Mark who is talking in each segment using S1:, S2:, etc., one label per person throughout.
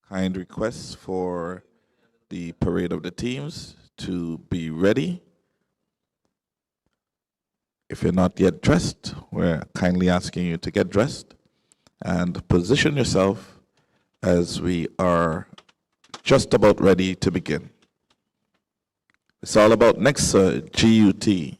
S1: kind request for the parade of the teams to be ready. If you're not yet dressed, we're kindly asking you to get dressed and position yourself as we are just about ready to begin. It's all about NEXA GUT.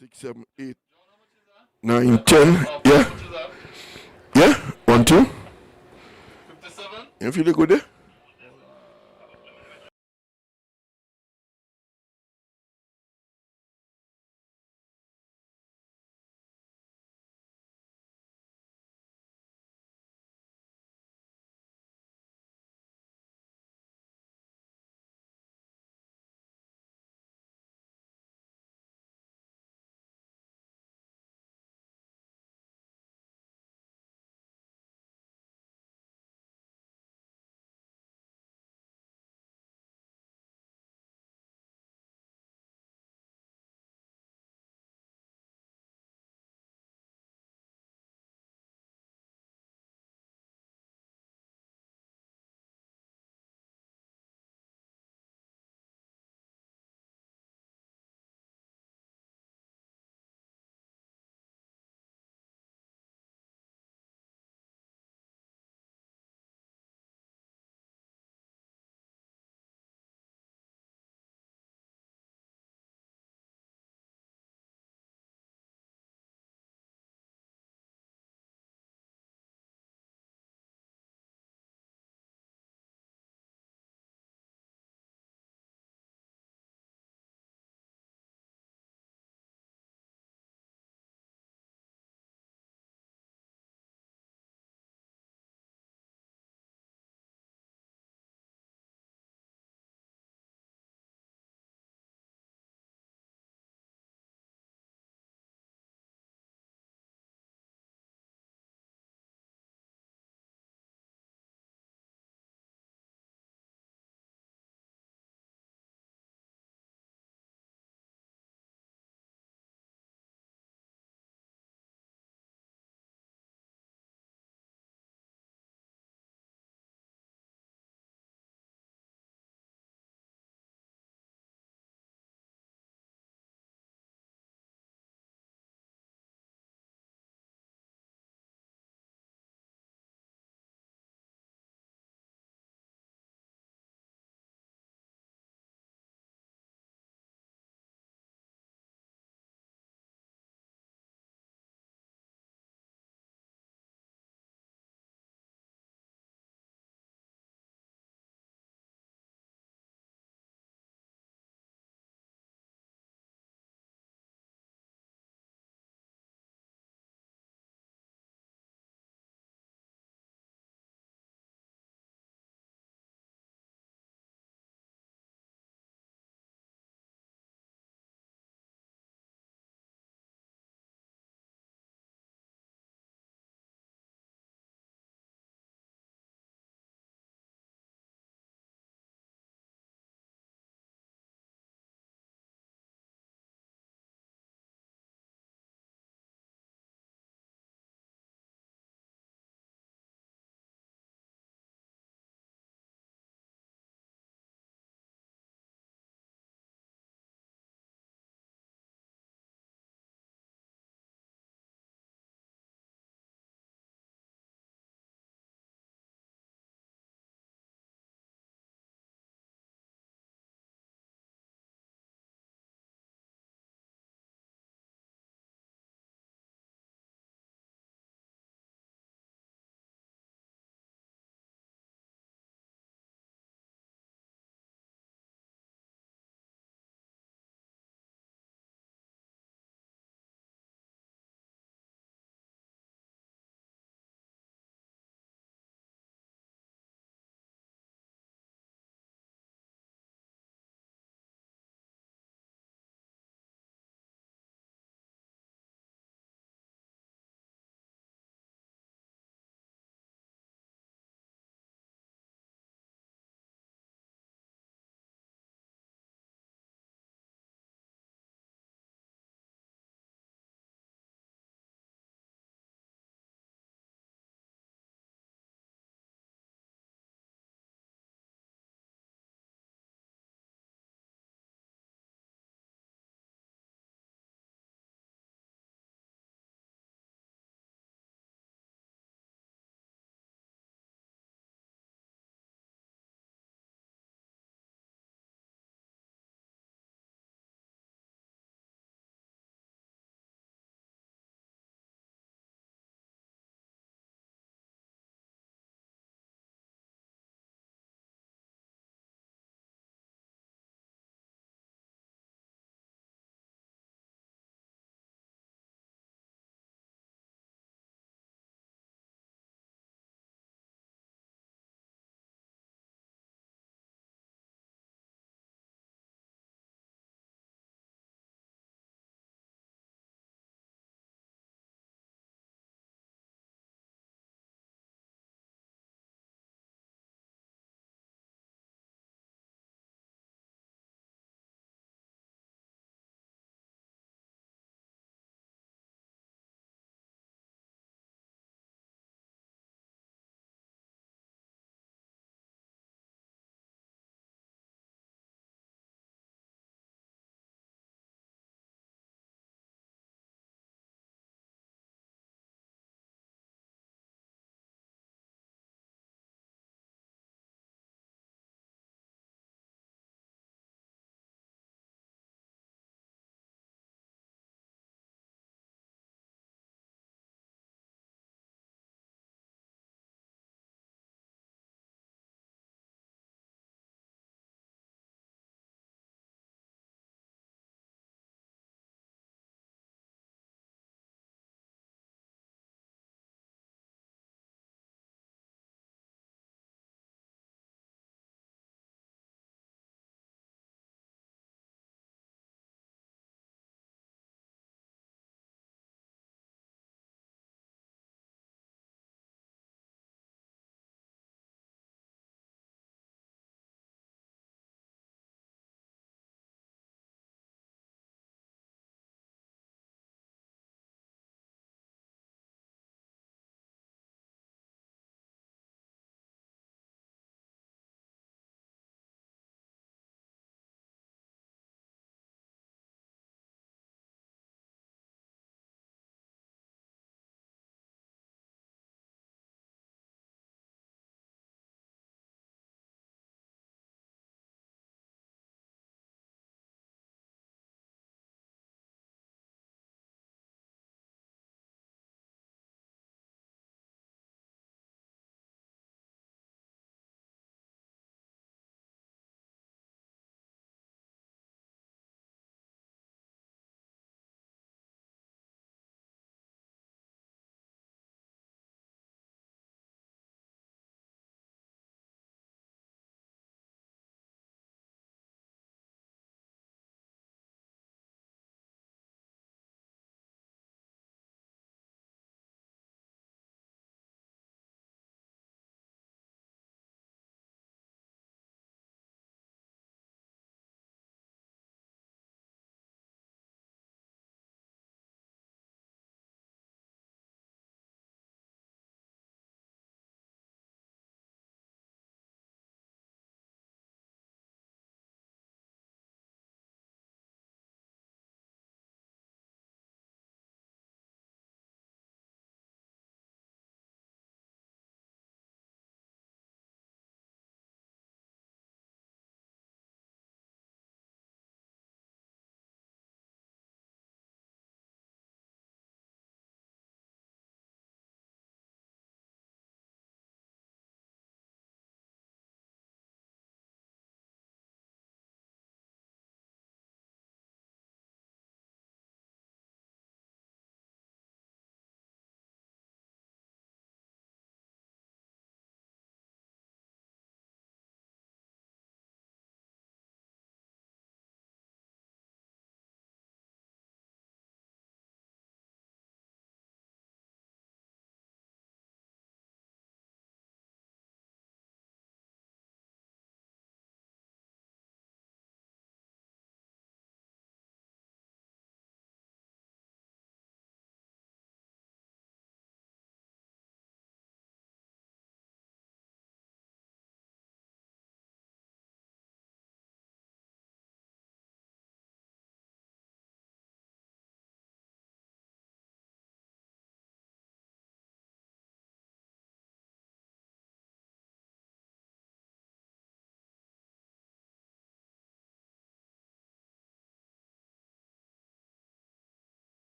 S2: 6, 7, 8, 9, 10. Yeah. Yeah. 1, 2. You feel good there?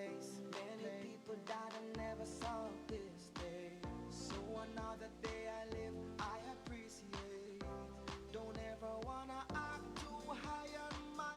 S3: place. Many people died and never saw this day. So another day I live, I appreciate. Don't ever wanna act too high on my.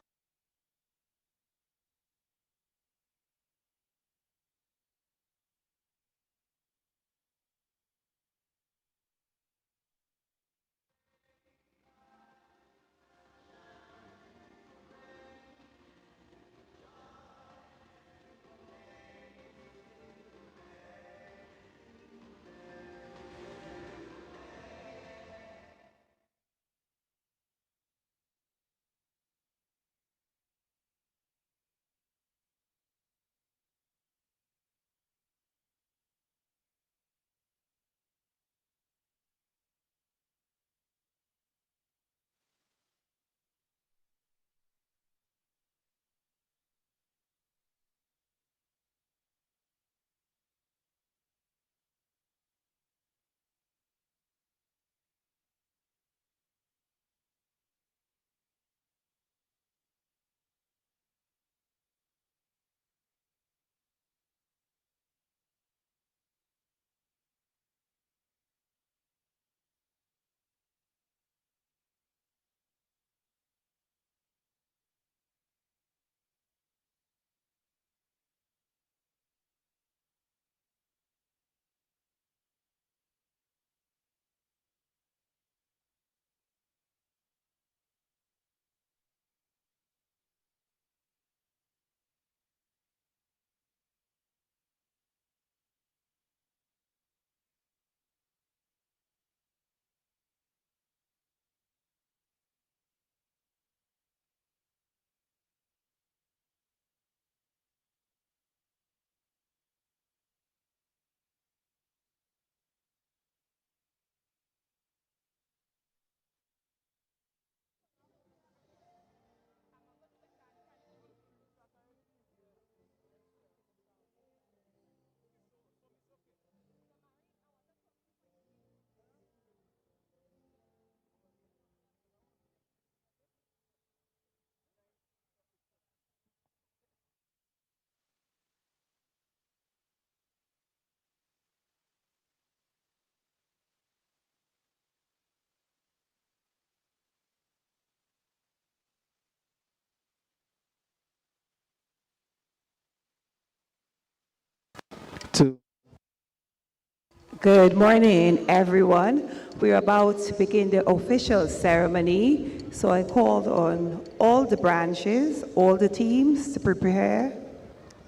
S4: Good morning, everyone. We're about to begin the official ceremony, so I called on all the branches, all the teams to prepare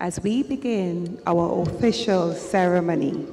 S4: as we begin our official ceremony.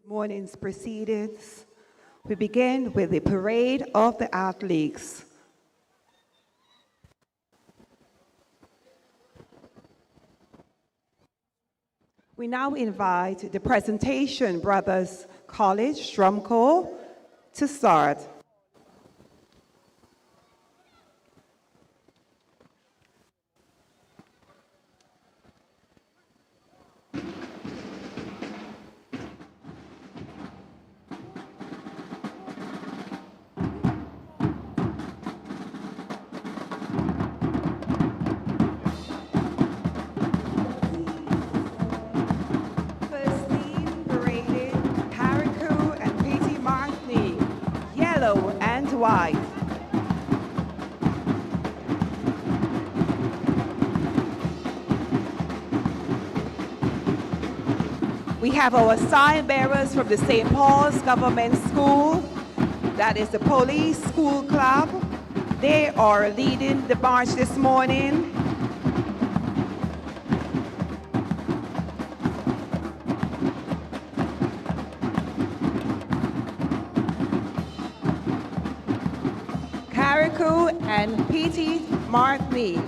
S4: Morning's proceedings. We begin with the parade of the athletes. We now invite the Presentation Brothers College Drum Corps to start. First team paraded carriacou and Petit Martini, yellow and white. We have our sign bearers from the St. Paul's Government School, that is the Police School Club. They are leading the march this morning. Carriacou and Petit Martini.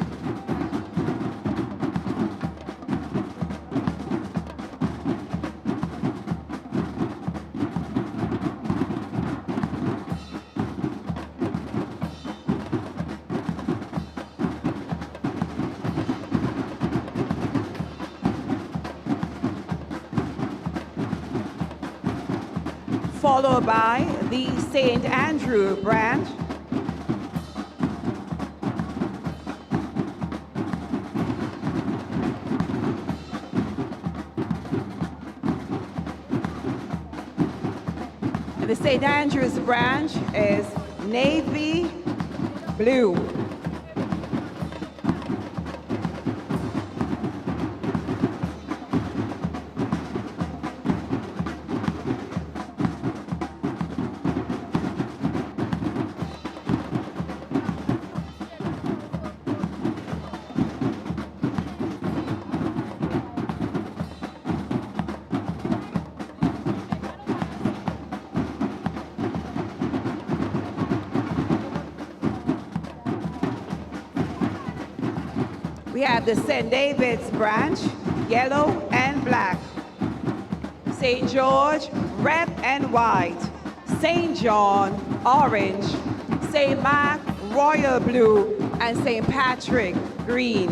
S4: Followed by the St. Andrew branch. The St. Andrews branch is navy blue. We have the St. David's branch, yellow and black. St. George, red and white. St. John, orange. St. Mark, royal blue. And St. Patrick, green.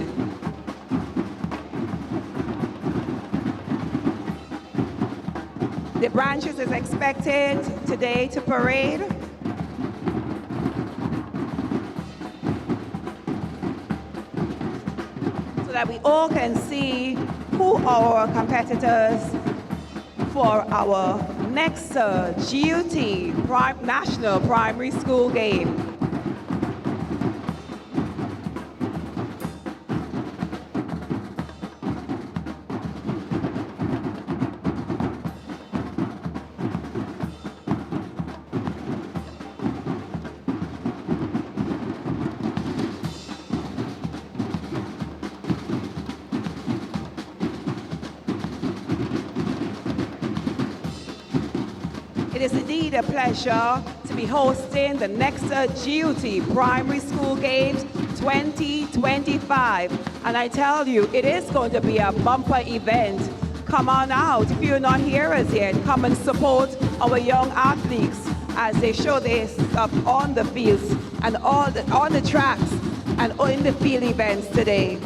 S4: The branches is expected today to parade. That we all can see who are our competitors for our NEXA GUT National Primary School game. It is indeed a pleasure to be hosting the NEXA GUT Primary School Games 2025. And I tell you, it is going to be a bumper event. Come on out. If you're not here as yet, come and support our young athletes as they show their stuff on the fields and on the tracks and in the field events today.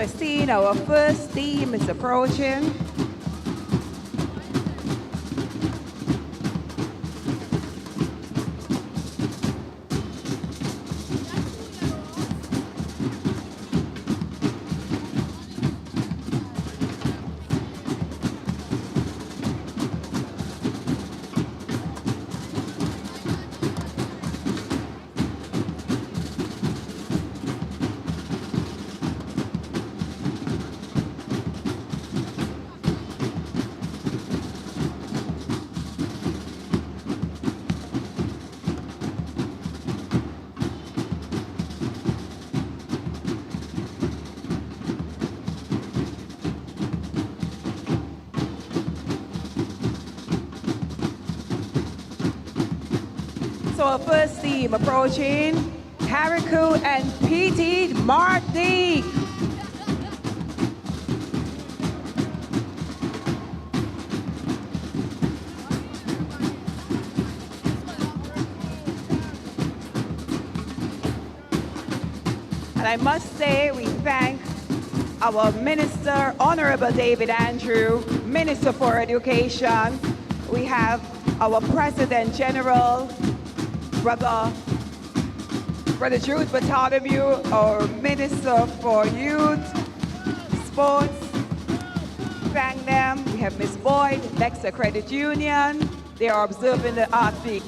S4: We're seeing our first team is approaching. So our first team approaching, Carriacou and PT Martinique. And I must say, we thank our Minister, Honorable David Andrew, Minister for Education. We have our President General, Brother Jude Bartholomew, our Minister for Youth, Sports. Thank them. We have Ms. Boyd, NEXA Credit Union. They are observing the art week.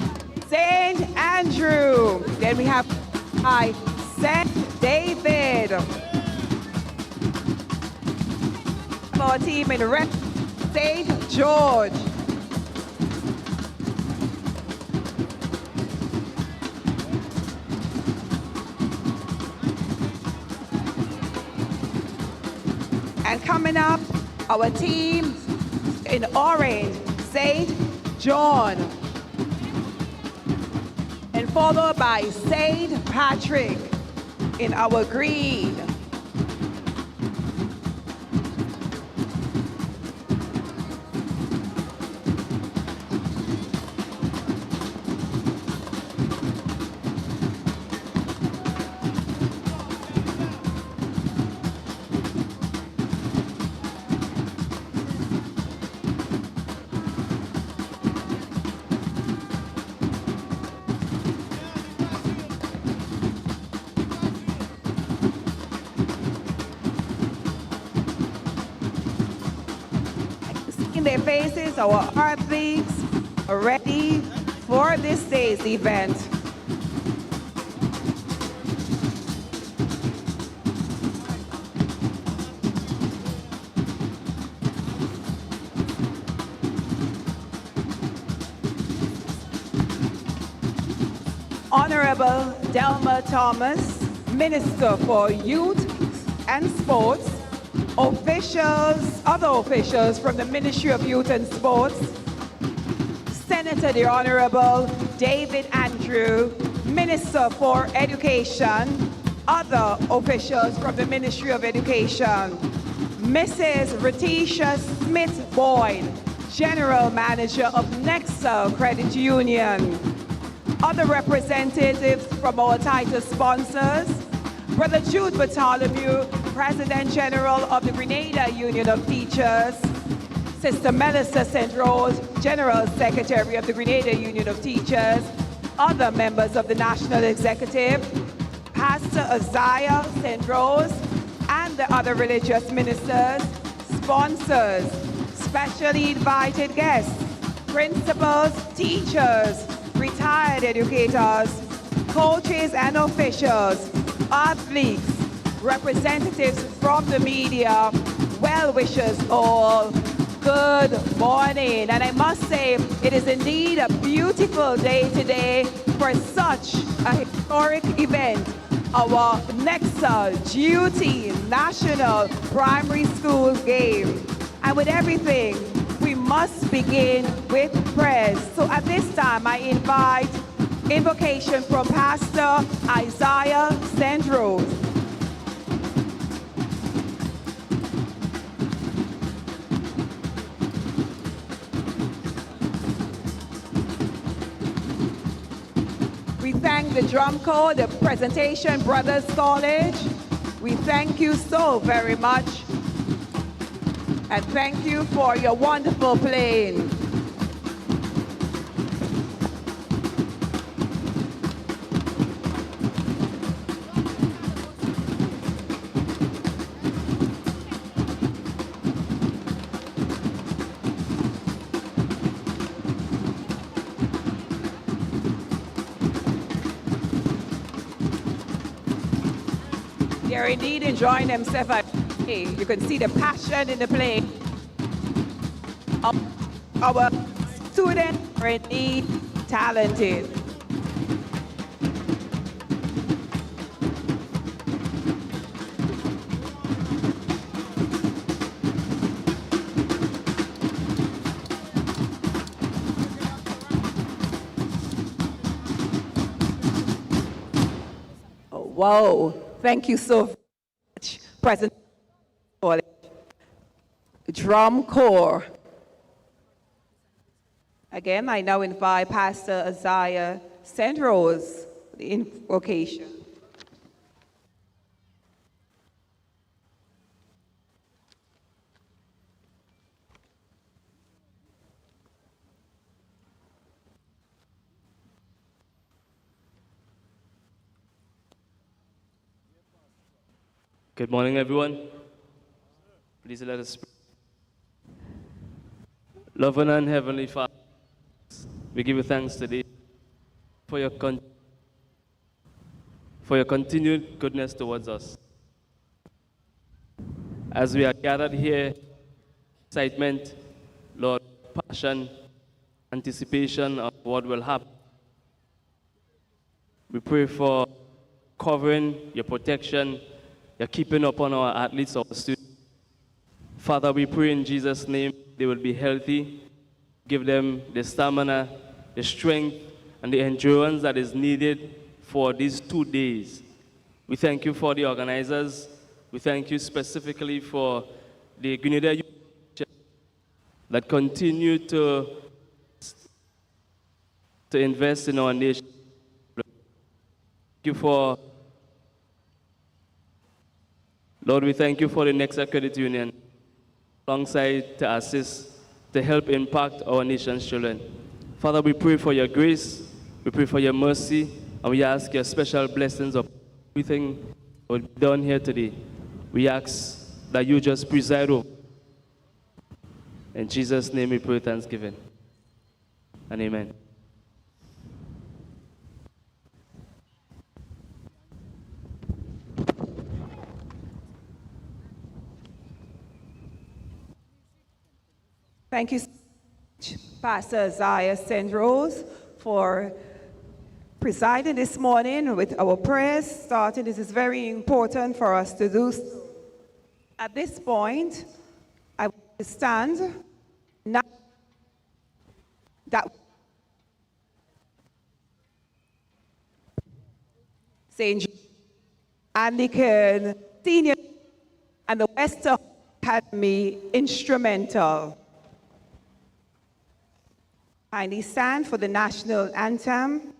S4: St. Andrew. Then we have St. David. Our team in red, St. George. And coming up, our team in orange, St. John. And followed by St. Patrick in our green. In their faces, our athletes are ready for this day's event. Honorable Delma Thomas, Minister for Youth and Sports, officials, other officials from the Ministry of Youth and Sports, Senator the Honorable David Andrew, Minister for Education, other officials from the Ministry of Education, Mrs. Ratisha Smith Boyd, General Manager of NEXA Credit Union, other representatives from our title sponsors, Brother Jude Bartholomew, President General of the Grenada Union of Teachers, Sister Melissa St. Rose, General Secretary of the Grenada Union of Teachers, other members of the National Executive, Pastor Isaiah St. Rose, and the other religious ministers, sponsors, specially invited guests, principals, teachers, retired educators, coaches and officials, athletes, representatives from the media, well-wishers all, good morning. And I must say, it is indeed a beautiful day today for such a historic event, our NEXA Duty National Primary School Game. And with everything, we must begin with prayers. So at this time, I invite invocation from Pastor Isaiah St. Rose. We thank the drum corps, the Presentation Brothers College, We thank you so very much. And thank you for your wonderful playing. They're indeed enjoying themselves. You can see the passion in the play. Our students are indeed talented. Oh, wow, thank you so much, President. Drum corps. Again, I now invite Pastor Isaiah Sandrose, the invocation.
S5: Good morning, everyone. Please let us pray. Loving and Heavenly Father, we give you thanks today for your continued goodness towards us. As we are gathered here, excitement, Lord, passion, anticipation of what will happen. We pray for covering, your protection, your keeping upon our athletes, our students. Father, we pray in Jesus' name they will be healthy. Give them the stamina, the strength, and the endurance that is needed for these 2 days. We thank you for the organizers. We thank you specifically for the Grenada youth that continue to invest in our nation. Thank you for, Lord, we thank you for the NEXA Credit Union, alongside to assist, to help impact our nation's children. Father, we pray for your grace, we pray for your mercy, and we ask your special blessings of everything that will be done here today. We ask that you just preside over. In Jesus' name we pray thanksgiving. And amen.
S4: Thank you so much, Pastor Isaiah Sandrose, for presiding this morning with our prayers. Starting, this is very important for us to do. At this point, I will stand now that St. Anglican Senior and the Western Academy Instrumental. Kindly stand for the national anthem.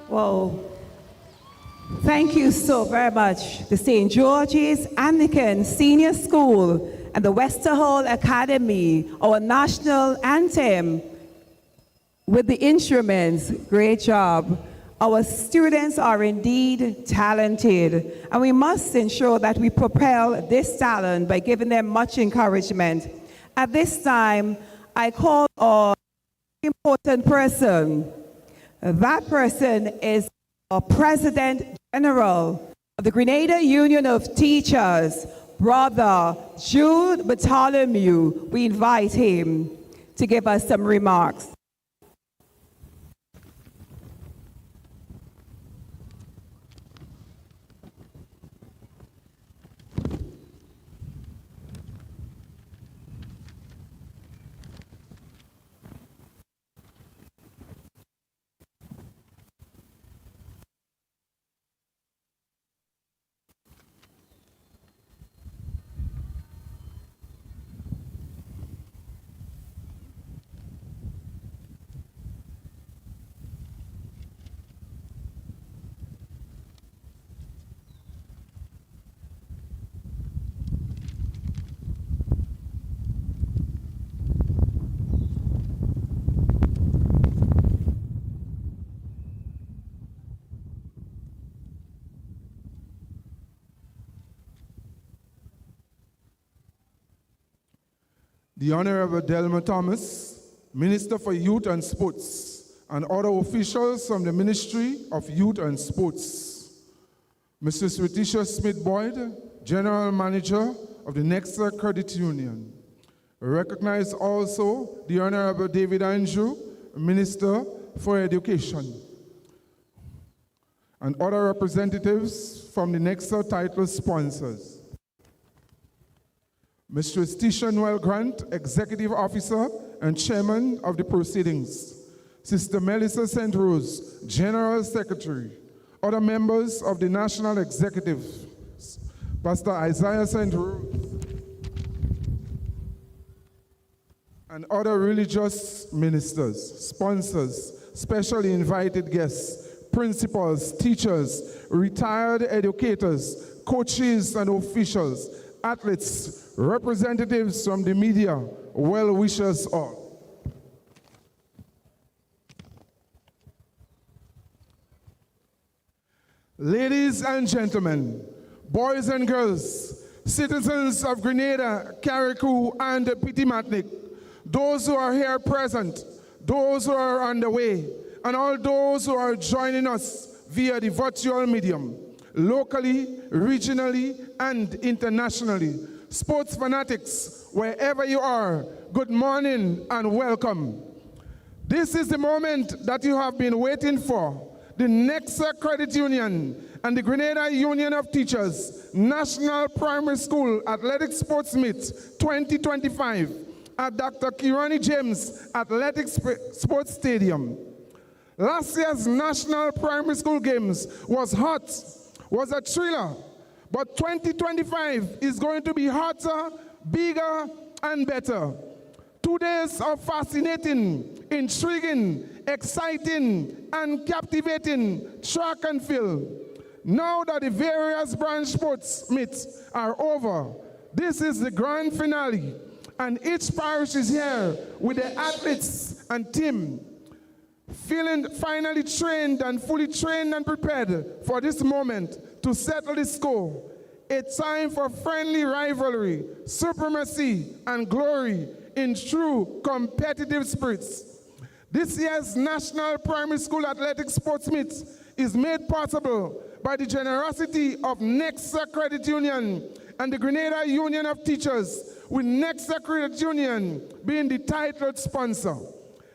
S4: Well, thank you so very much, the St. George's Anglican Senior School and the Westerhall Academy, our national anthem with the instruments. Great job. Our students are indeed talented, and we must ensure that we propel this talent by giving them much encouragement. At this time, I call on an important person. That person is our President General of the Grenada Union of Teachers, Brother Jude Bartholomew. We invite him to give us some remarks.
S6: The Honorable Delma Thomas, Minister for Youth and Sports, and other officials from the Ministry of Youth and Sports. Mrs. Letitia Smith-Boyd, General Manager of the NEXA Credit Union. We recognize also the Honorable David Andrew, Minister for Education, and other representatives from the NEXA title sponsors. Mr. Tisha Noel Grant, Executive Officer and Chairman of the proceedings. Sister Melissa St. Rose, General Secretary. Other members of the National Executive. Pastor Isaiah St. Rose. And other religious ministers, sponsors, specially invited guests, principals, teachers, retired educators, coaches and officials, athletes, representatives from the media, well-wishers all. Ladies and gentlemen, boys and girls, citizens of Grenada, Carriacou, and Partygrenada, those who are here present, those who are on the way, and all those who are joining us via the virtual medium, locally, regionally, and internationally. Sports fanatics, wherever you are, good morning and welcome. This is the moment that you have been waiting for. The NEXA Credit Union and the Grenada Union of Teachers National Primary School Athletic Sports Meet 2025 at Dr. Kirani James Athletic Sports Stadium. Last year's National Primary School Games was hot, was a thriller, but 2025 is going to be hotter, bigger, and better. 2 days of fascinating, intriguing, exciting, and captivating track and field. Now that the various branch sports meets are over, this is the grand finale, and each parish is here with the athletes and team feeling finally trained and fully trained and prepared for this moment to settle the score. A time for friendly rivalry, supremacy, and glory in true competitive spirits. This year's National Primary School Athletic Sports Meet is made possible by the generosity of NEXA Credit Union and the Grenada Union of Teachers, with NEXA Credit Union being the titled sponsor.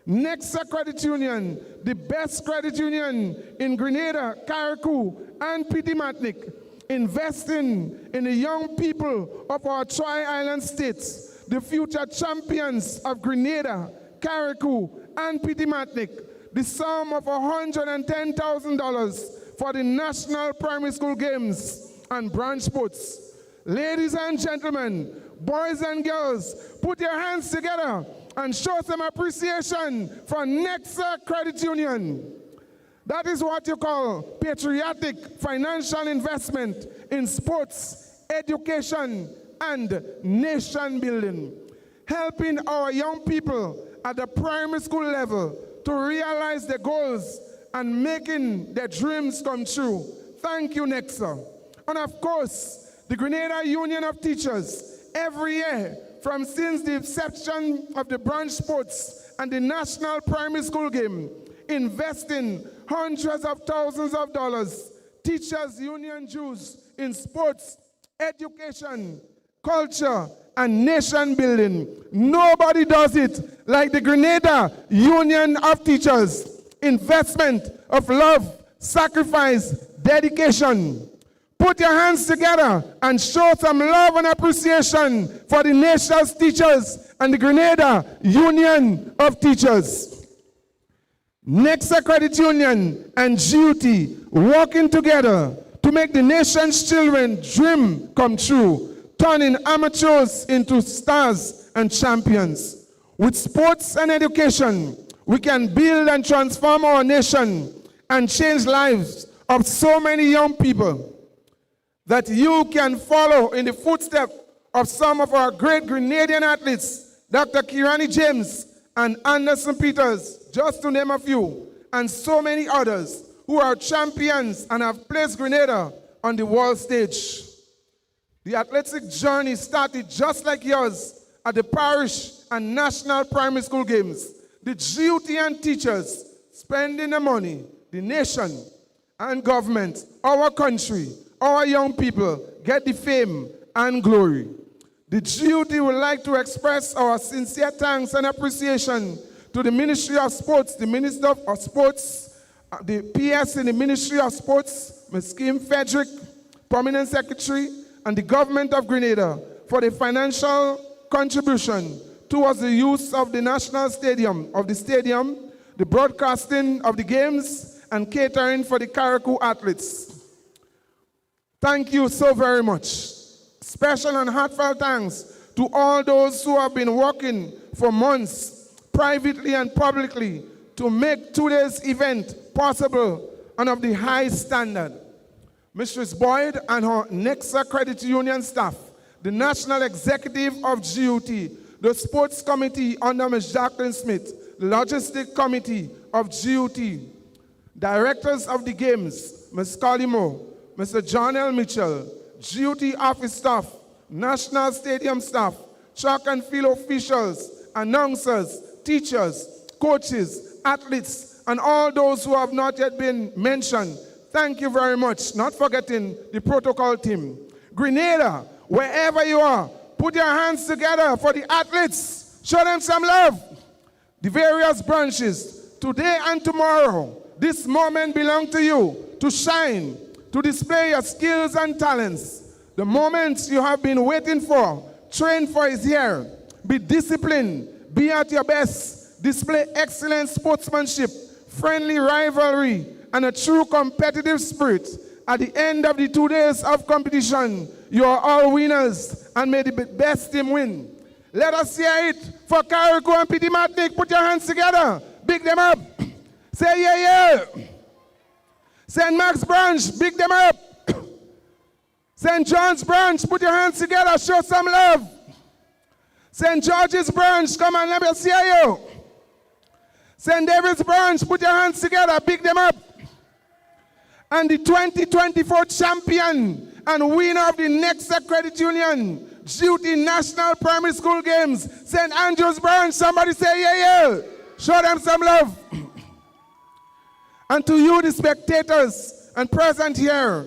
S6: NEXA Credit Union, the best credit union in Grenada, Carriacou, and Partygrenada, investing in the young people of our Tri-Island states, the future champions of Grenada, Carriacou, and Partygrenada, the sum of $110,000 for the National Primary School Games and branch sports. Ladies and gentlemen, boys and girls, put your hands together and show some appreciation for NEXA Credit Union. That is what you call patriotic financial investment in sports, education, and nation building. Helping our young people at the primary school level to realize their goals and making their dreams come true. Thank you, NEXA. And of course, the Grenada Union of Teachers, every year, since the inception of the branch sports and the national primary school game, investing hundreds of thousands of dollars, teachers' union dues in sports, education, culture, and nation building. Nobody does it like the Grenada Union of Teachers. Investment of love, sacrifice, dedication. Put your hands together and show some love and appreciation for the nation's teachers and the Grenada Union of Teachers. NEXA Credit Union and GUT working together to make the nation's children dream come true, turning amateurs into stars and champions. With sports and education, we can build and transform our nation and change lives of so many young people that you can follow in the footsteps of some of our great Grenadian athletes, Dr. Kirani James and Anderson Peters, just to name a few, and so many others who are champions and have placed Grenada on the world stage. The athletic journey started just like yours at the parish and national primary school games. The GUT and teachers spending the money, the nation and government, our country, our young people get the fame and glory. The GUT would like to express our sincere thanks and appreciation to the Ministry of Sports, the Minister of Sports, the PS in the Ministry of Sports, Ms. Kim Frederick, Permanent Secretary, and the Government of Grenada for the financial contribution towards the use of the national stadium, the broadcasting of the games, and catering for the carriacou athletes. Thank you so very much. Special and heartfelt thanks to all those who have been working for months, privately and publicly, to make today's event possible and of the highest standard. Mrs. Boyd and her NEXA Credit Union staff, the National Executive of GUT, the Sports Committee under Ms. Jacqueline Smith, the Logistic Committee of GUT, Directors of the Games, Ms. Collimo, Mr. John L. Mitchell, GUT office staff, National Stadium staff, track and field officials, announcers, teachers, coaches, athletes, and all those who have not yet been mentioned. Thank you very much, not forgetting the protocol team. Grenada, wherever you are, put your hands together for the athletes. Show them some love. The various branches, today and tomorrow, this moment belongs to you to shine, to display your skills and talents. The moment you have been waiting for, train for is here. Be disciplined, be at your best, display excellent sportsmanship, friendly rivalry, and a true competitive spirit. At the end of the 2 days of competition, you are all winners, and may the best team win. Let us hear it for carriacou and Petit Matnik. Put your hands together, big them up. Say yeah, yeah. St. Mark's branch, big them up. St. John's branch, put your hands together, show some love. St. George's branch, come on, let me see you. St. David's branch, put your hands together, big them up. And the 2024 champion and winner of the NEXA Credit Union GUT National Primary School Games, St. Andrew's branch, somebody say yeah, yeah. Show them some love. And to you, the spectators and present here,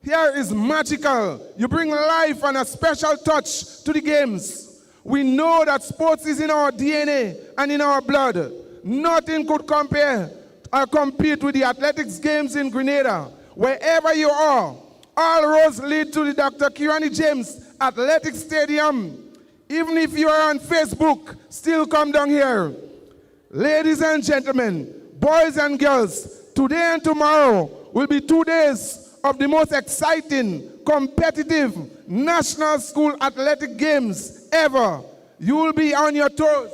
S6: here is magical. You bring life and a special touch to the games. We know that sports is in our DNA and in our blood. Nothing could compare or compete with the athletics games in Grenada. Wherever you are, all roads lead to the Dr. Kirani James Athletic Stadium. Even if you are on Facebook, still come down here. Ladies and gentlemen, boys and girls, today and tomorrow will be 2 days of the most exciting, competitive national school athletic games ever. You will be on your toes.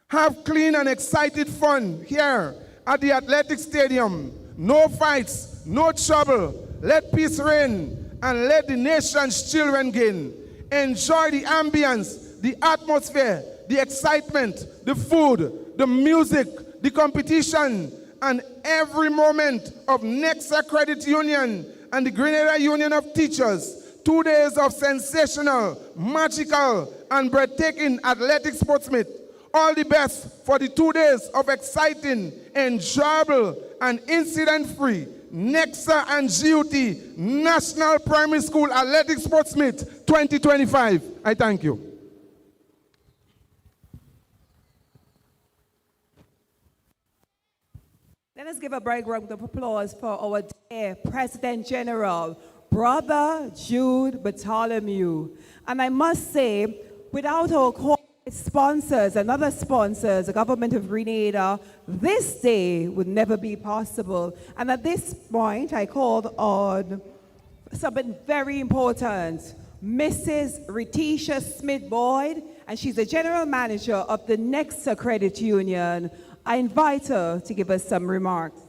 S6: Have clean and excited fun here at the athletic stadium. No fights, no trouble. Let peace reign and let the nation's children gain. Enjoy the ambience, the atmosphere, the excitement, the food, the music, the competition, and every moment of NEXA Credit Union and the Grenada Union of Teachers. 2 days of sensational, magical, and breathtaking athletic sports meet. All the best for the 2 days of exciting, enjoyable, and incident-free NEXA and GUT National Primary School Athletic Sports Meet 2025. I thank you.
S4: Let us give a big round of applause for our dear President General, Brother Jude Bartholomew. And I must say, without our corporate sponsors and other sponsors, the government of Grenada, this day would never be possible. And at this point, I called on something very important, Mrs. Retisha Smith-Boyd, and she's the general manager of the NEXA Credit Union. I invite her to give us some remarks.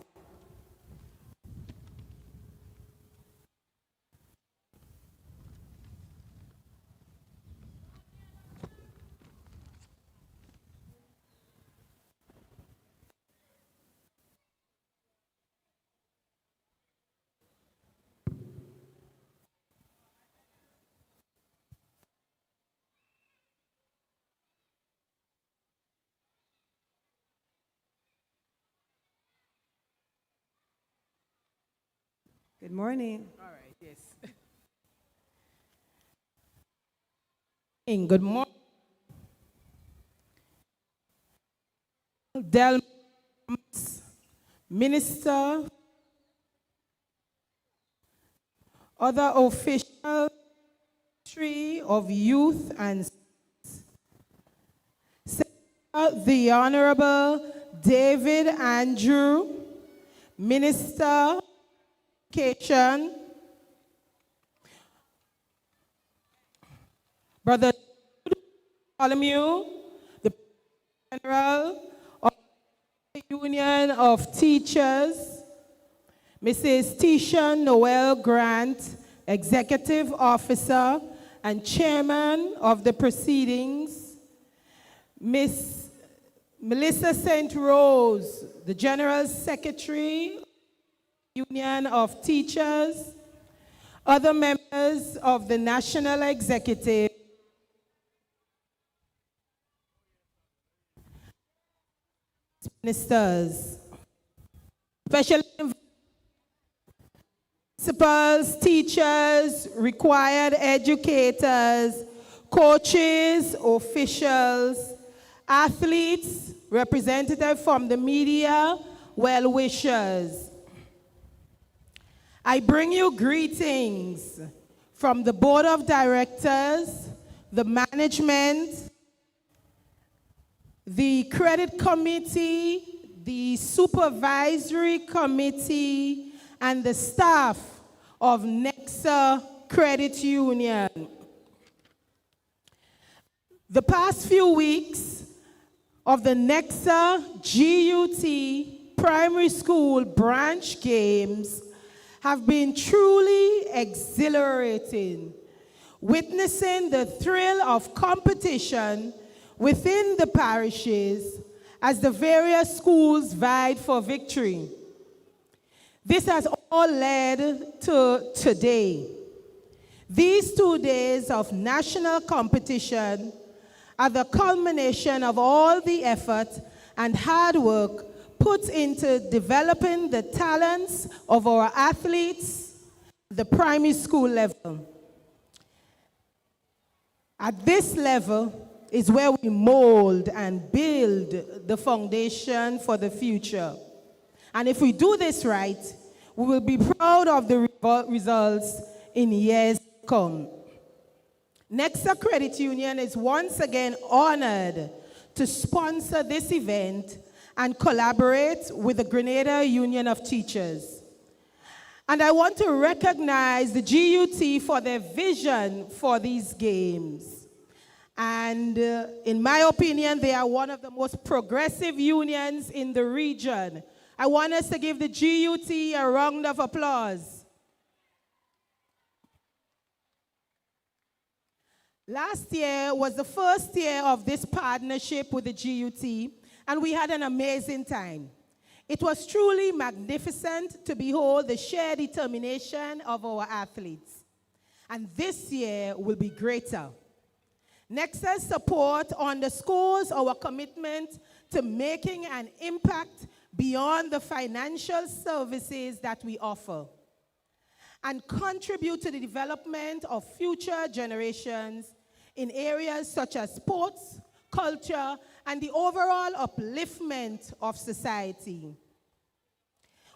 S4: Good morning.
S7: All right, yes. Good morning. Del Minister, other officials of Youth and the Honorable David Andrew, Minister Education, Brother Bartholomew, the General of the Union of Teachers, Mrs. Tisha Noel Grant, Executive Officer and Chairman of the proceedings, Miss Melissa St. Rose, the General Secretary, Union of Teachers, other members of the National Executive, ministers, special principals, teachers, required educators, coaches, officials, athletes, representatives from the media, well-wishers. I bring you greetings from the Board of Directors, the management, the Credit Committee, the Supervisory Committee, and the staff of NEXA Credit Union. The past few weeks of the NEXA GUT Primary School Branch Games have been truly exhilarating, witnessing the thrill of competition within the parishes as the various schools vied for victory. This has all led to today. These 2 days of national competition are the culmination of all the effort and hard work put into developing the talents of our athletes at the primary school level. At this level is where we mold and build the foundation for the future. And if we do this right, we will be proud of the results in years to come. NEXA Credit Union is once again honored to sponsor this event and collaborate with the Grenada Union of Teachers. And I want to recognize the GUT for their vision for these games. And in my opinion, they are one of the most progressive unions in the region I want us to give the GUT a round of applause. Last year was the first year of this partnership with the GUT, and we had an amazing time. It was truly magnificent to behold the sheer determination of our athletes. And this year will be greater. NEXA's support underscores our commitment to making an impact beyond the financial services that we offer, and contribute to the development of future generations in areas such as sports, culture, and the overall upliftment of society.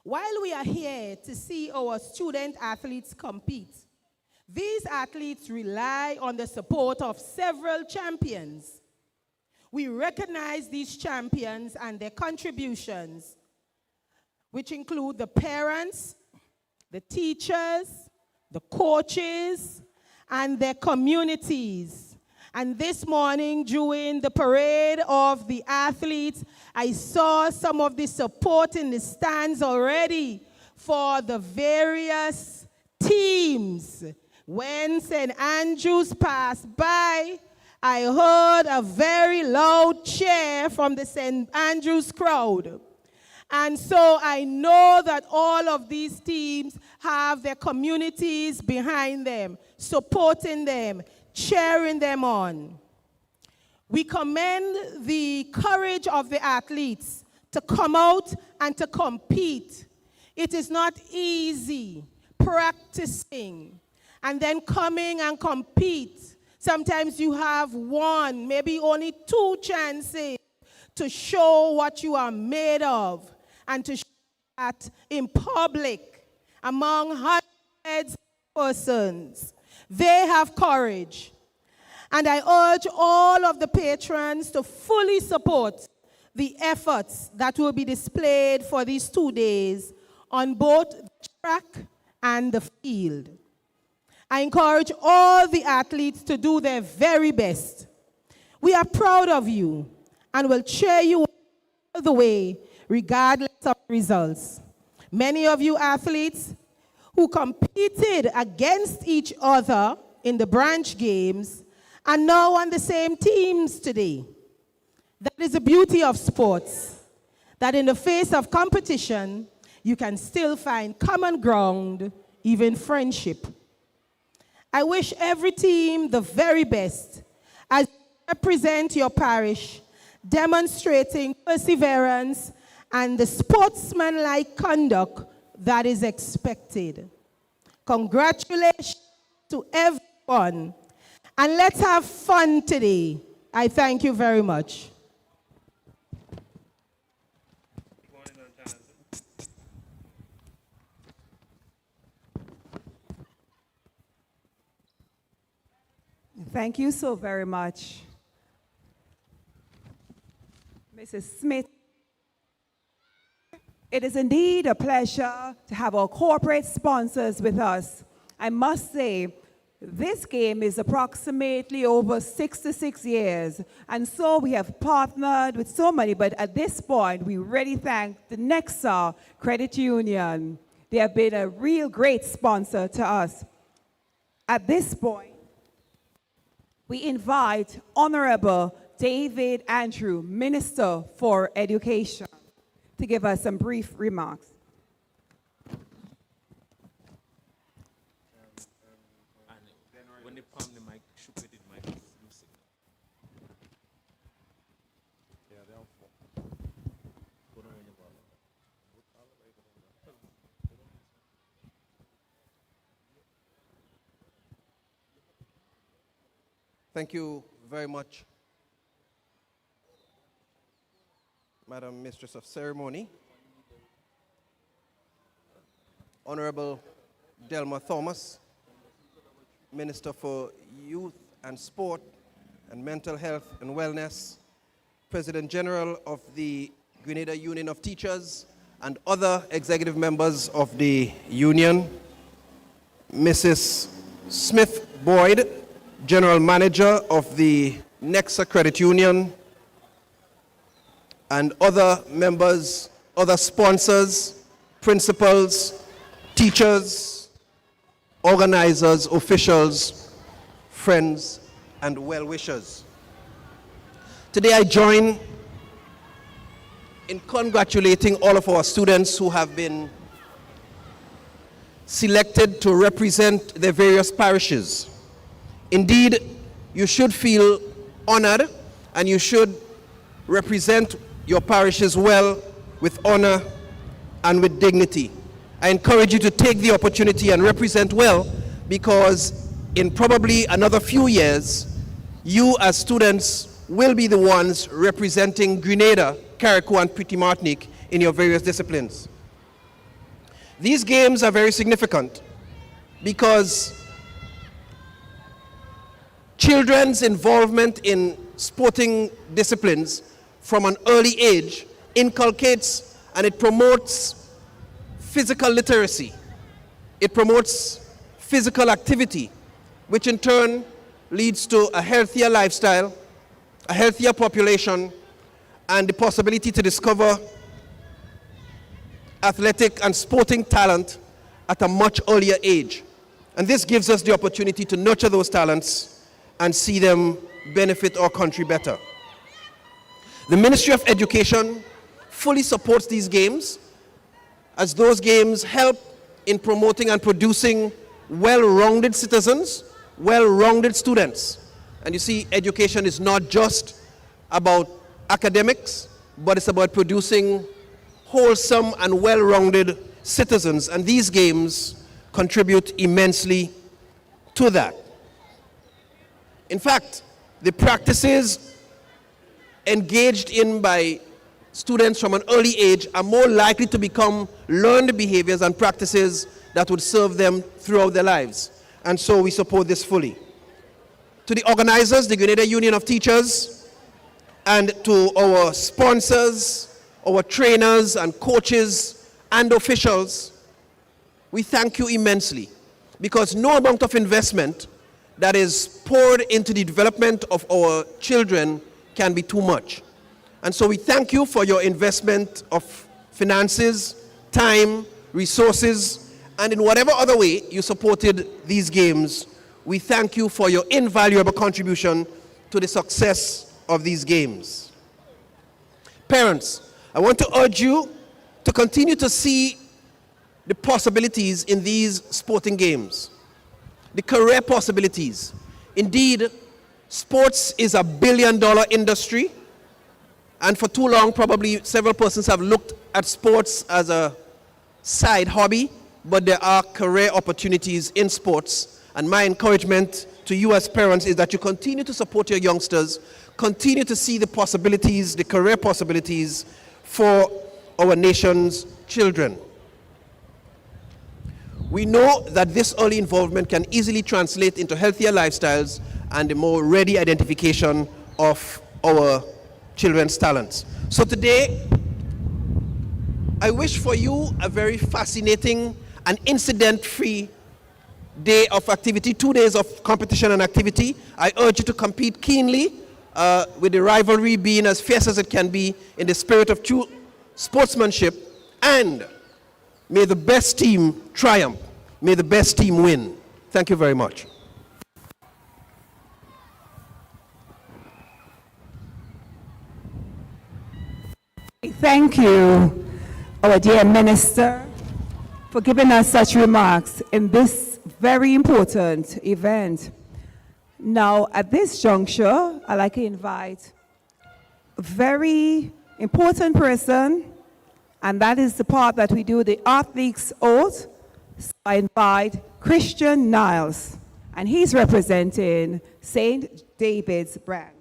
S7: While we are here to see our student athletes compete, these athletes rely on the support of several champions. We recognize these champions and their contributions, which include the parents, the teachers, the coaches, and their communities. And this morning, during the parade of the athletes, I saw some of the support in the stands already for the various teams. When St. Andrews passed by, I heard a very loud cheer from the St. Andrews crowd. And so I know that all of these teams have their communities behind them, supporting them, cheering them on. We commend the courage of the athletes to come out and to compete. It is not easy practicing and then coming and compete. Sometimes you have one, maybe only two chances to show what you are made of and to show that in public among hundreds of persons. They have courage. And I urge all of the patrons to fully support the efforts that will be displayed for these 2 days on both the track and the field. I encourage all the athletes to do their very best. We are proud of you and will cheer you all the way, regardless of results. Many of you athletes who competed against each other in the branch games are now on the same teams today. That is the beauty of sports, that in the face of competition, you can still find common ground, even friendship. I wish every team the very best as you represent your parish, demonstrating perseverance and the sportsmanlike conduct that is expected. Congratulations to everyone, and let's have fun today. I thank you very much.
S4: Thank you so very much, Mrs. Smith. It is indeed a pleasure to have our corporate sponsors with us. I must say, this game is approximately over 66 years, and so we have partnered with so many, but at this point, we really thank the NEXA Credit Union. They have been a real great sponsor to us. At this point, we invite Honorable David Andrew, Minister for Education, to give us some brief remarks.
S8: When they palm the mic, shoot with it, mic. Yeah, they're all
S9: Thank you very much, Madam Mistress of Ceremony, Honorable Delma Thomas, Minister for Youth and Sport and Mental Health and Wellness, President General of the Grenada Union of Teachers, and other executive members of the union, Mrs. Smith Boyd, General Manager of the NEXA Credit Union, and other members other sponsors, principals, teachers, organizers, officials, friends, and well-wishers. Today I join in congratulating all of our students who have been selected to represent their various parishes. Indeed, you should feel honored and you should represent your parishes well with honor and with dignity. I encourage you to take the opportunity and represent well, because in probably another few years, you as students will be the ones representing Grenada, Carriacou, and Petite Martinique in your various disciplines. These games are very significant because children's involvement in sporting disciplines from an early age inculcates and it promotes physical literacy. It promotes physical activity, which in turn leads to a healthier lifestyle, a healthier population, and the possibility to discover athletic and sporting talent at a much earlier age. And this gives us the opportunity to nurture those talents and see them benefit our country better. The Ministry of Education fully supports these games, as those games help in promoting and producing well-rounded citizens, well-rounded students. And you see, education is not just about academics, but it's about producing wholesome and well-rounded citizens, and these games contribute immensely to that. In fact, the practices engaged in by students from an early age are more likely to become learned behaviors and practices that would serve them throughout their lives. And so we support this fully. To the organizers, the Grenada Union of Teachers, and to our sponsors, our trainers and coaches and officials, we thank you immensely, because no amount of investment that is poured into the development of our children can be too much. And so we thank you for your investment of finances, time, resources, and in whatever other way you supported these games. We thank you for your invaluable contribution to the success of these games. Parents, I want to urge you to continue to see the possibilities in these sporting games, the career possibilities. Indeed, sports is a billion-dollar industry, and for too long, probably several persons have looked at sports as a side hobby, but there are career opportunities in sports. And my encouragement to you as parents is that you continue to support your youngsters, continue to see the possibilities, the career possibilities for our nation's children. We know that this early involvement can easily translate into healthier lifestyles and a more ready identification of our children's talents. So today, I wish for you a very fascinating and incident-free day of activity, 2 days of competition and activity. I urge you to compete keenly, with the rivalry being as fierce as it can be, in the spirit of true sportsmanship, and may the best team triumph. May the best team win. Thank you very much.
S4: Thank you, our dear Minister, for giving us such remarks in this very important event. Now, at this juncture, I'd like to invite a very important person, and that is the part that we do the athlete's oath. So I invite Christian Niles, and he's representing St. David's branch.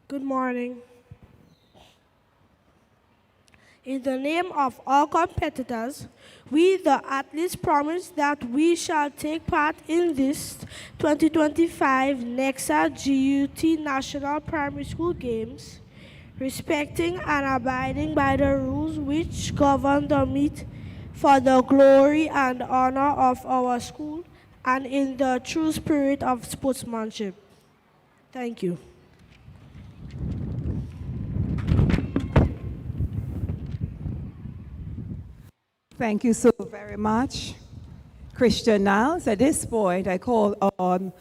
S10: Good morning. In the name of all competitors, we, the athletes, promise that we shall take part in this 2025 NEXA GUT National Primary School Games, respecting and abiding by the rules which govern the meet for the glory and honor of our school and in the true spirit of sportsmanship. Thank you.
S4: Thank you so very much, Christian Niles. At this point, I call on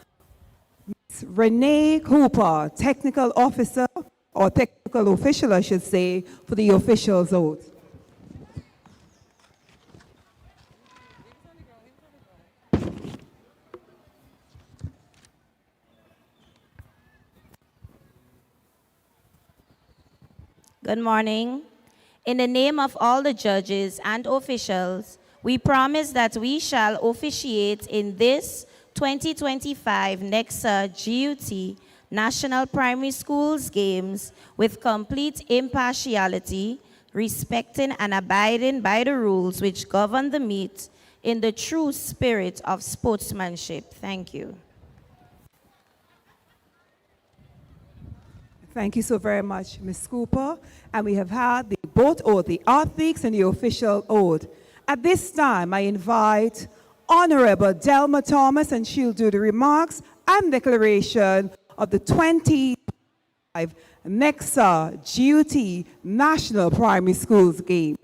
S4: Ms. Renee Cooper, technical officer, or technical official, I should say, for the officials oath.
S11: Good morning. In the name of all the judges and officials, we promise that we shall officiate in this 2025 NEXA GUT National Primary Schools Games with complete impartiality, respecting and abiding by the rules which govern the meet in the true spirit of sportsmanship. Thank you.
S4: Thank you so very much, Ms. Cooper. And we have had the both oath, the athletes and the official oath. At this time, I invite Honorable Delma Thomas, and she'll do the remarks and declaration of the 25 NEXA GUT National Primary Schools Game.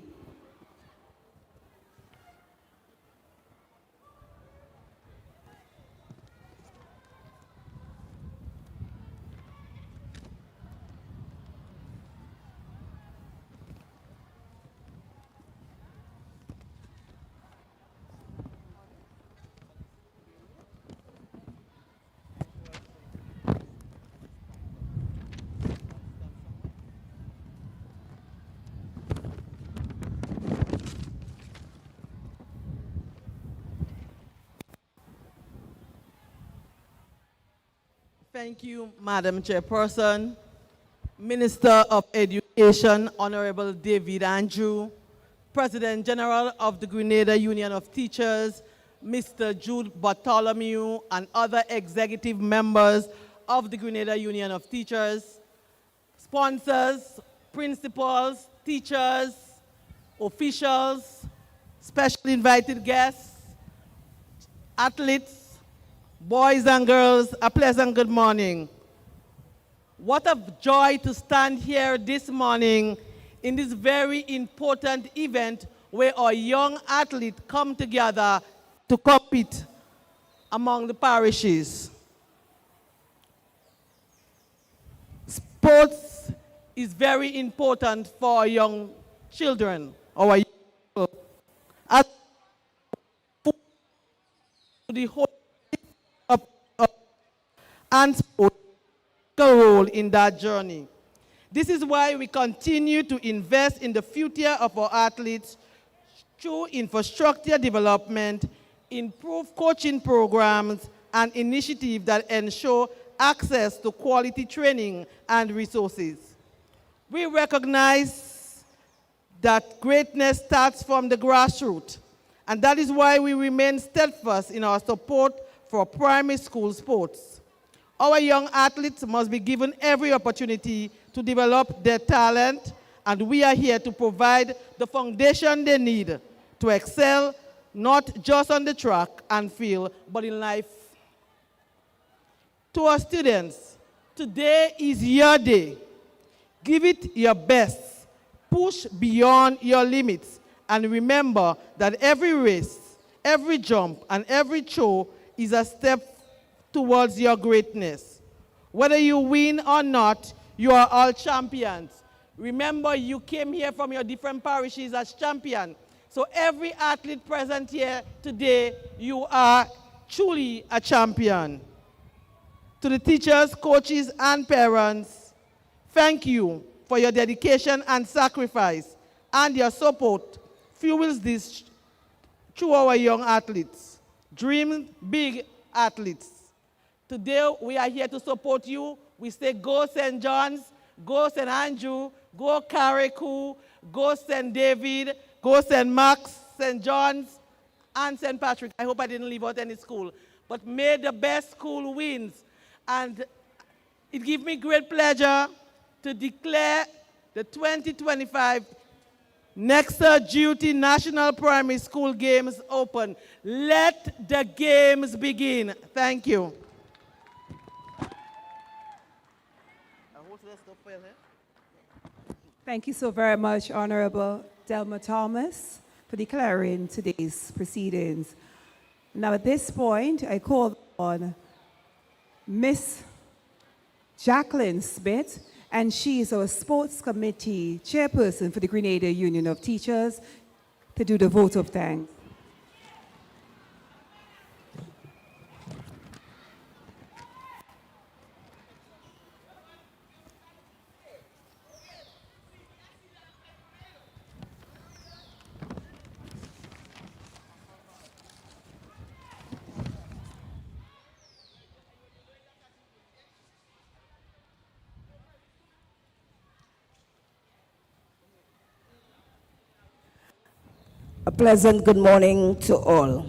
S12: Thank you, Madam Chairperson. Minister of Education, Honorable David Andrew, President General of the Grenada Union of Teachers, Mr. Jude Bartholomew, and other executive members of the Grenada Union of Teachers, sponsors, principals, teachers, officials, special invited guests, athletes, boys and girls, a pleasant good morning. What a joy to stand here this morning in this very important event where our young athletes come together to compete among the parishes. Sports is very important for our young children, our young people. As the whole and sport a role in that journey. This is why we continue to invest in the future of our athletes through infrastructure development, improved coaching programs, and initiatives that ensure access to quality training and resources. We recognize that greatness starts from the grassroots, and that is why we remain steadfast in our support for primary school sports. Our young athletes must be given every opportunity to develop their talent, and we are here to provide the foundation they need to excel, not just on the track and field, but in life. To our students, today is your day. Give it your best. Push beyond your limits, and remember that every race, every jump, and every throw is a step towards your greatness. Whether you win or not, you are all champions. Remember, you came here from your different parishes as champions. So every athlete present here today, you are truly a champion. To the teachers, coaches, and parents, thank you for your dedication and sacrifice, and your support fuels this through our young athletes. Dream big, athletes. Today, we are here to support you. We say, go St. John's, go St. Andrew. go Carriacou, go St. David, go St. Mark's, St. John's, and St. Patrick. I hope I didn't leave out any school. But may the best school wins. And it gives me great pleasure to declare the 2025 NEXA GUT National Primary School Games open. Let the games begin. Thank you.
S4: Thank you so very much, Honorable Delma Thomas, for declaring today's proceedings. Now, at this point, I call on Miss Jacqueline Smith, and she is our Sports Committee Chairperson for the Grenada Union of Teachers, to do the vote of thanks.
S13: A pleasant good morning to all.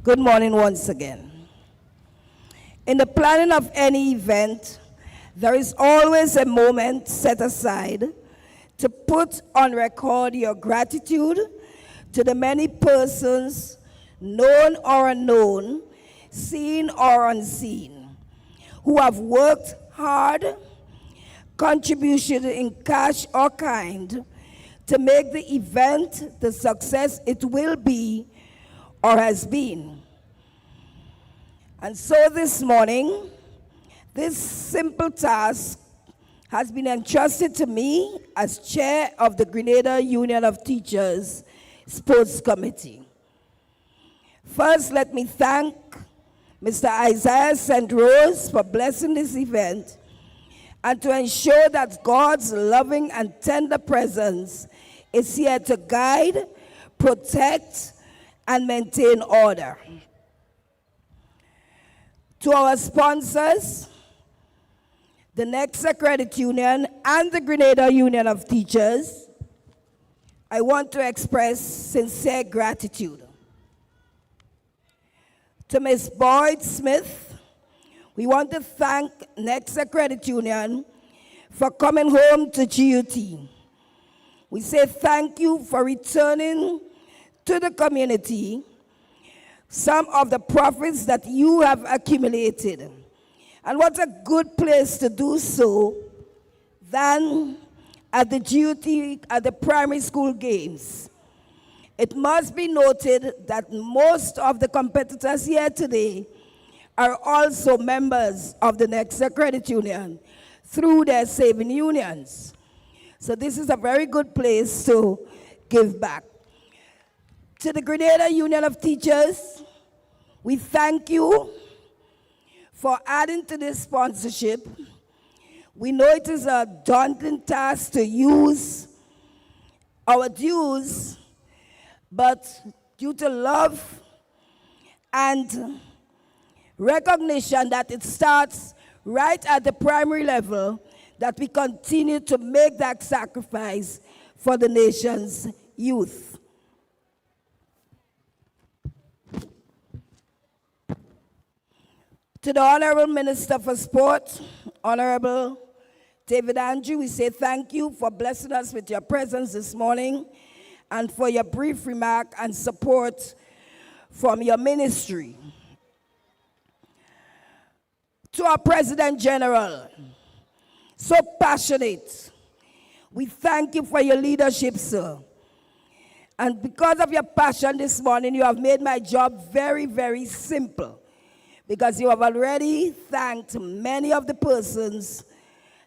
S13: Good morning once again. In the planning of any event, there is always a moment set aside to put on record your gratitude to the many persons, known or unknown, seen or unseen, who have worked hard, contributed in cash or kind, to make the event the success it will be or has been. And so this morning, this simple task has been entrusted to me as chair of the Grenada Union of Teachers Sports Committee. First, let me thank Mr. Isaiah St. Rose for blessing this event and to ensure that God's loving and tender presence is here to guide, protect, and maintain order. To our sponsors, the NEXA Credit Union and the Grenada Union of Teachers, I want to express sincere gratitude. To Ms. Boyd Smith, we want to thank NEXA Credit Union for coming home to GUT. We say thank you for returning to the community some of the profits that you have accumulated. And what a good place to do so than at the GUT, at the primary school games. It must be noted that most of the competitors here today are also members of the NEXA Credit Union through their saving unions. So this is a very good place to give back. To the Grenada Union of Teachers, we thank you for adding to this sponsorship. We know it is a daunting task to use our dues, but due to love and recognition that it starts right at the primary level, that we continue to make that sacrifice for the nation's youth. To the Honorable Minister for Sport, Honorable David Andrew, we say thank you for blessing us with your presence this morning and for your brief remark and support from your ministry. To our President General, so passionate, we thank you for your leadership, sir. And because of your passion this morning, you have made my job very, very simple. because you have already thanked many of the persons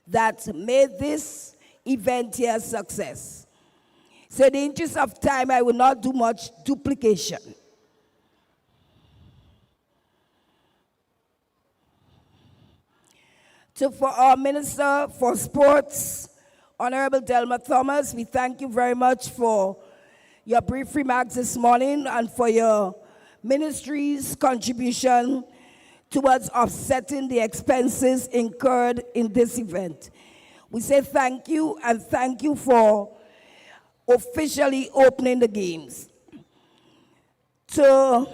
S13: that made this event here a success. So in the interest of time, I will not do much duplication. So for our Minister for Sports, Honorable Delma Thomas, we thank you very much for your brief remarks this morning and for your ministry's contribution towards offsetting the expenses incurred in this event. We say thank you, and thank you for officially opening the games. To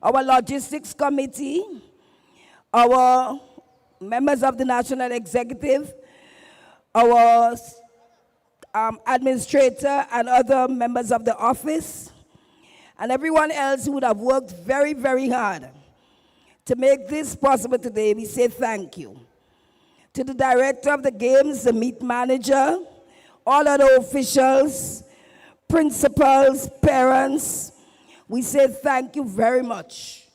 S13: our logistics committee, our members of the National Executive, our administrator and other members of the office, and everyone else who would have worked very, very hard to make this possible today, we say thank you. To the director of the games, the meet manager, all other officials, principals, parents, we say thank you very much.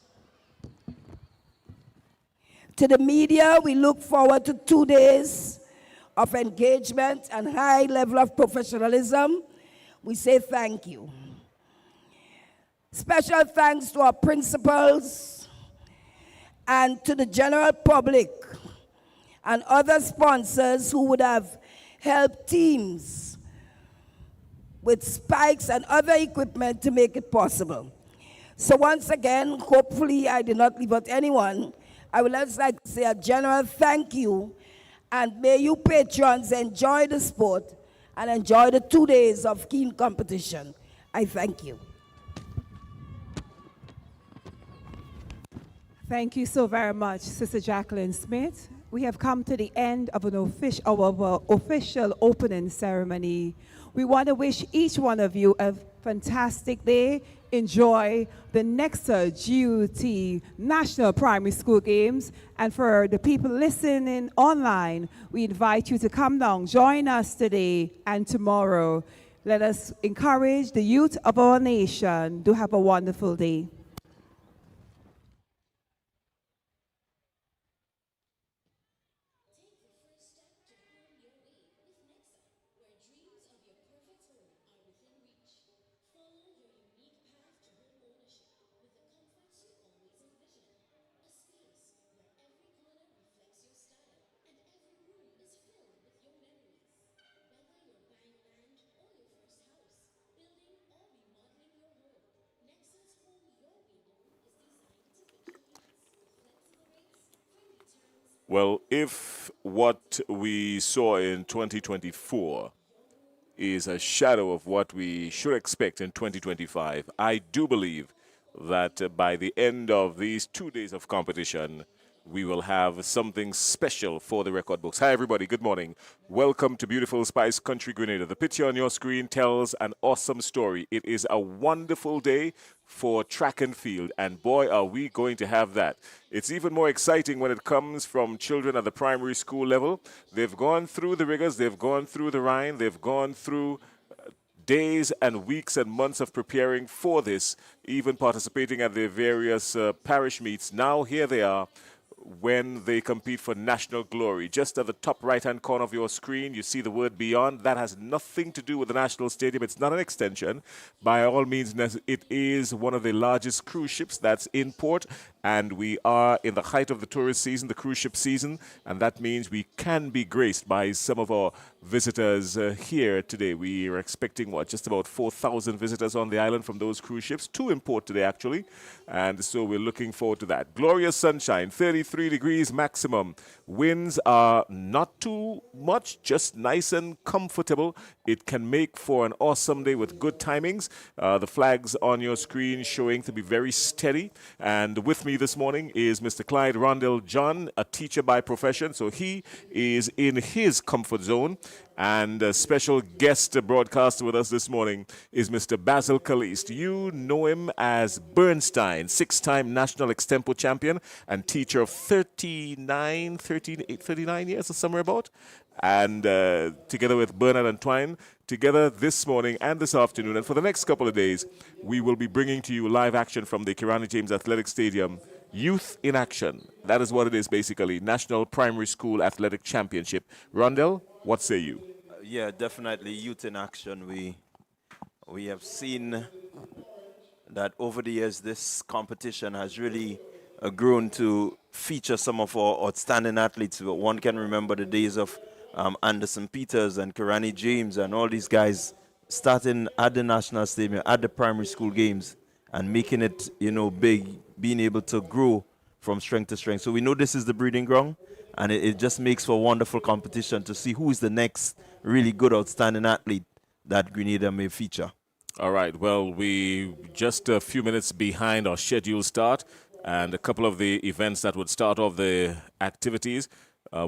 S13: To the media, we look forward to 2 days of engagement and high level of professionalism. We say thank you. Special thanks to our principals and to the general public and other sponsors who would have helped teams with spikes and other equipment to make it possible. So once again, hopefully I did not leave out anyone. I would just like to say a general thank you, and may you patrons enjoy the sport and enjoy the 2 days of keen competition. I thank you.
S4: Thank you so very much, Sister Jacqueline Smith. We have come to the end of our official opening ceremony. We want to wish each one of you a fantastic day. Enjoy the NEXA GUT National Primary School Games. And for the people listening online, we invite you to come down, join us today and tomorrow. Let us encourage the youth of our nation to have a wonderful day.
S14: Well, if what we saw in 2024 is a shadow of what we should expect in 2025, I do believe that by the end of these 2 days of competition, we will have something special for the record books. Hi, everybody. Good morning. Welcome to beautiful Spice Country, Grenada. The picture on your screen tells an awesome story. It is a wonderful day for track and field, and boy, are we going to have that. It's even more exciting when it comes from children at the primary school level. They've gone through the rigors, they've gone through the Rhine, they've gone through days and weeks and months of preparing for this, even participating at their various parish meets. Now here they are when they compete for national glory. Just at the top right-hand corner of your screen, you see the word Beyond. That has nothing to do with the National Stadium. It's not an extension. By all means, it is one of the largest cruise ships that's in port, and we are in the height of the tourist season, the cruise ship season, and that means we can be graced by some of our visitors here today. We are expecting, just about 4,000 visitors on the island from those cruise ships, 2 in port today, actually, and so we're looking forward to that. Glorious sunshine, 33 degrees maximum. Winds are not too much, just nice and comfortable. It can make for an awesome day with good timings. The flags on your screen showing to be very steady, and with me this morning is Mr. Clyde Rondell John, a teacher by profession, so he is in his comfort zone. And a special guest broadcaster with us this morning is Mr. Basil Caliste. You know him as Bernstein, 6-time national extempo champion and teacher of 39 years or somewhere about. And together with Bernard and Twine, together this morning and this afternoon, and for the next couple of days, we will be bringing to you live action from the Kirani James Athletic Stadium Youth in Action. That is what it is, basically. National Primary School Athletic Championship. Rondell, what say you?
S15: Yeah, definitely Youth in Action. We have seen that over the years this competition has really grown to feature some of our outstanding athletes. One can remember the days of Anderson Peters and Karani James and all these guys starting at the National Stadium, at the primary school games, and making it, big, being able to grow from strength to strength. So we know this is the breeding ground, and it just makes for a wonderful competition to see who is the next really good, outstanding athlete that Grenada may feature.
S14: All right. Well, we just a few minutes behind our scheduled start, and a couple of the events that would start off the activities.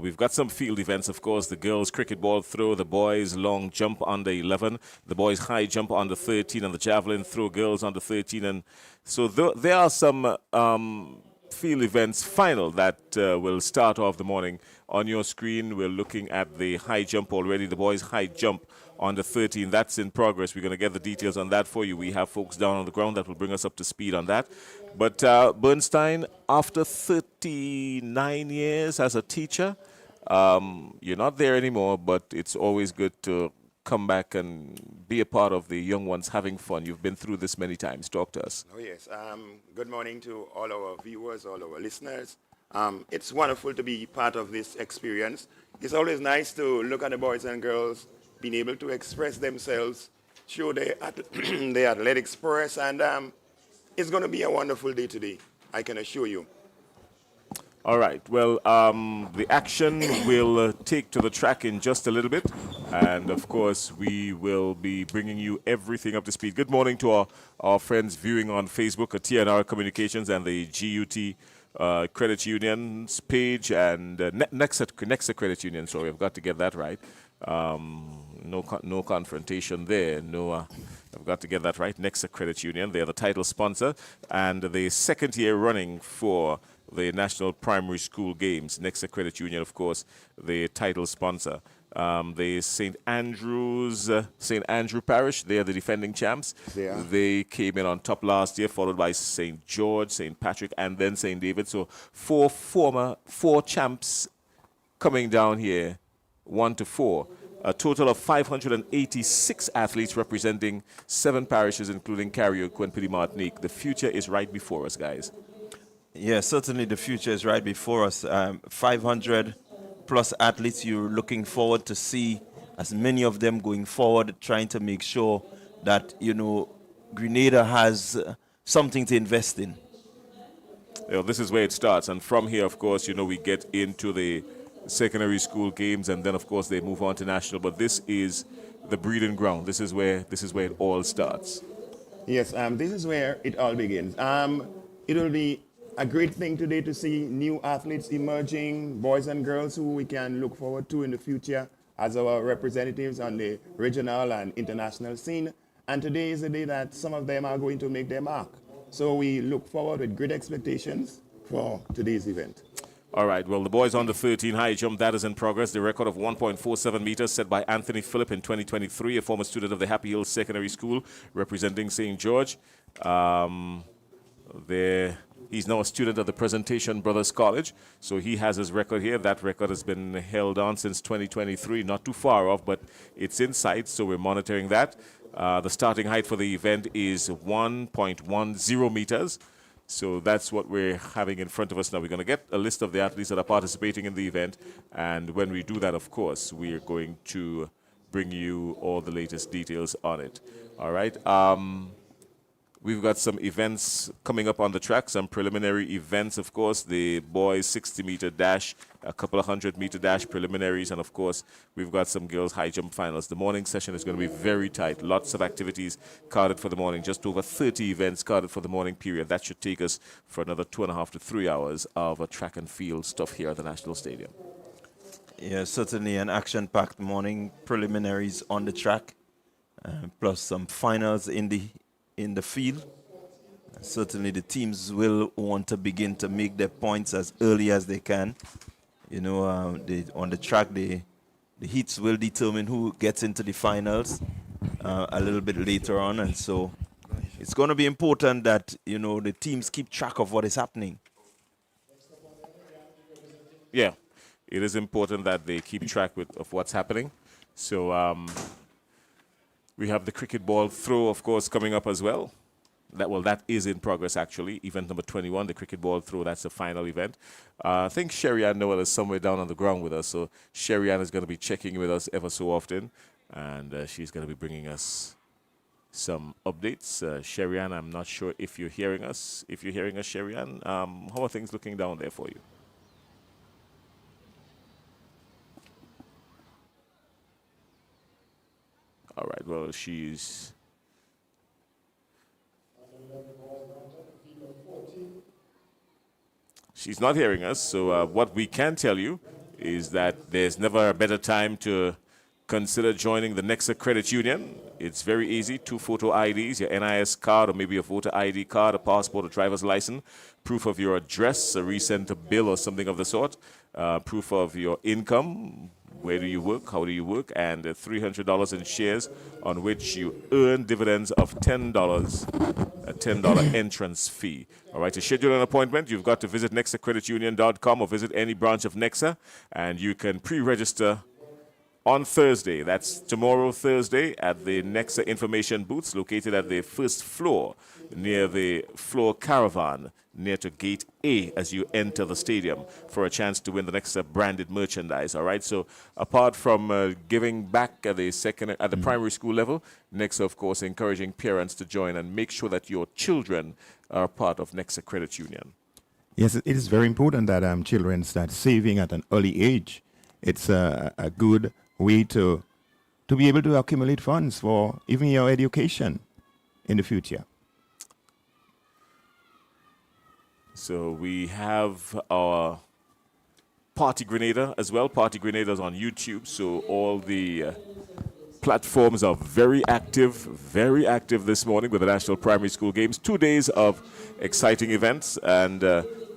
S14: We've got some field events, of course, the girls' cricket ball throw, the boys' long jump under 11, the boys' high jump under 13, and the javelin throw girls under 13. And so there are some field events final that will start off the morning. On your screen, we're looking at the high jump already, the boys' high jump under 13. That's in progress. We're going to get the details on that for you. We have folks down on the ground that will bring us up to speed on that. But Bernstein, after 39 years as a teacher, you're not there anymore, but it's always good to come back and be a part of the young ones having fun. You've been through this many times. Talk to us.
S16: Oh, yes. Good morning to all our viewers, all our listeners. It's wonderful to be part of this experience. It's always nice to look at the boys and girls being able to express themselves, show their athletics prowess, and it's going to be a wonderful day today, I can assure you.
S14: All right. Well, the action will take to the track in just a little bit. And, of course, we will be bringing you everything up to speed. Good morning to our friends viewing on Facebook at TNR Communications and the GUT Credit Union's page and NEXA Credit Union. Sorry, I've got to get that right. No confrontation there. I've got to get that right. NEXA Credit Union, they're the title sponsor. And the second year running for the National Primary School Games. NEXA Credit Union, of course, the title sponsor. The St. Andrew Parish, they're the defending champs.
S16: Yeah.
S14: They came in on top last year, followed by St. George, St. Patrick, and then St. David. So four champs coming down here, 1 to 4. A total of 586 athletes representing 7 parishes, including carriacou and Petit Martinique. The future is right before us, guys.
S15: Yeah, certainly the future is right before us. 500 plus athletes, you're looking forward to see as many of them going forward, trying to make sure that, Grenada has something to invest in.
S14: This is where it starts. And from here, of course, we get into the secondary school games, and then, of course, they move on to national. But this is the breeding ground. This is where it all starts.
S16: Yes, this is where it all begins. It will be a great thing today to see new athletes emerging, boys and girls who we can look forward to in the future as our representatives on the regional and international scene. And today is the day that some of them are going to make their mark. So we look forward with great expectations for today's event.
S14: All right, well, the boys under 13 high jump, that is in progress. The record of 1.47 meters set by Anthony Phillip in 2023, a former student of the Happy Hill Secondary School representing St. George. He's now a student of the Presentation Brothers College, so he has his record here. That record has been held on since 2023, not too far off, but it's in sight, so we're monitoring that. The starting height for the event is 1.10 meters, so that's what we're having in front of us now. We're going to get a list of the athletes that are participating in the event, and when we do that, of course, we're going to bring you all the latest details on it. All right. We've got some events coming up on the track, some preliminary events, of course, the boys 60-meter dash, a couple of 100-meter dash preliminaries, and, of course, we've got some girls high jump finals. The morning session is going to be very tight. Lots of activities carded for the morning, just over 30 events carded for the morning period. That should take us for another 2.5 to 3 hours of a track and field stuff here at the National Stadium.
S15: Yeah, certainly an action-packed morning, preliminaries on the track, plus some finals in the field. Certainly the teams will want to begin to make their points as early as they can. On the track, the heats will determine who gets into the finals a little bit later on. And so it's going to be important that, the teams keep track of what is happening.
S14: yeah, it is important that they keep track of what's happening. So we have the cricket ball throw, of course, coming up as well. That is in progress, actually. Event number 21, the cricket ball throw, that's the final event. I think Sherry-Ann Noel is somewhere down on the ground with us, so Sherry-Ann is going to be checking with us ever so often, and she's going to be bringing us some updates. Sherry-Ann, I'm not sure if you're hearing us. If you're hearing us, Sherry-Ann, how are things looking down there for you? All right, well, she's... She's not hearing us, so what we can tell you is that there's never a better time to consider joining the NEXA Credit Union. It's very easy. 2 photo IDs, your NIS card or maybe a voter ID card, a passport, a driver's license, proof of your address, a recent bill or something of the sort, proof of your income, where do you work, how do you work, and $300 in shares on which you earn dividends of $10, a $10 entrance fee. All right, to schedule an appointment, you've got to visit nexacreditunion.com or visit any branch of NEXA, and you can pre-register on Thursday, that's tomorrow, Thursday, at the NEXA information booths located at the first floor near the floor caravan, near to Gate A as you enter the stadium for a chance to win the NEXA branded merchandise. All right, so apart from giving back at the primary school level, NEXA, of course, encouraging parents to join and make sure that your children are part of NEXA Credit Union.
S16: Yes, it is very important that children start saving at an early age. It's a good way to be able to accumulate funds for even your education in the future.
S14: So we have our Partygrenada as well. Partygrenada is on YouTube, so all the platforms are very active this morning with the National Primary School Games. 2 days of exciting events, and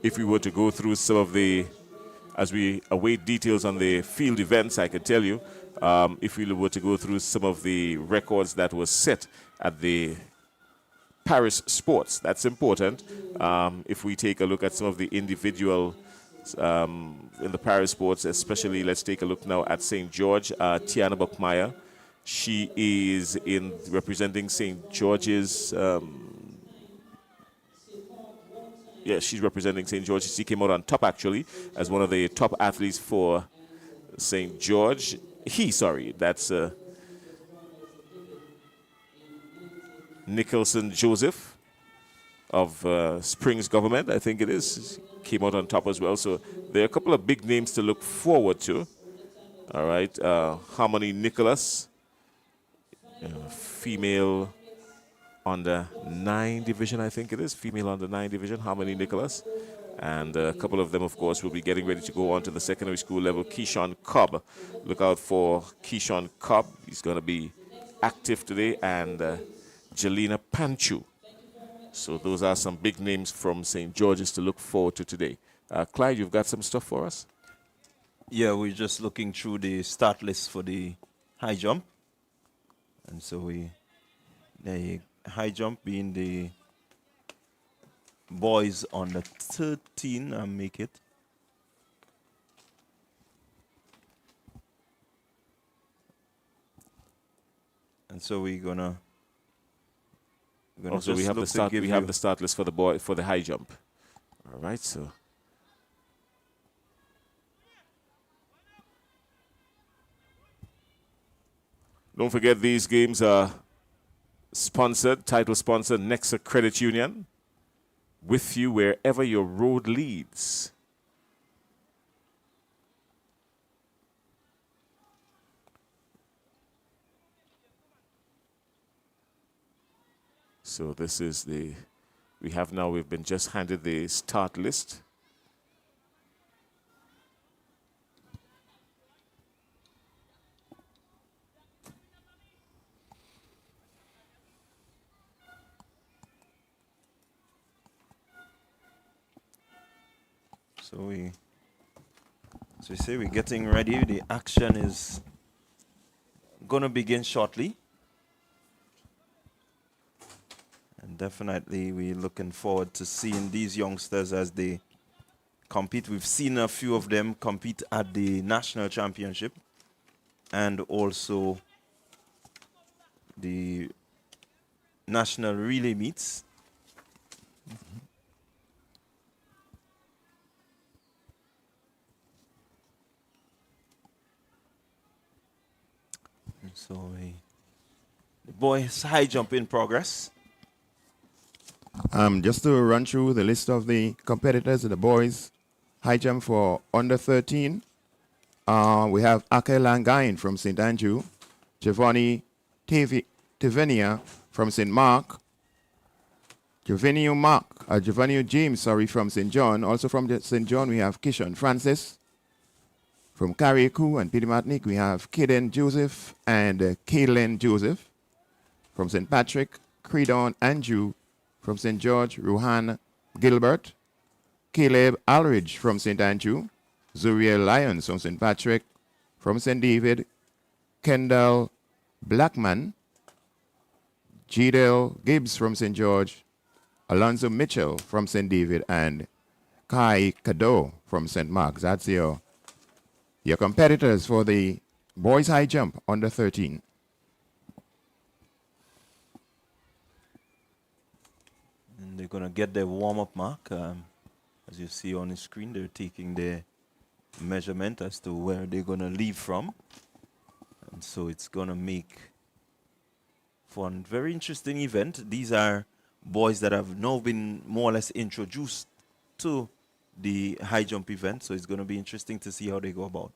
S14: if we were to go through some of the, as we await details on the field events, I can tell you, if we were to go through some of the records that were set at the Paris Sports, that's important. If we take a look at some of the individual in the Paris Sports, especially, let's take a look now at St. George. Tiana Buckmeyer, she is representing St. George's. Yeah, she's representing St. George. She came out on top, actually, as one of the top athletes for St. George. That's Nicholson Joseph of Springs Government, I think it is, came out on top as well. So there are a couple of big names to look forward to. All right, Harmony Nicholas, female under 9 division, I think it is, female under 9 division, Harmony Nicholas. And a couple of them, of course, will be getting ready to go on to the secondary school level. Keyshawn Cobb, look out for Keyshawn Cobb. He's going to be active today. And Jelena Panchu. So those are some big names from St. George's to look forward to today. Clyde, you've got some stuff for us?
S15: Yeah, we're just looking through the start list for the high jump. And so the high jump being the boys on the 13, I make it. And so we're gonna
S14: also, we have the start. We have the start list for the high jump. All right, so don't forget these games are title sponsored NEXA Credit Union, with you wherever your road leads. So this is we've been just handed the start list.
S15: So we say we're getting ready. The action is going to begin shortly. And definitely we're looking forward to seeing these youngsters as they compete. We've seen a few of them compete at the national championship and also the national relay meets. So the boys high jump in progress.
S16: Just to run through the list of the competitors, the boys high jump for under 13. We have Ake Langain from St. Andrew, Giovanni Tivenia from St. Mark, Giovanni James, from St. John. Also from St. John, we have Kishon Francis. From carriacou and Pitty-Matnick, we have Kaden Joseph and Kaylin Joseph. From St. Patrick, Credon Andrew. From St. George, Ruhan Gilbert. Caleb Alridge from St. Andrew. Zuriel Lyons from St. Patrick. From St. David, Kendall Blackman. Jidel Gibbs from St. George. Alonzo Mitchell from St. David. And Kai Kado from St. Mark's. That's your competitors for the boys high jump under 13.
S15: And they're going to get their warm-up mark. As you see on the screen, they're taking their measurement as to where they're going to leave from. And so it's going to make for a very interesting event. These are boys that have now been more or less introduced to the high jump event, so it's going to be interesting to see how they go about.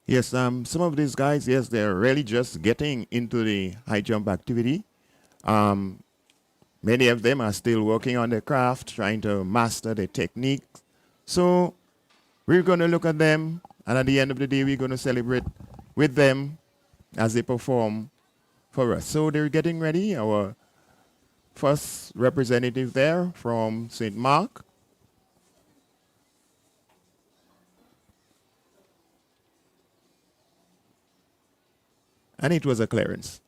S16: Yes, some of these guys, yes, they're really just getting into the high jump activity. Many of them are still working on their craft, trying to master the technique. So we're going to look at them, and at the end of the day, we're going to celebrate with them as they perform for us. So they're getting ready. Our first representative there from St. Mark. And it was a clearance.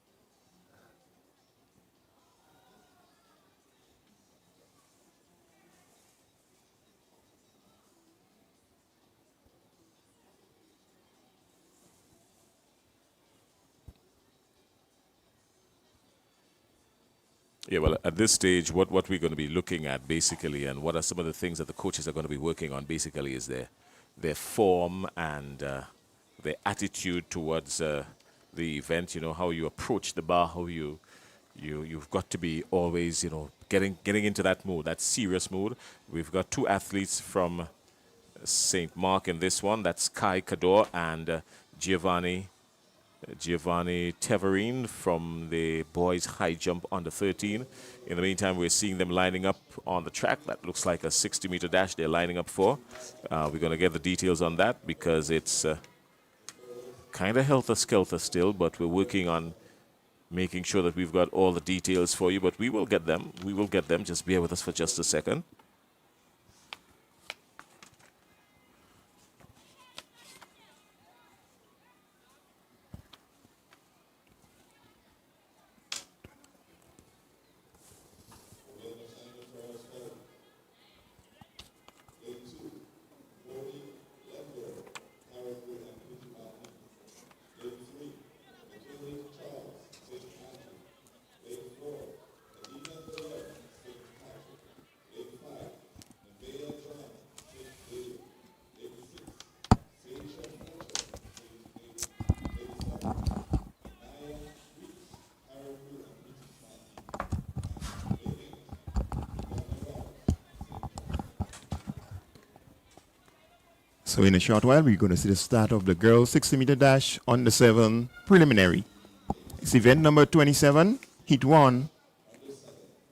S14: Yeah, well, at this stage, what we're going to be looking at basically, and what are some of the things that the coaches are going to be working on basically, is their form and their attitude towards the event. You know, how you approach the bar, how you've got to be always, you know, getting into that mood, that serious mood. We've got two athletes from St. Mark in this one. That's Kai Kador and Giovanni Teverine from the boys high jump under 13. In the meantime, we're seeing them lining up on the track. That looks like a 60-meter dash they're lining up for. We're going to get the details on that because it's kind of helter-skelter still, but we're working on making sure that we've got all the details for you, but we will get them. We will get them. Just bear with us for just a second.
S16: So in a short while, we're going to see the start of the girls 60-meter dash on the 7 preliminary. It's event number 27, heat 1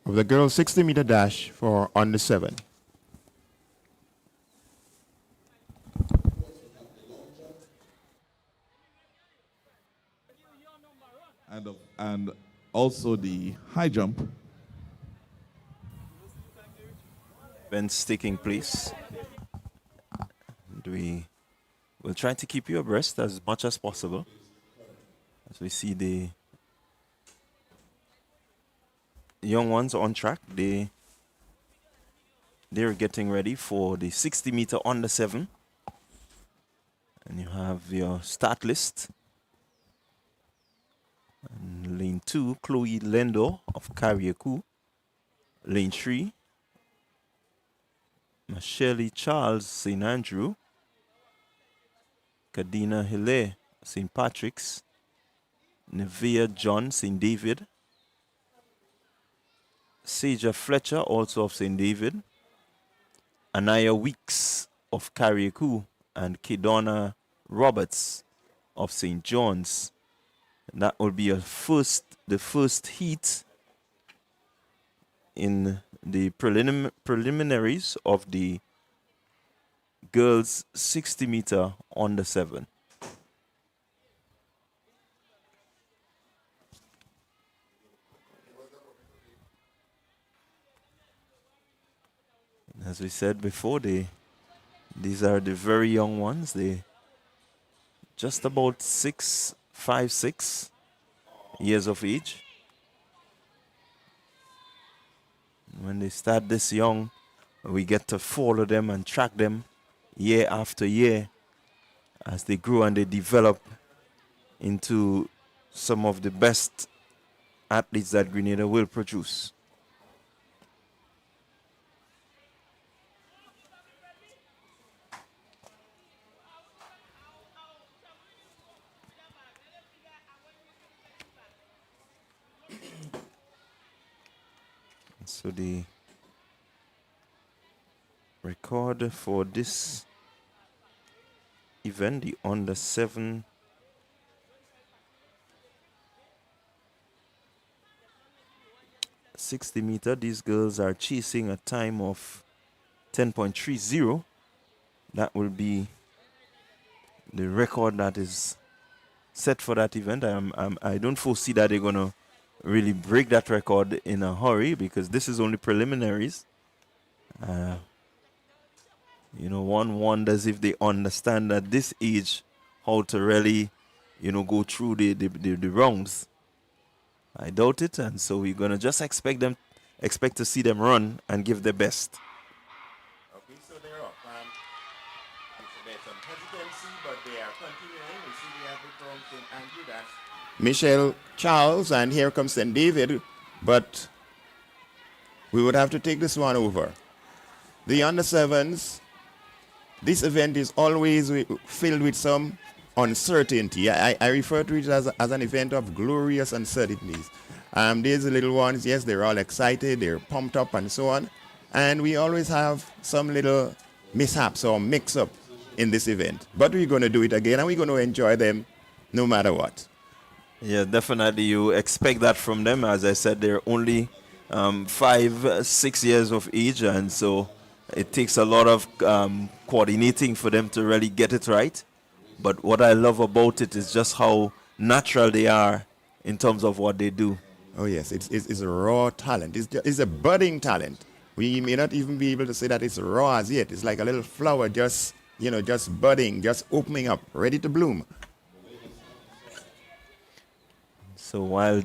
S16: of the girls 60-meter dash for on the 7.
S1: And also the high jump.
S15: Events taking place. We will try to keep you abreast as much as possible as we see the young ones on track. The they're getting ready for the 60 meter under 7. And you have your start list. And lane 2, Chloe Lendo of carriacou. Lane 3, Michelle Charles, St. Andrew. Kadina Hille, St. Patrick's. Nevea John, St. David. Saja Fletcher, also of St. David. Anaya Weeks of carriacou. And Kedona Roberts of St. John's. And that will be the first heat in the preliminaries of the girls 60 meter under 7. As we said before, these are the very young ones. They just about 5, 6 years of age. When they start this young, we get to follow them and track them year after year as they grow and they develop into some of the best athletes that Grenada will produce. So the record for this event, the under 7 60 meter, these girls are chasing a time of 10.30. That will be the record that is set for that event. I don't foresee that they're going to really break that record in a hurry because this is only preliminaries. You know, one wonders if they understand at this age how to really, you know, go through the rounds. I doubt it, and so we're going to just expect to see them run and give their best.
S16: Okay, so they're up. There's some hesitancy, but they are continuing. We see we have the from St. Andrew, that's Michelle Charles, and here comes St. David, but we would have to take this one over. The under 7s, this event is always filled with some uncertainty. I refer to it as an event of glorious uncertainties. These little ones, yes, they're all excited, they're pumped up and so on. And we always have some little mishaps or mix-up in this event. But we're going to do it again and we're going to enjoy them no matter what.
S15: Yeah, definitely. You expect that from them. As I said, they're only 5, 6 years of age, and so it takes a lot of coordinating for them to really get it right. But what I love about it is just how natural they are in terms of what they do.
S16: Oh yes, it's a raw talent. It's a budding talent. We may not even be able to say that it's raw as yet. It's like a little flower just budding, just opening up, ready to bloom.
S15: So while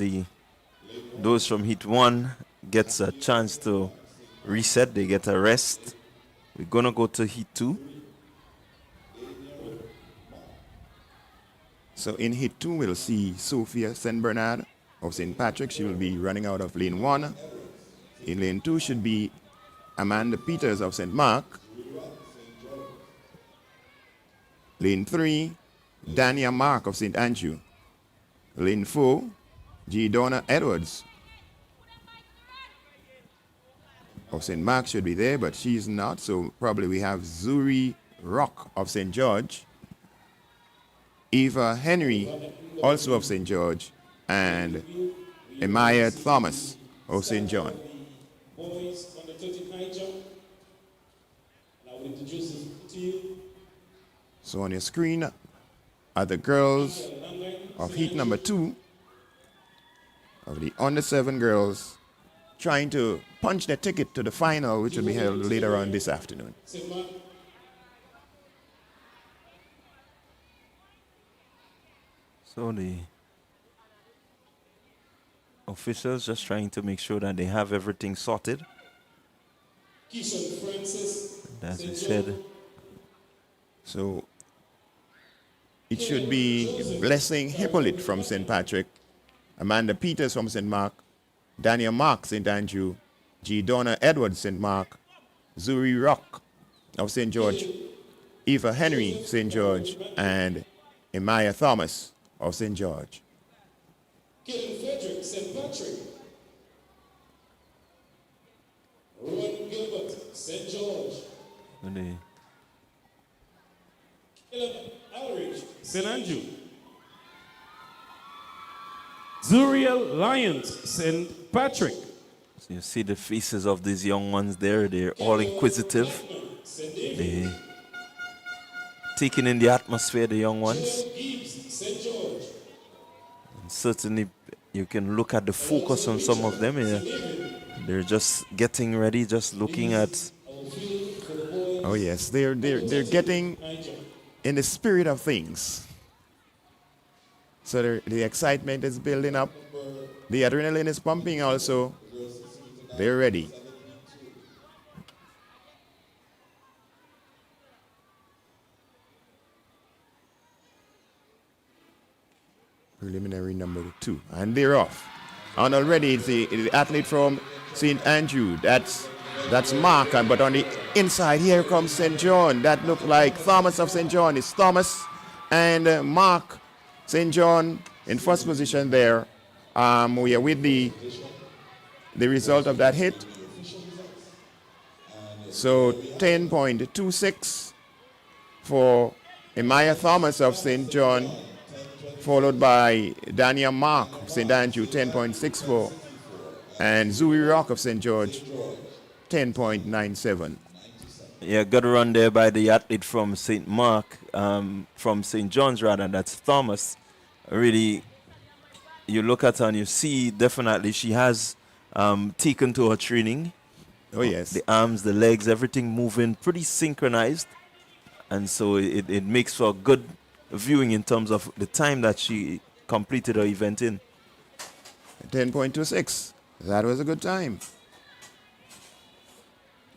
S15: those from Heat 1 gets a chance to reset, they get a rest, we're going to go to Heat 2.
S16: So in Heat 2, we'll see Sophia St. Bernard of St. Patrick. She will be running out of lane 1. In lane 2 should be Amanda Peters of St. Mark. Lane 3, Dania Mark of St. Andrew. Lane 4, G. Donna Edwards of St. Mark should be there, but she's not, so probably we have Zuri Rock of St. George, Eva Henry, also of St. George, and Amaya Thomas of St. John.
S17: Boys on the 30 high jump. And I will introduce it to you.
S16: So on your screen are the girls of heat number 2 of the under 7 girls trying to punch their ticket to the final, which will be held later on this afternoon.
S15: So the officials just trying to make sure that they have everything sorted.
S17: Keishan Francis,
S15: As we
S17: St.
S15: said,
S17: John.
S16: So it should be Blessing Hippolyte from St. Patrick, Amanda Peters from St. Mark, Daniel Mark, St. Andrew, G. Donna Edwards, St. Mark, Zuri Rock of St. George, Eva Henry, St. George, and Emaya Thomas of St. George.
S17: Kevin Frederick, St. Patrick. Rowan Gilbert, St. George. Caleb Aldridge, St. Andrew.
S18: Zuriel Lyons, St. Patrick.
S15: So you see the faces of these young ones there. They're all inquisitive. They taking in the atmosphere, the young ones.
S17: St. George.
S15: And certainly, you can look at the focus on some of them. They're just getting ready, just looking at.
S16: Oh yes, they're getting in the spirit of things. So the excitement is building up. The adrenaline is pumping also. They're ready. Preliminary number 2. And they're off. And already it's the athlete from St. Andrew. That's Mark. But on the inside, here comes St. John. That looked like Thomas of St. John. It's Thomas and Mark St. John in first position there. We are with the result of that hit. So 10.26 for Emaya Thomas of St. John, followed by Daniel Mark of St. Andrew, 10.64, and Zuri Rock of St. George, 10.97.
S15: Yeah, good run there by the athlete from St. Mark, from St. John's rather, that's Thomas. Really, you look at her and you see definitely she has taken to her training.
S16: Oh yes.
S15: The arms, the legs, everything moving pretty synchronized. And so it makes for good viewing in terms of the time that she completed her event in.
S16: 10.26. That was a good time.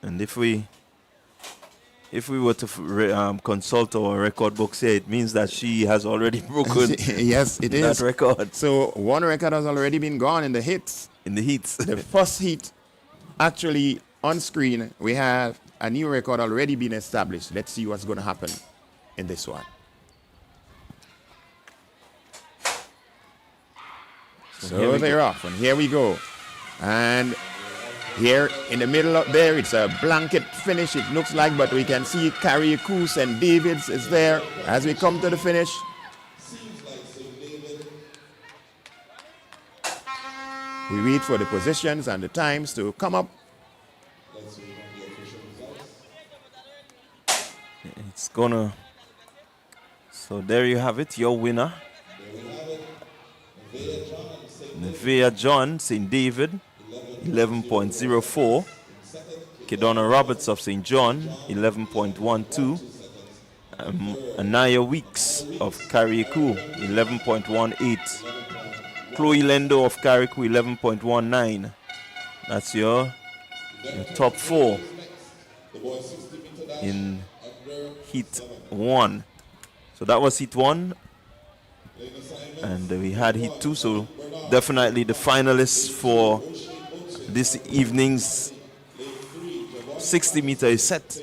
S15: And if we were to consult our record books here, it means that she has already broken
S16: yes, it is.
S15: that record.
S16: So one record has already been gone in the hits.
S15: In the heats.
S16: The first heat, actually on screen, we have a new record already been established. Let's see what's going to happen in this one. So they're off, and here we go. And here in the middle up there, it's a blanket finish, it looks like, but we can see Carriacou and Davids is there as we come to the finish. We wait for the positions and the times to come up.
S15: It's gonna. So there you have it, your winner. Nevea John, St. David, 11.04. Kedona Roberts of St. John, 11.12. Anaya Weeks of Carriacou, 11.18. Chloe Lendo of Carriacou, 11.19. That's your top 4 in Heat 1. So that was Heat 1. And we had Heat 2, so definitely the finalists for this evening's 60-meter is set.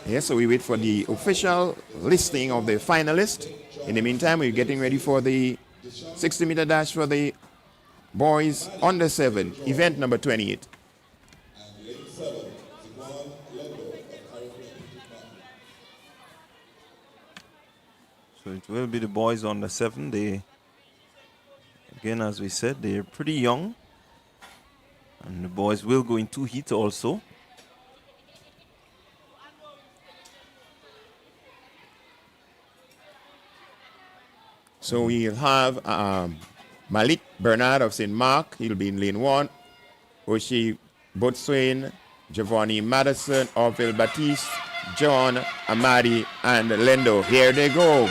S16: Yes, so we wait for the official listing of the finalists. In the meantime, we're getting ready for the 60-meter dash for the boys under 7, event number 28.
S15: So it will be the boys under 7. They, again, as we said, they're pretty young. And the boys will go in 2 heats also.
S16: So we'll have Malik Bernard of St. Mark. He'll be in lane 1. Oshie Botswain, Giovanni Madison, Orville Batiste, John, Amadi, and Lendo. Here they go,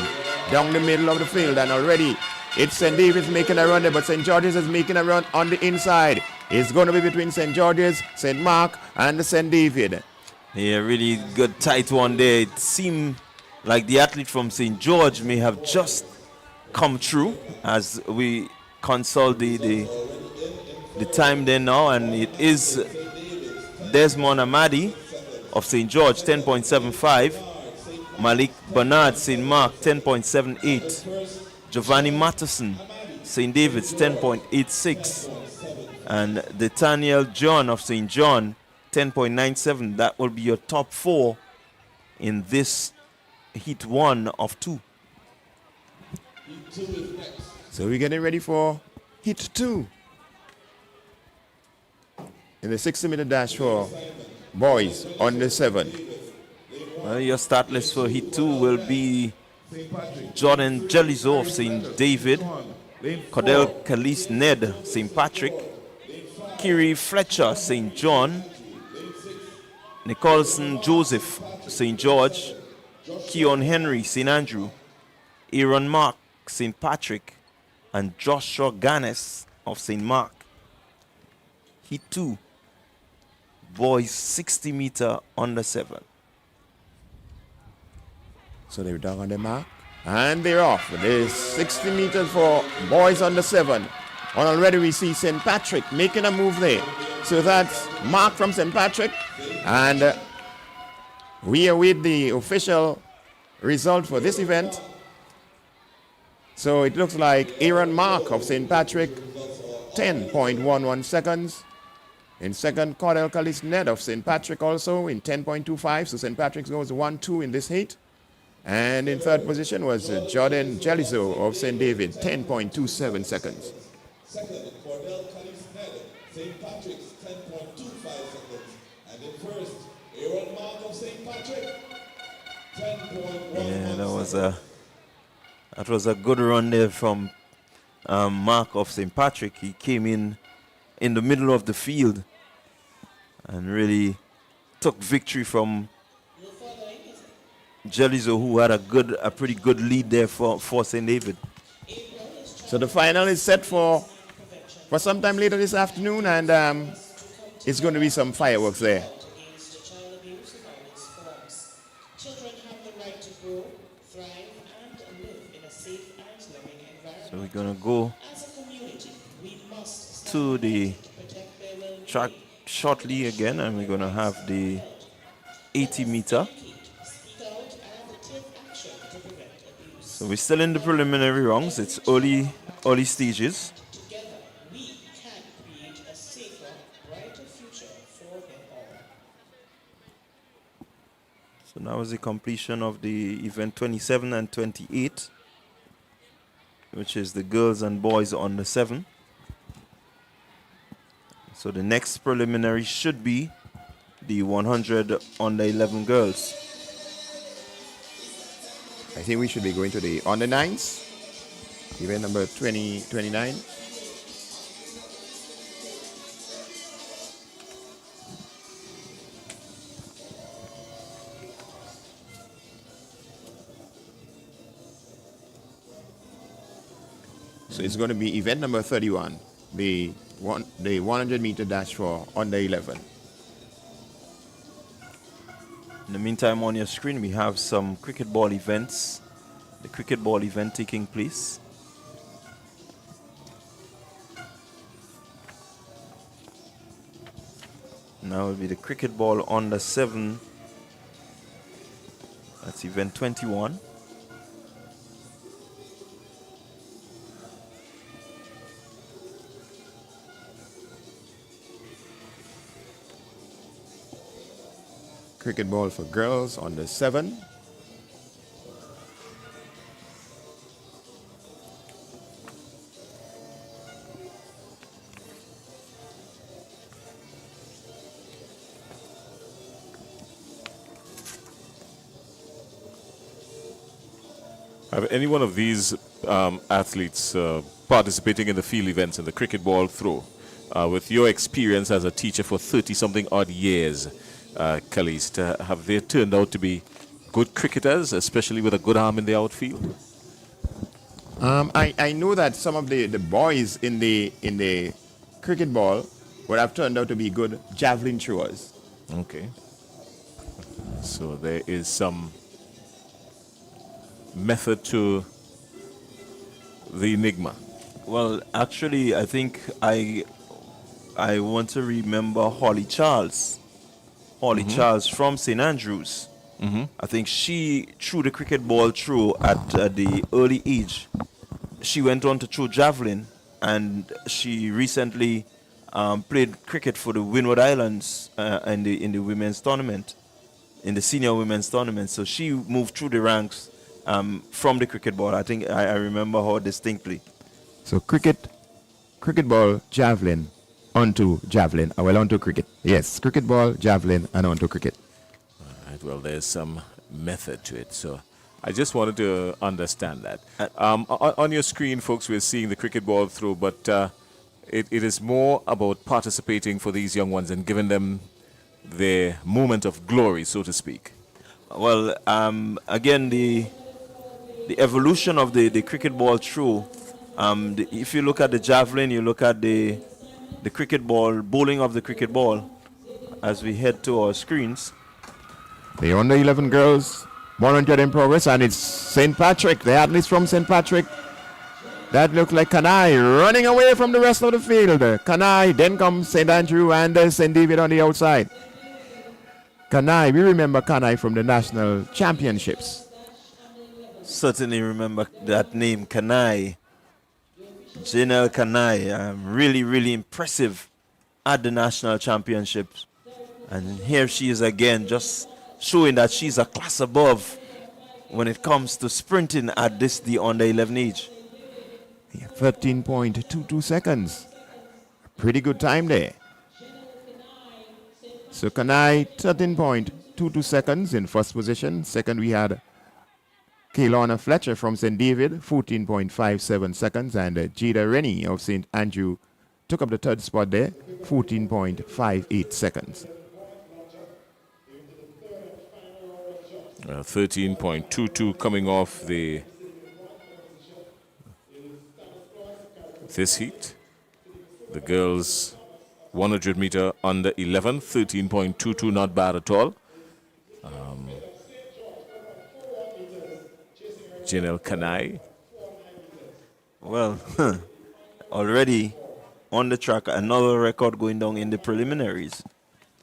S16: down the middle of the field, and already it's St. David's making a run there, but St. George's is making a run on the inside. It's going to be between St. George's, St. Mark, and St. David.
S15: Yeah, really good tight one there. It seemed like the athlete from St. George may have just come through as we consult the time there now, and it is Desmond Amadi of St. George, 10.75. Malik Bernard, St. Mark, 10.78. Giovanni Matteson, St. David's, 10.86. And Nathaniel John of St. John, 10.97. That will be your top 4 in this heat 1 of 2.
S16: So we're getting ready for heat 2. In the 60-meter dash for boys under 7.
S15: Well, your start list for heat 2 will be Jordan Jelizo of St. David, Cordell Calise Ned, St. Patrick, Kiri Fletcher, St. John, Nicholson Joseph, St. George, Keon Henry, St. Andrew, Aaron Mark, St. Patrick, and Joshua Ganes of St. Mark. Heat 2, boys 60-meter under 7.
S16: So they're down on the mark, and they're off. There's 60 meters for boys under 7. And already we see St. Patrick making a move there. So that's Mark from St. Patrick, and we await the official result for this event. So it looks like Aaron Mark of St. Patrick, 10.11 seconds. In second, Cordell Callis Ned of St. Patrick also in 10.25. So St. Patrick goes 1-2 in this heat. And in third position was Jordan Jelizo of St. David, 10.27 seconds.
S17: Second, Cordell Callis Ned, St. Patrick's 10.25 seconds. And in first, Aaron Mark of St. Patrick, 10.11.
S15: Yeah, that was a good run there from Mark of St. Patrick. He came in the middle of the field and really took victory from Jelizo, who had a pretty good lead there for St. David.
S16: So the final is set for sometime later this afternoon, and it's going to be some fireworks there.
S15: So we're going to go to the track shortly again, and we're going to have the 80-meter. So we're still in the preliminary rounds. It's early stages. So now is the completion of the event 27 and 28, which is the girls and boys under 7. So the next preliminary should be the 100 under 11 girls.
S16: I think we should be going to the under 9s, event number 29. So it's going to be event number 31, the 100-meter dash for under 11.
S15: In the meantime, on your screen, we have some cricket ball events. The cricket ball event taking place. Now will be the cricket ball under 7. That's event 21.
S16: Cricket ball for girls under 7.
S14: Have any one of these athletes participating in the field events in the cricket ball throw, with your experience as a teacher for 30-something odd years, Caliste, have they turned out to be good cricketers, especially with a good arm in the outfield?
S16: I know that some of the boys in the cricket ball but have turned out to be good javelin throwers.
S14: Okay. So there is some method to the enigma.
S15: Well, actually, I think I want to remember Holly Charles. Holly Charles from St. Andrews. I think she threw the cricket ball through at the early age. She went on to throw javelin, and she recently played cricket for the Windward Islands in the women's tournament, in the senior women's tournament. So she moved through the ranks from the cricket ball. I think I remember her distinctly.
S16: So cricket ball, javelin, onto javelin, well, onto cricket. Yes, cricket ball, javelin, and onto cricket.
S14: All right, well, there's some method to it. So I just wanted to understand that. On your screen, folks, we're seeing the cricket ball through, but it is more about participating for these young ones and giving them their moment of glory, so to speak.
S15: Well, again, the evolution of the cricket ball through, if you look at the javelin, you look at the cricket ball, bowling of the cricket ball, as we head to our screens.
S16: The under 11 girls, 100 in progress, and it's St. Patrick, the athletes from St. Patrick. That look like Kanai running away from the rest of the field. Kanai, then comes St. Andrew and St. David on the outside. Kanai, we remember Kanai from the national championships.
S15: Certainly remember that name, Kanai. Janelle Kanai, really, really impressive at the national championships. And here she is again, just showing that she's a class above when it comes to sprinting at the under 11 age.
S16: 13.22 seconds. Pretty good time there. So Kanai, 13.22 seconds in first position. Second, we had Kaylana Fletcher from St. David, 14.57 seconds. And Jada Rennie of St. Andrew took up the third spot there, 14.58 seconds.
S14: 13.22 coming off this heat. The girls 100 meter under 11, 13.22, not bad at all. Janelle Kanai.
S15: Well, already on the track, another record going down in the preliminaries.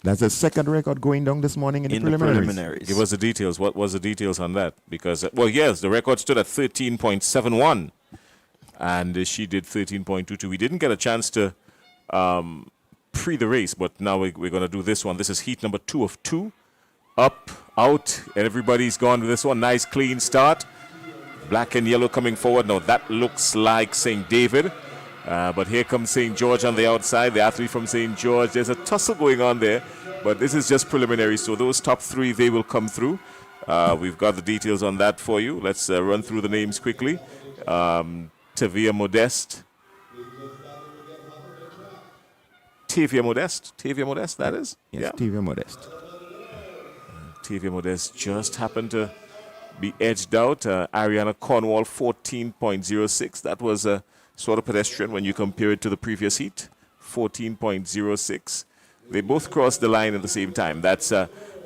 S16: That's the second record going down this morning in the preliminaries.
S14: Give us the details. What was the details on that? Because, well, yes, the record stood at 13.71, and she did 13.22. We didn't get a chance to pre the race, but now we're going to do this one. This is heat number 2 of 2. Up, out, and everybody's gone with this one. Nice, clean start. Black and yellow coming forward. Now, that looks like St. David. But here comes St. George on the outside, the athlete from St. George. There's a tussle going on there, but this is just preliminary. So those top 3, they will come through. We've got the details on that for you. Let's run through the names quickly. Tavia Modeste. Tavia Modeste, that is?
S16: Yes,
S14: yeah.
S16: Tavia Modeste.
S14: Tavia Modeste just happened to be edged out. Ariana Cornwall, 14.06. That was sort of pedestrian when you compare it to the previous heat, 14.06. They both crossed the line at the same time. That's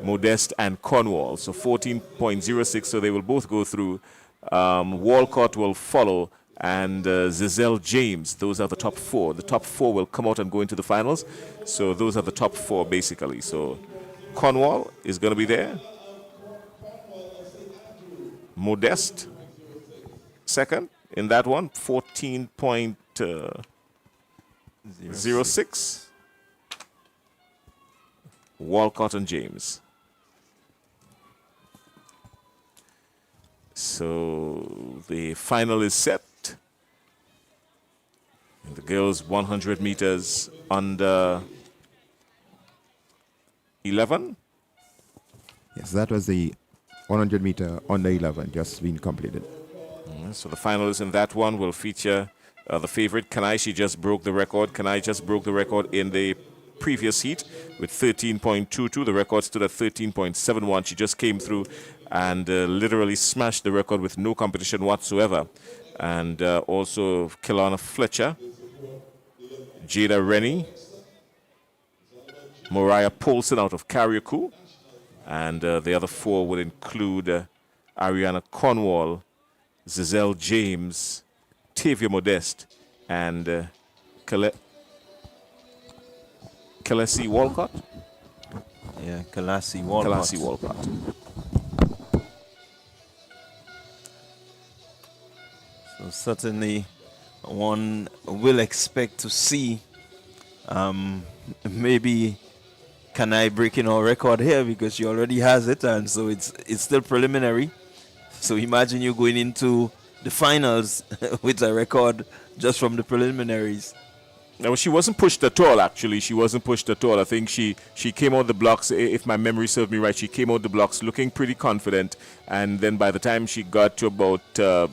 S14: Modeste and Cornwall, so 14.06, so they will both go through. Walcott will follow, and Zizelle James. Those are the top 4. The top 4 will come out and go into the finals, so those are the top 4 basically. So Cornwall is going to be there. Modeste, second in that one, 14.06. Walcott and James. So the final is set. And the girls 100 meters under 11.
S16: Yes, that was the 100 meter under 11 just been completed.
S14: So the finalists in that one will feature the favorite, Kanai. She just broke the record. Kanai just broke the record in the previous heat with 13.22. The record stood at 13.71. She just came through and literally smashed the record with no competition whatsoever. And also Kaylana Fletcher, Jada Rennie, Mariah Polson out of Carriacou. And the other 4 would include Ariana Cornwall, Giselle James, Tavia Modeste, and Kelesi Walcott.
S15: Yeah, Kelasi Walcott.
S14: Kelasi Walcott.
S15: So certainly one will expect to see maybe Kanai breaking our record here, because she already has it, and so it's still preliminary. So imagine you going into the finals with a record just from the preliminaries.
S14: No, she wasn't pushed at all, actually. She wasn't pushed at all. I think she came out the blocks, if my memory serves me right, she came out the blocks looking pretty confident. And then by the time she got to about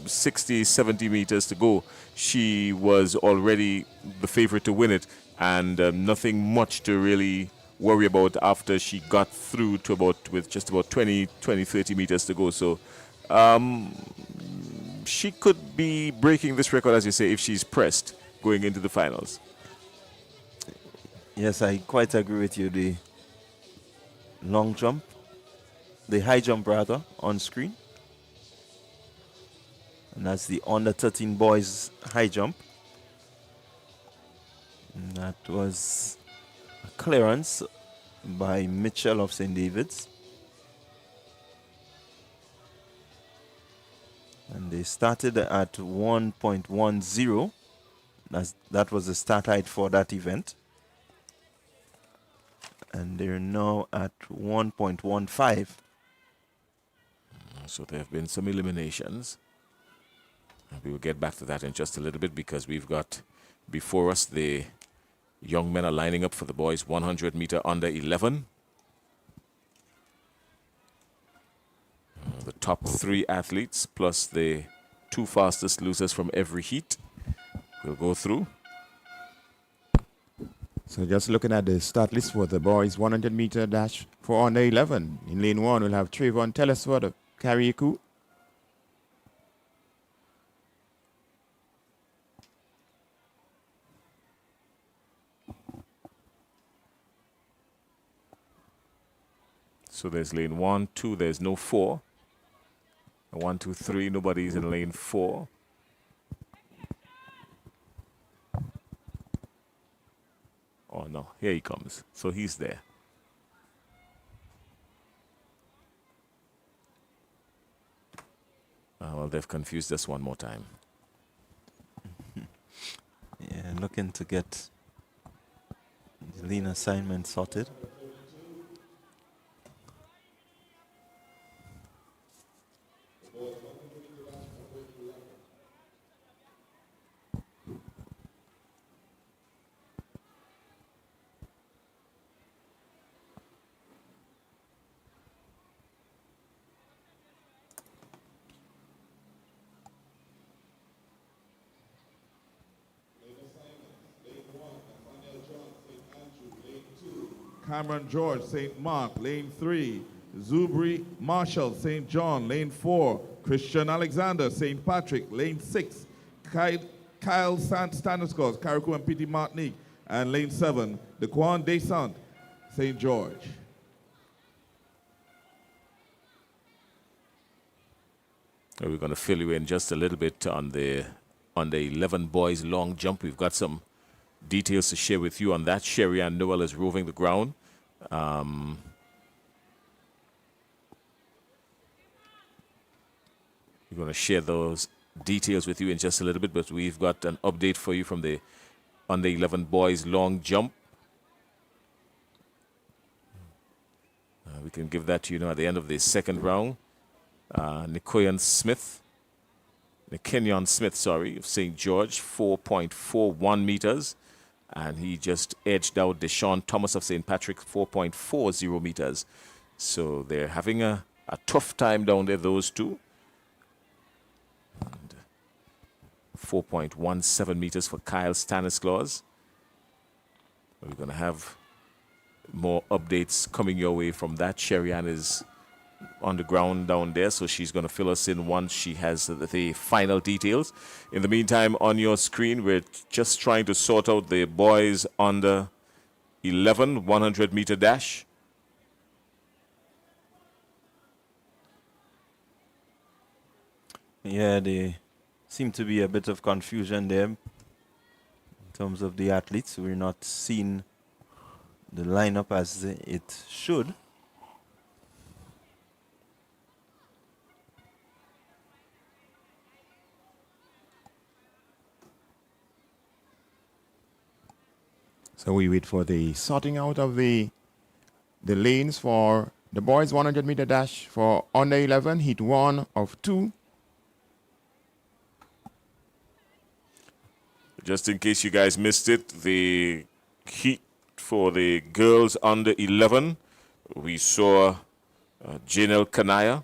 S14: 60, 70 meters to go, she was already the favorite to win it. And nothing much to really worry about after she got through to with just about 20, 30 meters to go. So she could be breaking this record, as you say, if she's pressed going into the finals.
S15: Yes, I quite agree with you. The long jump, the high jump rather, on screen. And that's the under 13 boys high jump. And that was a clearance by Mitchell of St. David's. And they started at 1.10. That was the start height for that event. And they're now at 1.15.
S14: So there have been some eliminations. And we will get back to that in just a little bit, because we've got before us the young men are lining up for the boys 100 meter under 11. The top 3 athletes plus the 2 fastest losers from every heat will go through.
S16: So just looking at the start list for the boys 100 meter dash for under 11. In lane 1, we'll have Trayvon Telesford of Carriacou.
S14: So there's lane 1, 2, there's no 4. 1, 2, 3, nobody's in lane 4. Oh no, here he comes. So he's there. Well, they've confused us one more time.
S15: Yeah, looking to get the lane assignment sorted.
S17: Cameron George, St. Mark, lane 3. Zubri Marshall, St. John, lane 4. Christian Alexander, St. Patrick, lane 6. Kyle Staniscos, Carriacou and Petit Martinique, and lane 7. Dequan Descent, St. George.
S14: We're going to fill you in just a little bit on the 11 boys long jump. We've got some details to share with you on that. Sherry Ann Noel is roving the ground. We're going to share those details with you in just a little bit, but we've got an update for you from the under 11 boys long jump. We can give that to you now at the end of the second round. Nikenyon Smith, of St. George, 4.41 meters. And he just edged out Deshaun Thomas of St. Patrick, 4.40 meters. So they're having a tough time down there, those two. And 4.17 meters for Kyle Stanislaus. We're going to have more updates coming your way from that. Sherry Ann is on the ground down there, so she's going to fill us in once she has the final details. In the meantime, on your screen, we're just trying to sort out the boys under 11 100-meter dash.
S15: Yeah, there seem to be a bit of confusion there in terms of the athletes. We're not seeing the lineup as it should.
S16: So we wait for the sorting out of the lanes for the boys 100-meter dash for under 11, heat 1 of 2.
S14: Just in case you guys missed it, the heat for the girls under 11, we saw Janelle Kanaya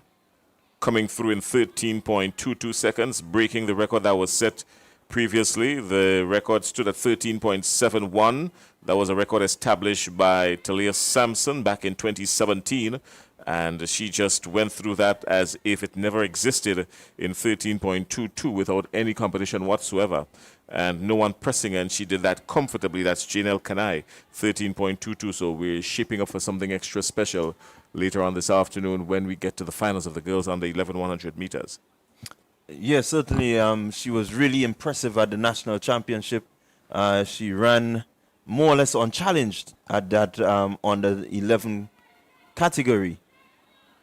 S14: coming through in 13.22 seconds, breaking the record that was set previously. The record stood at 13.71. That was a record established by Talia Sampson back in 2017. And she just went through that as if it never existed in 13.22 without any competition whatsoever. And no one pressing, and she did that comfortably. That's Janelle Kanai, 13.22. So we're shaping up for something extra special later on this afternoon when we get to the finals of the girls under 11 100 meters.
S15: Yes, certainly. She was really impressive at the national championship. She ran more or less unchallenged at that under 11 category.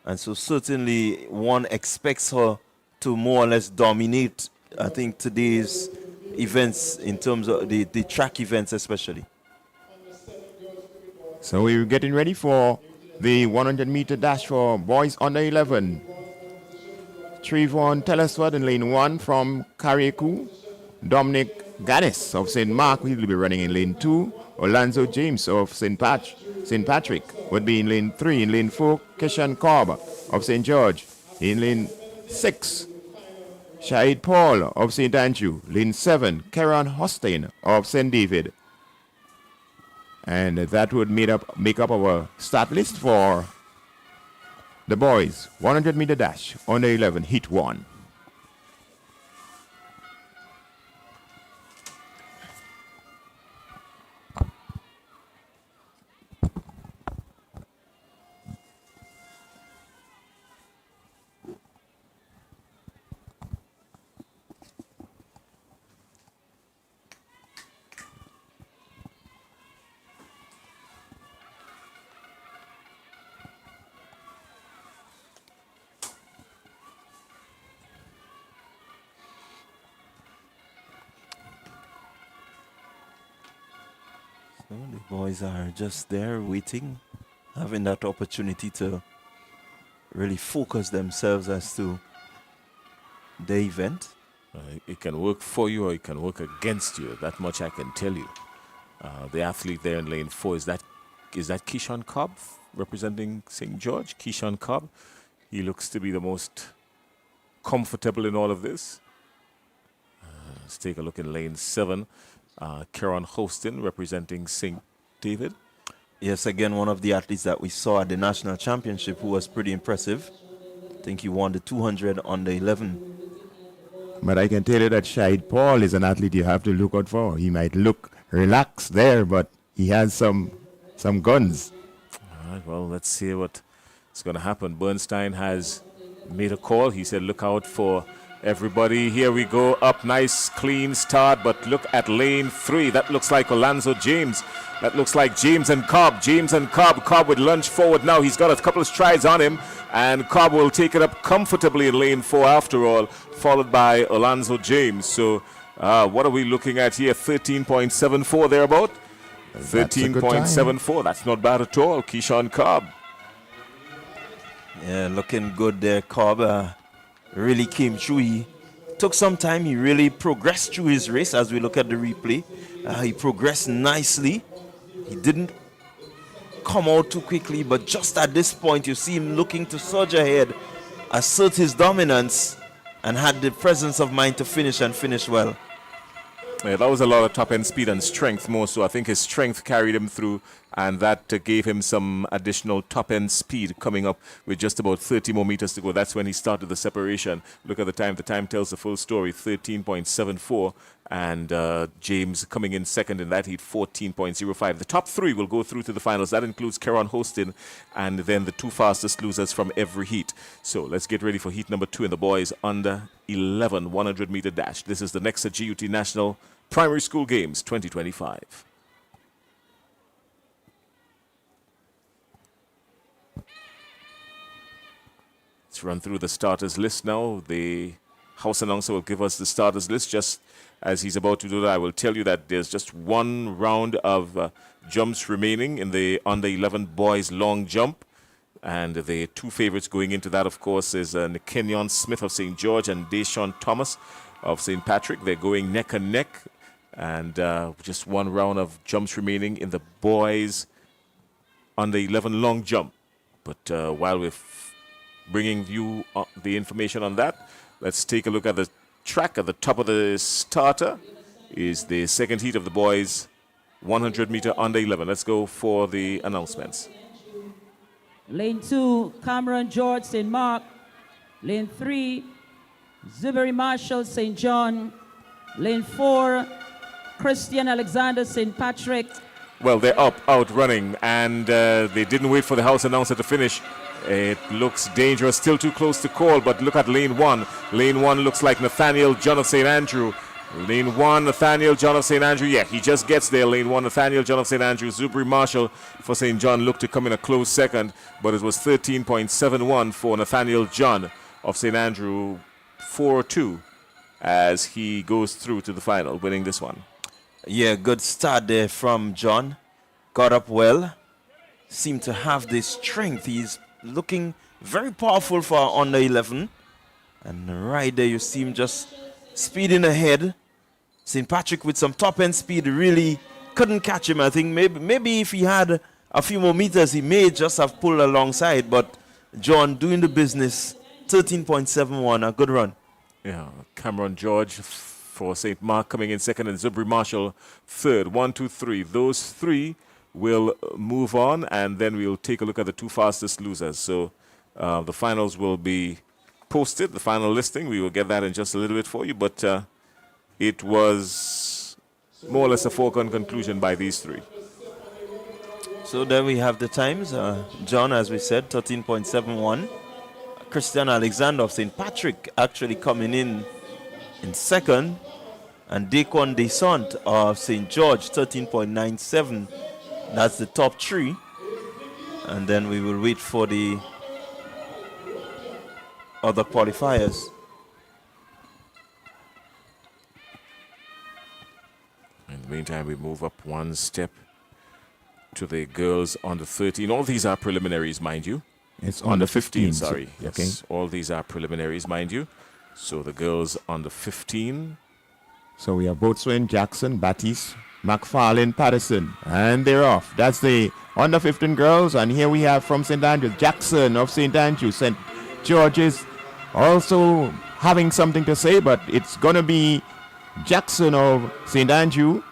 S15: And so certainly one expects her to more or less dominate, I think, today's events in terms of the track events especially.
S16: So we're getting ready for the 100-meter dash for boys under 11. Trayvon Telesford in lane 1 from Carriacou. Dominic Gaddis of St. Mark will be running in lane 2. Orlando James of St. Patrick would be in lane 3. In lane 4, Kishan Cobb of St. George. In lane 6, Shahid Paul of St. Andrew. Lane 7, Karen Hostain of St. David. And that would make up our start list for the boys 100-meter dash under 11, heat 1.
S15: So the boys are just there waiting, having that opportunity to really focus themselves as to the event.
S14: It can work for you or it can work against you. That much I can tell you. The athlete there in lane 4, is that Keyshawn Cobb representing St. George? Keyshawn Cobb. He looks to be the most comfortable in all of this. Let's take a look in lane 7. Karen Hostin representing St. David.
S15: Yes, again, one of the athletes that we saw at the national championship who was pretty impressive. I think he won the 200 under 11.
S16: But I can tell you that Shahid Paul is an athlete you have to look out for. He might look relaxed there, but he has some guns.
S14: All right, well, let's see what's going to happen. Bernstein has made a call. He said, look out for everybody. Here we go. Up, nice, clean start. But look at lane 3. That looks like Orlando James. That looks like James and Cobb. James and Cobb. Cobb would lunge forward now. He's got a couple of strides on him. And Cobb will take it up comfortably in lane 4 after all, followed by Orlando James. So what are we looking at here? 13.74 thereabout? 13.74. That's not bad at all. Keyshawn Cobb.
S15: Yeah, looking good there, Cobb. Really came through. He took some time. He really progressed through his race as we look at the replay. He progressed nicely. He didn't come out too quickly, but just at this point, you see him looking to surge ahead, assert his dominance, and had the presence of mind to finish and finish well.
S14: Yeah, that was a lot of top-end speed and strength more so. I think his strength carried him through, and that gave him some additional top-end speed coming up with just about 30 more meters to go. That's when he started the separation. Look at the time. The time tells the full story, 13.74. and James coming in second in that heat, 14.05. The top three will go through to the finals. That includes Keron Hostin and then the two fastest losers from every heat. So let's get ready for heat number 2 in the boys under 11 100-meter dash. This is the NEXA GUT National Primary School Games 2025. Let's run through the starters list now. The house announcer will give us the starters list. Just as he's about to do that, I will tell you that there's just one round of jumps remaining in the under 11 boys long jump. And the two favorites going into that, of course, is Kenyon Smith of St. George and Deshaun Thomas of St. Patrick. They're going neck and neck. And just one round of jumps remaining in the boys under 11 long jump. But while we're bringing you the information on that, let's take a look at the track. At the top of the starter is the second heat of the boys 100-meter under 11. Let's go for the announcements.
S19: Lane 2, Cameron George, St. Mark. Lane 3, Zuberi Marshall, St. John. Lane 4, Christian Alexander, St. Patrick.
S14: Well, they're up, out running, and they didn't wait for the house announcer to finish. It looks dangerous, still too close to call, but look at lane 1. Lane 1 looks like Nathaniel John of St. Andrew. Lane 1, Nathaniel John of St. Andrew. Yeah, he just gets there. Lane 1, Nathaniel John of St. Andrew. Zubri Marshall for St. John looked to come in a close second, but it was 13.71 for Nathaniel John of St. Andrew, 4-2, as he goes through to the final, winning this one.
S15: Yeah, good start there from John. Got up well. Seemed to have the strength. He's looking very powerful for under 11. And right there you see him just speeding ahead. St. Patrick with some top-end speed really couldn't catch him. I think maybe if he had a few more meters, he may just have pulled alongside. But John doing the business, 13.71, a good run.
S14: Yeah, Cameron George for St. Mark coming in second, and Zubri Marshall third. 1, 2, 3. Those three will move on, and then we'll take a look at the two fastest losers. So the finals will be posted, the final listing. We will get that in just a little bit for you, but it was more or less a foregone conclusion by these three.
S15: So then we have the times. John, as we said, 13.71. Christian Alexander of St. Patrick actually coming in second. And Daquan Desant of St. George, 13.97. That's the top three. And then we will wait for the other qualifiers.
S14: In the meantime, we move up one step to the girls under 13. All these are preliminaries, mind you.
S16: It's
S14: under 15, sorry.
S16: So,
S14: yes,
S16: okay.
S14: all these are preliminaries, mind you. So the girls under 15.
S16: So we have Boatswain, Jackson, Batiste, McFarlane, Patterson, and they're off. That's the under 15 girls. And here we have from St. Andrews, Jackson of St. Andrews. St. George's also having something to say, but it's going to be Jackson of St. Andrew,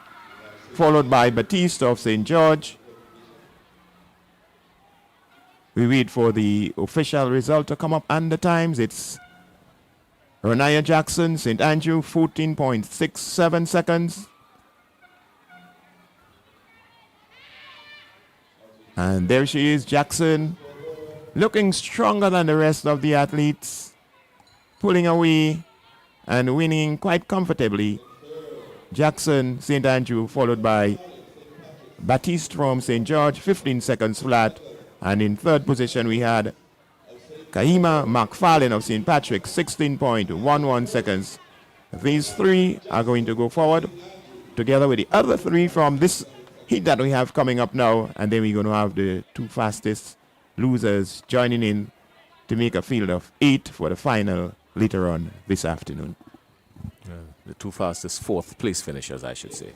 S16: followed by Batiste of St. George. We wait for the official result to come up, and the times, it's Renaya Jackson, St. Andrew, 14.67 seconds. And there she is, Jackson, looking stronger than the rest of the athletes, pulling away and winning quite comfortably. Jackson, St. Andrew, followed by Batiste from St. George, 15 seconds flat. And in third position, we had Kahima McFarlane of St. Patrick, 16.11 seconds. These three are going to go forward together with the other three from this heat that we have coming up now. And then we're going to have the two fastest losers joining in to make a field of 8 for the final later on this afternoon.
S14: The two fastest fourth place finishers, I should say.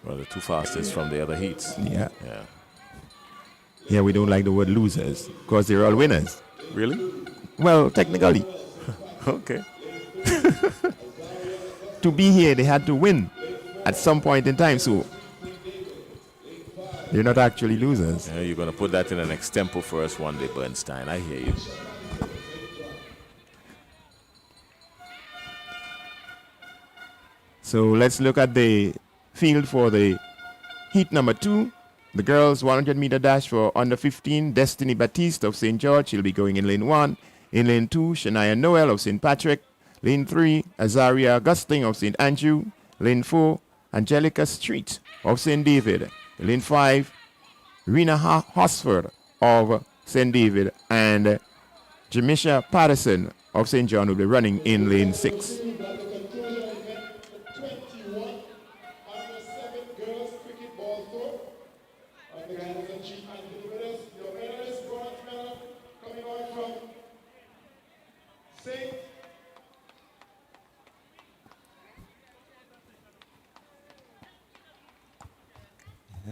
S14: Well, the two fastest from the other heats.
S16: Yeah.
S14: Yeah.
S16: Yeah, we don't like the word losers because they're all winners.
S14: Really?
S16: Well, technically.
S14: Okay.
S16: To be here, they had to win at some point in time, so they're not actually losers.
S14: Yeah, you're going to put that in an extempo for us one day, Bernstein. I hear you.
S16: So let's look at the field for the heat number 2. The girls 100-meter dash for under 15. Destiny Baptiste of St. George. She'll be going in lane 1. In lane 2, Shania Noel of St. Patrick. Lane 3, Azaria Augustine of St. Andrew. Lane 4, Angelica Street of St. David. Lane 5, Rena Hosford of St. David. And Jamisha Patterson of St. John will be running in lane 6.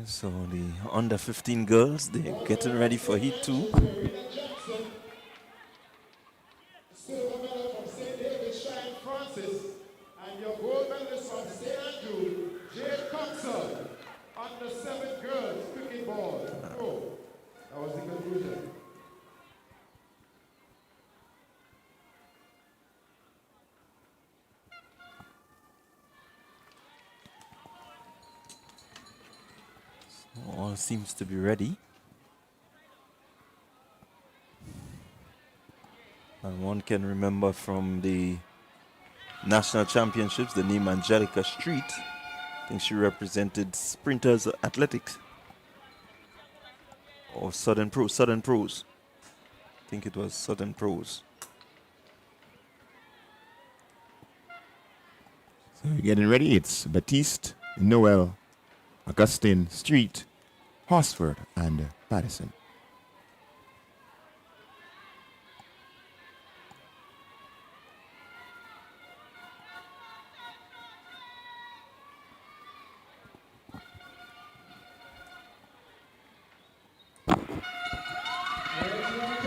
S15: So the under 15 girls, they're getting ready for heat 2.
S6: Silver medal from St. David, Shine Francis, and your gold medalist from St. Andrew, Jade Coxon, under 7 girls, cricket ball. Oh, that was the conclusion.
S15: All seems to be ready. And one can remember from the national championships the name Angelica Street. I think she represented Sprinters Athletics. Or Southern Pros. I think it was Southern Pros.
S16: So we're getting ready. It's Baptiste, Noel, Augustine, Street, Hosford, and Patterson.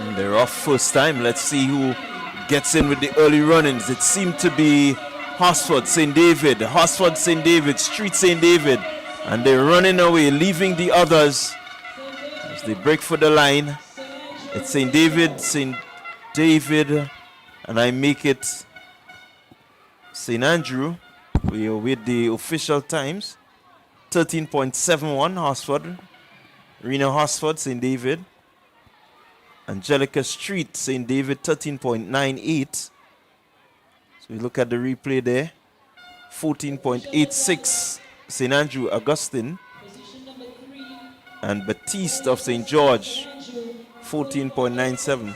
S15: And they're off first time. Let's see who gets in with the early run-ins. It seemed to be Hosford, St. David, Hosford, St. David, Street, St. David. And they're running away, leaving the others as they break for the line. It's St. David, and I make it St. Andrew. We await the official times. 13.71 Hosford, Rena Hosford, St. David. Angelica Street, St. David, 13.98. So we look at the replay there. 14.86 St. Andrew Augustine. And Baptiste of St. George, 14.97.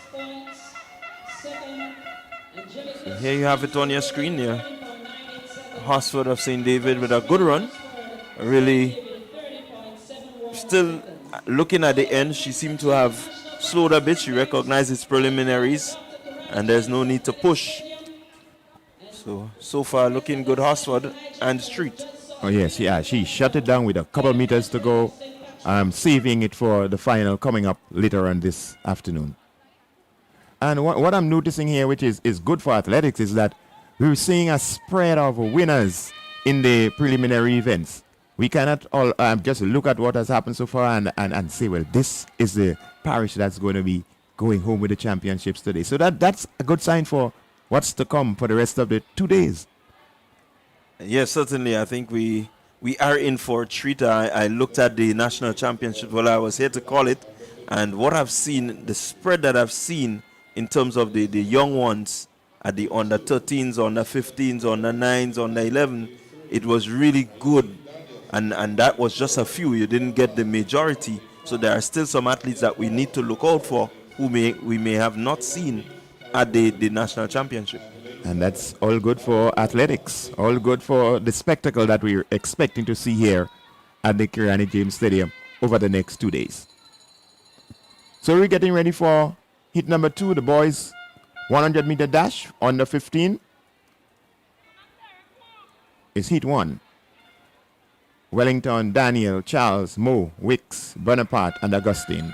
S15: So here you have it on your screen here. Hosford of St. David with a good run. Really, still looking at the end, she seemed to have slowed a bit. She recognizes preliminaries, and there's no need to push. So far, looking good, Hosford and Street.
S16: Oh, yes, yeah, she shut it down with a couple meters to go. Saving it for the final coming up later on this afternoon. And what I'm noticing here, which is good for athletics, is that we're seeing a spread of winners in the preliminary events. We cannot all just look at what has happened so far and say, well, this is the parish that's going to be going home with the championships today. So that's a good sign for what's to come for the rest of the 2 days.
S15: Yes, certainly. I think we are in for a treat. I looked at the national championship while I was here to call it, and what I've seen, the spread that I've seen in terms of the young ones at the under 13s, under 15s, under 9s, under 11, it was really good. And that was just a few. You didn't get the majority. So there are still some athletes that we need to look out for who we may have not seen at the national championship.
S16: And that's all good for athletics, all good for the spectacle that we're expecting to see here at the Kirani James Stadium over the next 2 days. So we're getting ready for heat number 2, the boys 100-meter dash under 15. It's heat 1. Wellington, Daniel, Charles, Mo, Wicks, Bonaparte, and Augustine.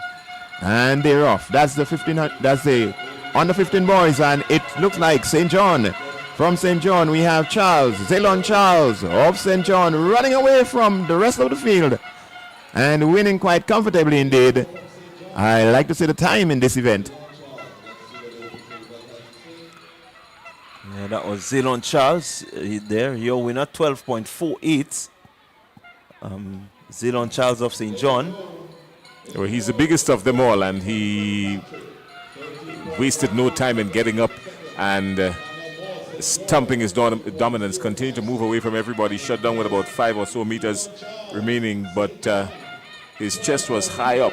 S16: And they're off. That's the under 15 boys, and it looks like St. John. From St. John, we have Charles, Zelon Charles of St. John, running away from the rest of the field and winning quite comfortably indeed. I like to see the time in this event.
S15: Yeah, that was Zalon Charles there, your winner, 12.48. Zalon Charles of St. John.
S14: Well, he's the biggest of them all, and he wasted no time in getting up and stumping his dominance, continued to move away from everybody, shut down with about 5 or so meters remaining, but his chest was high up.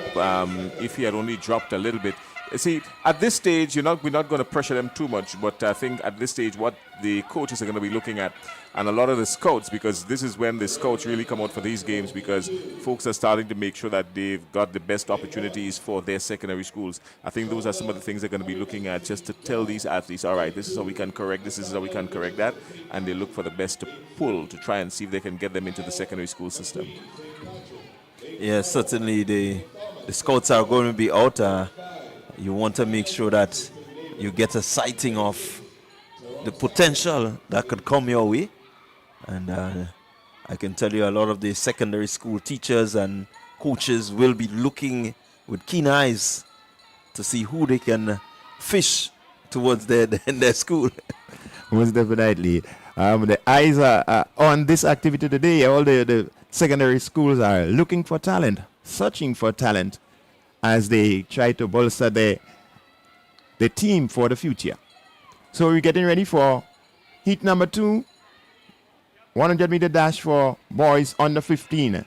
S14: If he had only dropped a little bit. See, at this stage, we're not going to pressure them too much, but I think at this stage what the coaches are going to be looking at, and a lot of the scouts, because this is when the scouts really come out for these games, because folks are starting to make sure that they've got the best opportunities for their secondary schools. I think those are some of the things they're going to be looking at, just to tell these athletes, all right, this is how we can correct this is how we can correct that, and they look for the best to pull to try and see if they can get them into the secondary school system.
S15: Yeah, certainly the scouts are going to be out. You want to make sure that you get a sighting of the potential that could come your way. And I can tell you a lot of the secondary school teachers and coaches will be looking with keen eyes to see who they can fish towards their school.
S16: Most definitely. The eyes are on this activity today. All the secondary schools are looking for talent, searching for talent, as they try to bolster the team for the future. So we're getting ready for heat number 2, 100-meter dash for boys under 15.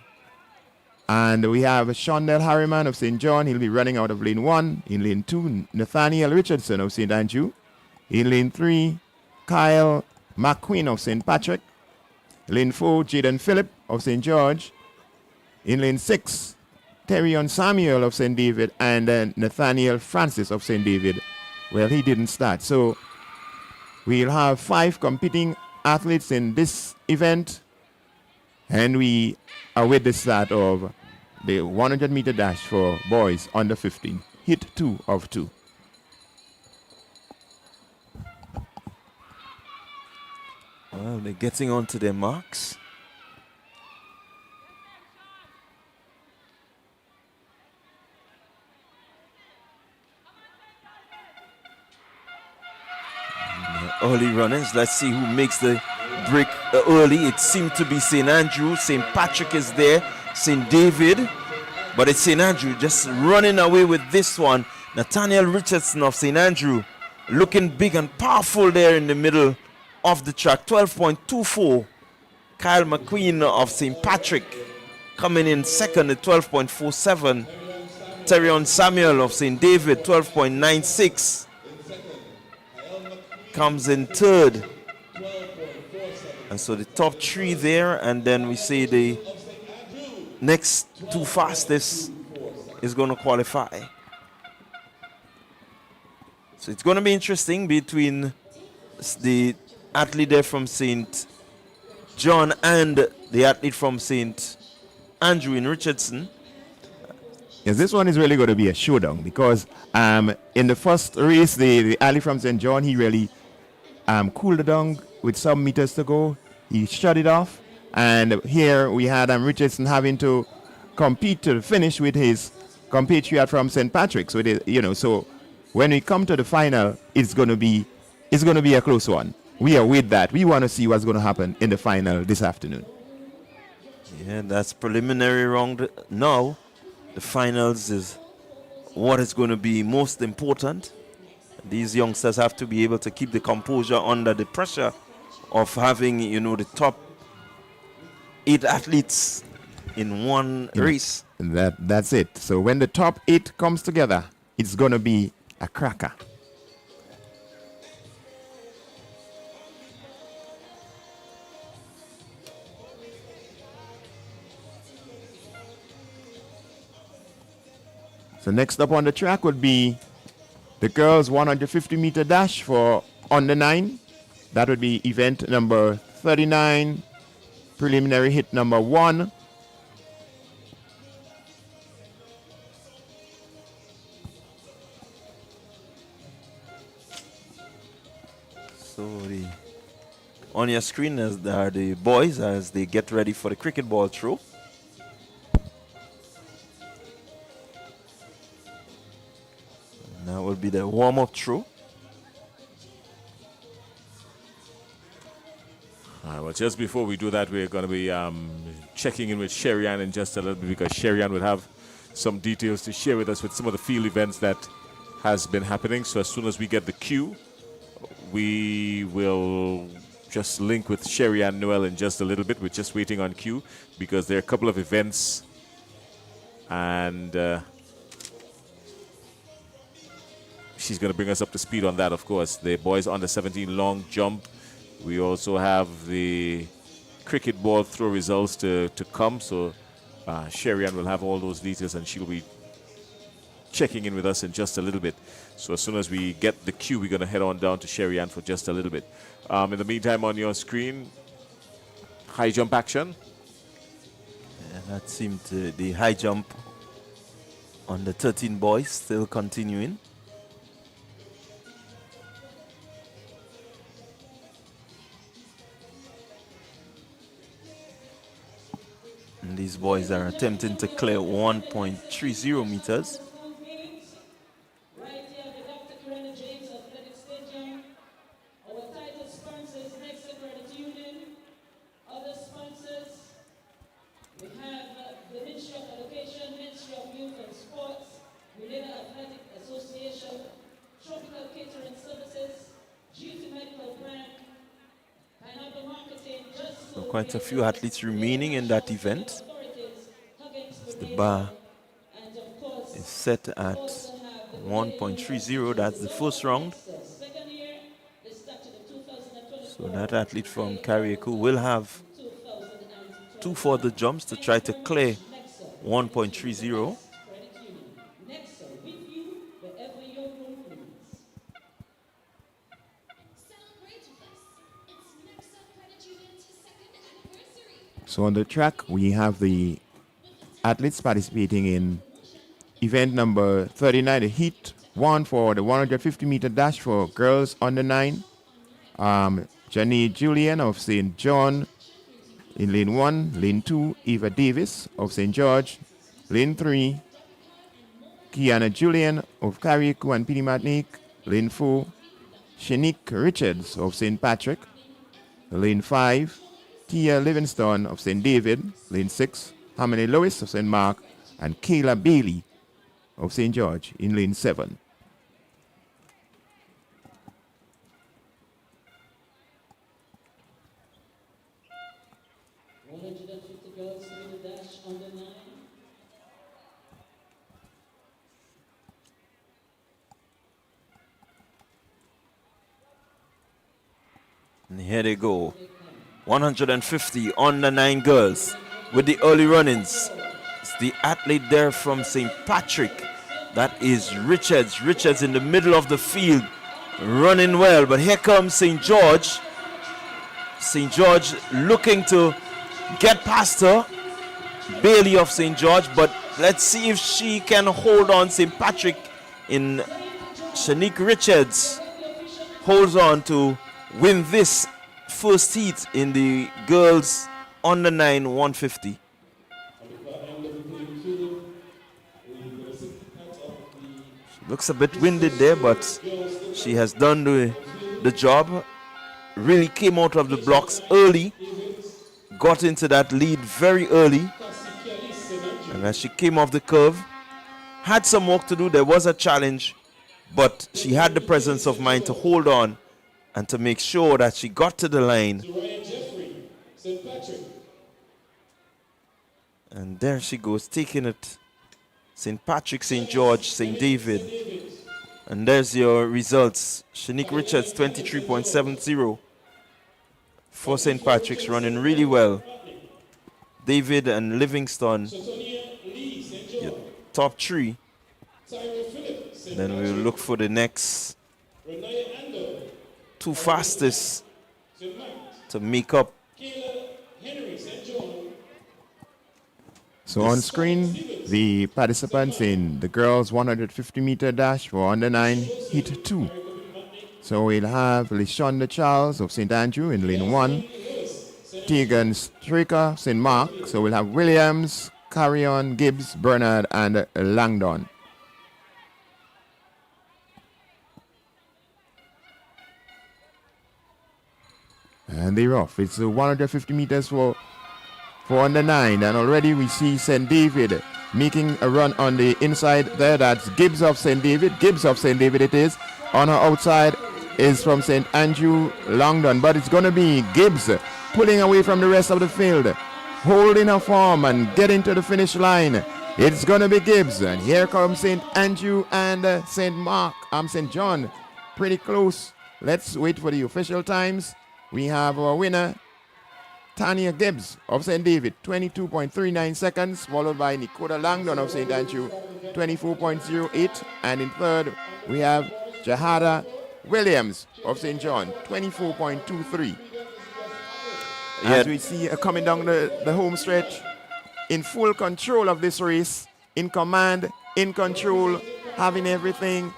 S16: And we have Shondell Harriman of St. John. He'll be running out of lane 1. In lane 2, Nathaniel Richardson of St. Andrew. In lane 3, Kyle McQueen of St. Patrick. Lane 4, Jaden Phillip of St. George. In lane 6, Terion Samuel of St. David, and then Nathaniel Francis of St. David. Well, he didn't start. So we'll have 5 competing athletes in this event, and we are with the start of the 100-meter dash for boys under 15. Hit 2 of 2.
S15: Well, they're getting onto their marks. Early runners. Let's see who makes the break early. It seemed to be St. Andrew. St. Patrick is there. St. David. But it's St. Andrew just running away with this one. Nathaniel Richardson of St. Andrew looking big and powerful there in the middle of the track. 12.24. Kyle McQueen of St. Patrick coming in second at 12.47. Terion Samuel of St. David, 12.96. Comes in third. And so the top 3 there, and then we see the next 2 fastest is going to qualify. So it's going to be interesting between the athlete there from St. John and the athlete from St. Andrew in Richardson.
S16: Yes, this one is really going to be a showdown, because in the first race, the athlete from St. John, he really cooled it down with some meters to go. He shut it off, and here we had Richardson having to compete to the finish with his compatriot from St. Patrick's. So so when we come to the final, it's going to be a close one. We are with that. We want to see what's going to happen in the final this afternoon.
S15: Yeah, that's preliminary round now. The finals is what is going to be most important. These youngsters have to be able to keep the composure under the pressure of having, the top 8 athletes in one race.
S16: That's it. So when the top 8 comes together, it's going to be a cracker. So next up on the track would be the girls 150-meter dash for under 9. That would be event number 39, preliminary hit number 1.
S15: So on your screen are the boys as they get ready for the cricket ball throw. That will be the warm-up throw.
S14: Well, just before we do that, we're going to be checking in with Sherry Ann in just a little bit, because Sherry Ann will have some details to share with us with some of the field events that has been happening. So as soon as we get the cue, we will just link with Sherry Ann Noel in just a little bit. We're just waiting on cue because there are a couple of events, and she's going to bring us up to speed on that, of course. The boys under 17 long jump. We also have the cricket ball throw results to come. So Sherry Ann will have all those details, and she'll be checking in with us in just a little bit. So as soon as we get the cue, we're going to head on down to Sherry Ann for just a little bit. In the meantime, on your screen, high jump action.
S15: Yeah, that seemed the high jump on the 13 boys still continuing. And these boys are attempting to clear 1.30 meters. So quite a few athletes remaining in that event. The bar is set at 1.30. That's the first round. So that athlete from carriacou will have 2 further jumps to try to clear 1.30.
S16: So on the track, we have the athletes participating in event number 39, the heat 1 for the 150-meter dash for girls under 9. Janie Julian of St. John in lane 1. Lane 2, Eva Davis of St. George. Lane 3, Kiana Julian of Carriacou and Pidi Martinique. Lane 4, Shanique Richards of St. Patrick. Lane 5, Tia Livingston of St. David. Lane 6, Harmony Lewis of St. Mark. And Kayla Bailey of St. George in lane 7.
S15: And here they go. 150 on the 9 girls with the early run-ins. It's the athlete there from St. Patrick. That is Richards. Richards in the middle of the field, running well. But here comes St. George. St. George looking to get past her. Bailey of St. George. But let's see if she can hold on. St. Patrick in Shanique Richards holds on to win this first heat in the girls under 9 150. Looks a bit winded there, but she has done the job. Really came out of the blocks early, got into that lead very early, and as she came off the curve, had some work to do. There was a challenge, but she had the presence of mind to hold on and to make sure that she got to the line. And there she goes, taking it. St. Patrick, St. George, St. David. And there's your results. Shanique Richards, 23.70 for St. Patrick's, running really well. David and Livingston, your top 3. Then we'll look for the next 2 fastest to make up.
S16: So on screen, the participants in the girls 150-meter dash for under 9, heat 2. So we'll have Lishonda Charles of St. Andrew in lane 1, Tegan Straker, St. Mark. So we'll have Williams, Carrion, Gibbs, Bernard, and Langdon. And they're off. It's 150 meters for under 9. And already we see St. David making a run on the inside there. That's Gibbs of St. David. Gibbs of St. David it is. On her outside is from St. Andrew Longdon. But it's going to be Gibbs pulling away from the rest of the field, holding her form and getting to the finish line. It's going to be Gibbs. And here comes St. Andrew and St. John. Pretty close. Let's wait for the official times. We have our winner, Tanya Gibbs of St. David, 22.39 seconds, followed by Nicola Langdon of St. Andrew, 24.08. And in third, we have Jahada Williams of St. John, 24.23. As we see her coming down the home stretch, in full control of this race, in command, in control, having everything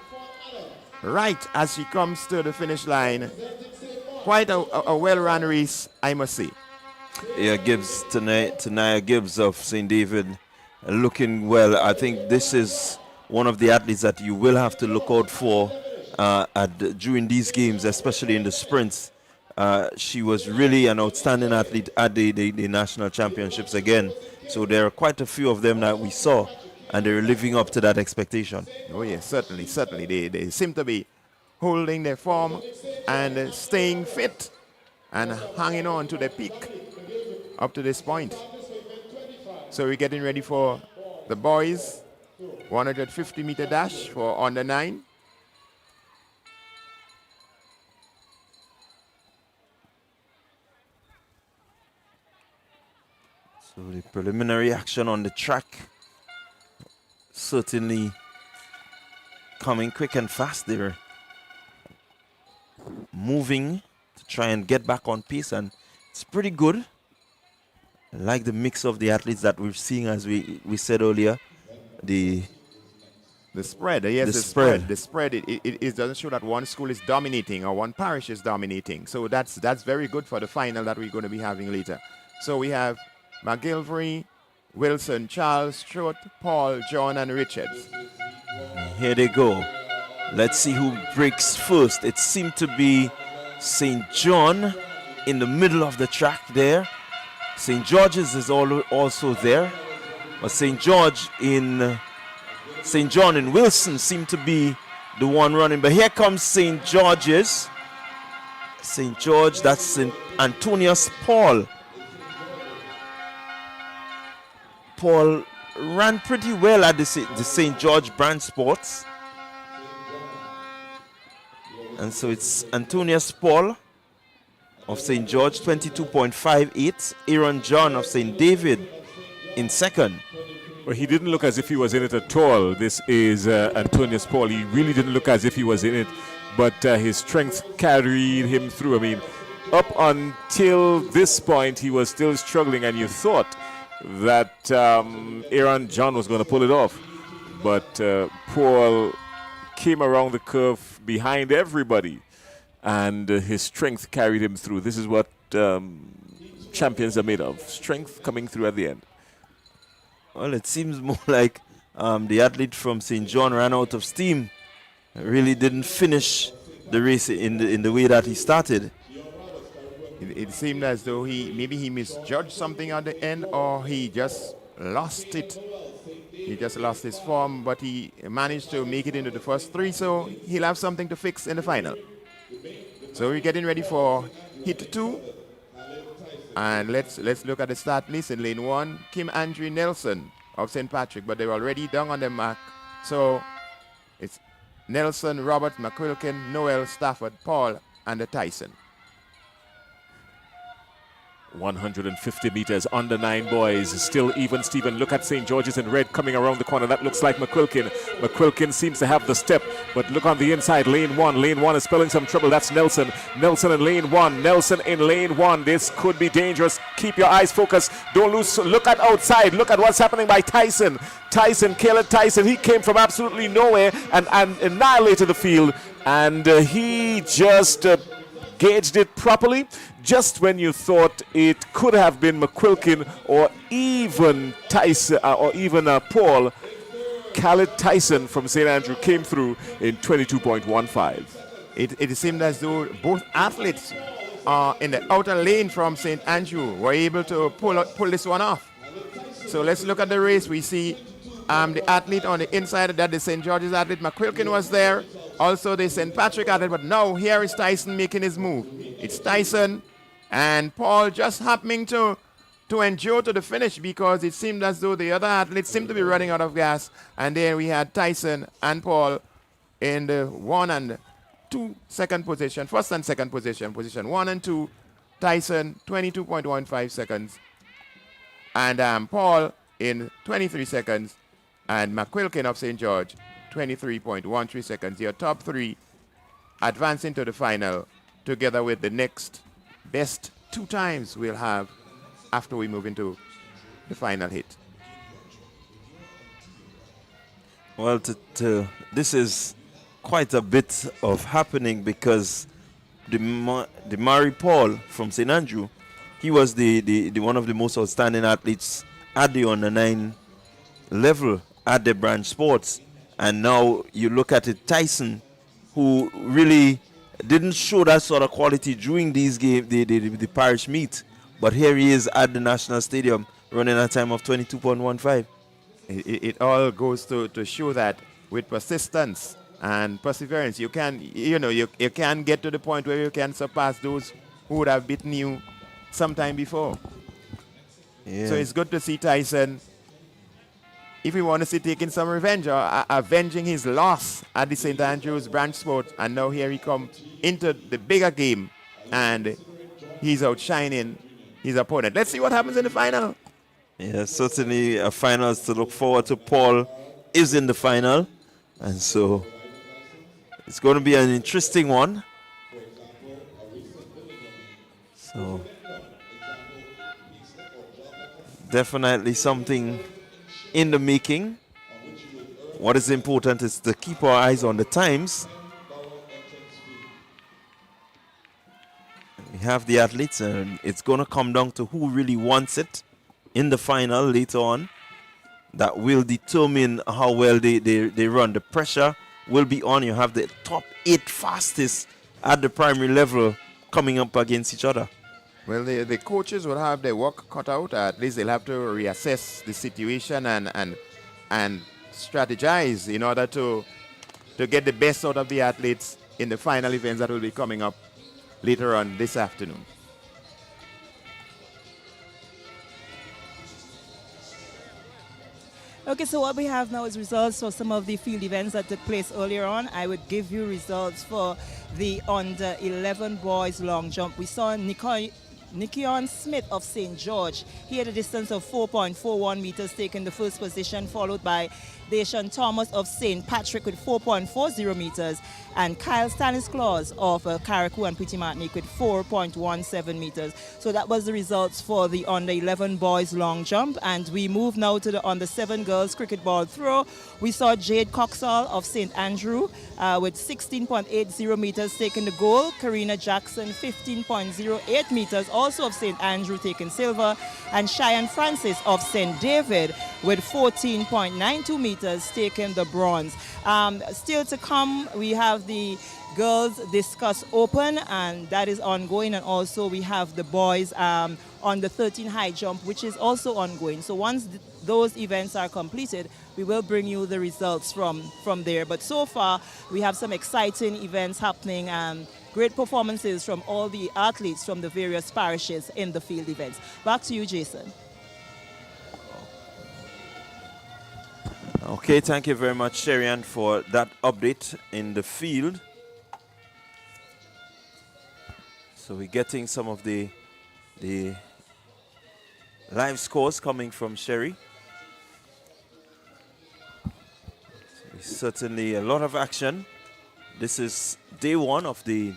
S16: right as she comes to the finish line. Quite a well-run race, I must say.
S15: Yeah, Gibbs, Tania Gibbs of St. David, looking well. I think this is one of the athletes that you will have to look out for during these games, especially in the sprints. She was really an outstanding athlete at the national championships again. So there are quite a few of them that we saw, and they're living up to that expectation.
S16: Oh yes, certainly. They seem to be holding their form and staying fit and hanging on to their peak up to this point. So we're getting ready for the boys 150-meter dash for under 9.
S15: So the preliminary action on the track certainly coming quick and fast. They're moving to try and get back on pace, and it's pretty good. I like the mix of the athletes that we're seeing, as we said earlier. The
S16: spread, yes, the spread. It doesn't show that one school is dominating or one parish is dominating. So that's very good for the final that we're going to be having later. So we have McGilvery, Wilson, Charles, Stewart, Paul, John, and Richards.
S15: Here they go. Let's see who breaks first. It seemed to be St. John in the middle of the track there. St. George's is also there. But St. John and Wilson seem to be the one running. But here comes St. George's. St. George, that's St. Antonius Paul. Paul ran pretty well at the St. George Brand Sports. And so it's Antonius Paul of St. George, 22.58. Aaron John of St. David in second.
S14: Well, he didn't look as if he was in it at all. This is Antonius Paul. He really didn't look as if he was in it, but his strength carried him through. I mean, up until this point, he was still struggling, and you thought that Aaron John was going to pull it off. But Paul came around the curve behind everybody, and his strength carried him through. This is what champions are made of, strength coming through at the end.
S15: Well, it seems more like the athlete from St. John ran out of steam. Really didn't finish the race in the way that he started.
S16: It seemed as though maybe he misjudged something at the end, or he just lost it. He just lost his form, but he managed to make it into the first 3, so he'll have something to fix in the final. So we're getting ready for hit 2. And let's look at the start list. In lane 1, Kim Andrew Nelson of St. Patrick, but they're already down on the mark. So it's Nelson, Robert, McQuilkin, Noel, Stafford, Paul, and the Tyson.
S14: 150 meters, under 9 boys, still even Steven. Look at St. George's in red coming around the corner. That looks like McQuilkin. McQuilkin seems to have the step, but look on the inside, lane 1. Lane 1 is spelling some trouble. That's Nelson. Nelson in lane 1. Nelson in lane 1. This could be dangerous. Keep your eyes focused. Don't lose. Look at outside. Look at what's happening by Tyson. Caleb Tyson, he came from absolutely nowhere and annihilated the field, and he just gauged it properly. Just when you thought it could have been McQuilkin or even Tyson or even Paul, Khaled Tyson from St. Andrew came through in 22.15.
S16: It seemed as though both athletes in the outer lane from St. Andrew were able to pull this one off. So let's look at the race. We see the athlete on the inside, that the St. George's athlete, McQuilkin, was there. Also the St. Patrick athlete, but now here is Tyson making his move. It's Tyson and Paul just happening to endure to the finish, because it seemed as though the other athletes seemed to be running out of gas. And there we had Tyson and Paul in the 1 and 2 second position, first and second position, position 1 and 2. Tyson 22.15 seconds, and Paul in 23 seconds, and McQuilkin of St. George 23.13 seconds. Your top 3 advancing to the final, together with the next best 2 times we'll have after we move into the final hit.
S15: Well, this is quite a bit of happening, because the Murray Paul from St. Andrew, he was the one of the most outstanding athletes at the under-9 level at the branch sports. And now you look at it, Tyson, who really didn't show that sort of quality during these games, the parish meet. But here he is at the National Stadium running a time of 22.15.
S16: It all goes to show that with persistence and perseverance, you can get to the point where you can surpass those who would have beaten you sometime before.
S15: Yeah.
S16: So it's good to see Tyson, if we want to see, taking some revenge or avenging his loss at the St. Andrews branch sport. And now here he comes into the bigger game, and he's outshining his opponent. Let's see what happens in the final.
S15: Yeah, certainly a finals to look forward to. Paul is in the final, and so it's going to be an interesting one. So definitely something in the making. What is important is to keep our eyes on the times. We have the athletes, and it's going to come down to who really wants it in the final later on. That will determine how well they run. The pressure will be on. You have the top 8 fastest at the primary level coming up against each other.
S16: Well, the coaches will have their work cut out. At least they'll have to reassess the situation and strategize in order to get the best out of the athletes in the final events that will be coming up later on this afternoon.
S20: Okay, so what we have now is results for some of the field events that took place earlier on. I would give you results for the under 11 boys long jump. We saw Nikion Smith of St. George. He had a distance of 4.41 meters, taking the first position, followed by Deshaun Thomas of St. Patrick with 4.40 meters, and Kyle Stanislaus of Carriacou and Petit Martinique with 4.17 meters. So that was the results for the under 11 boys long jump. And we move now to the under 7 girls cricket ball throw. We saw Jade Coxall of St. Andrew with 16.80 meters taking the goal. Karina Jackson 15.08 meters, also of St. Andrew, taking silver. And Cheyenne Francis of St. David with 14.92 meters taking the bronze. Still to come, we have the girls discuss open, and that is ongoing, and also we have the boys on the 13 high jump, which is also ongoing. So once those events are completed, we will bring you the results from there. But so far we have some exciting events happening and great performances from all the athletes from the various parishes in the field events. Back to you, Jason.
S15: Okay, thank you very much, Sherian, for that update in the field. So we're getting some of the live scores coming from Sherry. Certainly a lot of action. This is day 1 of the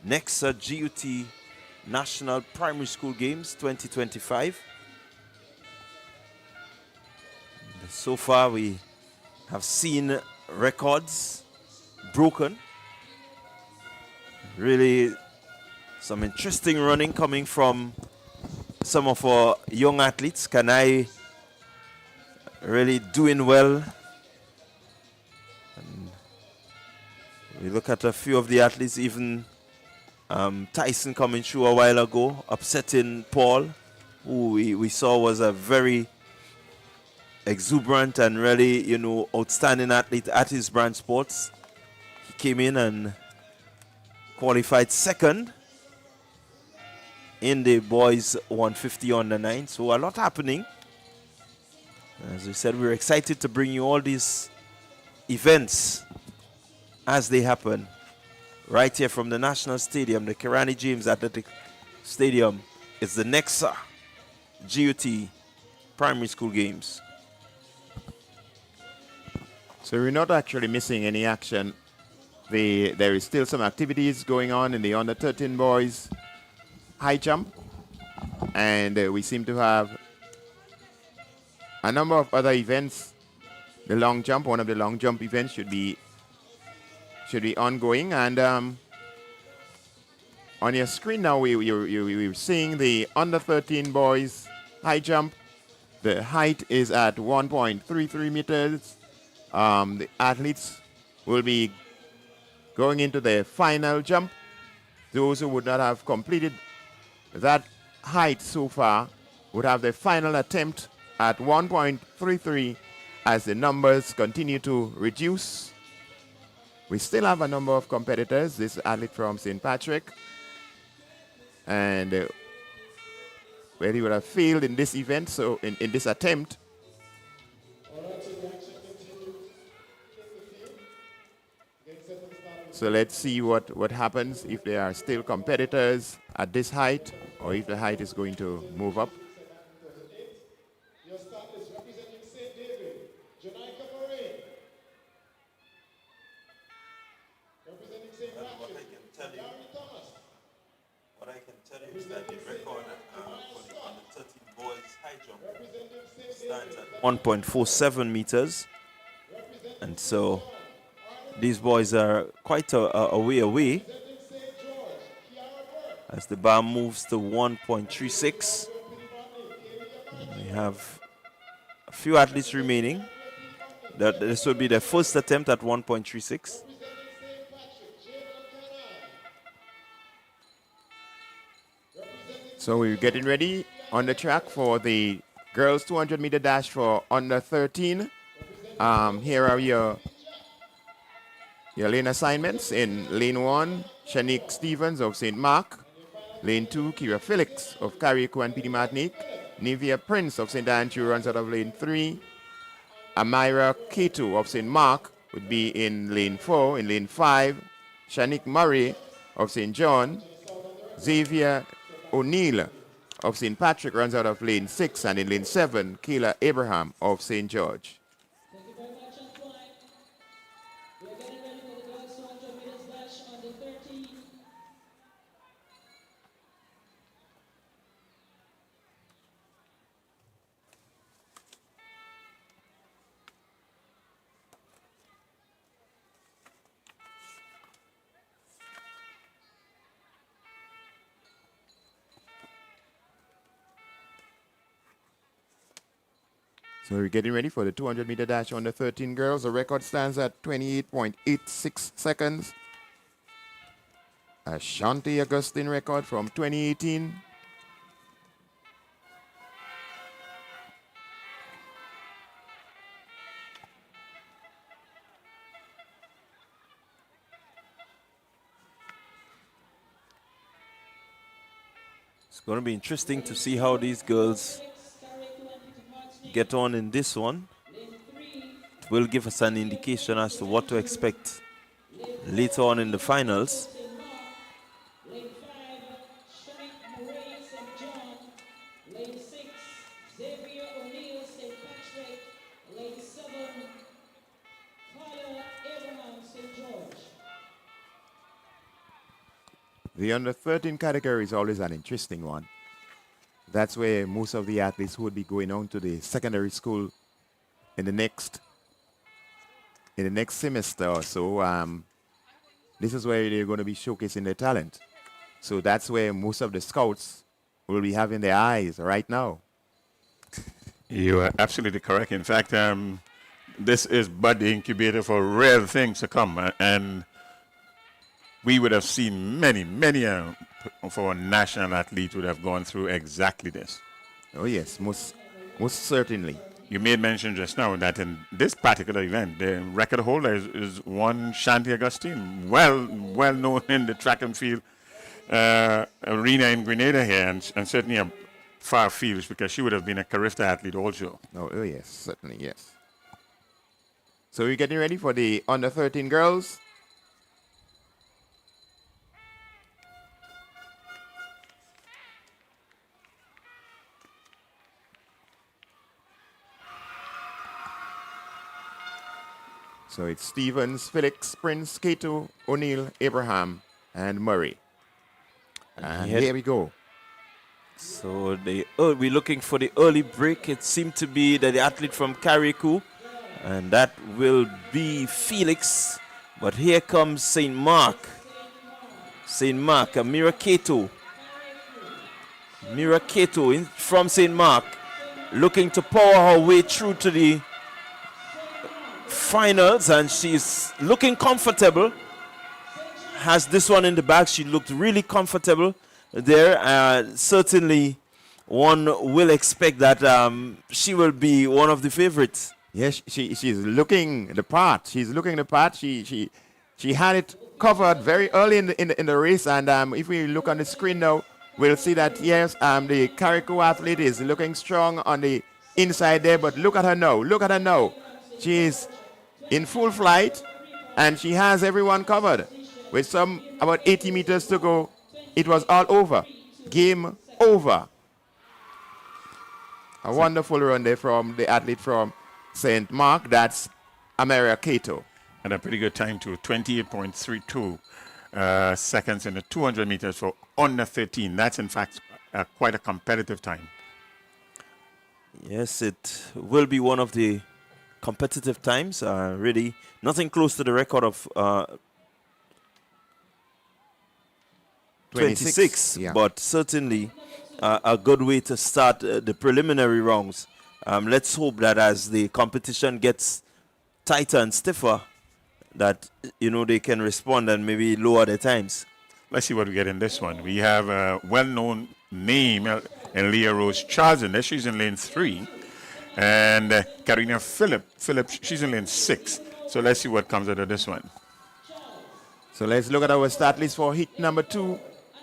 S15: NEXA GUT National Primary School Games 2025. So far, we have seen records broken. Really, some interesting running coming from some of our young athletes. Kanai really doing well. And we look at a few of the athletes even Tyson coming through a while ago, upsetting Paul, who we saw was a very exuberant and really, outstanding athlete at his branch sports. He came in and qualified second in the boys 150 under 9. So a lot happening. As we said, we're excited to bring you all these events as they happen right here from the National Stadium, the Kirani James Athletic Stadium. It's the NEXA GUT Primary School Games.
S16: So we're not actually missing any action. There is still some activities going on in the under 13 boys high jump, and we seem to have a number of other events. The long jump, one of the long jump events should be ongoing, and on your screen now we're seeing the under 13 boys high jump. The height is at 1.33 meters. The athletes will be going into their final jump. Those who would not have completed that height so far would have their final attempt at 1.33 as the numbers continue to reduce. We still have a number of competitors. This athlete from St. Patrick, and where he would have failed in this event, so in this attempt. So let's see what happens if there are still competitors at this height, or if the height is going to move up.
S15: What I can tell you is that the record for the under 13 boys high jump stands at 1.47 meters, and so these boys are quite a way away as the bar moves to 1.36. We have a few athletes remaining. This will be their first attempt at 1.36.
S16: So we're getting ready on the track for the girls 200 meter dash for under 13. Here are your lane assignments. In lane 1, Shanique Stevens of St. Mark. Lane 2, Kira Felix of Carriacou and Petite Martinique. Nivea Prince of St. Andrew runs out of lane 3. Amira Keto of St. Mark would be in lane 4. In lane 5, Shanique Murray of St. John. Xavier O'Neill of St. Patrick runs out of lane 6. And in lane 7, Kayla Abraham of St. George. So we're getting ready for the 200 meter dash under 13 girls. The record stands at 28.86 seconds. A Shanti Augustine record from 2018.
S15: It's going to be interesting to see how these girls get on in this one. It will give us an indication as to what to expect later on in the finals.
S16: The under 13 category is always an interesting one. That's where most of the athletes would be going on to the secondary school in the next semester or so. This is where they're going to be showcasing their talent. So that's where most of the scouts will be having their eyes right now.
S21: You are absolutely correct. In fact, this is but the incubator for rare things to come. And we would have seen many of our national athletes would have gone through exactly this.
S16: Oh yes, most certainly.
S21: You made mention just now that in this particular event, the record holder is one Shanti Augustine, well known in the track and field arena in Grenada here, and certainly a far field, because she would have been a Carifta athlete also.
S16: Oh yes, certainly, yes. So we're getting ready for the under 13 girls. So it's Stevens, Felix, Prince, Cato, O'Neill, Abraham, and Murray. And here we go.
S15: So we're looking for the early break. It seemed to be the athlete from carriacou, and that will be Felix. But here comes St. Mark. St. Mark, Mira Cato. Mira Cato from St. Mark, looking to power her way through to the finals, and she's looking comfortable. Has this one in the bag. She looked really comfortable there. Certainly one will expect that she will be one of the favorites.
S16: Yes, she's looking the part. She's looking the part. She had it covered very early in the race, and if we look on the screen now, we'll see that yes, the carriacou athlete is looking strong on the inside there. But look at her now. Look at her now. She's in full flight, and she has everyone covered. With about 80 meters to go, it was all over. Game over. A wonderful run there from the athlete from St. Mark. That's Ameria Cato.
S21: And a pretty good time too, 28.32 seconds in the 200 meters for under 13. That's in fact quite a competitive time.
S15: Yes, it will be one of the competitive times. Really, nothing close to the record of 26,
S16: yeah.
S15: But certainly a good way to start the preliminary rounds. Let's hope that as the competition gets tighter and stiffer, that they can respond and maybe lower the times.
S21: Let's see what we get in this one. We have a well-known name, Leah Rose Charles, in there. She's in lane 3. And Karina Phillips, she's in lane 6. So let's see what comes out of this one.
S16: So let's look at our start list for heat number 2.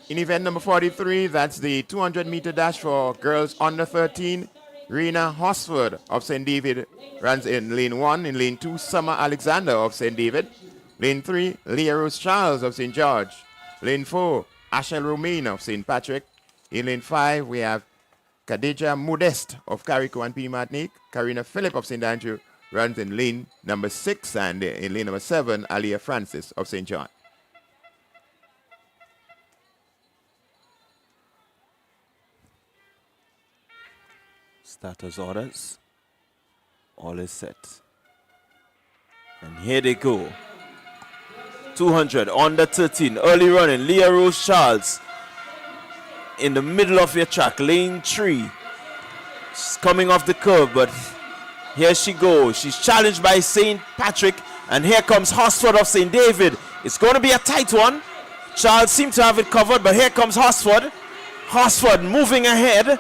S16: In event number 43, that's the 200-meter dash for girls under 13. Rena Hosford of St. David runs in lane 1. In lane 2, Summer Alexander of St. David. Lane 3, Leah Rose Charles of St. George. Lane 4, Ashel Romaine of St. Patrick. In lane 5, we have Khadija Modeste of carriacou and P. Martinique. Karina Phillip of St. Andrew runs in lane number 6. And in lane number 7, Aliyah Francis of St. John.
S15: Starters orders. All is set. And here they go. 200, under 13, early running. Leah Rose Charles in the middle of your track, lane 3. She's coming off the curve, but here she goes. She's challenged by St. Patrick, and here comes Hosford of St. David. It's going to be a tight one. Charles seemed to have it covered, but here comes Hosford. Hosford moving ahead.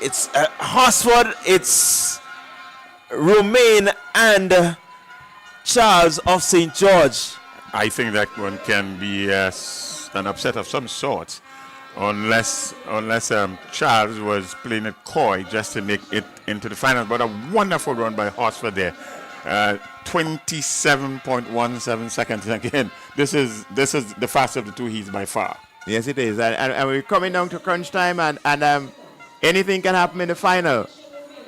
S15: It's Hosford, it's Romaine and Charles of St. George.
S21: I think that one can be an upset of some sort, unless Charles was playing it coy just to make it into the final. But a wonderful run by Hosford there. 27.17 seconds. Again, this is the fastest of the two heats by far.
S16: Yes, it is. And we're coming down to crunch time, and anything can happen in the final.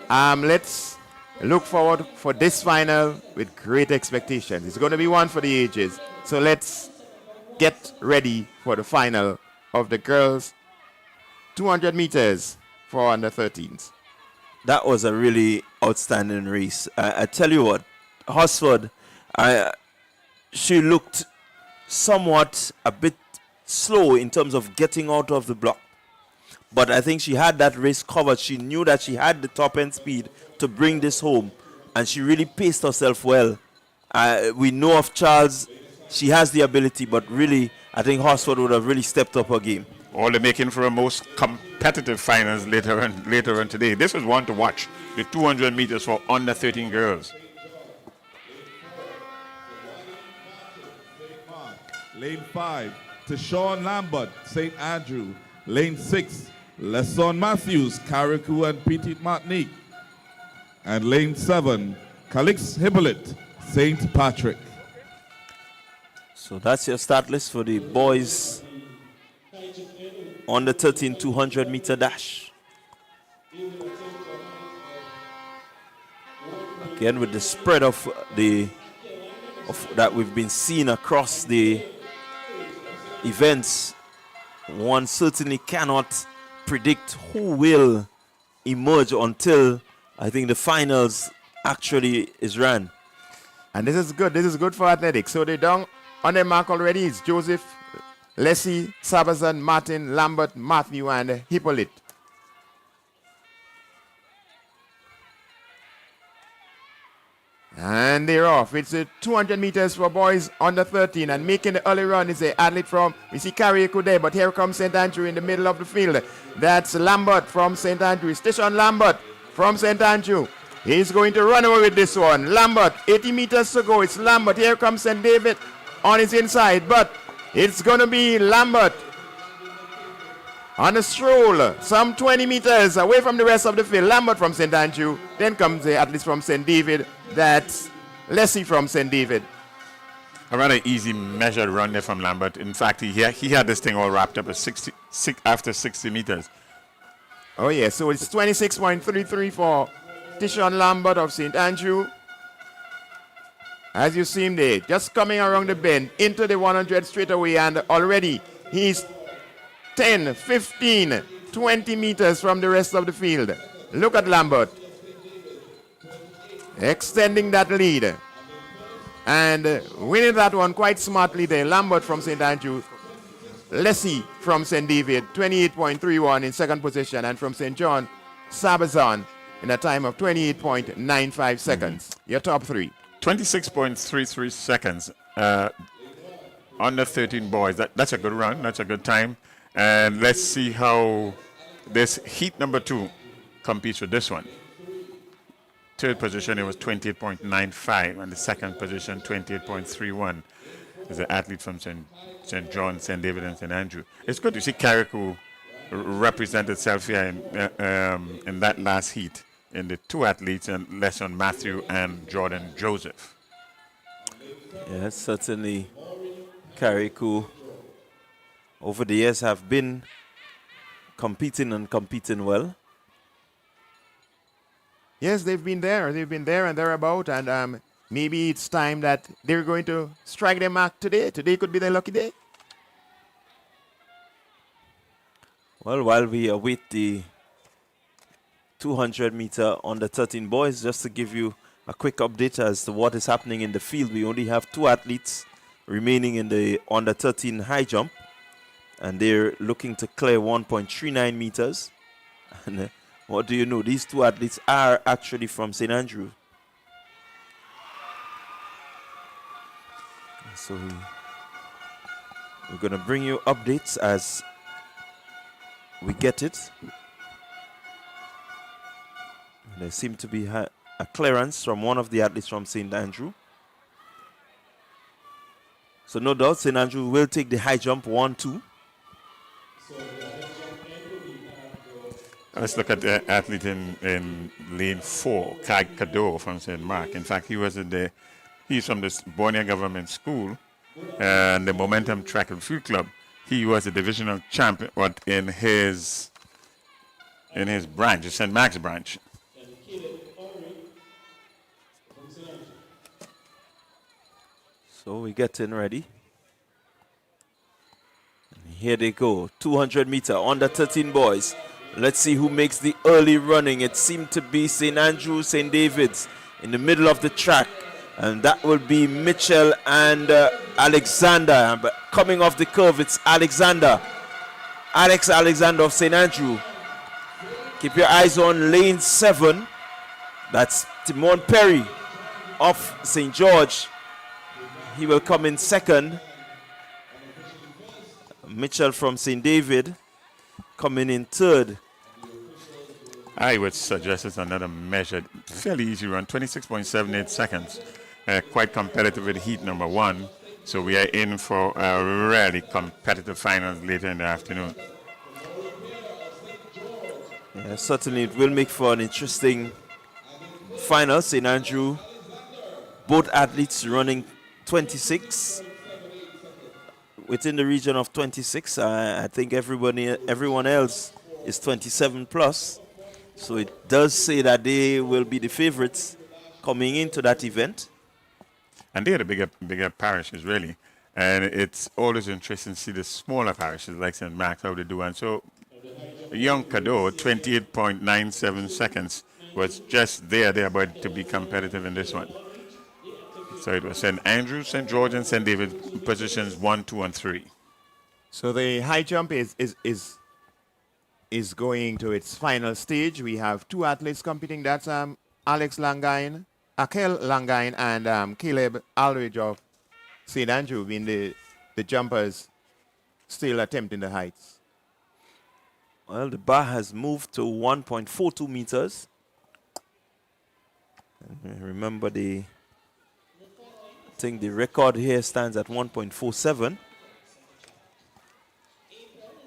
S16: Let's look forward for this final with great expectations. It's going to be one for the ages. So let's get ready for the final of the girls' 200 meters for under 13s.
S15: That was a really outstanding race. I tell you what, Hosford, she looked somewhat a bit slow in terms of getting out of the block. But I think she had that race covered. She knew that she had the top end speed to bring this home, and she really paced herself well. We know of Charles, she has the ability, but really I think Horsford would have really stepped up her game.
S21: Or they're making for a most competitive finals later on today. This is one to watch. The 200 meters for under 13 girls.
S17: Lane 5, Tishon Lambert, St. Andrew. Lane 6, Lesson Matthews, Carriacou and Petite Martinique. And lane 7, Calix Hippolyte, St. Patrick.
S15: So that's your start list for the boys on the 13 200 meter dash. Again, with the spread of that we've been seeing across the events, one certainly cannot predict who will emerge until I think the finals actually is ran.
S16: And this is good. This is good for athletics. So they're down on their mark already. It's Joseph, Leslie, Sabazan, Martin, Lambert, Matthew, and Hippolyte. And they're off. It's 200 meters for boys under 13. And making the early run is an athlete from, we see Carriacou there, but here comes St. Andrew in the middle of the field. That's Lambert from St. Andrew. Station Lambert from St. Andrew. He's going to run away with this one. Lambert, 80 meters to go. It's Lambert. Here comes St. David on his inside, but it's going to be Lambert on a stroll, some 20 meters away from the rest of the field. Lambert from St. Andrew. Then comes the athletes from St. David. That's Leslie from St. David.
S21: A rather easy measured run there from Lambert. In fact, he had this thing all wrapped up at after 60 meters.
S16: Oh, yeah, so it's 26.33 for Tishon Lambert of St. Andrew. As you see him there, just coming around the bend into the 100 straight away, and already he's 10, 15, 20 meters from the rest of the field. Look at Lambert. Extending that lead. And winning that one quite smartly there. Lambert from St. Andrew. Leslie from St. David, 28.31 in second position. And from St. John, Sabazan in a time of 28.95 seconds. Your top three.
S21: 26.33 seconds. Under 13 boys. That's a good run. That's a good time. And let's see how this heat number 2 competes with this one. Third position, it was 28.95, and the second position, 28.31. Is an athlete from St. John, St. David, and St. Andrew. It's good to see Carriacou represent itself here in that last heat in the two athletes, and Lesson Matthew and Jordan Joseph.
S15: Yes, certainly Carriacou over the years have been competing well.
S16: Yes, they've been there and thereabout, and maybe it's time that they're going to strike their mark today. Today could be their lucky day.
S15: Well, while we await the 200 meter under 13 boys, just to give you a quick update as to what is happening in the field, we only have 2 athletes remaining in the under 13 high jump, and they're looking to clear 1.39 meters. And what do you know? These 2 athletes are actually from St. Andrew. So we're going to bring you updates as we get it. There seemed to be a clearance from one of the athletes from St. Andrew. So no doubt St. Andrew will take the high jump 1-2.
S21: Let's look at the athlete in lane 4, Kai Kado from St. Mark. In fact, he's from this Borneo Government School and the Momentum Track and Field Club. He was a divisional champion in his branch, the St. Mark's branch.
S15: So we're getting ready. And here they go, 200 meter under 13 boys. Let's see who makes the early running. It seemed to be St. Andrew, St. David's in the middle of the track. And that will be Mitchell and Alexander. But coming off the curve, it's Alexander. Alex Alexander of St. Andrew. Keep your eyes on lane 7. That's Timon Perry of St. George. He will come in second. Mitchell from St. David coming in third.
S21: I would suggest it's another measured, fairly easy run, 26.78 seconds. Quite competitive with heat number 1. So we are in for a really competitive finals later in the afternoon.
S15: Yeah, certainly it will make for an interesting final. St. Andrew, both athletes running 26. Within the region of 26, I think everyone else is 27 plus. So it does say that they will be the favorites coming into that event.
S21: And they're the bigger parishes, really. And it's always interesting to see the smaller parishes like St. Mark's, how they do. And so young Cadeau, 28.97 seconds, was just there but to be competitive in this one. So it was St. Andrew, St. George, and St. David positions 1, 2, and 3.
S16: So the high jump is going to its final stage. We have 2 athletes competing. That's Alex Langine, Akel Langine, and Caleb Aldridge of St. Andrew being the jumpers still attempting the heights.
S15: Well, the bar has moved to 1.42 meters. And remember, I think the record here stands at 1.47.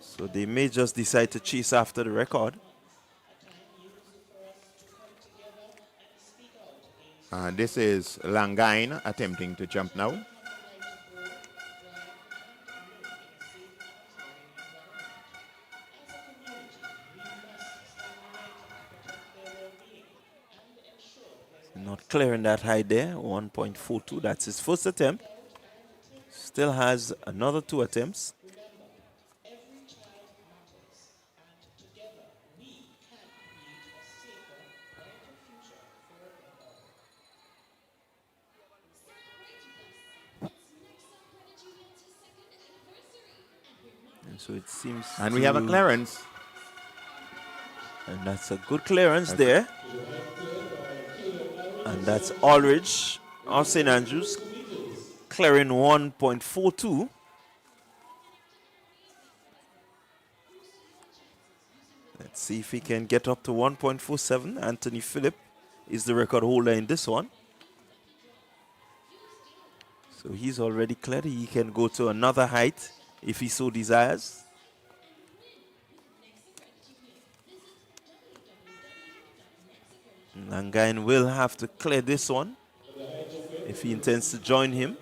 S15: So they may just decide to chase after the record.
S16: This is Langine attempting to jump now.
S15: Not clearing that height there, 1.42. That's his first attempt. Still has another 2 attempts. And so it seems.
S16: And we have a clearance.
S15: And that's a good clearance there. And that's Aldridge of St. Andrews clearing 1.42. Let's see if he can get up to 1.47. Anthony Phillip is the record holder in this one. So he's already cleared. He can go to another height if he so desires. Langine will have to clear this one if he intends to join him.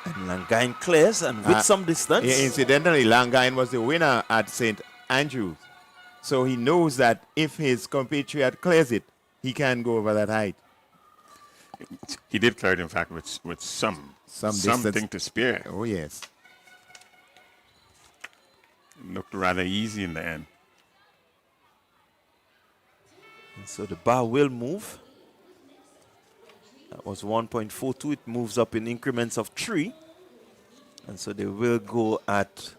S15: And Langine clears, and with some distance.
S16: Incidentally, Langine was the winner at St. Andrews. So he knows that if his compatriot clears it, he can go over that height.
S21: He did clear it, in fact, with something to spare.
S16: Oh, yes.
S21: Looked rather easy in the end.
S15: And so the bar will move. That was 1.42. It moves up in increments of 3. And so they will go at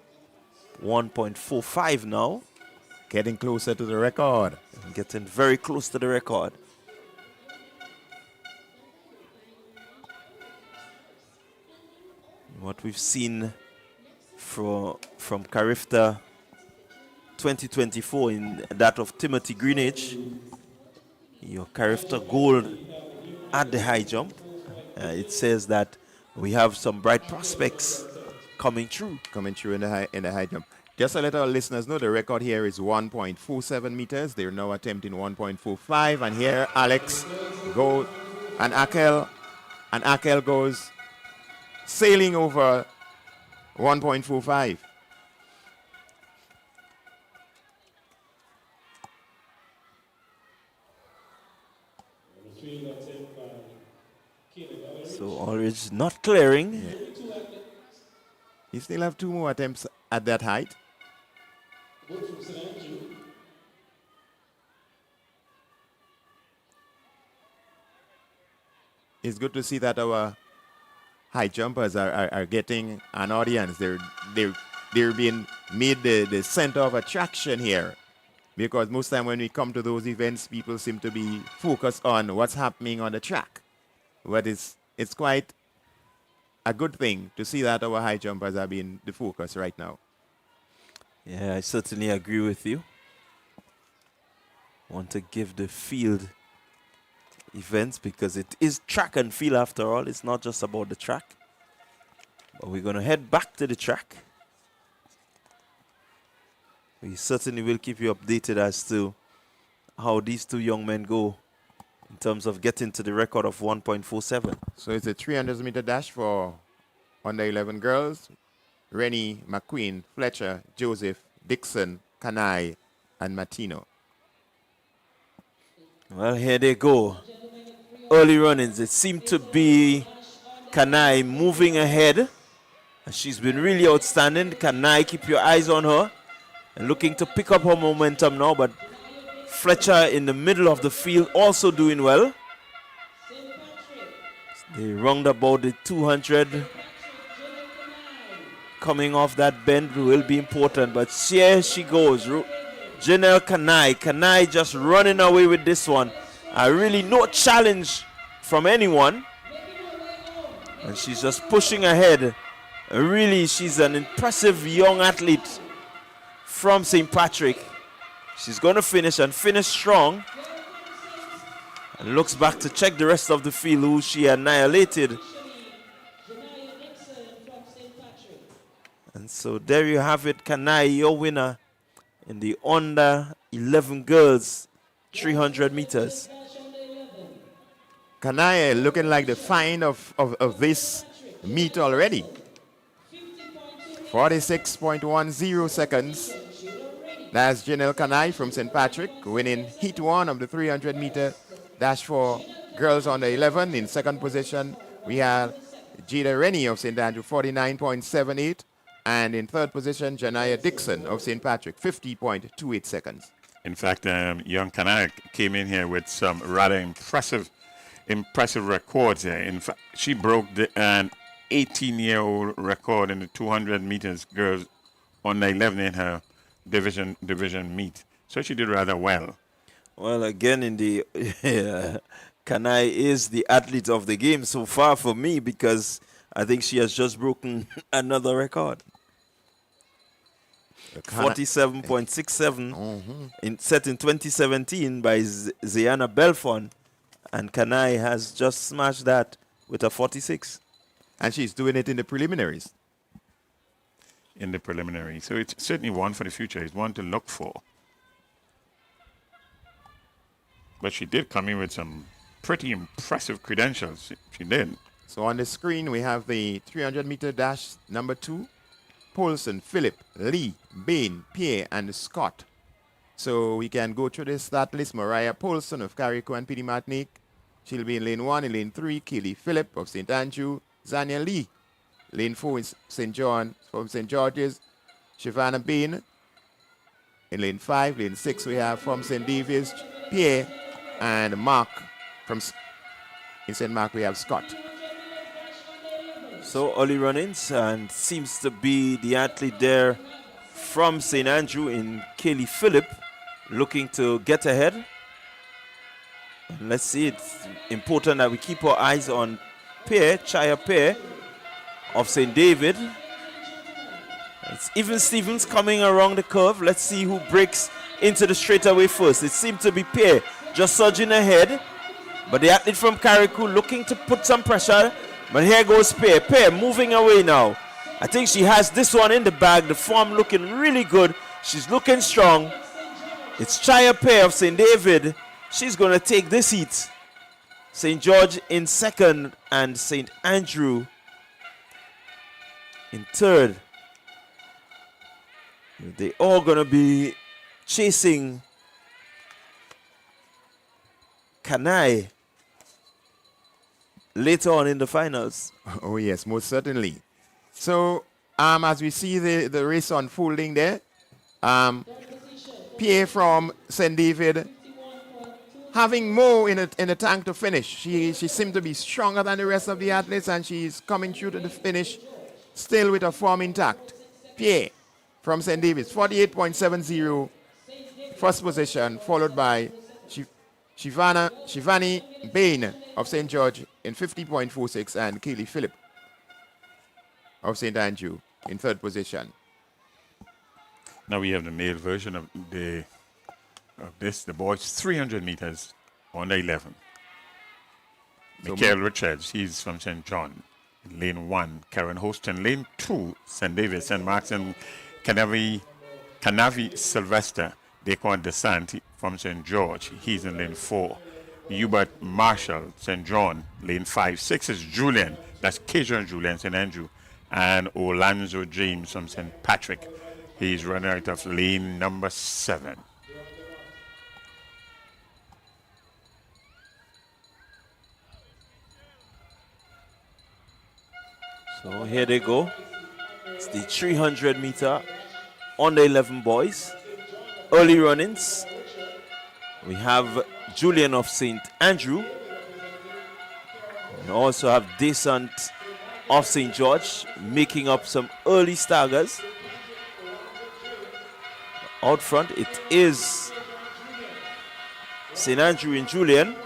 S15: 1.45 now.
S16: Getting closer to the record.
S15: Getting very close to the record. What we've seen from Carifta 2024 in that of Timothy Greenidge, your Carifta gold at the high jump. It says that we have some bright prospects coming through.
S16: Coming through in the high jump. Just to let our listeners know, the record here is 1.47 meters. They're now attempting 1.45. And here Alex goes, and Akel goes sailing over 1.45.
S15: So Aldridge not clearing.
S16: Yeah. You still have 2 more attempts at that height. It's good to see that our high jumpers are getting an audience. They're being made the center of attraction here. Because most time when we come to those events, people seem to be focused on what's happening on the track. But it's quite a good thing to see that our high jumpers are being the focus right now.
S15: Yeah, I certainly agree with you. Want to give the field events because it is track and field after all. It's not just about the track. But we're going to head back to the track. We certainly will keep you updated as to how these two young men go in terms of getting to the record of 1.47.
S16: So it's a 300-meter dash for under 11 girls. Rennie, McQueen, Fletcher, Joseph, Dixon, Kanai, and Martino.
S15: Well, here they go. Early runnings. It seemed to be Kanai moving ahead. And she's been really outstanding. Kanai, keep your eyes on her. And looking to pick up her momentum now. But Fletcher in the middle of the field also doing well. They round about the 200. Coming off that bend will be important. But here she goes. Janelle Kanai. Kanai just running away with this one. Really no challenge from anyone. And she's just pushing ahead. Really, she's an impressive young athlete from St. Patrick. She's going to finish and finish strong. And looks back to check the rest of the field who she annihilated. And so there you have it, Kanai, your winner in the under 11 girls 300 meters.
S16: Kanai looking like the find of this meet already. 46.10 seconds. That's Janelle Kanai from St. Patrick winning heat 1 of the 300-meter dash for girls under 11. In second position, we have Jada Rennie of St. Andrew, 49.78. And in third position, Janaya Dixon of St. Patrick, 50.28 seconds.
S21: In fact, young Kanai came in here with some rather impressive records here. In fact, she broke an 18-year-old record in the 200 meters girls under 11 in her division meet. So she did rather well.
S15: Well, again, in the Kanai is the athlete of the game so far for me because I think she has just broken another record. 47.67 set in 2017 by Ziana Belfon. And Kanai has just smashed that with a 46.
S16: And she's doing it in the preliminaries.
S21: So it's certainly one for the future. It's one to look for. But she did come in with some pretty impressive credentials. She did.
S16: So on the screen, we have the 300-meter dash number 2. Paulson, Philip, Lee, Bain, Pierre, and Scott. So we can go through this start list. Mariah Paulson of Carriacou and PD Martinique. She'll be in lane 1. In lane 3, Kaylee Phillip of St. Andrew. Zania Lee. Lane 4 is St. John from St. George's. Shivana Bain. In lane 5. Lane 6, we have from St. David's, Pierre. And Mark from in St. Mark, we have Scott.
S15: So early run-ins, and seems to be the athlete there from St. Andrew in Kaylee Phillip, looking to get ahead. And let's see, it's important that we keep our eyes on Chaya Pear of St. David. It's even Stevens coming around the curve. Let's see who breaks into the straightaway first. It seemed to be Pear just surging ahead. But the athlete from Carriacou looking to put some pressure. But here goes Pear. Pear moving away now. I think she has this one in the bag. The form looking really good. She's looking strong. It's Chaya Pear of St. David. She's going to take this heat. St. George in second and St. Andrew in third. They all going to be chasing Kanai later on in the finals.
S16: Oh, yes, most certainly. So, as we see the race unfolding there, Pierre from St. David having more in the tank to finish. She seemed to be stronger than the rest of the athletes, and she's coming through to the finish still with her form intact. Pierre from St. David's, 48.70, first position, followed by Shivani Bain of St. George in 50.46 and Kaylee Phillip of St. Andrew in third position.
S21: Now we have the male version of this, the boys 300 meters under 11.
S16: So
S21: Michael Richards, he's from St. John. Lane 1, Karen Hostin. Lane 2, St. David, St. Mark's, and Canavi Sylvester, Dequan DeSant from St. George. He's in lane 4. Hubert Marshall, St. John, lane 5. 6 is Julian, that's Cajun Julian, St. Andrew. And Orlando James from St. Patrick. He's running out of lane number 7.
S15: So here they go. It's the 300 meter under 11 boys. Early run-ins. We have Julian of St. Andrew. We also have Descent of St. George making up some early staggers. Out front, it is St. Andrew and Julian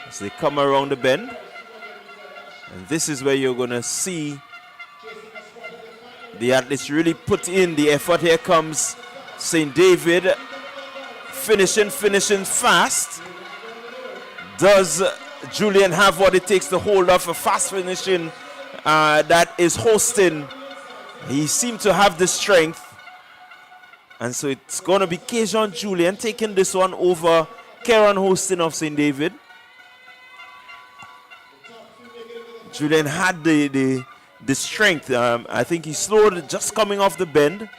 S15: as they come around the bend. And this is where you're going to see the athletes really put in the effort. Here comes St. David finishing fast. Does Julian have what it takes to hold off a fast finishing that is Hostin? He seemed to have the strength. And so it's going to be Kejon Julian taking this one over Karen Hostin of St. David. Julian had the strength. I think he slowed just coming off the bend,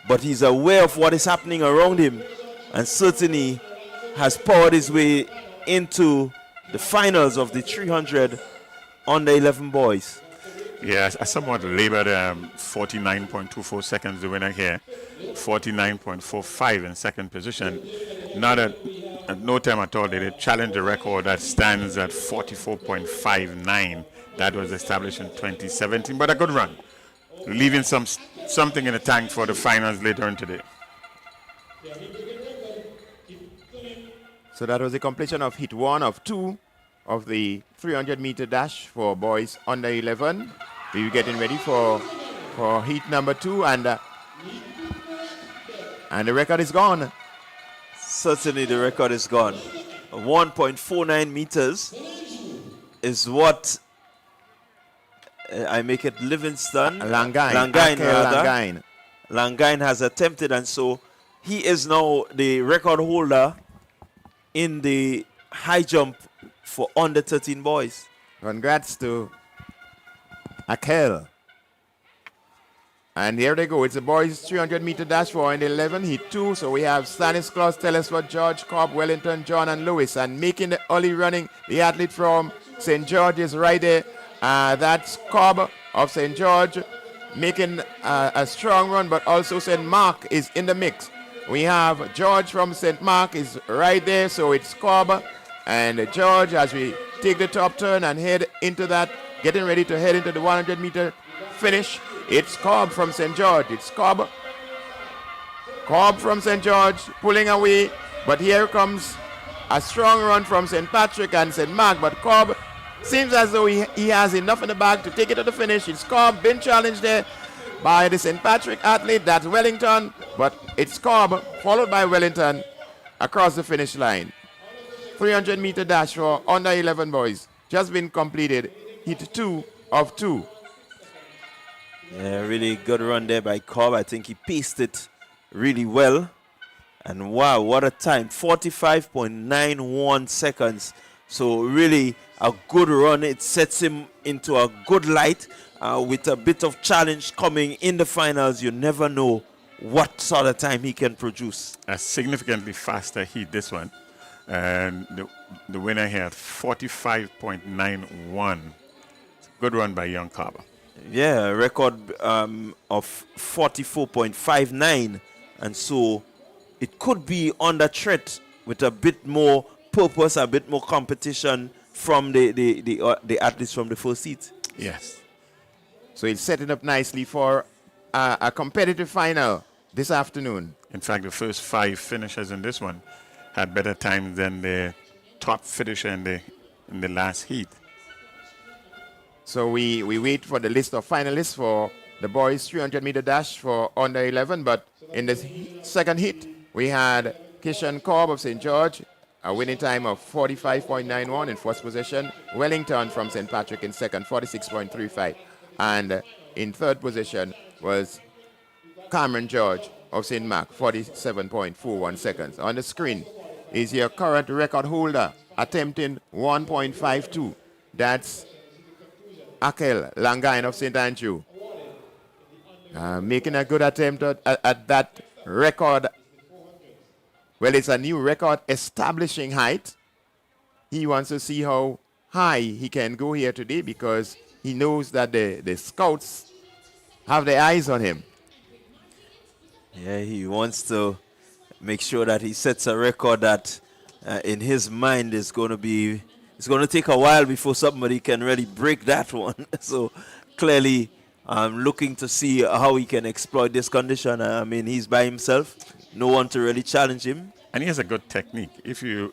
S15: but he's aware of what is happening around him and certainly has powered his way into the finals of the 300 under 11 boys.
S21: Yes, I somewhat labored 49.24 seconds the winner here, 49.45 in second position. Not at no time at all did it challenge the record that stands at 44.59. That was established in 2017, but a good run, leaving something in the tank for the finals later on today.
S16: So that was the completion of heat 1 of 2 of the 300-meter dash for boys under 11. We're getting ready for heat number 2, and the record is gone.
S15: Certainly the record is gone. 1.49 meters is what I make it Livingston. Langine has attempted, and so he is now the record holder in the high jump for under 13 boys.
S16: Congrats to Akel. And here they go. It's the boys 300-meter dash for under 11, heat 2. So we have Stanislaus, Telesford, George, Cobb, Wellington, John, and Lewis. And making the early running, the athlete from St. George is right there. That's Cobb of St. George making a strong run, but also St. Mark is in the mix. We have George from St. Mark is right there, so it's Cobb and George as we take the top turn and head into that, getting ready to head into the 100-meter finish. It's Cobb from St. George. It's Cobb from St. George pulling away, but here comes a strong run from St. Patrick and St. Mark, but Cobb seems as though he has enough in the bag to take it to the finish. It's Cobb, been challenged there by the St. Patrick athlete, that's Wellington, but it's Cobb, followed by Wellington, across the finish line. 300-meter dash for under 11 boys, just been completed, heat 2 of 2.
S15: Yeah, really good run there by Cobb. I think he paced it really well. And wow, what a time, 45.91 seconds. So really a good run. It sets him into a good light with a bit of challenge coming in the finals. You never know what sort of time he can produce.
S21: A significantly faster heat, this one. And the winner here at 45.91. Good run by young Cobb.
S15: Yeah, a record of 44.59. And so it could be under threat with a bit more purpose, a bit more competition from the athletes from the first heat.
S21: Yes.
S16: So it's setting up nicely for a competitive final this afternoon.
S21: In fact, the first 5 finishers in this one had better times than the top finisher in the last heat.
S16: So we wait for the list of finalists for the boys 300-meter dash for under 11. But in the second heat, we had Kishan Korb of St. George, a winning time of 45.91 in first position. Wellington from St. Patrick in second, 46.35. And in third position was Cameron George of St. Mark, 47.41 seconds. On the screen is your current record holder, attempting 1.52. That's Akel Langain of St. Andrew. Making a good attempt at that record. Well, it's a new record establishing height. He wants to see how high he can go here today because he knows that the scouts have their eyes on him.
S15: Yeah, he wants to make sure that he sets a record that in his mind is going to be, it's going to take a while before somebody can really break that one. So clearly I'm looking to see how he can exploit this condition. I mean, he's by himself, no one to really challenge him.
S21: And he has a good technique. If you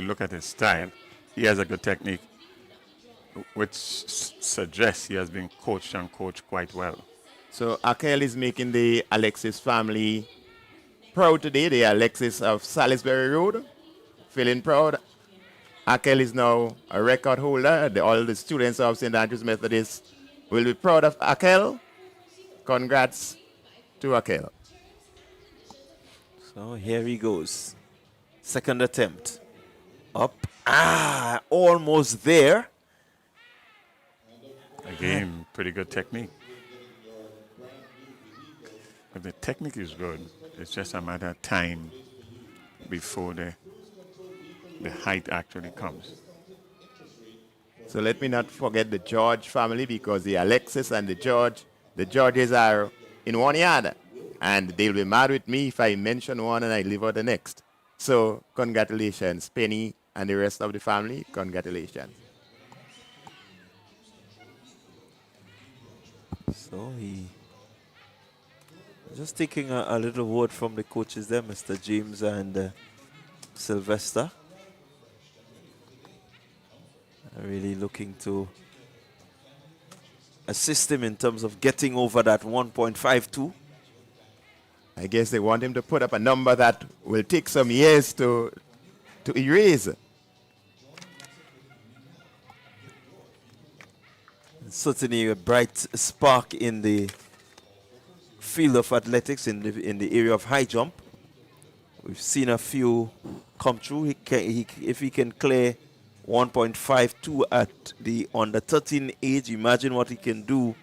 S21: look at his style, he has a good technique, which suggests he has been coached and coached quite well.
S16: So Akel is making the Alexis family proud today. The Alexis of Salisbury Road, feeling proud. Akel is now a record holder. All the students of St. Andrew's Methodist will be proud of Akel. Congrats to Akel.
S15: So here he goes. Second attempt. Up. Almost there.
S21: Again, pretty good technique. But the technique is good. It's just a matter of time before the height actually comes.
S16: So let me not forget the George family, because the Alexis and the Georges are in one yard. And they'll be mad with me if I mention one and I leave out the next. So congratulations, Penny and the rest of the family. Congratulations.
S15: So he just taking a little word from the coaches there, Mr. James and Sylvester. Really looking to assist him in terms of getting over that 1.52.
S16: I guess they want him to put up a number that will take some years to erase.
S15: Certainly a bright spark in the field of athletics in the area of high jump. We've seen a few come through. If he can clear 1.52 at the under 13 age, imagine what he can do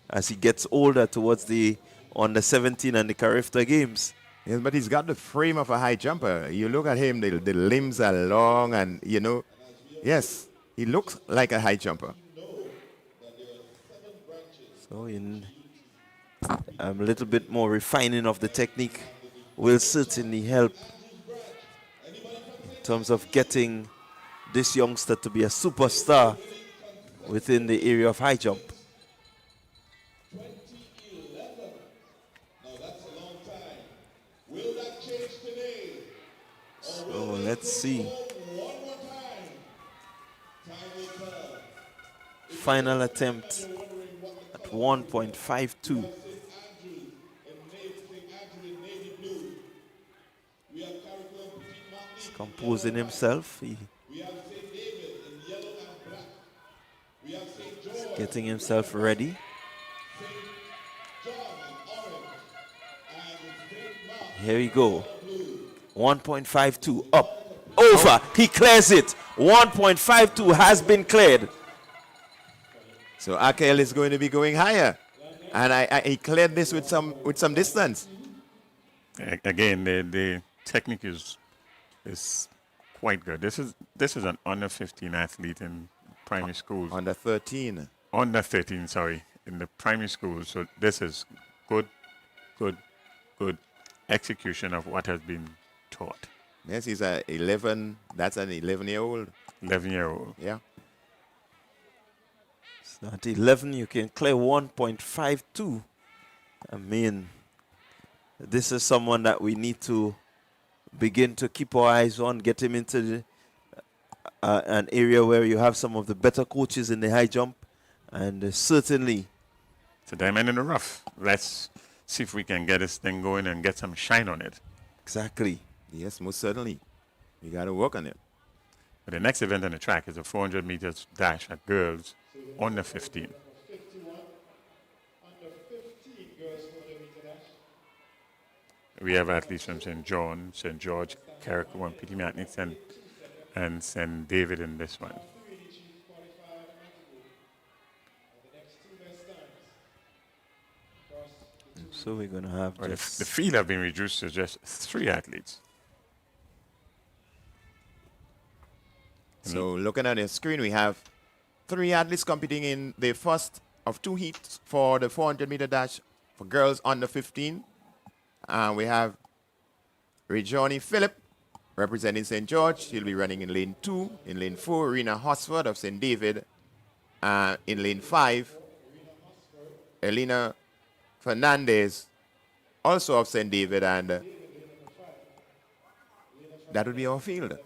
S15: as he gets older towards the under 17 and the Carifta Games.
S16: Yes, but he's got the frame of a high jumper. You look at him, the limbs are long, and yes, he looks like a high jumper.
S15: So in a little bit more refining of the technique will certainly help in terms of getting this youngster to be a superstar within the area of high jump. So let's see. Final attempt at 1.52. He's composing himself. He's getting himself ready. Here we go. 1.52 up, over. He clears it. 1.52 has been cleared.
S16: So Akel is going to be going higher, and he cleared this with some distance.
S21: Again, the technique is quite good. This is an under 15 athlete in primary schools.
S16: Under 13.
S21: Under 13, sorry, in the primary schools. So this is good execution of what has been taught.
S16: Yes, he's a 11. That's an 11-year-old.
S21: 11-year-old.
S16: Yeah.
S15: So at 11, you can clear 1.52. I mean, this is someone that we need to begin to keep our eyes on, get him into an area where you have some of the better coaches in the high jump, And certainly,
S21: It's a diamond in the rough. Let's see if we can get this thing going and get some shine on it.
S15: exactly.
S16: Yes, most certainly. We got to work on it.
S21: But the next event on the track is a 400 meters dash at girls under 15. We have athletes from St. John, St. George, Carriacou, and Partygrenada and St. David in this one.
S15: So we're going to have
S21: Well,
S15: just
S21: the field have been reduced to just 3 athletes.
S16: So looking at the screen, we have 3 athletes competing in the first of 2 heats for the 400-meter dash for girls under 15. We have Rejoni Phillip representing St. George. She'll be running in lane 2. In lane 4, Rena Hosford of St. David. In lane 5, Elena Fernandez, also of St. David. And that would be our field.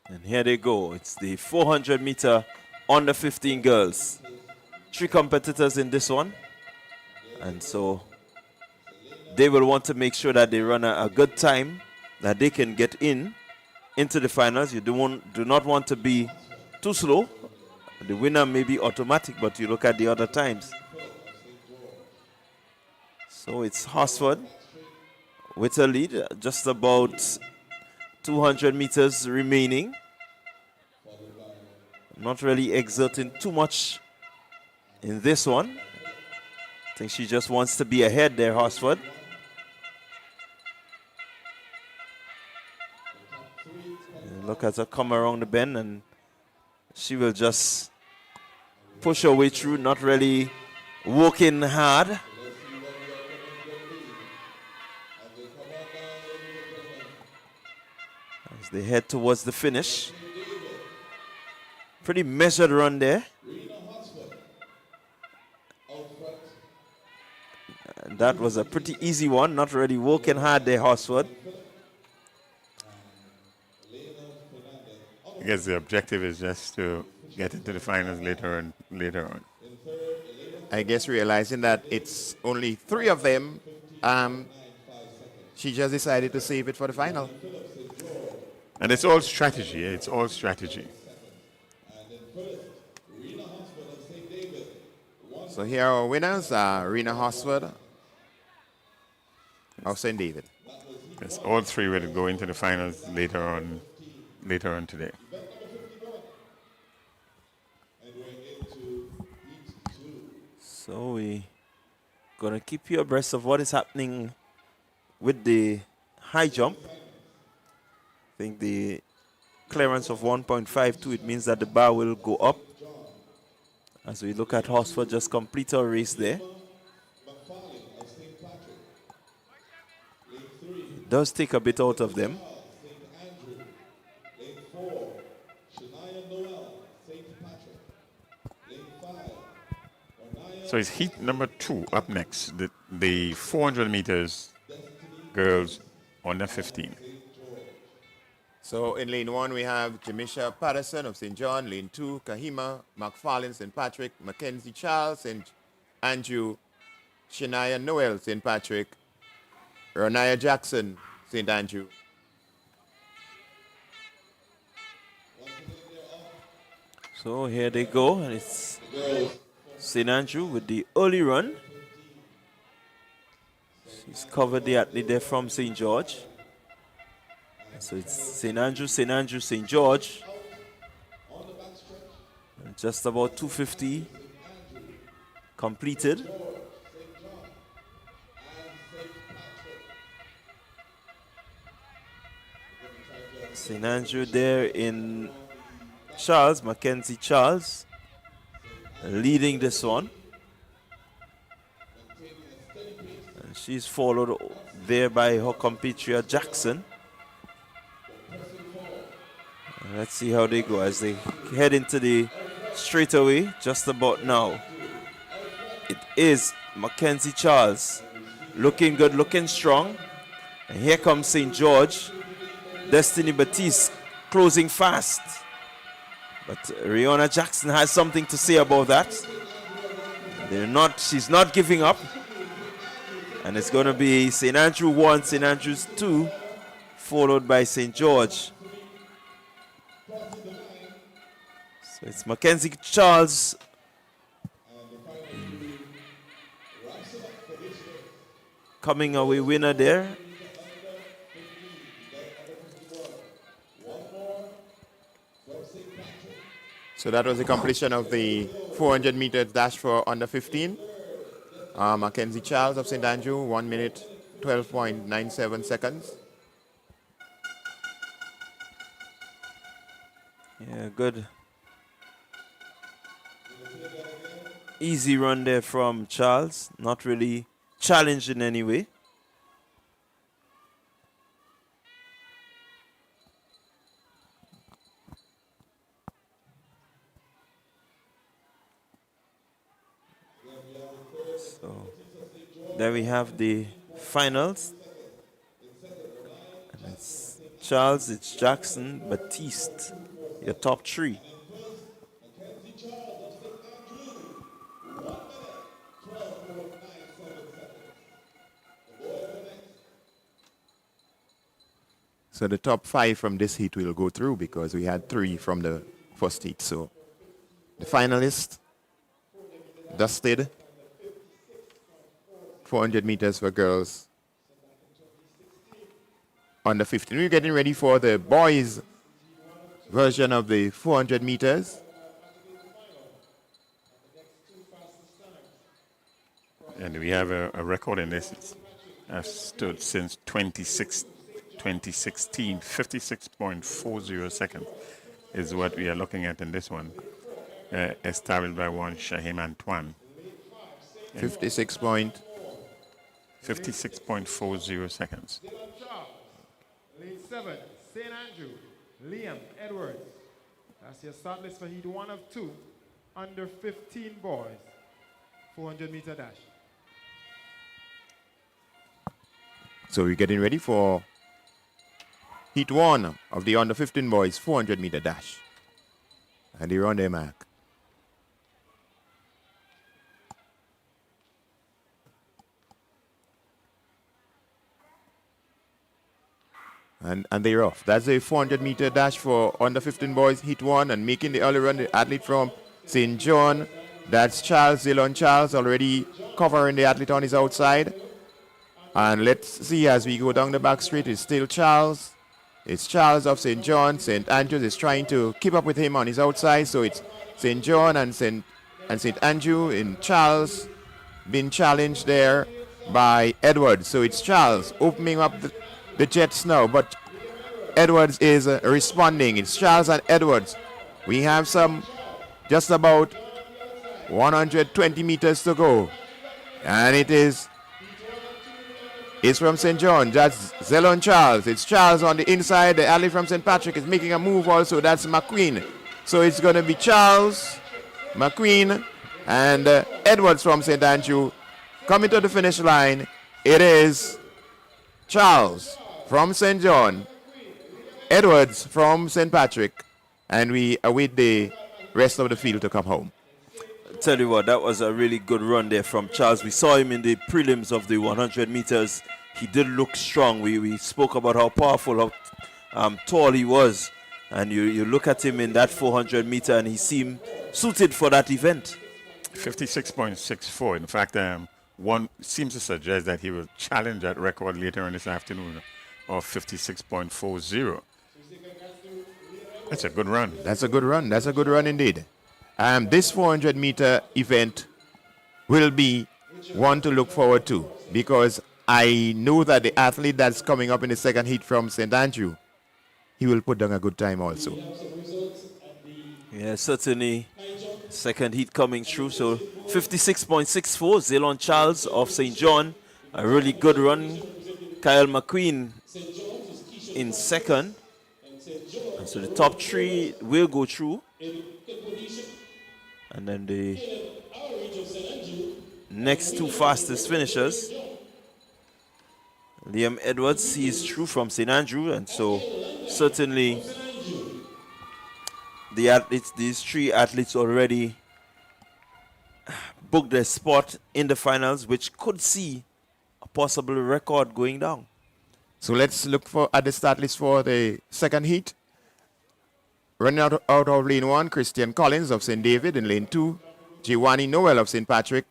S15: And here they go. It's the 400 meter under 15 girls. 3 competitors in this one. And so they will want to make sure that they run a good time, that they can get into the finals. You do not want to be too slow. The winner may be automatic, but you look at the other times. So it's Hosford with a lead, just about 200 meters remaining. Not really exerting too much in this one. I think she just wants to be ahead there, Hosford. And look at her come around the bend, and she will just push her way through, not really working hard. As they head towards the finish. Pretty measured run there. And that was a pretty easy one, not really working hard there, Hosford.
S21: I guess the objective is just to get into the finals later on.
S16: I guess realizing that it's only 3 of them, she just decided to save it for the final.
S21: And it's all strategy. It's all strategy.
S16: So here are our winners, Rena Hosford of St. David.
S21: Yes, all 3 will go into the finals later on today.
S15: So we're going to keep you abreast of what is happening with the high jump. I think the clearance of 1.52, it means that the bar will go up. As we look at Hosford just complete our race there. It does take a bit out of them.
S21: So it's heat number 2 up next. The 400 meters girls under 15.
S16: So in lane 1, we have Jamisha Patterson of St. John. Lane 2, Kahima McFarlane, St. Patrick. Mackenzie Charles, St. Andrew. Shania Noel, St. Patrick. Ronaya Jackson, St. Andrew.
S15: So here they go, and it's St. Andrew with the early run. She's covered the athlete there from St. George. So it's St. Andrew, St. George. And just about 250 completed. St. Andrew there in Charles, Mackenzie Charles, leading this one. And she's followed there by her compatriot Jackson. And let's see how they go as they head into the straightaway just about now. It is Mackenzie Charles looking good, looking strong. And here comes St. George. Destiny Batiste closing fast. But Rihanna Jackson has something to say about that. She's not giving up. And it's going to be St. Andrew 1, St. Andrews 2, followed by St. George. So it's Mackenzie Charles coming away winner there.
S16: So that was the completion of the 400 meters dash for under 15. Mackenzie Charles of St. Andrew, 1 minute, 12.97 seconds.
S15: Yeah, good. Easy run there from Charles. Not really challenged in any way. So there we have the finals. And it's Charles, it's Jackson, Batiste, your top three.
S16: So the top 5 from this heat will go through because we had 3 from the first heat. So the finalists, dusted, 400 meters for girls under 15. We're getting ready for the boys version of the 400 meters.
S21: And we have a record in this. It's stood since 2016, 56.40 seconds is what we are looking at in this one. Established by one Shahim Antoine. 56.40 seconds.
S6: Lane 7, St. Andrew, Liam Edwards. That's your start list for heat 1 of 2, under 15 boys, 400 meter dash.
S16: So we're getting ready for heat 1 of the under 15 boys 400 meter dash. And they're on their mark. And they're off. That's a 400 meter dash for under 15 boys, heat 1, and making the early run, the athlete from St. John. That's Charles, Zilon Charles, already covering the athlete on his outside. And let's see as we go down the back straight, it's still Charles. It's Charles of St. John. St. Andrews is trying to keep up with him on his outside. So it's St. John and St. Andrew in Charles being challenged there by Edwards. So it's Charles opening up the jets now, but Edwards is responding. It's Charles and Edwards. We have just about 120 meters to go. And it's from St. John. That's Zelon Charles. It's Charles on the inside. The athlete from St. Patrick is making a move also. That's McQueen. So it's going to be Charles, McQueen, and Edwards from St. Andrew coming to the finish line. It is Charles from St. John, Edwards from St. Patrick, and we await the rest of the field to come home.
S15: Tell you what, that was a really good run there from Charles. We saw him in the prelims of the 100 meters. He did look strong. We spoke about how powerful, how tall he was. And you look at him in that 400 meter and he seemed suited for that event.
S21: 56.64. In fact, one seems to suggest that he will challenge that record later on this afternoon of 56.40. That's a good run.
S16: That's a good run. That's a good run indeed. This 400 meter event will be one to look forward to because I know that the athlete that's coming up in the second heat from St. Andrew, he will put down a good time also.
S15: Yeah, certainly. Second heat coming through. So 56.64, Zelon Charles of St. John. A really good run. Kyle McQueen in second. And so the top 3 will go through. And then the next 2 fastest finishers. Liam Edwards, he's through from St. Andrew, and so certainly the athletes, these three athletes already booked their spot in the finals, which could see a possible record going down.
S16: So let's look at the start list for the second heat. Running out of lane 1, Christian Collins of St. David. In lane 2, Giovanni Noel of St. Patrick.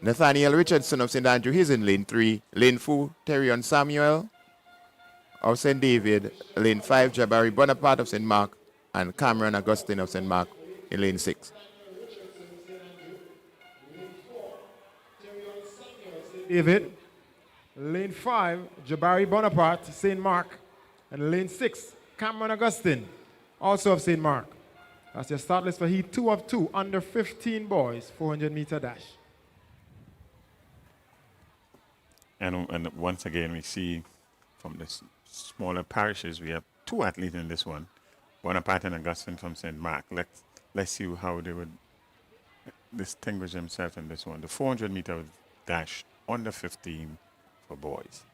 S16: Nathaniel Richardson of St. Andrew, he's in lane 3. Lane 4, Terion Samuel of St. David. Lane 5, Jabari Bonaparte of St. Mark. And Cameron Augustine of St. Mark in lane 6.
S2: David. Lane 5, Jabari Bonaparte, St. Mark. And lane 6, Cameron Augustine, also of St. Mark. That's your start list for heat 2 of 2, under 15 boys, 400-meter dash.
S21: And once again, we see from the smaller parishes, we have 2 athletes in this one, Bonaparte and Augustine from St. Mark. Let's see how they would distinguish themselves in this one. The 400-meter dash, under 15 for boys.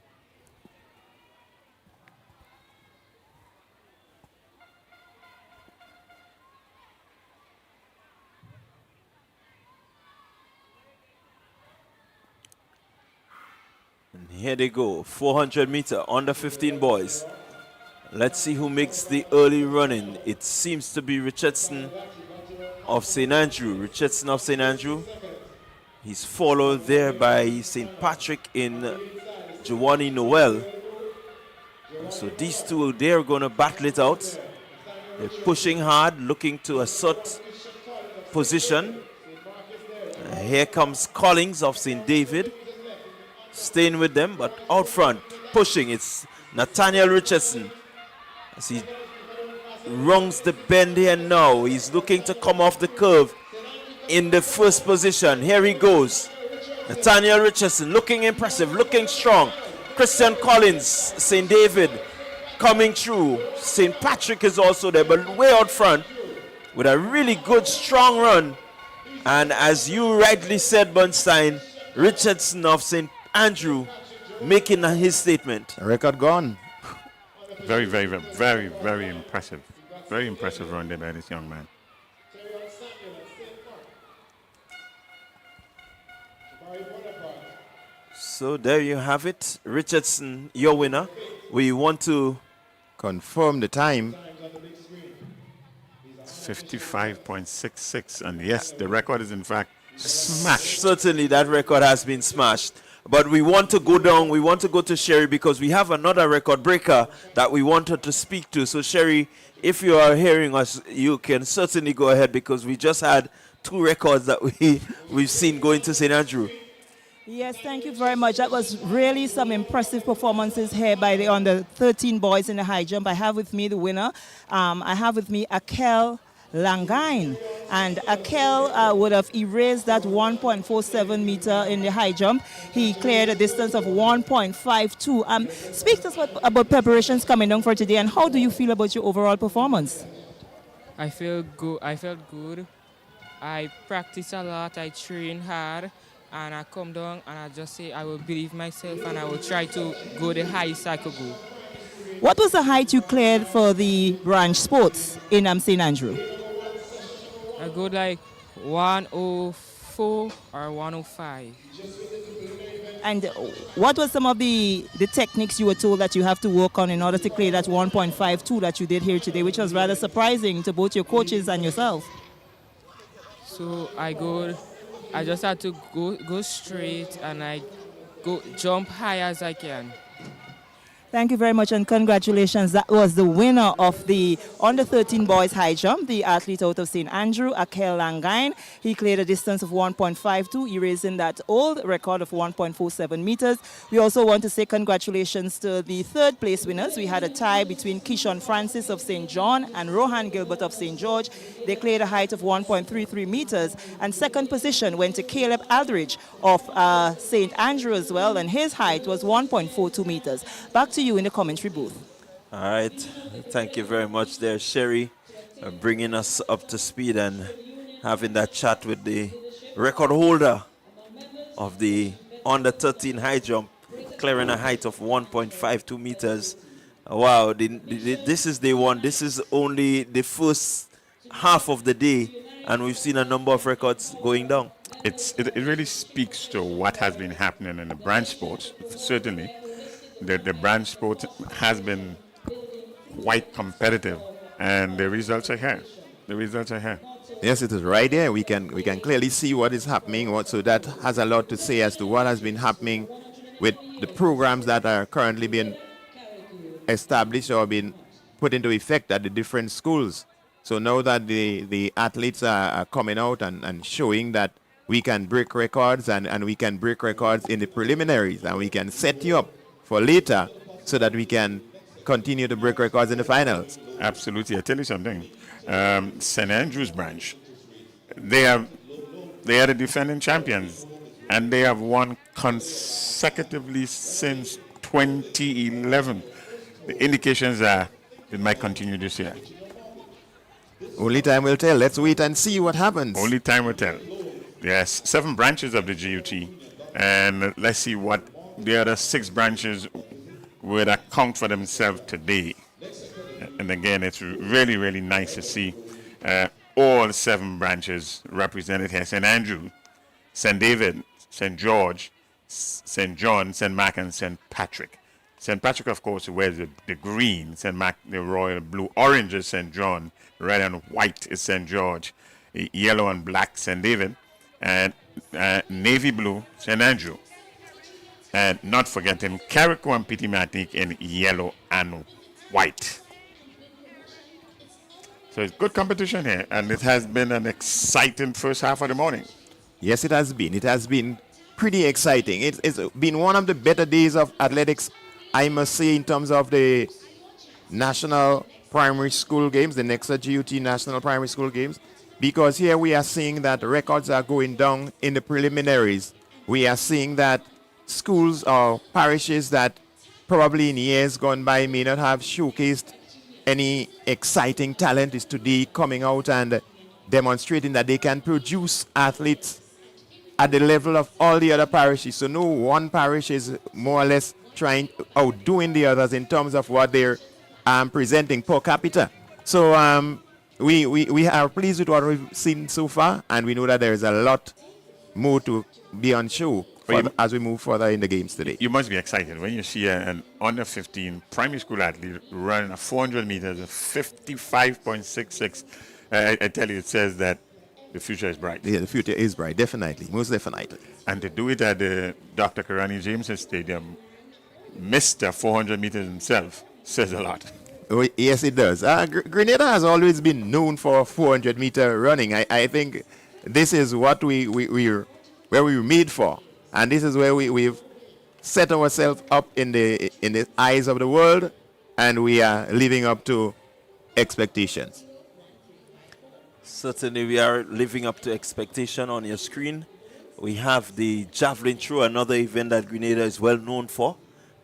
S15: And here they go, 400 meter, under 15 boys. Let's see who makes the early run-in. It seems to be Richardson of St. Andrew. Richardson of St. Andrew. He's followed there by St. Patrick in Giovanni Noel. So these two, they're going to battle it out. They're pushing hard, looking to assert position. Here comes Collins of St. David, staying with them, but out front, pushing. It's Nathaniel Richardson as he rungs the bend here now. He's looking to come off the curve in the first position. Here he goes. Nathaniel Richardson looking impressive, looking strong. Christian Collins, St. David, coming through. St. Patrick is also there, but way out front with a really good, strong run. And as you rightly said, Bernstein, Richardson of St. Andrew making his statement.
S16: Record gone.
S21: Very, very, very, very impressive. Very impressive run there by this young man.
S15: So there you have it. Richardson, your winner. We want to
S16: confirm the time.
S21: 55.66. And yes, the record is in fact smashed.
S15: Certainly that record has been smashed. But we want to go down. We want to go to Sherry because we have another record breaker that we wanted to speak to. So Sherry, if you are hearing us, you can certainly go ahead because we just had 2 records that we've seen going to St. Andrew.
S20: Yes, thank you very much. That was really some impressive performances here by the under 13 boys in the high jump. I have with me the winner. I have with me Akel Langain. And Akel would have erased that 1.47 meter in the high jump. He cleared a distance of 1.52. Speak to us about preparations coming down for today, and how do you feel about your overall performance?
S22: I feel good. I felt good. I practice a lot. I train hard. And I come down and I just say I will believe myself and I will try to go the highest I could go.
S20: What was the height you cleared for the branch sports in St. Andrew?
S22: I go like 104 or 105.
S20: And what were some of the techniques you were told that you have to work on in order to clear that 1.52 that you did here today, which was rather surprising to both your coaches and yourself?
S22: So I just had to go straight and I go jump high as I can.
S20: Thank you very much and congratulations. That was the winner of the under 13 boys high jump, the athlete out of St. Andrew, Akel Langain. He cleared a distance of 1.52, erasing that old record of 1.47 meters. We also want to say congratulations to the 3rd place winners. We had a tie between Kishon Francis of St. John and Rohan Gilbert of St. George. They cleared a height of 1.33 meters. And 2nd position went to Caleb Aldridge of St. Andrew as well, and his height was 1.42 meters. Back to you in the commentary booth.
S15: All right. Thank you very much there, Sherry, bringing us up to speed and having that chat with the record holder of the under 13 high jump clearing a height of 1.52 meters. Wow, this is day one. This is only the first half of the day, and we've seen a number of records going down.
S21: It really speaks to what has been happening in the branch sports. Certainly, the branch sport has been quite competitive, and the results are here. The results are here.
S3: Yes, it is right there. We can clearly see what is happening. So that has a lot to say as to what has been happening with the programs that are currently being established or being put into effect at the different schools. So now that the athletes are coming out and showing that we can break records and we can break records in the preliminaries, and we can set you up for later so that we can continue to break records in the finals.
S21: Absolutely. I tell you something. St. Andrew's branch, they are the defending champions, and they have won consecutively since 2011. The indications are it might continue this year.
S3: Only time will tell. Let's wait and see what happens.
S21: Only time will tell. Yes, 7 branches of the GUT, and let's see what the other 6 branches would account for themselves today. And again, it's really, really nice to see all 7 branches represented here. St. Andrew, St. David, St. George, St. John, St. Mark, and St. Patrick. St. Patrick, of course, wears the green. St. Mark, the royal blue. Orange is St. John. Red and white is St. George. Yellow and black, St. David. And navy blue, St. Andrew. And not forgetting carriacou and Partygrenada in yellow and white. So it's good competition here, and it has been an exciting first half of the morning.
S3: Yes, it has been. It has been pretty exciting. It's been one of the better days of athletics, I must say, in terms of the national primary school games, the NEXA GUT national primary school games, because here we are seeing that records are going down in the preliminaries. We are seeing that schools or parishes that probably in years gone by may not have showcased any exciting talent is today coming out and demonstrating that they can produce athletes at the level of all the other parishes. So no one parish is more or less outdoing the others in terms of what they're presenting per capita. So we are pleased with what we've seen so far, and we know that there is a lot more to be on show as we move further in the games today.
S21: You must be excited when you see an under 15 primary school athlete running a 400 meters of 55.66. I tell you, it says that the future is bright.
S3: Yeah, the future is bright, definitely, most definitely.
S21: And to do it at the Dr. Karani James Stadium, Mr. 400 meters himself, says a lot.
S3: Oh, yes, it does. Grenada has always been known for 400-meter running. I think this is what we were made for. And this is where we've set ourselves up in the eyes of the world, and we are living up to expectations.
S15: Certainly, we are living up to expectation. On your screen, we have the javelin throw, another event that Grenada is well known for,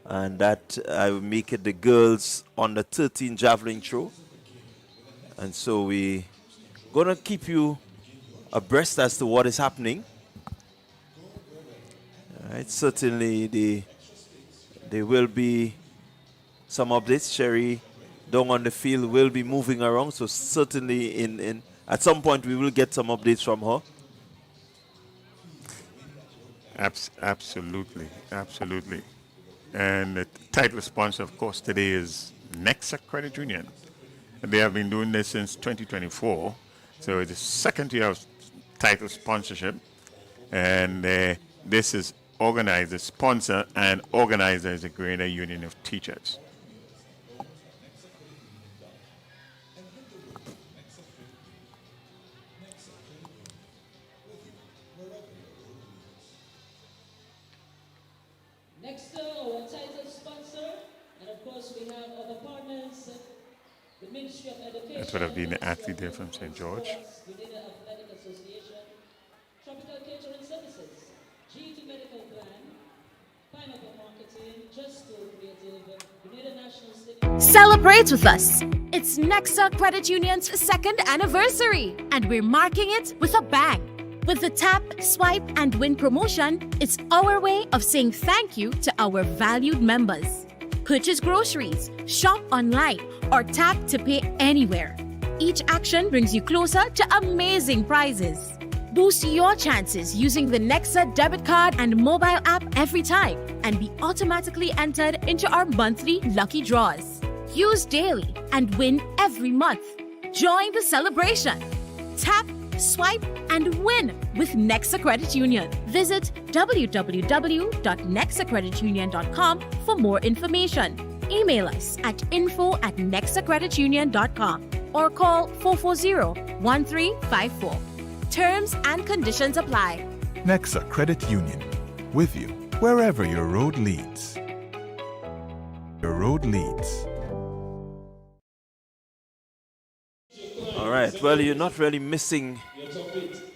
S15: and that I will make it the girls under 13 javelin throw. And so we're gonna keep you abreast as to what is happening. Right, certainly there will be some updates. Sherry down on the field will be moving around, so certainly at some point we will get some updates from her.
S21: Absolutely, absolutely. And the title sponsor, of course, today is NEXA Credit Union. And they have been doing this since 2024, so it's the second year of title sponsorship, and this is organizer, sponsor, and organizer is the Grenada Union of Teachers.
S19: Next, our title sponsor, and of course we have other partners, the Ministry of Education.
S21: That's what I've been the athlete there from St. George.
S19: Grenada Athletic Association, Tropical Catering Services, GT Medical Plan, Pineapple Marketing, Just Go Creative, Grenada National State.
S5: Celebrate with us! It's NEXA Credit Union's 2nd anniversary, and we're marking it with a bang. With the Tap, Swipe, and Win promotion, it's our way of saying thank you to our valued members. Purchase groceries, shop online, or tap to pay anywhere. Each action brings you closer to amazing prizes. Boost your chances using the NEXA debit card and mobile app every time and be automatically entered into our monthly lucky draws. Use daily and win every month. Join the celebration. Tap, swipe, and win with NEXA Credit Union. Visit www.nexacreditunion.com for more information. Email us at info@nexacreditunion.com or call 440-1354. Terms and conditions apply.
S7: NEXA Credit Union, with you wherever your road leads. Your road leads.
S15: All right, well, you're not really missing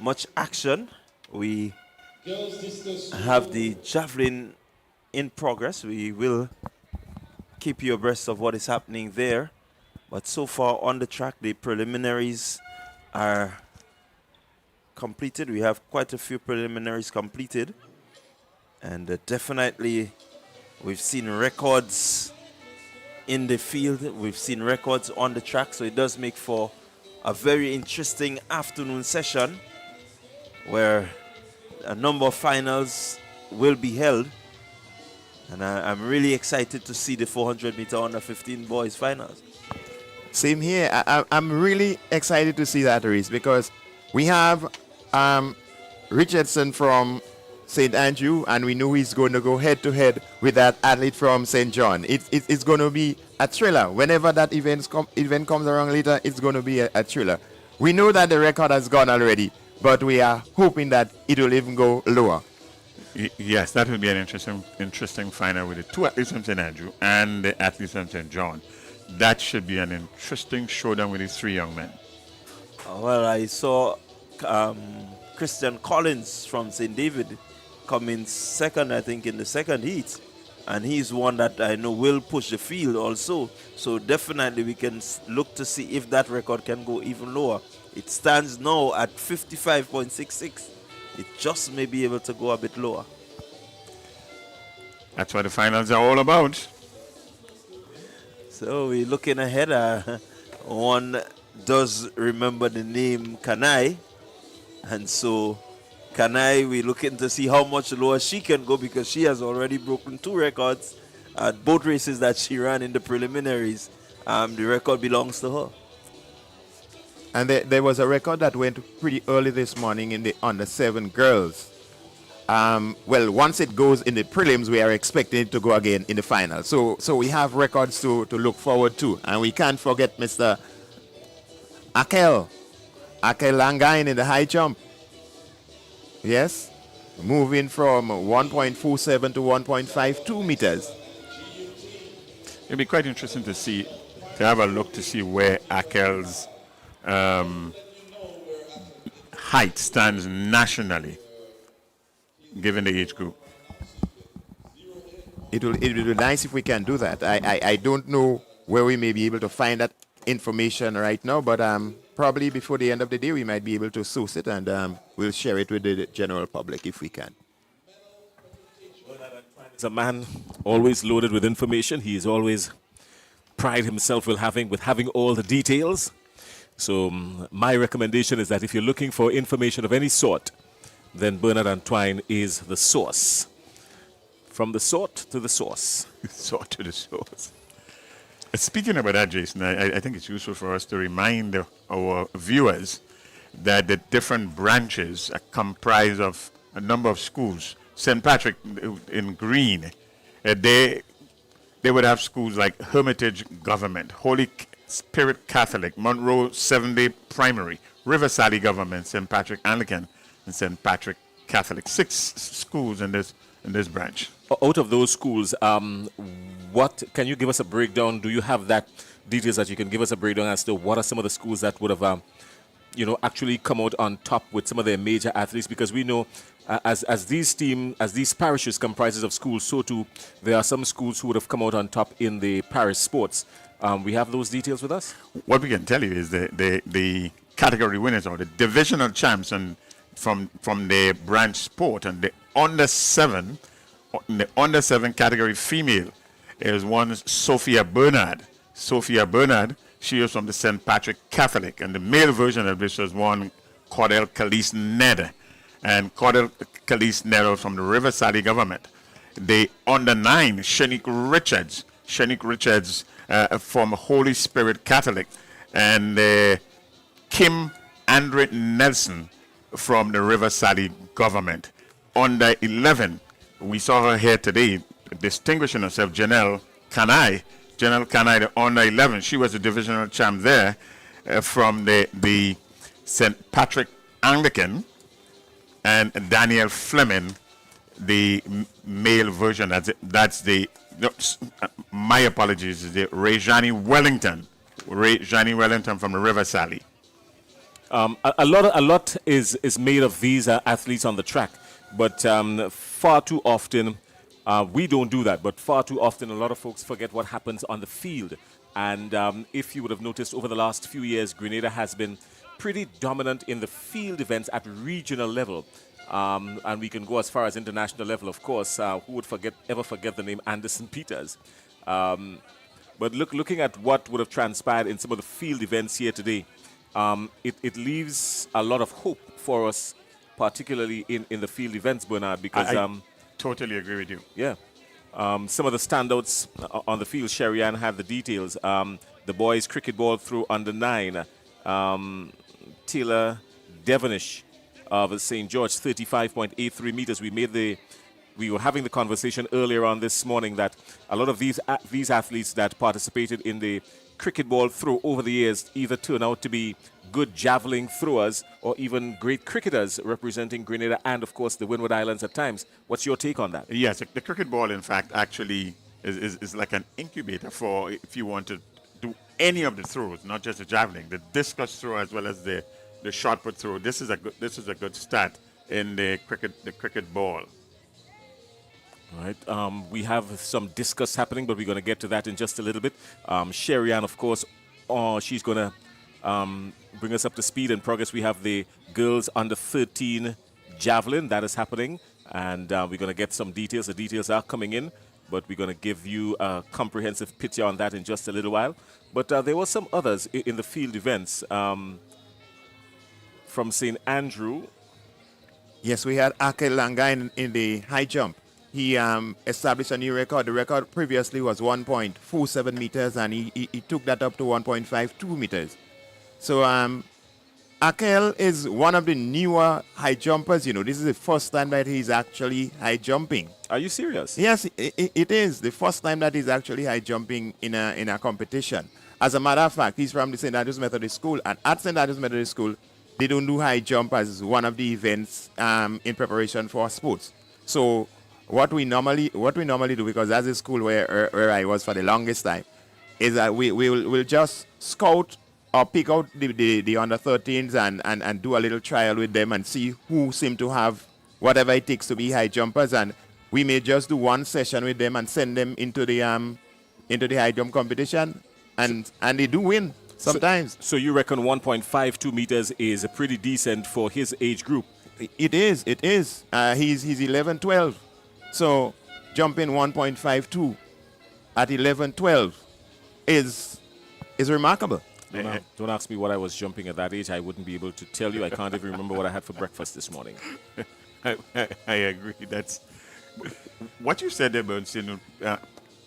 S15: much action. We have the javelin in progress. We will keep you abreast of what is happening there. But so far on the track, the preliminaries are completed. We have quite a few preliminaries completed. And definitely we've seen records in the field. We've seen records on the track. So it does make for a very interesting afternoon session where a number of finals will be held. And I'm really excited to see the 400 meter under 15 boys finals.
S3: Same here. I'm really excited to see that race because we have Richardson from St. Andrew, and we know he's going to go head-to-head with that athlete from St. John. It's going to be a thriller. Whenever that event comes around later, it's going to be a thriller. We know that the record has gone already, but we are hoping that it will even go lower.
S21: Yes, that will be an interesting final with the two athletes from St. Andrew and the athletes from St. John. That should be an interesting showdown with these three young men.
S15: Well, I saw Christian Collins from St. David come in second, I think, in the second heat. And he's one that I know will push the field also. So definitely we can look to see if that record can go even lower. It stands now at 55.66. It just may be able to go a bit lower.
S21: That's what the finals are all about.
S15: So we're looking ahead. One does remember the name Kanai. And so Kanai, we're looking to see how much lower she can go because she has already broken two records at both races that she ran in the preliminaries. The record belongs to her.
S3: And there was a record that went pretty early this morning in the under-7 girls. Well, once it goes in the prelims, we are expecting it to go again in the final. So we have records to look forward to. And we can't forget Mr. Akel Langain in the high jump. Yes, moving from 1.47 to 1.52 meters.
S21: It'll be quite interesting to have a look to see where Akel's height stands nationally, given the age group.
S3: It will be nice if we can do that. I don't know where we may be able to find that information right now, but probably before the end of the day we might be able to source it, and we'll share it with the general public if we can.
S23: He's a man always loaded with information. He is always pride himself with having all the details. So my recommendation is that if you're looking for information of any sort, then Bernard Antoine is the source. From the sort to the source.
S21: Sort to the source. Speaking about that, Jason, I think it's useful for us to remind our viewers that the different branches are comprised of a number of schools. St. Patrick in Green, they would have schools like Hermitage Government, Holy Spirit Catholic, Monroe Seventh-day Primary, Riverside Government, St. Patrick Anglican, and St. Patrick Catholic. 6 schools in this branch.
S23: Out of those schools, what can you give us a breakdown? Do you have that details that you can give us a breakdown as to what are some of the schools that would have, actually come out on top with some of their major athletes? Because we know, as these parishes comprises of schools, so too there are some schools who would have come out on top in the parish sports. We have those details with us.
S21: What we can tell you is the category winners or the divisional champs and from the branch sport, and the under 7 category female is one Sophia Bernard. Sophia Bernard, she is from the St. Patrick Catholic, and the male version of this was one Cordell Calise Ned, and Cordell Calise Ned from the River Sally government. The under 9 Shanique Richards from Holy Spirit Catholic, and Kim Andre Nelson from the River Sally government. Under 11, we saw her here today, distinguishing herself, Janelle Kanai, the under 11. She was a divisional champ there from the St. Patrick Anglican, and Daniel Fleming, the male version. That's the, my apologies, is the Rejani Wellington from the River Sally.
S23: A lot is made of these athletes on the track, but far too often we don't do that. But far too often, a lot of folks forget what happens on the field. And if you would have noticed, over the last few years, Grenada has been pretty dominant in the field events at regional level. And we can go as far as international level, of course. Who would ever forget the name Anderson Peters? But looking at what would have transpired in some of the field events here today, it leaves a lot of hope for us, particularly in the field events, Bernard, because...
S21: I totally agree with you.
S23: Yeah. Some of the standouts on the field, Sherry Ann had the details. The boys cricket ball through under 9. Taylor Devonish of St. George, 35.83 meters. We were having the conversation earlier on this morning that a lot of these athletes that participated in the cricket ball throw over the years either turn out to be good javelin throwers or even great cricketers representing Grenada and, of course, the Windward Islands at times. What's your take on that?
S21: Yes, the cricket ball, in fact, actually is like an incubator for if you want to do any of the throws, not just the javelin, the discus throw as well as the shot put throw. This is a good start in the cricket ball.
S23: All right. We have some discuss happening, but we're going to get to that in just a little bit. Sherry Ann, of course, she's going to bring us up to speed and progress. We have the girls under 13 javelin that is happening, and we're going to get some details. The details are coming in, but we're going to give you a comprehensive picture on that in just a little while. But there were some others in the field events from St. Andrew.
S3: Yes, we had Ake Langa in the high jump. He established a new record. The record previously was 1.47 meters, and he took that up to 1.52 meters. So Akel is one of the newer high jumpers. You know, this is the first time that he's actually high jumping.
S23: Are you serious?
S3: Yes, it is the first time that he's actually high jumping in a competition. As a matter of fact, he's from the St. Andrews Methodist School, and at St. Andrews Methodist School, they don't do high jump as one of the events in preparation for sports. So what we normally do, because that's a school where I was for the longest time, is that we'll just scout or pick out the under 13s and do a little trial with them and see who seem to have whatever it takes to be high jumpers, and we may just do one session with them and send them into the high jump competition, and they do win sometimes.
S23: So you reckon 1.52 meters is pretty decent for his age group?
S3: It is. He's 11-12. So jumping 1.52 at 11-12 is remarkable.
S23: Don't ask me what I was jumping at that age. I wouldn't be able to tell you. I can't even remember what I had for breakfast this morning.
S21: I agree. That's what you said there, Bernstein,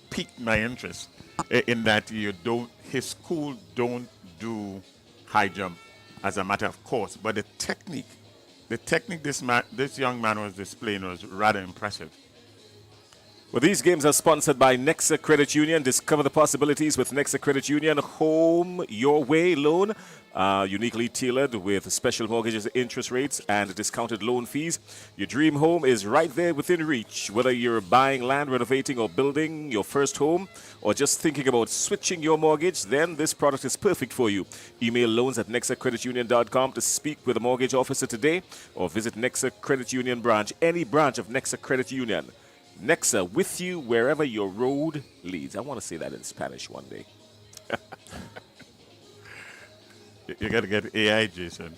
S21: piqued my interest in that his school don't do high jump as a matter of course, but the technique this young man was displaying was rather impressive.
S23: Well, these games are sponsored by NEXA Credit Union. Discover the possibilities with NEXA Credit Union Home Your Way loan. Uniquely tailored with special mortgages, interest rates, and discounted loan fees. Your dream home is right there within reach. Whether you're buying land, renovating, or building your first home, or just thinking about switching your mortgage, then this product is perfect for you. Email loans@nexacreditunion.com to speak with a mortgage officer today, or visit NEXA Credit Union branch, any branch of NEXA Credit Union. NEXA, with you wherever your road leads. I want to say that in Spanish one day.
S21: You got to get AI, Jason.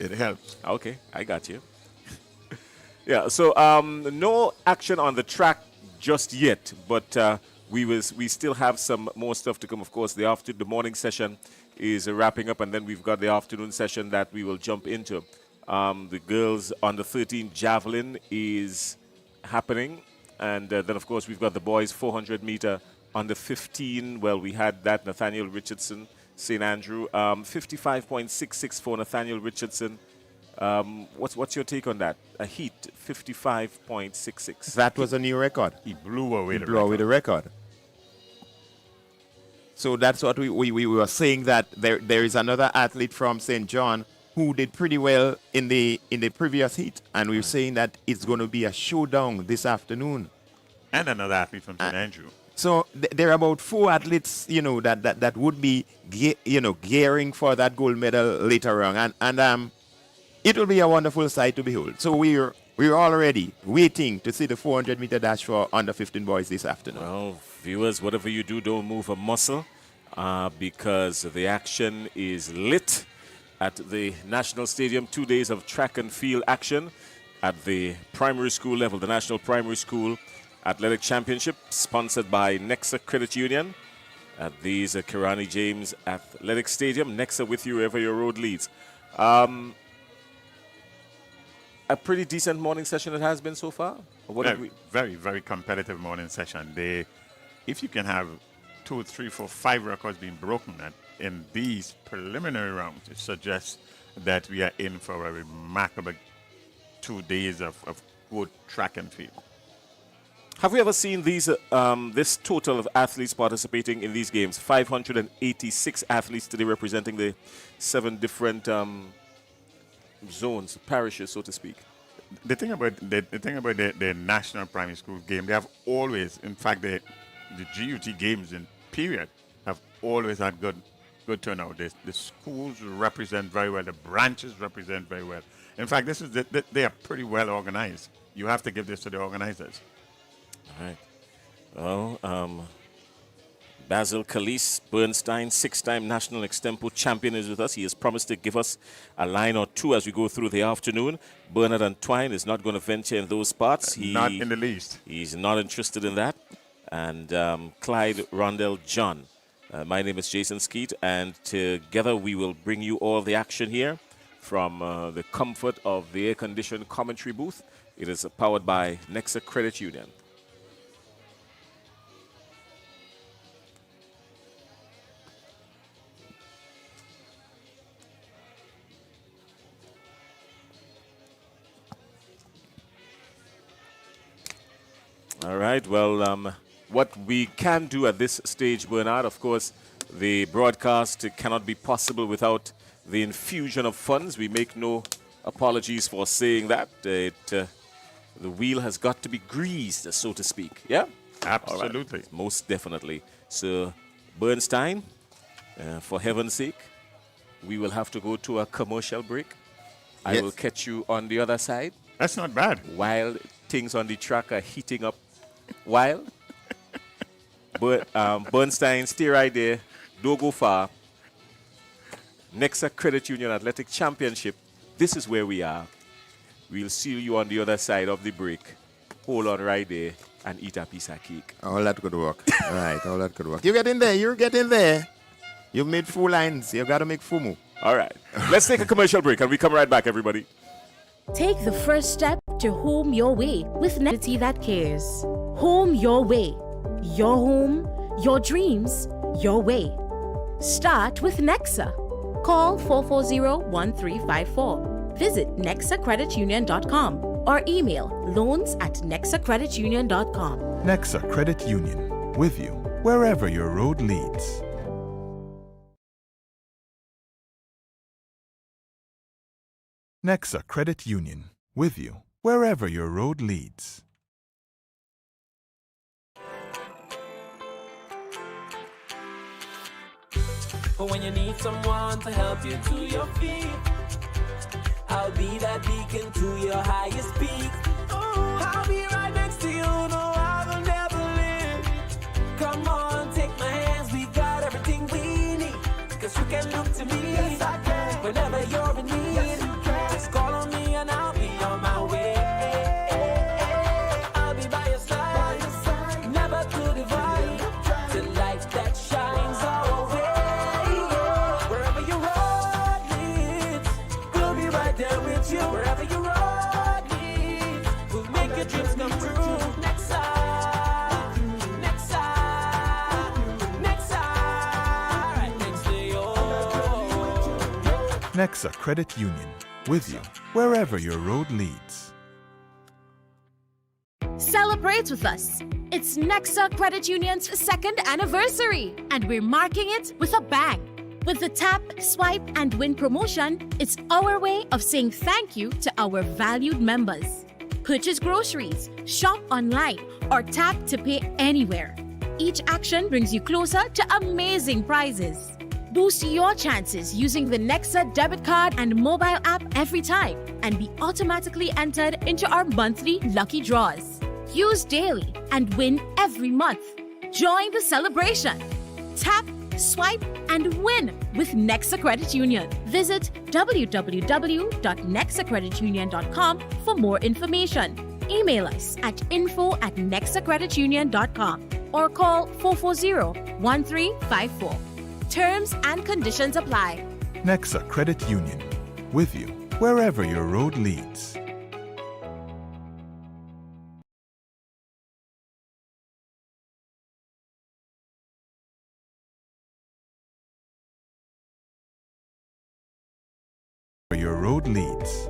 S21: It helps.
S23: Okay, I got you. Yeah, so no action on the track just yet, but we still have some more stuff to come. Of course, the morning session is wrapping up, and then we've got the afternoon session that we will jump into. The girls under 13 javelin is happening, and then of course we've got the boys 400 meter under 15. Well, we had that Nathaniel Richardson, St. Andrew, 55.66 for Nathaniel Richardson. What's your take on that? A heat, 55.66.
S3: That was a new record.
S21: He blew away
S3: the record. So that's what we were saying, that there is another athlete from St. John who did pretty well in the previous heat, and we were saying that it's going to be a showdown this afternoon.
S21: And another athlete from St. Andrew.
S3: So there are about 4 athletes, that would be, gearing for that gold medal later on, and it will be a wonderful sight to behold. So we're already waiting to see the 400-meter dash for under 15 boys this afternoon.
S23: Well, viewers, whatever you do, don't move a muscle because the action is lit at the National Stadium. 2 days of track and field action at the primary school level, the National Primary School Athletic Championship, sponsored by NEXA Credit Union at these Kirani James Athletic Stadium. NEXA with you wherever your road leads. A pretty decent morning session it has been so far.
S21: Very, very competitive morning session. If you can have 2, 3, 4, 5 records being broken in these preliminary rounds, it suggests that we are in for a remarkable 2 days of good track and field.
S23: Have we ever seen this total of athletes participating in these games? 586 athletes today, representing the 7 different zones, parishes, so to speak.
S21: The thing about the national primary school game, they have always, in fact, the GUT games in period have always had good turnout. The schools represent very well. The branches represent very well. In fact, they are pretty well organized. You have to give this to the organizers.
S23: All right. Well, Basil Calise Bernstein, 6-time national extempo champion, is with us. He has promised to give us a line or two as we go through the afternoon. Bernard Antwine is not going to venture in those parts.
S21: Not in the least.
S23: He's not interested in that. And Clyde Rondell John. My name is Jason Skeet, and together we will bring you all the action here from the comfort of the air-conditioned commentary booth. It is powered by NEXA Credit Union. All right, well, what we can do at this stage, Bernard, of course, the broadcast cannot be possible without the infusion of funds. We make no apologies for saying that. The wheel has got to be greased, so to speak. Yeah?
S21: Absolutely.
S23: Right. Most definitely. So, Bernstein, for heaven's sake, we will have to go to a commercial break.
S3: Yes.
S23: I will catch you on the other side.
S21: That's not bad.
S23: While things on the track are heating up. While Bernstein, stay right there. Don't go far. NEXA Credit Union Athletic Championship. This is where we are. We'll see you on the other side of the break. Hold on right there and eat a piece of cake.
S3: All that could work. Right, all that could work. You get in there. You've made full lines. You got to make fumu.
S23: All right. Let's take a commercial break and we come right back, everybody.
S5: Take the first step to home your way with NEXA that cares. Home your way. Your home, your dreams, your way. Start with NEXA. Call 440-1354. Visit nexacreditunion.com or email loans@nexacreditunion.com.
S7: NEXA Credit Union, with you wherever your road leads. NEXA Credit Union, with you wherever your road leads.
S8: But when you need someone to help you to your feet, I'll be that beacon to your highest peak. Oh, I'll be right next to you, no, I will never leave. Come on, take my hands, we got everything we need. 'Cause you can look to me, yes, I can. Whenever you're in need, yes, you can. Just call on me and I'll be on my way. there with you wherever you road leads. We'll make your dreams come true. NEXA, NEXA, NEXA, right next to you.
S7: NEXA Credit Union, with you wherever your road leads.
S5: Celebrate with us. It's NEXA Credit Union's 2nd anniversary, and we're marking it with a bang. With the Tap, Swipe, and Win promotion, it's our way of saying thank you to our valued members. Purchase groceries, shop online, or tap to pay anywhere. Each action brings you closer to amazing prizes. Boost your chances using the NEXA debit card and mobile app every time, and be automatically entered into our monthly lucky draws. Use daily and win every month. Join the celebration. Tap, swipe, and win with NEXA Credit Union. Visit www.nexacreditunion.com for more information. Email us at info@nexacreditunion.com or call 440-1354. Terms and conditions apply.
S7: NEXA Credit Union, with you wherever your road leads. Where your road leads.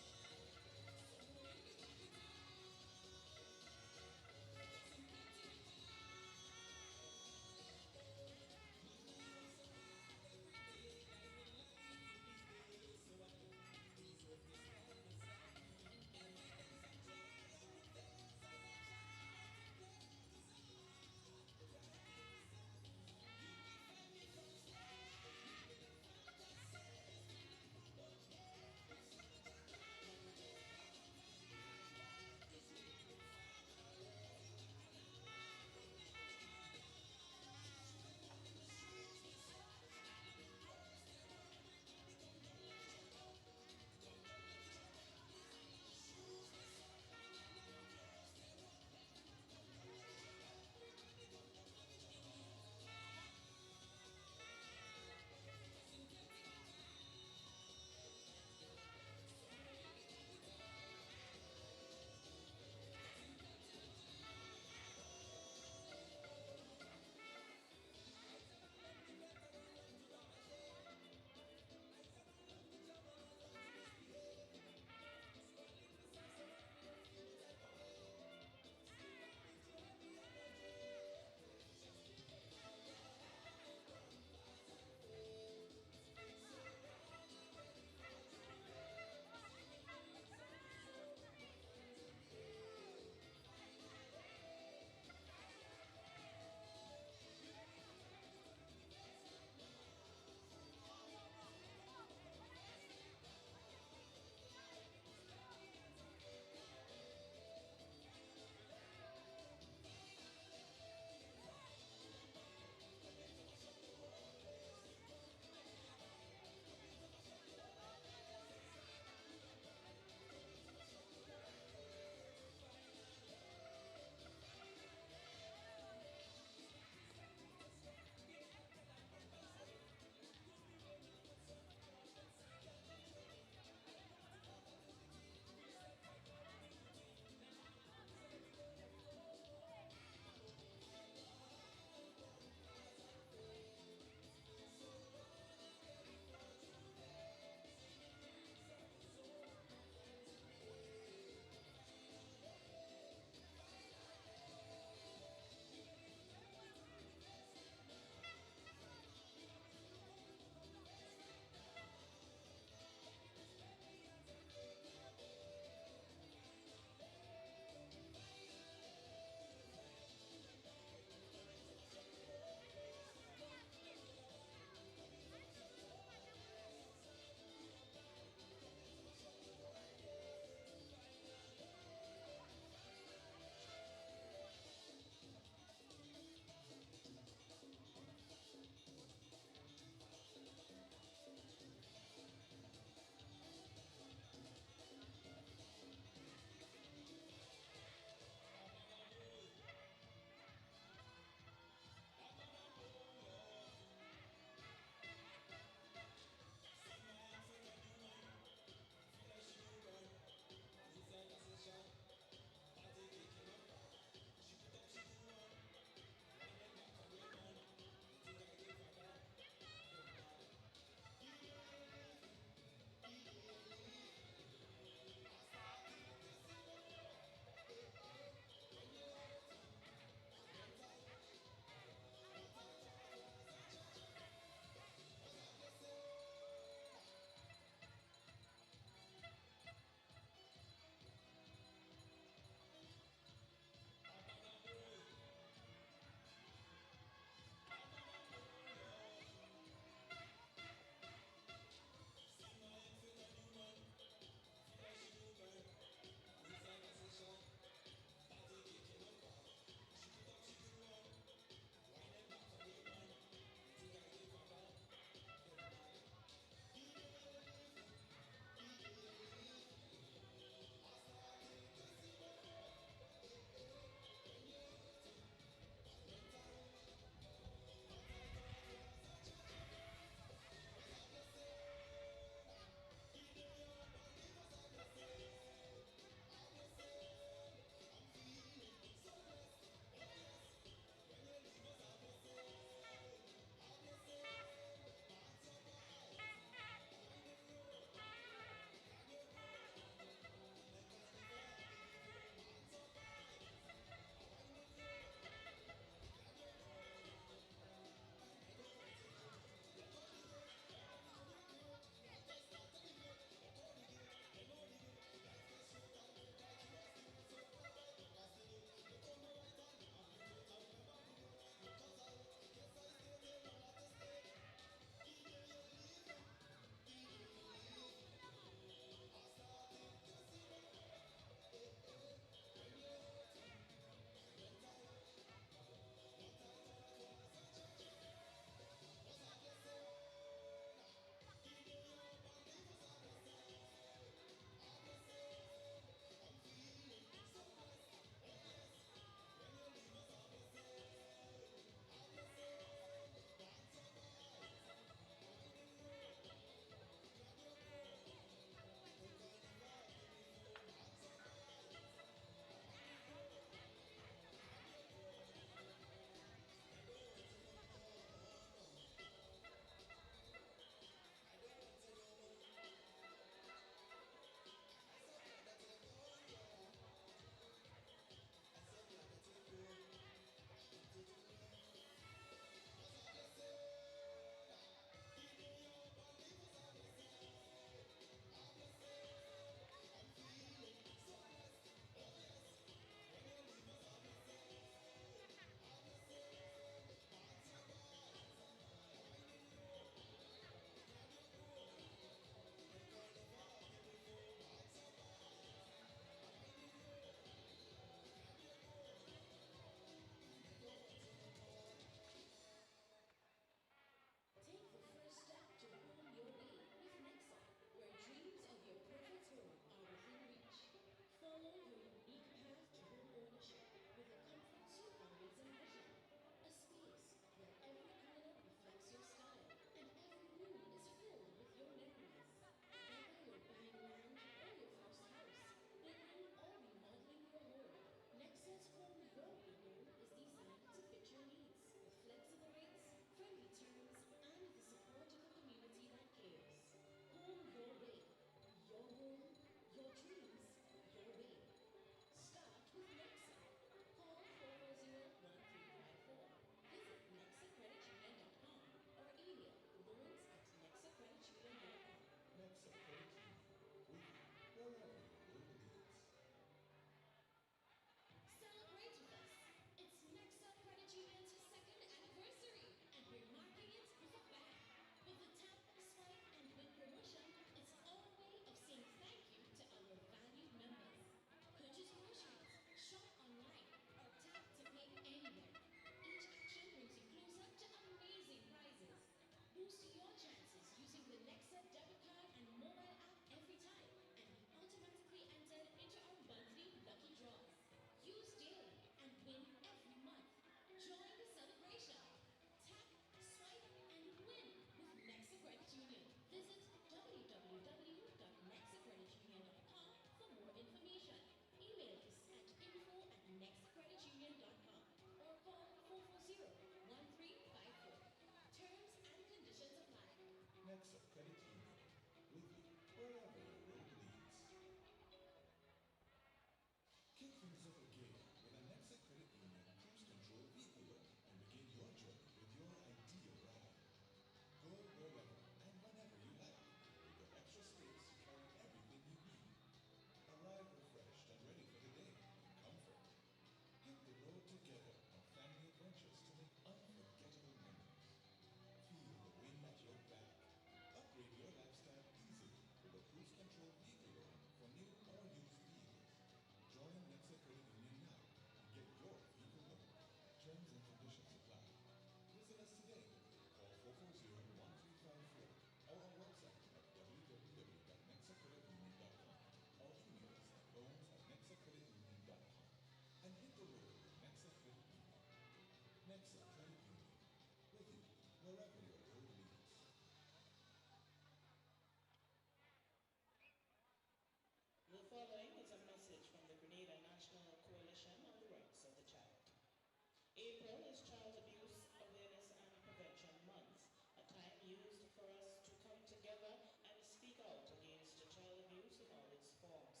S19: April is Child Abuse Awareness and Prevention Month, a time used for us to come together and speak out against child abuse in all its forms.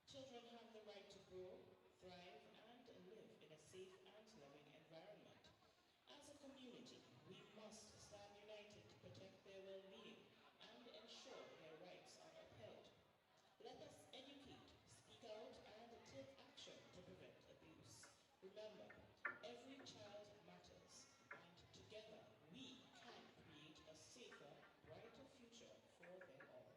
S19: Children have the right to grow, thrive, and live in a safe and loving environment. As a community, we must stand united to protect their well-being and ensure their rights are upheld. Let us educate, speak out, and take action to prevent abuse. Remember, every child matters, and together we can create a safer, brighter future for them all.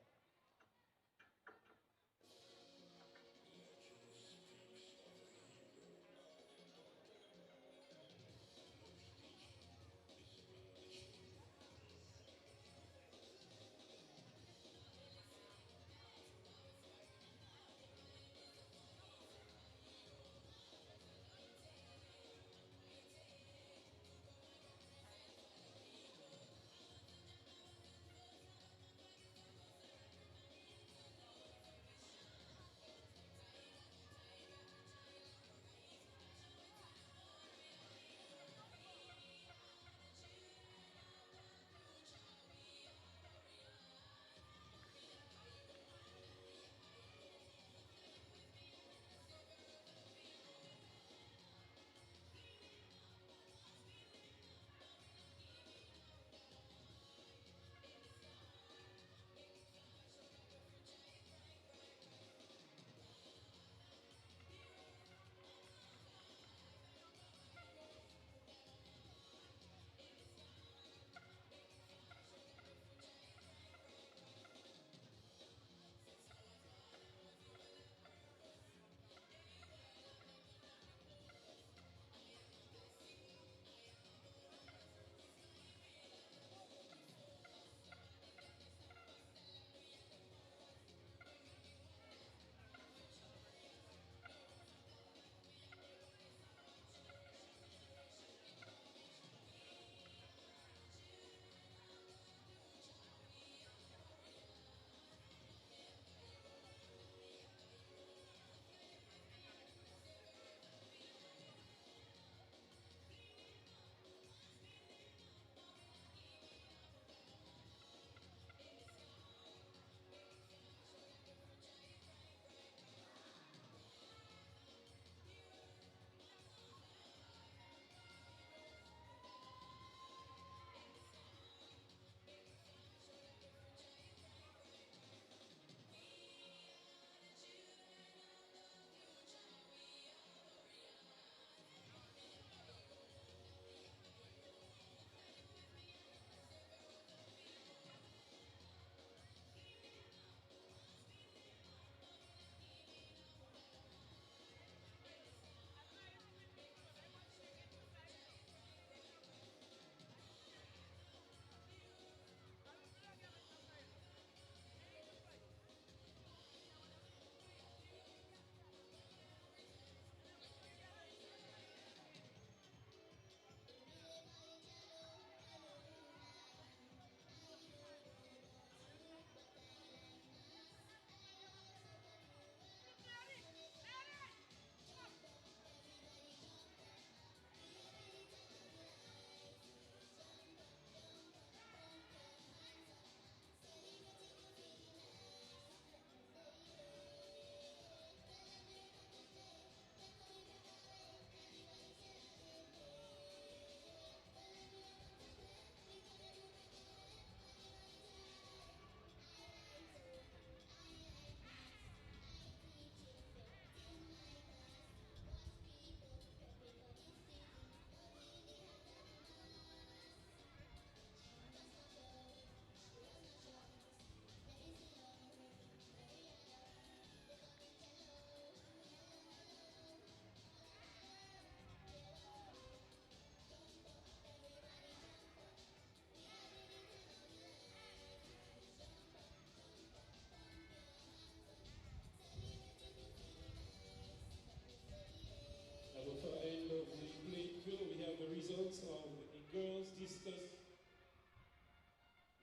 S18: And for the end of the playing field, we have the results of the girls' discus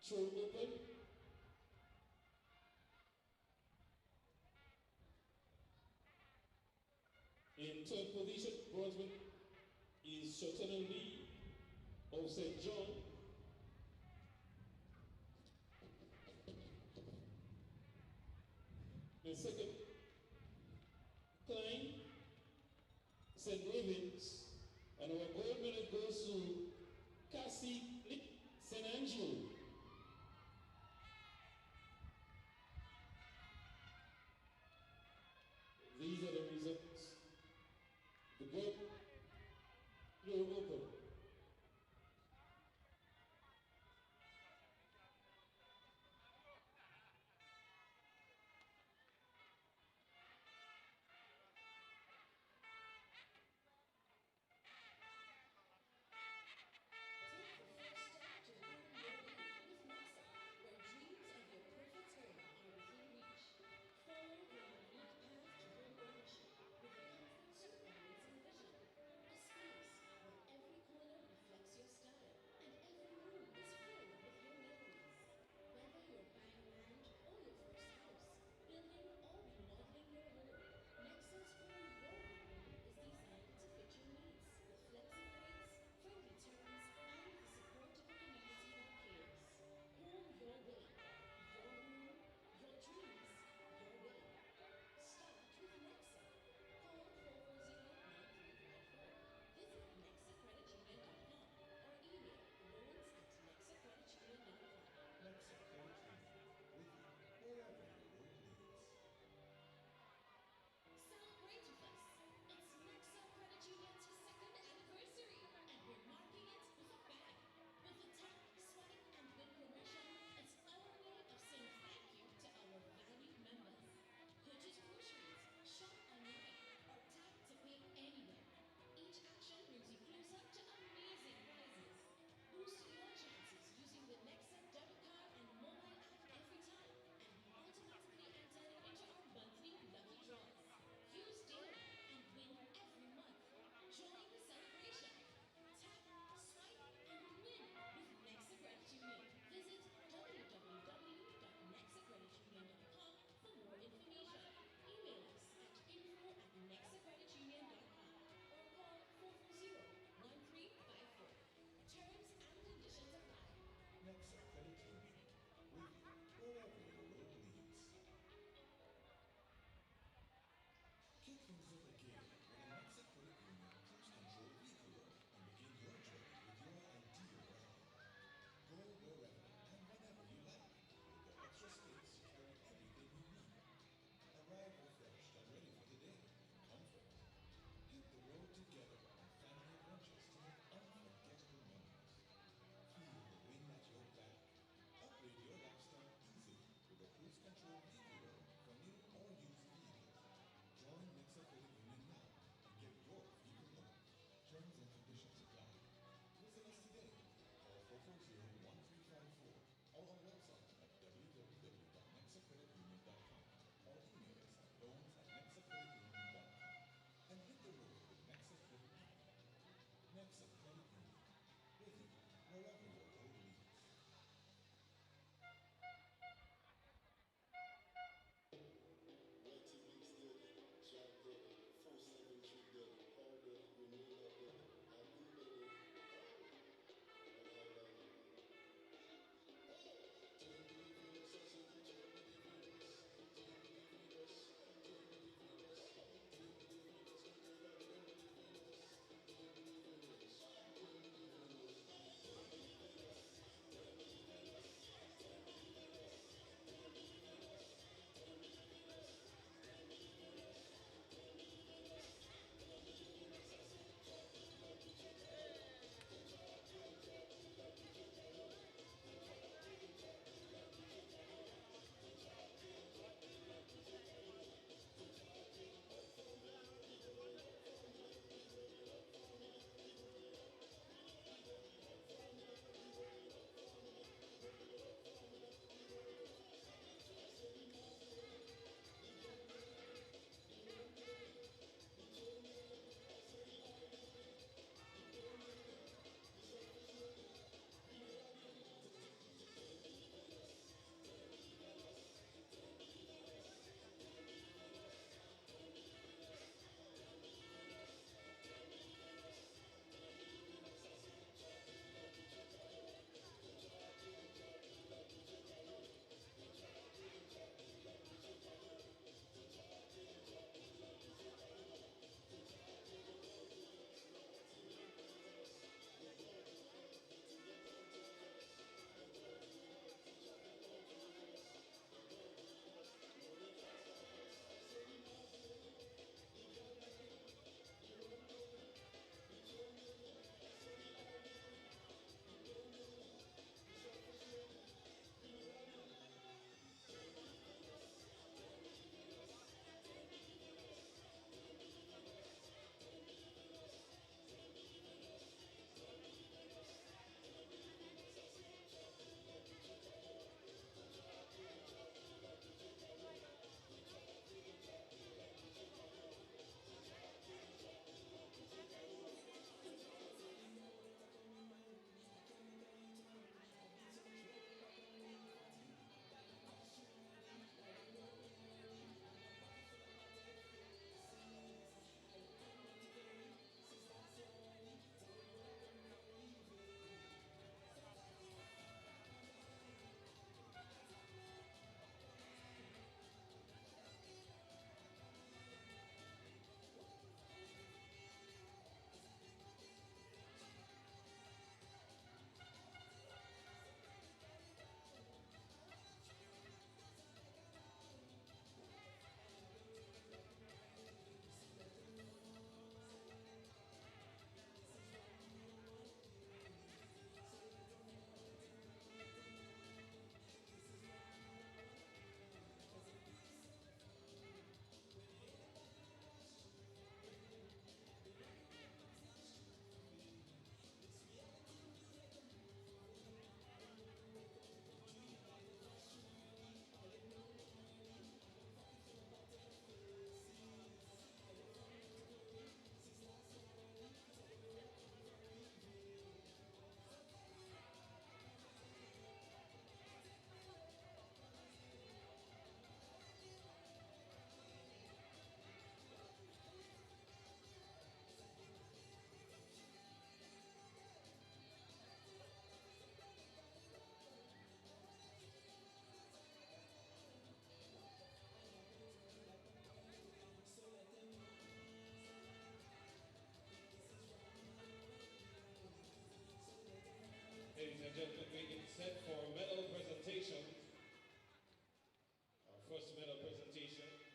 S18: throw open. In third position, Brunswick is Lieutenant Lee of St. John. The second, Klein, St. David's, and our gold medal goes to Cassie Lee, St. Andrew. These are the results. The gold, you're welcome.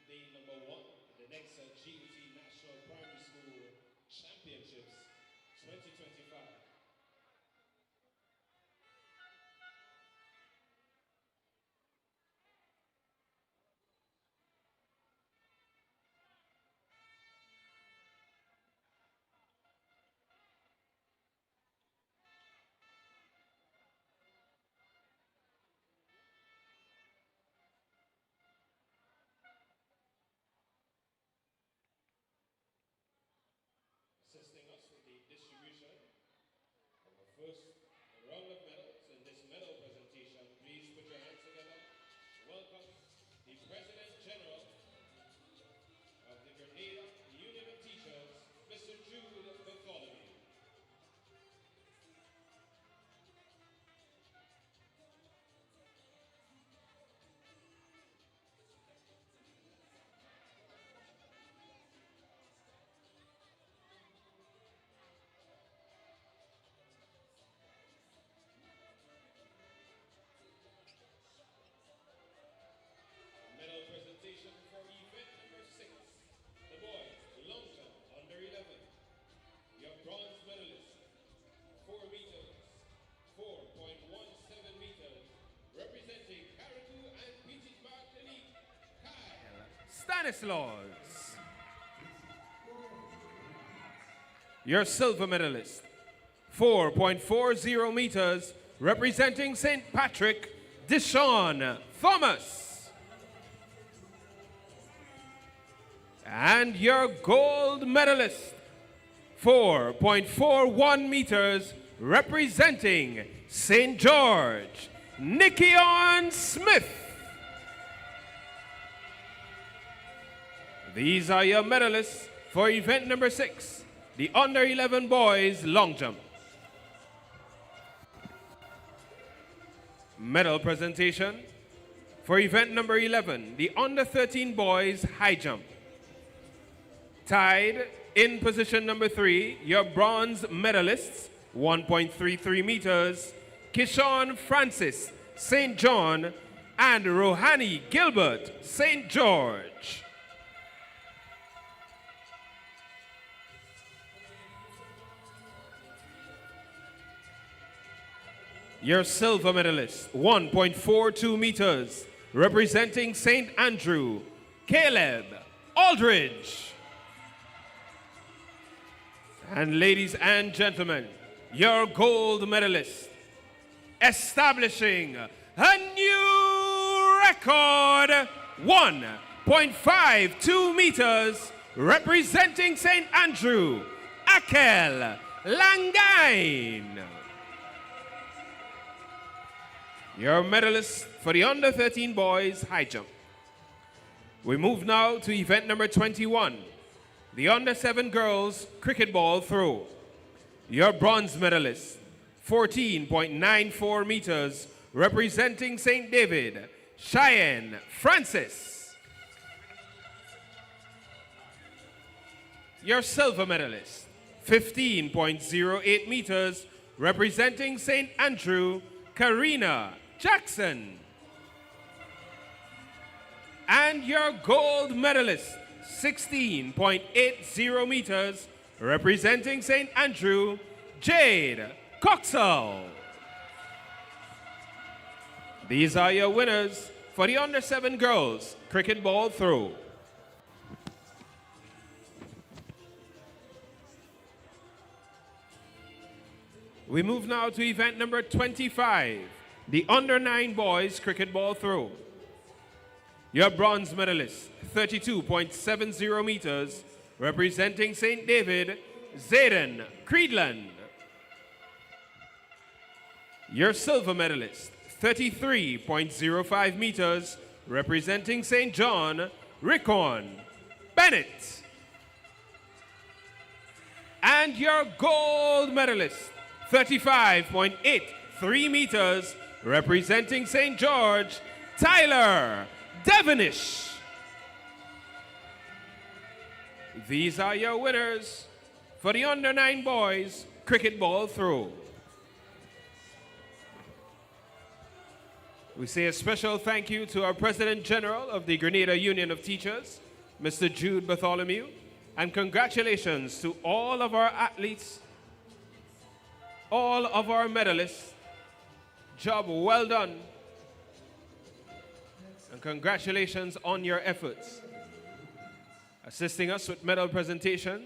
S18: day number 1 in the NEXA GUT National Primary School Championships 2025. Assisting us with the distribution of the first round of medals in this medal presentation, please put your hands together to welcome the President General of the Grenada Union of Teachers, Mr. Jude Bartholomew. Medal presentation for event number 6. The boys long jump under 11. Your bronze medalist, 4 meters, 4.17 meters, representing Carriacou and Petit Martinique, Kyle
S9: Stanislaus. Your silver medalist, 4.40 meters, representing St. Patrick, Deshaun Thomas. And your gold medalist, 4.41 meters, representing St. George, Nikion Smith. These are your medalists for event number 6, the under 11 boys long jump. Medal presentation for event number 11, the under 13 boys high jump. Tied in position number 3, your bronze medalists, 1.33 meters, Kishon Francis, St. John, and Rohani Gilbert, St. George. Your silver medalist, 1.42 meters, representing St. Andrew, Caleb Aldridge. And ladies and gentlemen, your gold medalist, establishing a new record, 1.52 meters, representing St. Andrew, Akel Langain. Your medalist for the under 13 boys high jump. We move now to event number 21, the under 7 girls cricket ball throw. Your bronze medalist, 14.94 meters, representing St. David, Cheyenne Francis. Your silver medalist, 15.08 meters, representing St. Andrew, Karina Jackson. And your gold medalist, 16.80 meters, representing St. Andrew, Jade Coxall. These are your winners for the under 7 girls cricket ball throw. We move now to event number 25, the under 9 boys cricket ball throw. Your bronze medalist, 32.70 meters, representing St. David, Zayden Creedland. Your silver medalist, 33.05 meters, representing St. John, Rickon Bennett. And your gold medalist, 35.83 meters, representing St. George, Tyler Devonish. These are your winners for the under 9 boys cricket ball throw. We say a special thank you to our President General of the Grenada Union of Teachers, Mr. Jude Bartholomew, and congratulations to all of our athletes, all of our medalists. Job well done. And congratulations on your efforts. Assisting us with medal presentation,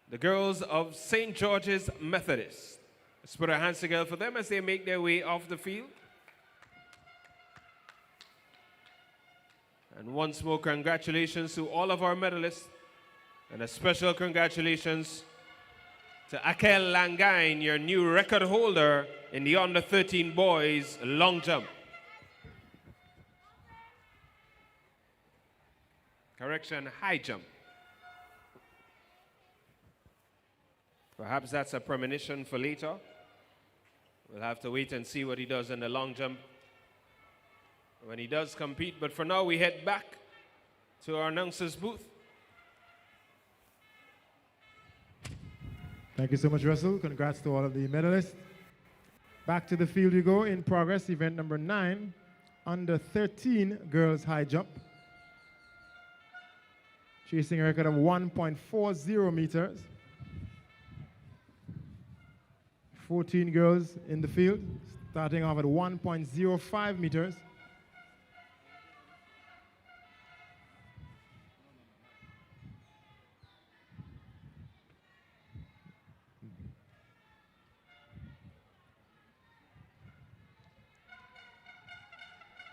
S9: the girls of St. George's Methodist. Let's put our hands together for them as they make their way off the field. And once more, congratulations to all of our medalists, and a special congratulations to Akel Langain, your new record holder in the under 13 boys long jump. Correction, high jump. Perhaps that's a premonition for later. We'll have to wait and see what he does in the long jump when he does compete. But for now, we head back to our announcer's booth.
S2: Thank you so much, Russell. Congrats to all of the medalists. Back to the field you go. In progress, event number 9, under 13 girls high jump. Chasing a record of 1.40 meters. 14 girls in the field, starting off at 1.05 meters.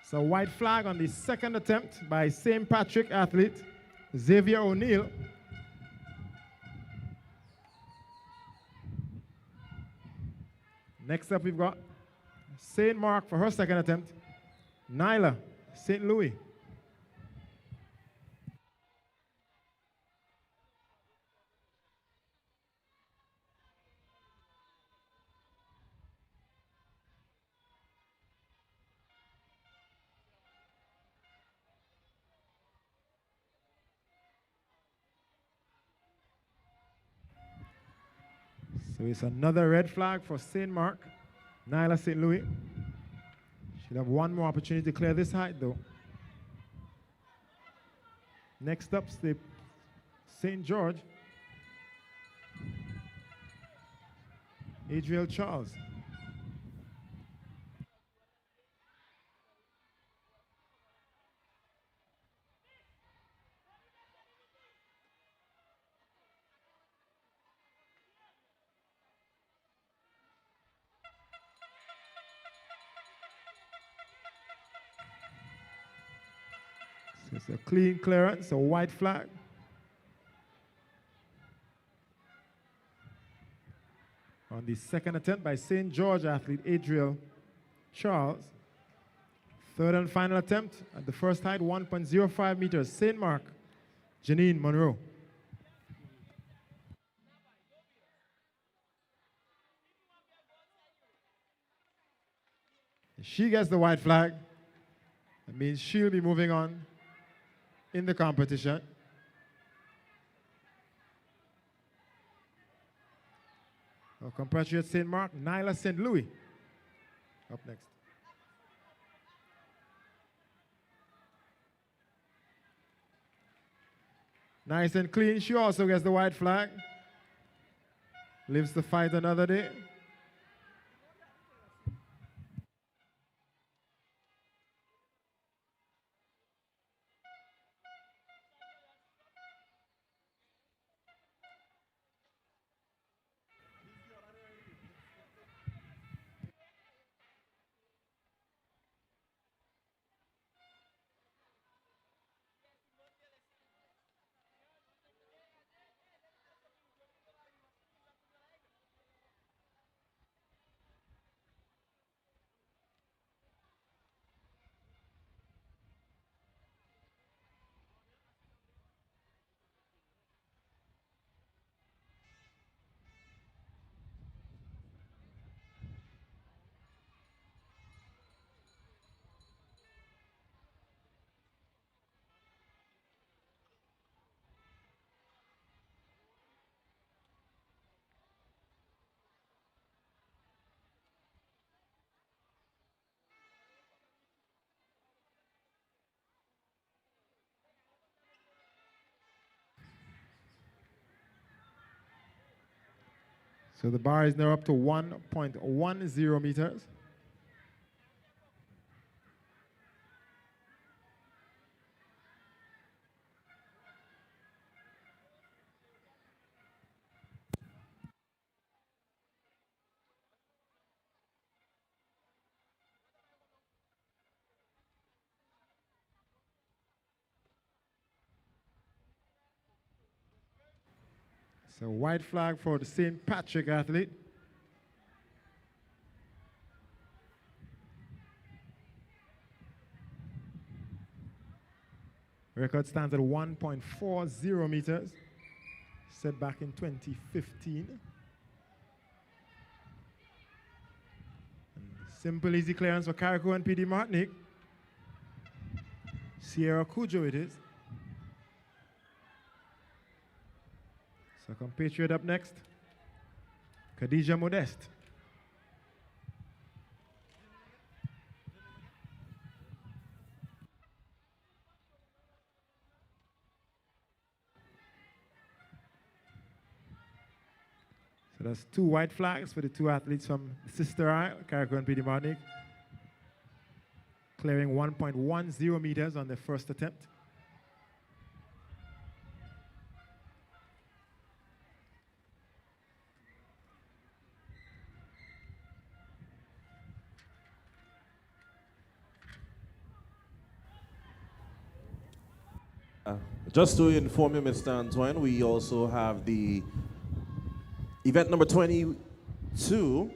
S2: So white flag on the second attempt by St. Patrick athlete Xavier O'Neill. Next up, we've got St. Mark for her second attempt, Nyla, St. Louis. So it's another red flag for St. Mark, Nyla St. Louis. She'll have one more opportunity to clear this height though. Next up, St. George, Adriel Charles. So it's a clean clearance, a white flag. On the second attempt by St. George athlete Adriel Charles. Third and final attempt at the first height, 1.05 meters, St. Mark, Janine Monroe. She gets the white flag. That means she'll be moving on in the competition. Our compatriot St. Mark, Nyla St. Louis, up next. Nice and clean. She also gets the white flag. Lives to fight another day. So the bar is now up to 1.10 meters. So white flag for the St. Patrick athlete. Record stands at 1.40 meters, set back in 2015. And simple, easy clearance for Carriacou and PD Martinique. Sierra Cujo it is. So compatriot up next, Khadija Modeste. So that's 2 white flags for the 2 athletes from Sister Isle, Carriacou and PD Martinique, clearing 1.10 meters on their first attempt.
S10: Just to inform you, Mr. Antoine, we also have the event number 22.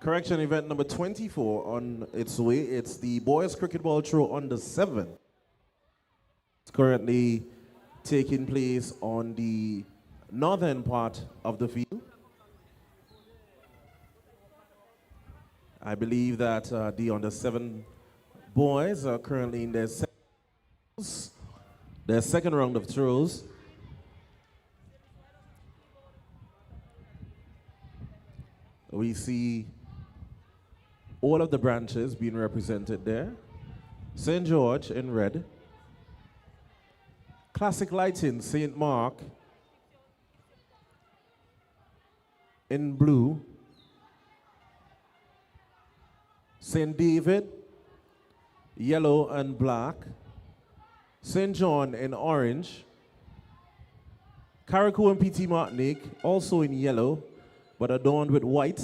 S10: Correction, event number 24 on its way. It's the boys cricket ball throw under 7. It's currently taking place on the northern part of the field. I believe that the under 7 boys are currently in their second round of throws. We see all of the branches being represented there. St. George in red. Classic Lighting, St. Mark in blue. St. David, yellow and black. St. John in orange. Carriacou and PT Martinique, also in yellow, but adorned with white.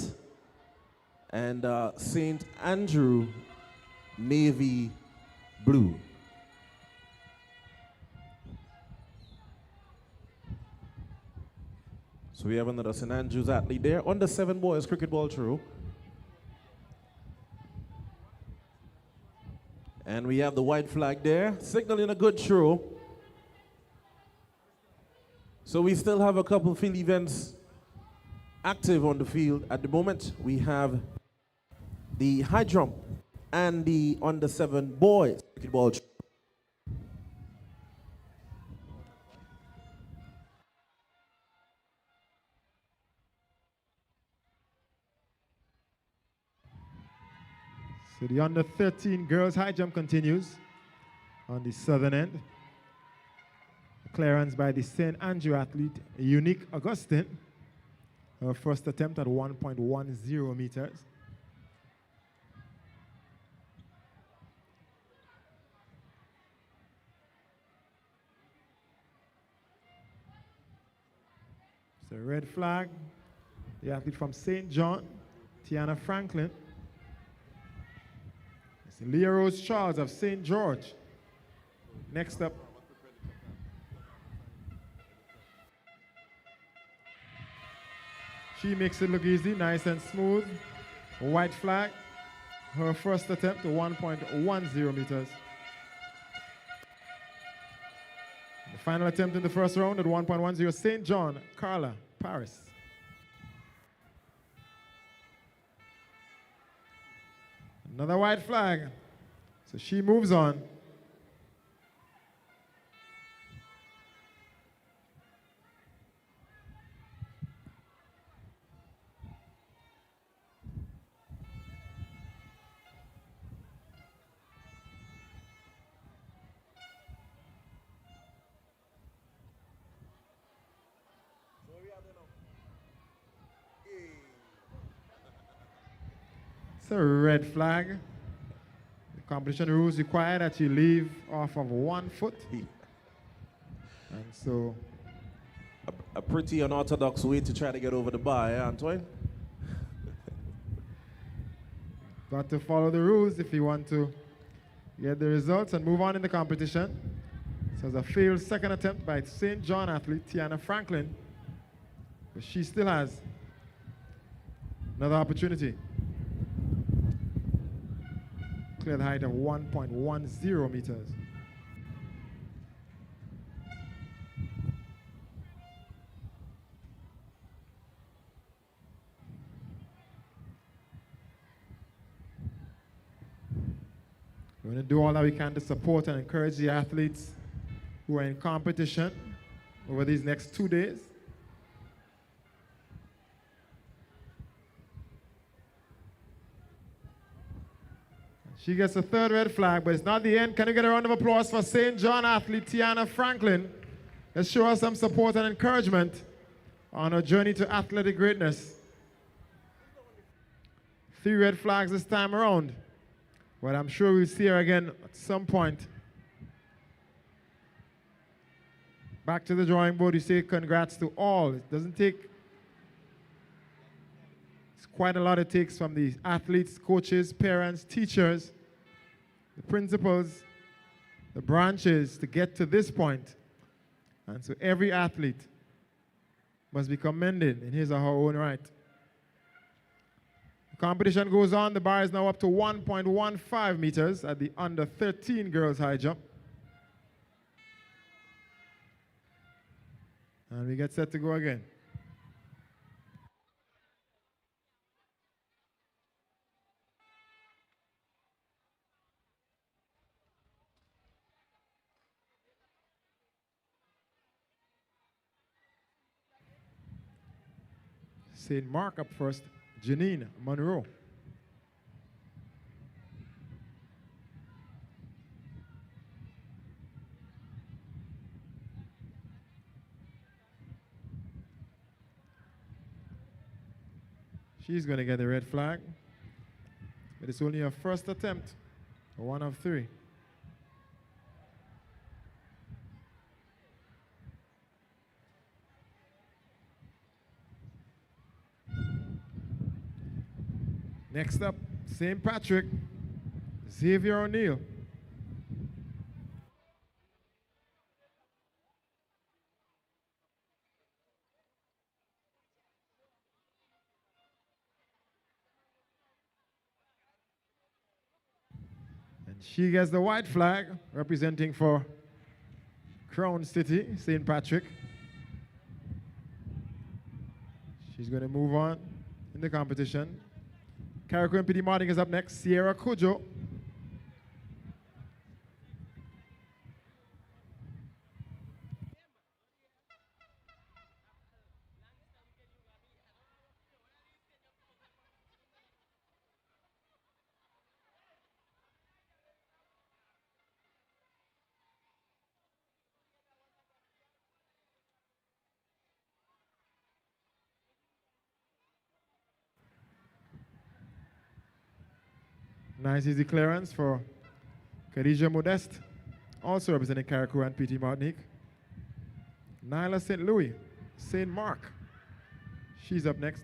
S10: And St. Andrew, navy blue. So we have another St. Andrews athlete there. Under 7 boys cricket ball throw. And we have the white flag there, signaling a good throw. So we still have a couple field events active on the field. At the moment, we have the high jump and the under 7 boys cricket ball throw.
S2: So the under 13 girls high jump continues on the southern end. Clearance by the St. Andrew athlete, Unique Augustine. Her first attempt at 1.10 meters. So red flag, the athlete from St. John, Tiana Franklin. Leah Rose Charles of St. George. Next up. She makes it look easy, nice and smooth. White flag. Her first attempt to 1.10 meters. The final attempt in the first round at 1.10, St. John, Carla, Paris. Another white flag. So she moves on. It's a red flag. The competition rules require that you leave off of 1 foot. And so...
S10: A pretty unorthodox way to try to get over the bar, eh, Antoine?
S2: Got to follow the rules if you want to get the results and move on in the competition. So it's a failed second attempt by St. John athlete Tiana Franklin. But she still has another opportunity. Cleared height of 1.10 meters. We're going to do all that we can to support and encourage the athletes who are in competition over these next 2 days. She gets a third red flag, but it's not the end. Can you get a round of applause for St. John athlete Tiana Franklin? Let's show her some support and encouragement on her journey to athletic greatness. 3 red flags this time around. But I'm sure we'll see her again at some point. Back to the drawing board, you say congrats to all. It doesn't take, it's quite a lot it takes from the athletes, coaches, parents, teachers, the principals, the branches to get to this point. And so every athlete must be commended in his or her own right. Competition goes on. The bar is now up to 1.15 meters at the under 13 girls high jump. And we get set to go again. St. Mark up first. Janine Monroe. She's going to get the red flag, but it's only her first attempt, 1 of 3. Next up, St. Patrick, Xavier O'Neill. And she gets the white flag, representing for Crown City, St. Patrick. She's going to move on in the competition. Carriacou and Pity Martin is up next. Sierra Kojo. Nice easy clearance for Khadija Modeste, also representing Carriacou and PT Martinique. Nyla St. Louis, St. Mark. She's up next.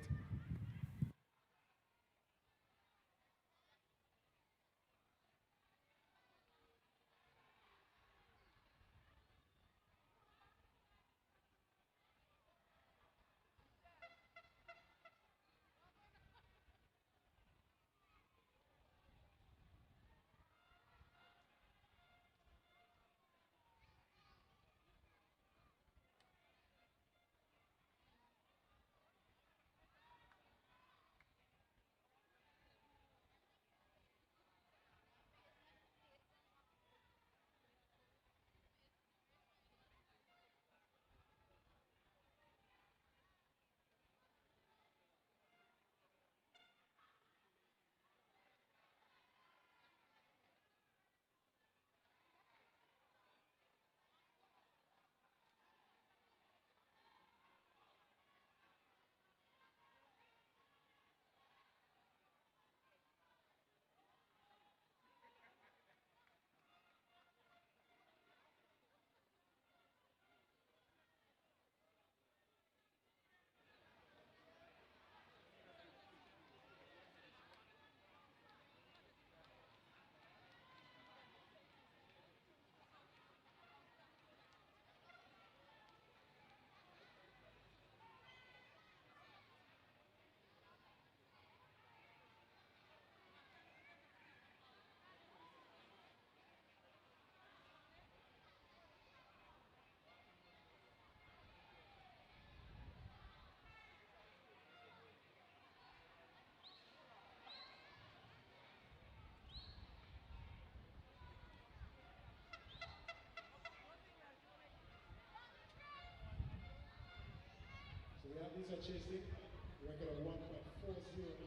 S2: athletes are chasing a record of 1.40 meters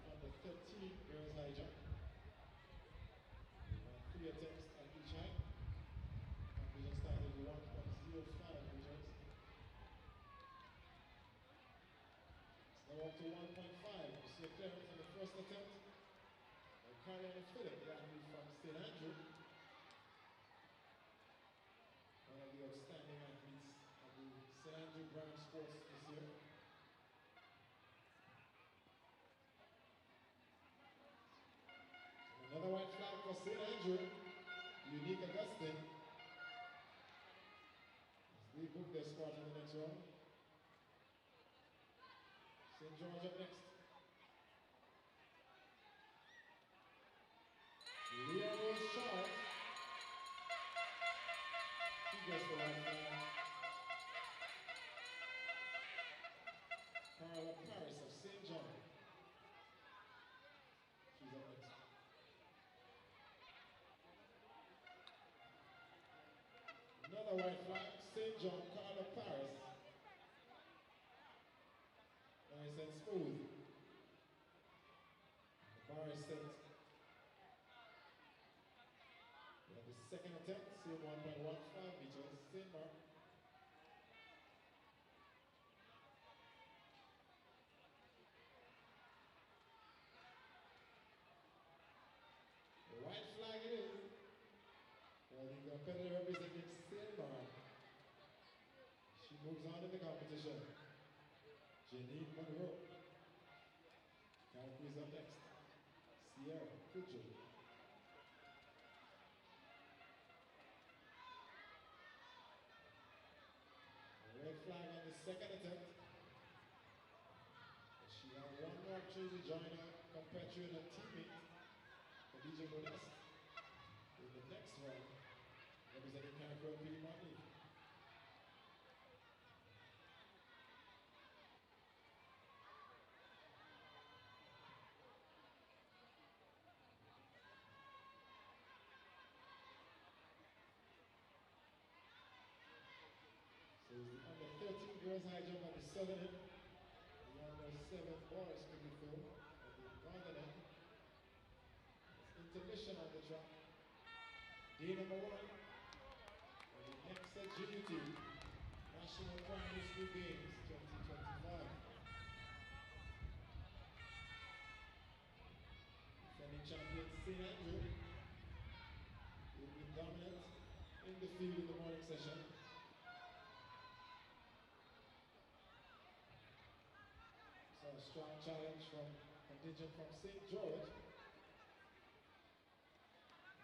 S2: on the 13 girls high jump. 3 attempts at each height. Competition started at 1.05 meters. It's now up to 1.5. You see a clearance on the first attempt. And Caroline Phillip, the athlete from St. Andrew. One of the outstanding athletes of the St. Andrew Brand Sports this year. And another white flag for St. Andrew, Unique Augustine. As they book their spot in the next round. St. George up next. Leah Rose Charles. She gets the white flag. Carla Paris of St. John. She's up next. Another white flag, St. John, Carla Paris. Nice and smooth. The bar is set. We have the second attempt, same 1.15 meters, St. Mark. The white flag it is. For the competitor representing St. Mark. She moves on in the competition. Janine Monroe. Calgary's up next. Sierra Kudjo. A red flag on the second attempt. And she has one more opportunity to join her compatriot and teammate, Khadija Modest, in the next round, representing carriacou and Partygrenada. So it's the under 13 girls high jump at the southern end, the under 7 boys cricket field at the northern end. It's intermission on the track. Day number 1 of the NEXA Junior Team National Primary School Games 2025. Defending champion St. Andrew will be dominant in the field in the morning session. So a strong challenge from contingent from St. George.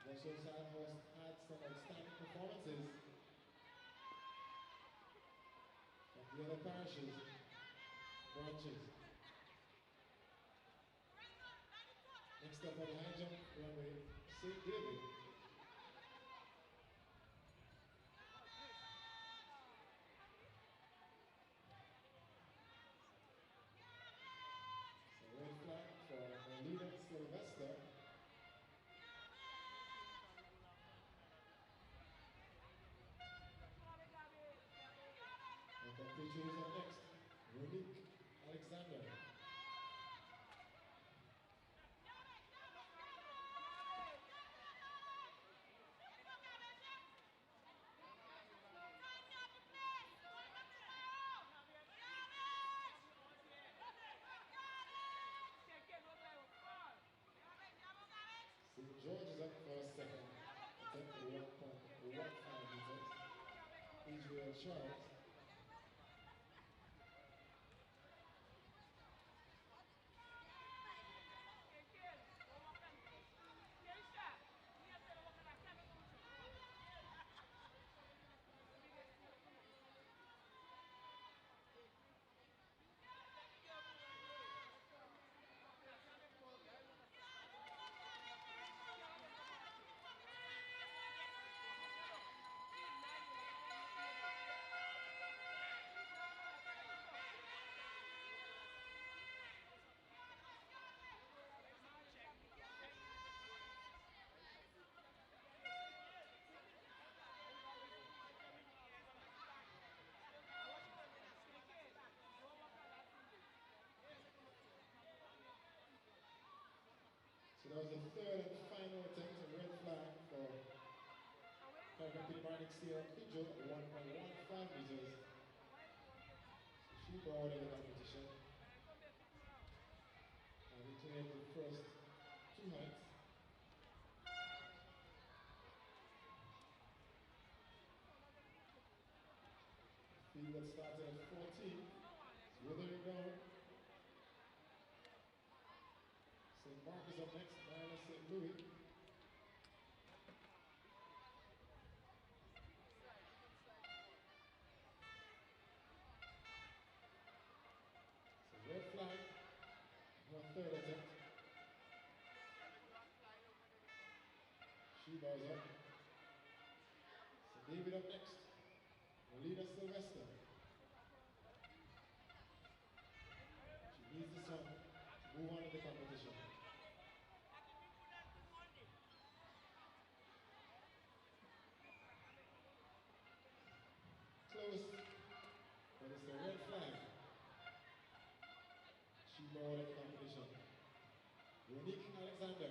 S2: Those also had some outstanding performances from the other parishes, branches. Next up on the high jump runway, St. David. Red flag for Melina Sylvester. And the picture is up next. Monique Alexander. St. George is up for a second. Attempt at 1.15 meters. Israel Charles. was the third and final attempt, a red flag for Carriacou Steel Kidjo at 1.15 meters. So she bowled in the competition. And he cleared the first 2 heights. Field that started at 14 is withering down. St. Mark is up next, minus St. Louis. So red flag, 1/3 attempt. She bows up. So David up next. Molina Sylvester. She needs this one to move on to the competition. Close, but it's a red flag. She bowled at the competition. Unique Alexander.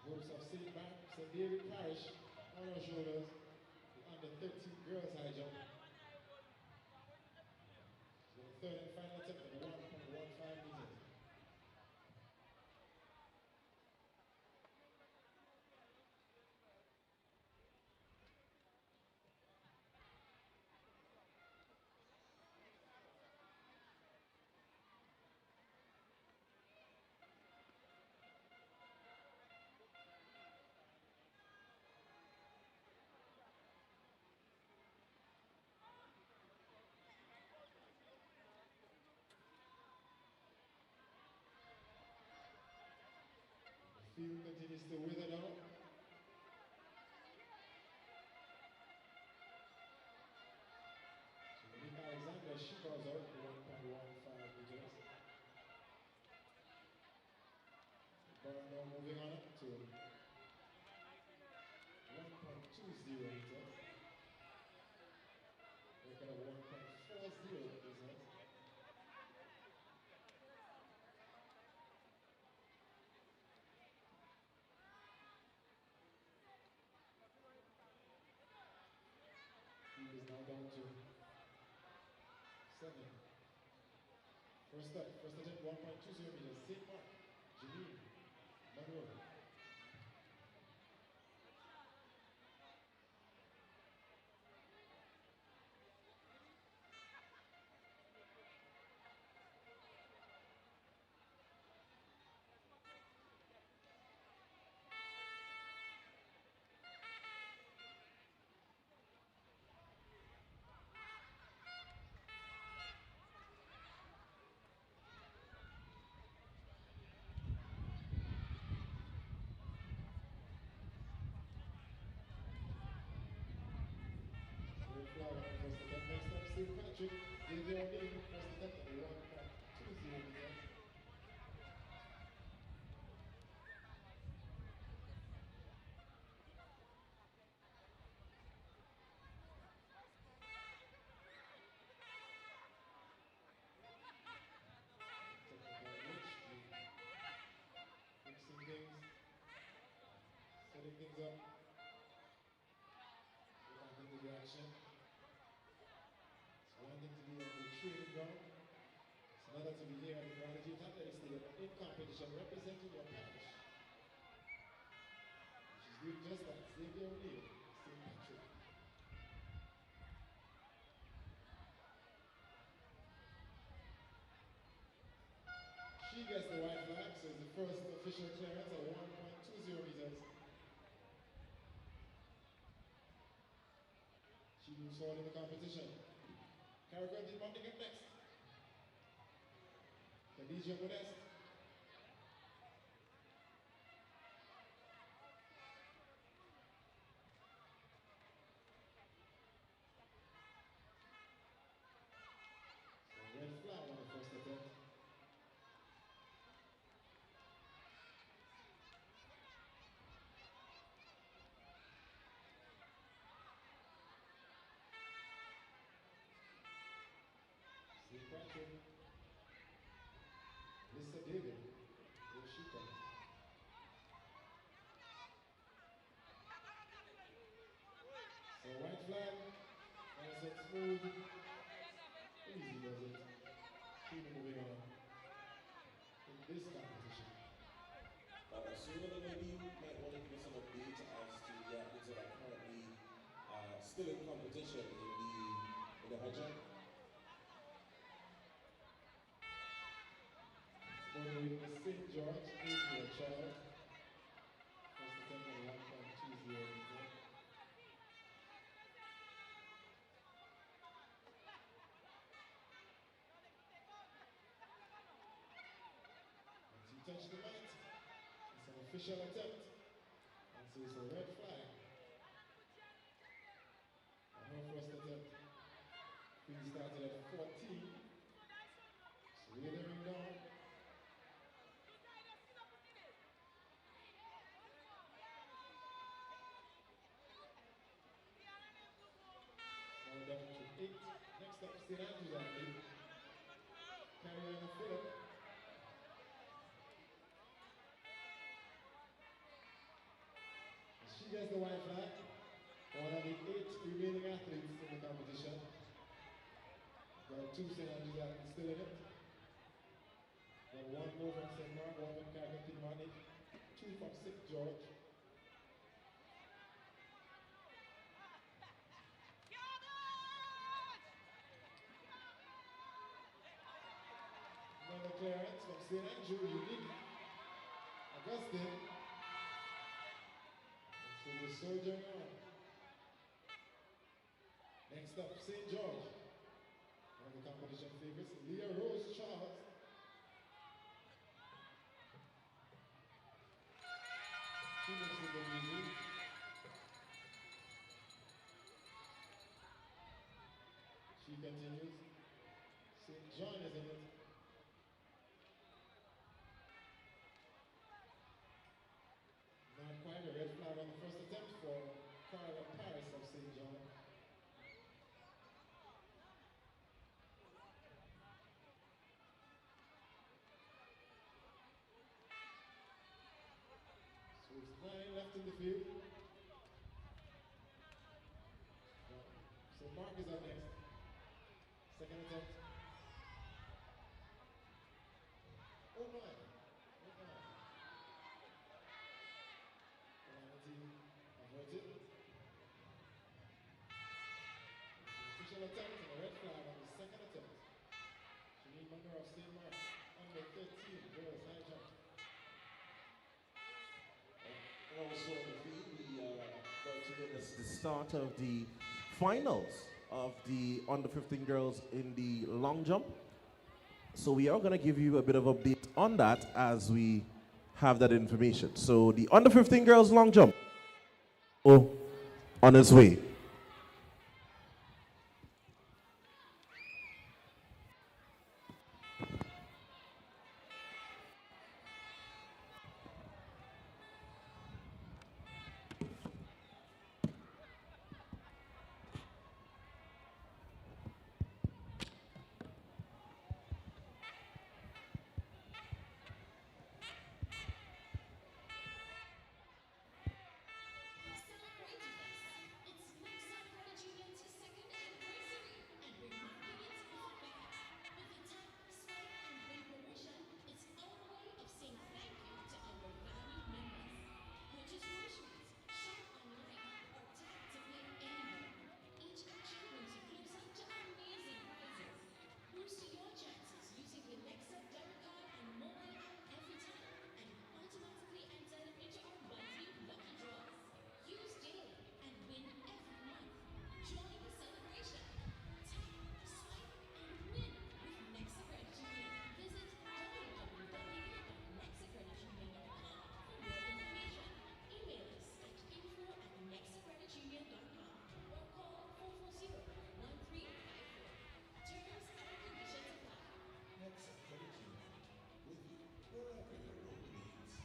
S2: Hopes of St. David Parish on her shoulders. The under 13 girls high jump. So the third and final attempt at the 1.15 meters. Field continues to wither down. So Unique Alexander, she goes out to 1.15 meters. Burndown moving on up to 1.20 meters. Record of 1.40 meters. He is now down to 7. First attempt 1.20 meters. St. Mark, Janine, Monroe. First attempt, next up, St. Patrick, vgh'n, first attempt at the 1.20 meters. Fixing things, setting things up, get back into the action. It's one thing to be on the training ground, it's another to be here at the Graduate Athletics Stadium in competition representing your parish. She's doing just that, Xavier O'Neill, St. Patrick. She gets the white flag, so it's the first official clearance at 1.20 meters. She moves forward in the competition. Carriacou did Partygrenada next. Khadija Modest. So red flag on the first attempt. St. Patrick. Mr. St. George, Adria Child. First attempt at 1.20 meter. Once you touch the mat, it's an official attempt. And so it's a red flag. And her first attempt. We started at 14. So we're layering down. Now down to 8. Next up, St. Andrews athlete. Philip. She gets the white flag. One of the 8 remaining athletes in the competition. There are 2 St. Andrews athletes still in it. Got 1 more from St. Mark, 1 from carriacou, 2 from St. George. Another clearance from St. Andrew, unique. Augustine. So they're surging on. Next up, St. George. One of the competition favorites, Leah Rose Charles. She makes it look easy. She continues. St. John is in it. Not quite a red flag on the first attempt for Carla Paris of St. John. So it's 9 left in the field. So Mark is up next. Second attempt. Oh my. Oh my. Penalty averted. Official attempt and a red flag on the second attempt. Janine Munro of St. Mark, under 13, girls high jump.
S10: And also on the field, we are about to witness the start of the finals of the under 15 girls in the long jump. So we are going to give you a bit of update on that as we have that information. So the under 15 girls long jump, on its way.
S5: Boost your chances using the NEXA debit card and mobile app every time, and be automatically entered into our monthly lucky draws. Use daily and win every month. Join the celebration. Tap, swipe, and win with NEXA Credit Union. Visit www.nexacreditunion.com for more information. Email us at info@nexacreditunion.com or call 440-1354. Terms and conditions apply.
S7: NEXA Credit Union, with you wherever your road leads.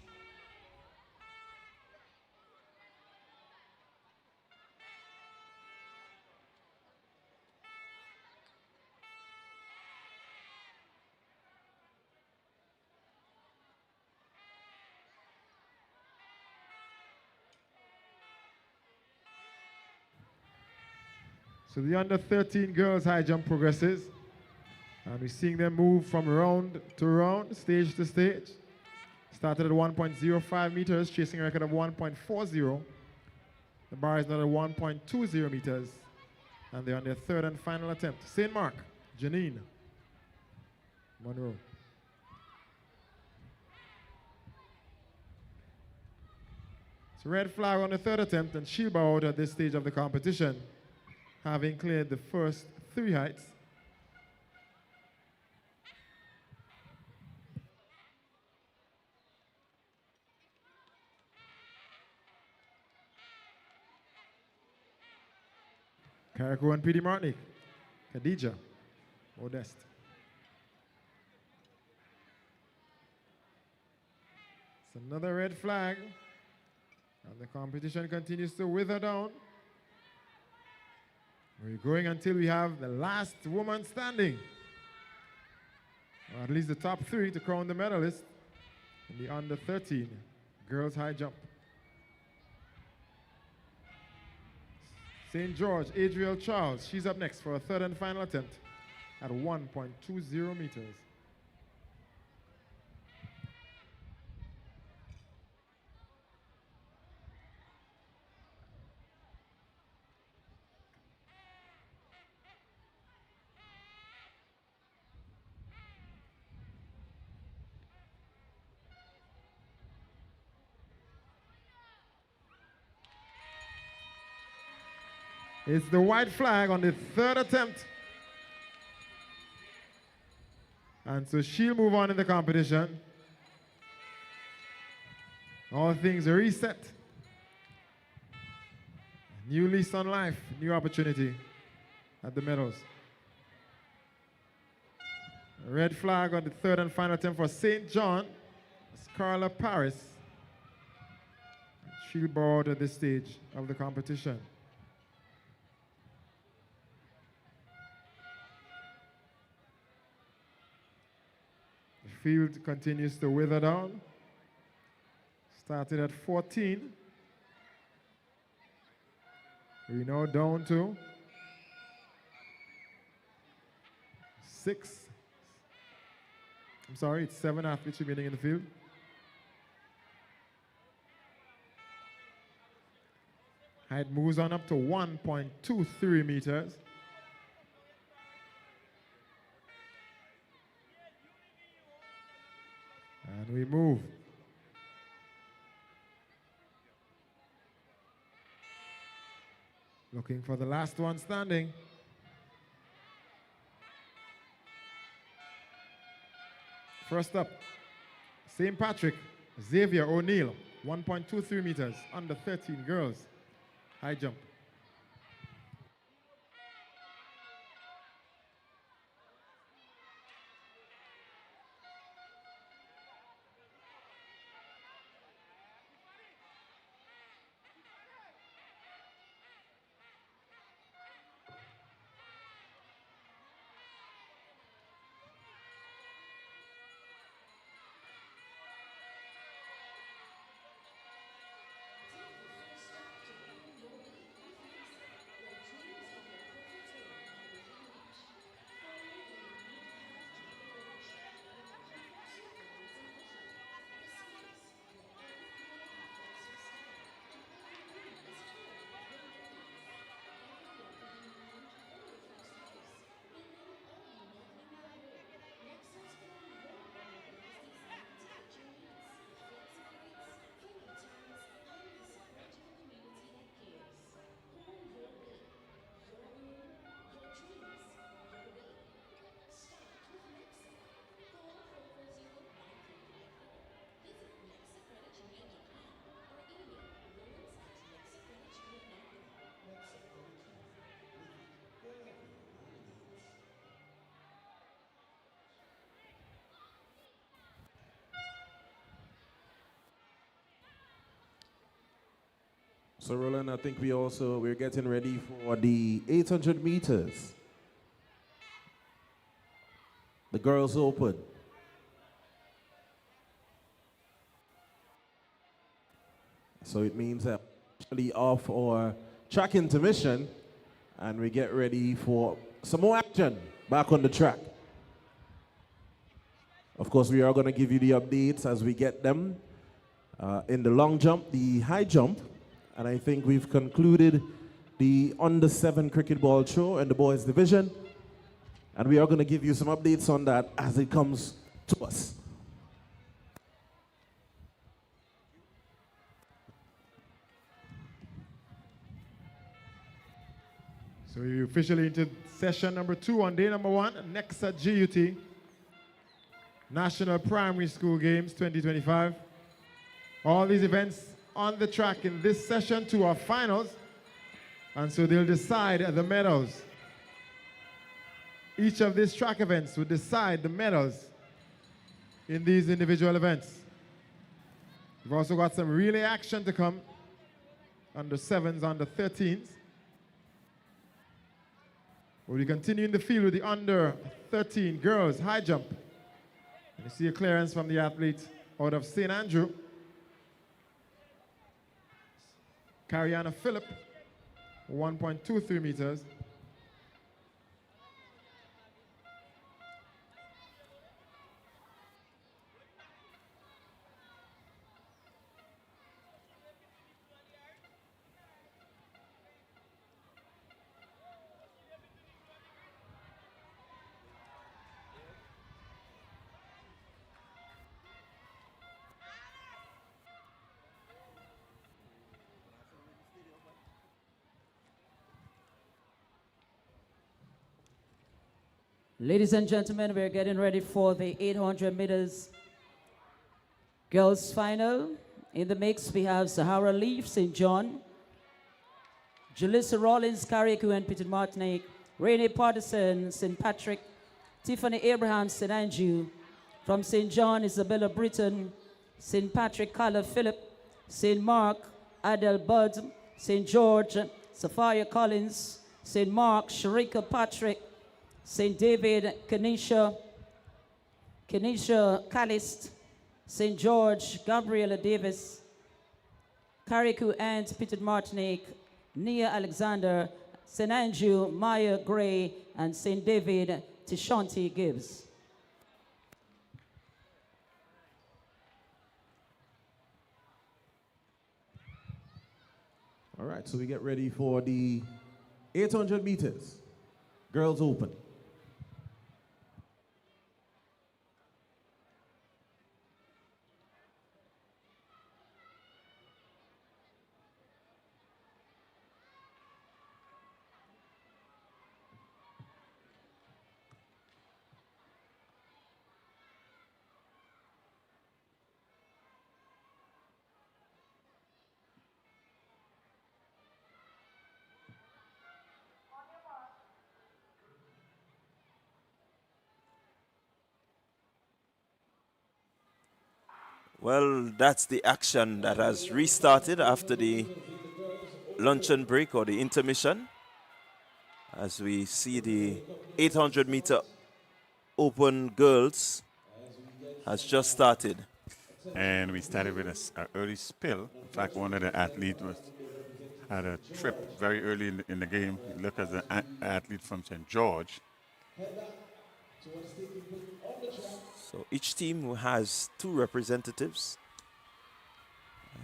S2: So the under 13 girls high jump progresses. And we're seeing them move from round to round, stage to stage. Started at 1.05 meters, chasing a record of 1.40. The bar is now at 1.20 meters. And they're on their third and final attempt. St. Mark, Janine Monroe. Red flag on the third attempt, and she'll bow out at this stage of the competition, having cleared the first 3 heights. Carriacou and P.D. Martinique. Khadija, Modeste. It's another red flag. And the competition continues to wither down. We're going until we have the last woman standing. Or at least the top 3 to crown the medalist in the under 13 girls high jump. St. George, Adriel Charles, she's up next for a third and final attempt at 1.20 meters. It's the white flag on the third attempt. And so she'll move on in the competition. All things are reset. New lease on life, new opportunity at the medals. A red flag on the third and final attempt for St. John. It's Carla Paris. She'll bow out at this stage of the competition. Field continues to wither down. Started at 14. We're now down to 6. I'm sorry, it's 7 athletes remaining in the field. Height moves on up to 1.23 meters. And we move. Looking for the last one standing. First up, St. Patrick, Xavier O'Neill, 1.23 meters, under 13 girls, high jump.
S10: So Roland, I think we're getting ready for the 800 meters. The girls open. So it means that we're actually off our track intermission and we get ready for some more action back on the track. Of course, we are going to give you the updates as we get them. In the long jump, the high jump, and I think we've concluded the under 7 cricket ball throw in the boys division. And we are going to give you some updates on that as it comes to us.
S2: So we officially into session number 2 on day number 1, NEXA GUT, National Primary School Games 2025. All these events on the track in this session 2 are finals, and so they'll decide the medals. Each of these track events will decide the medals in these individual events. We've also got some relay action to come, under 7s, under 13s. We continue in the field with the under 13 girls high jump. And you see a clearance from the athlete out of St. Andrew. Cariana Phillip, 1.23 meters.
S11: Ladies and gentlemen, we're getting ready for the 800 meters girls final. In the mix, we have Sahara Leaf, St. John, Julissa Rollins, carriacou and Petit Martinique, Renee Patterson, St. Patrick, Tiffany Abraham, St. Andrew, from St. John, Isabella Britton, St. Patrick, Carla Phillip, St. Mark, Adele Budd, St. George, Sophia Collins, St. Mark, Sharika Patrick, St. David, Kenisha Callist, St. George, Gabriela Davis, carriacou and Petit Martinique, Nia Alexander, St. Andrew, Maya Gray, and St. David, Tishanti Gibbs.
S10: All right, so we get ready for the 800 meters, girls open.
S15: Well, that's the action that has restarted after the luncheon break or the intermission. As we see the 800-meter open girls has just started.
S21: And we started with an early spill. In fact, one of the athletes had a trip very early in the game. Look at the athlete from St. George.
S15: So each team has 2 representatives,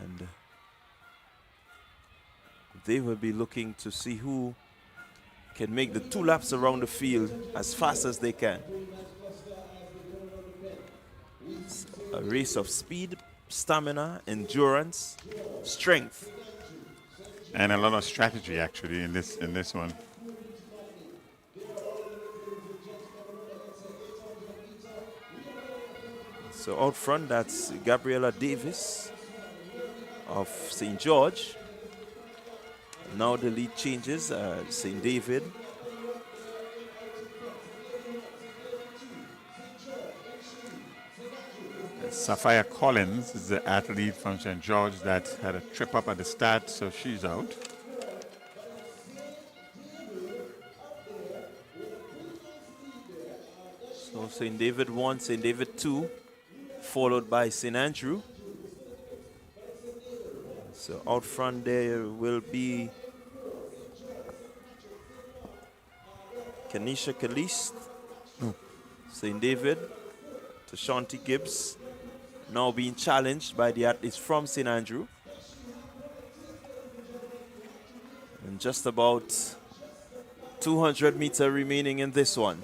S15: and they will be looking to see who can make the 2 laps around the field as fast as they can. It's a race of speed, stamina, endurance, strength,
S21: and a lot of strategy actually in this one.
S15: So out front, that's Gabriela Davis of St. George. Now the lead changes, St. David.
S21: Sophia Collins is the athlete from St. George that had a trip up at the start, so she's out.
S15: So St. David 1, St. David 2, followed by St. Andrew. So out front there will be Kenisha Callist, St. David, Tashanti Gibbs, now being challenged by the athletes from St. Andrew. And just about 200 meters remaining in this one.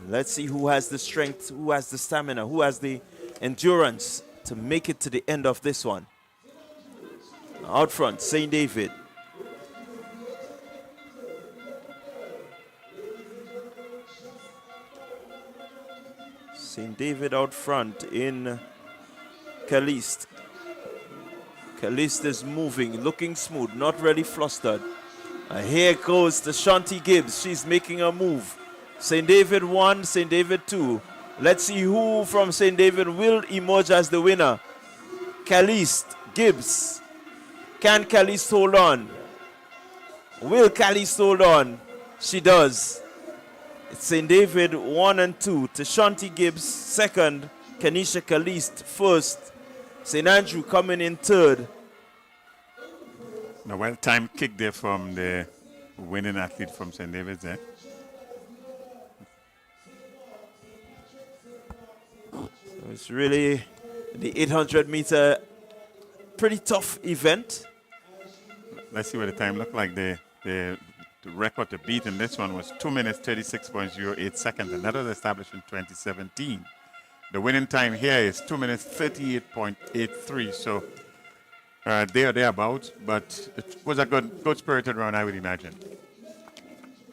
S15: Let's see who has the strength, who has the stamina, who has the endurance to make it to the end of this one. Out front, St. David. St. David out front in Caliste. Caliste is moving, looking smooth, not really flustered. And here goes the Shanti Gibbs. She's making a move. St. David 1, St. David 2. Let's see who from St. David will emerge as the winner. Caliste, Gibbs. Can Caliste hold on? Will Caliste hold on? She does. It's St. David 1 and 2. Tashanti Gibbs second. Kenisha Caliste first. St. Andrew coming in third.
S21: Now, well-timed kick there from the winning athlete from St. David's there.
S15: It's really the 800-meter, pretty tough event.
S21: Let's see what the time looked like. The record to beat in this one was 2 minutes 36.08 seconds, and that was established in 2017. The winning time here is 2 minutes 38.83. So there or thereabouts, but it was a good spirited run, I would imagine.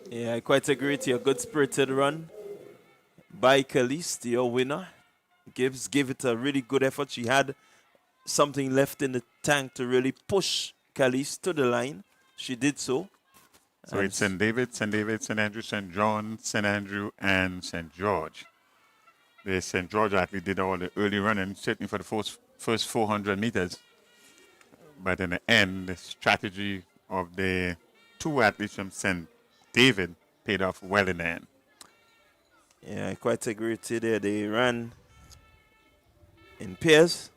S15: Yeah, I quite agree with you. A good spirited run by Caliste, your winner. Gibbs gave it a really good effort. She had something left in the tank to really push Caliste to the line. She did so.
S21: So it's St. David, St. Andrew, St. John, St. Andrew, and St. George. The St. George athlete did all the early running, certainly for the first 400 meters. But in the end, the strategy of the two athletes from St. David paid off well in the end.
S15: Yeah, I quite agree with you there. They ran in pairs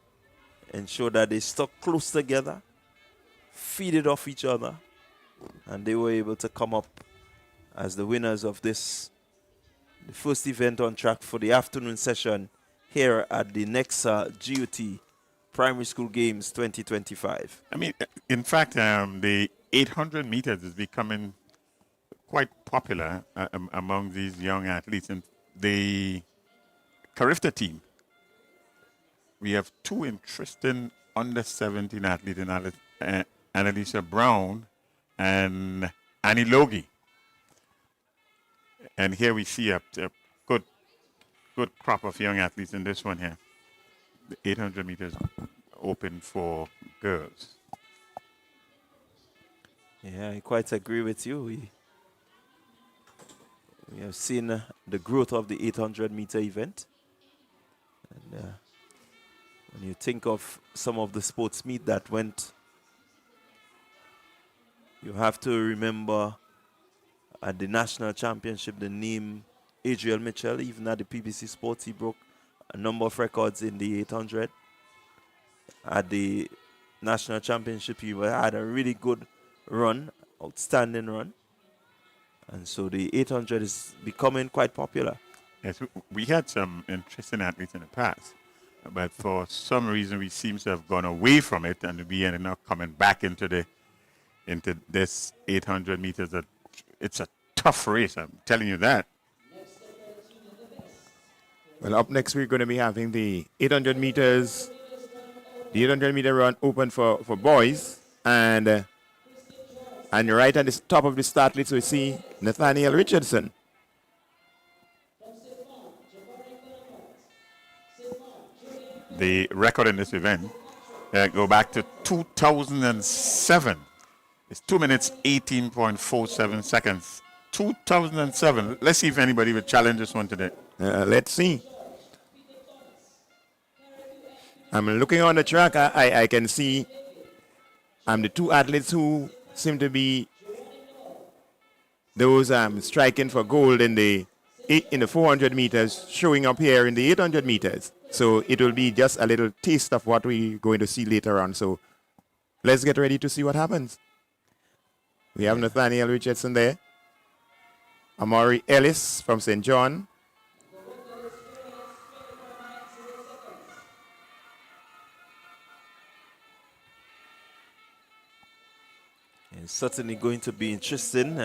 S15: and showed that they stuck close together, feeded off each other, and they were able to come up as the winners of this, the first event on track for the afternoon session here at the NEXA GUT Primary School Games 2025.
S21: I mean, in fact, the 800 meters is becoming quite popular among these young athletes. And the Carifta team, we have two interesting under-17 athletes in Annalisa Brown and Annie Logie. And here we see a good crop of young athletes in this one here. The 800 meters open for girls.
S15: Yeah, I quite agree with you. We have seen the growth of the 800-meter event. And when you think of some of the sports meet that went, you have to remember at the national championship the name Adriel Mitchell. Even at the PBC Sports, he broke a number of records in the 800. At the national championship, he had a really good run, outstanding run. And so the 800 is becoming quite popular.
S21: Yes, we had some interesting athletes in the past, but for some reason we seem to have gone away from it, and we ended up coming back into this 800 meters. It's a tough race, I'm telling you that.
S16: Well, up next we're going to be having the 800 meters, the 800 meter run open for boys, and right at the top of the start list we see Nathaniel Richardson.
S21: The record in this event go back to 2007. It's 2 minutes 18.47 seconds. 2007. Let's see if anybody will challenge this one today.
S16: Let's see. I'm looking on the track. I can see the two athletes who seem to be those striking for gold in the 400 meters, showing up here in the 800 meters. So it will be just a little taste of what we're going to see later on. So let's get ready to see what happens. We have Nathaniel Richardson there. Amari Ellis from St. John.
S15: It's certainly going to be interesting.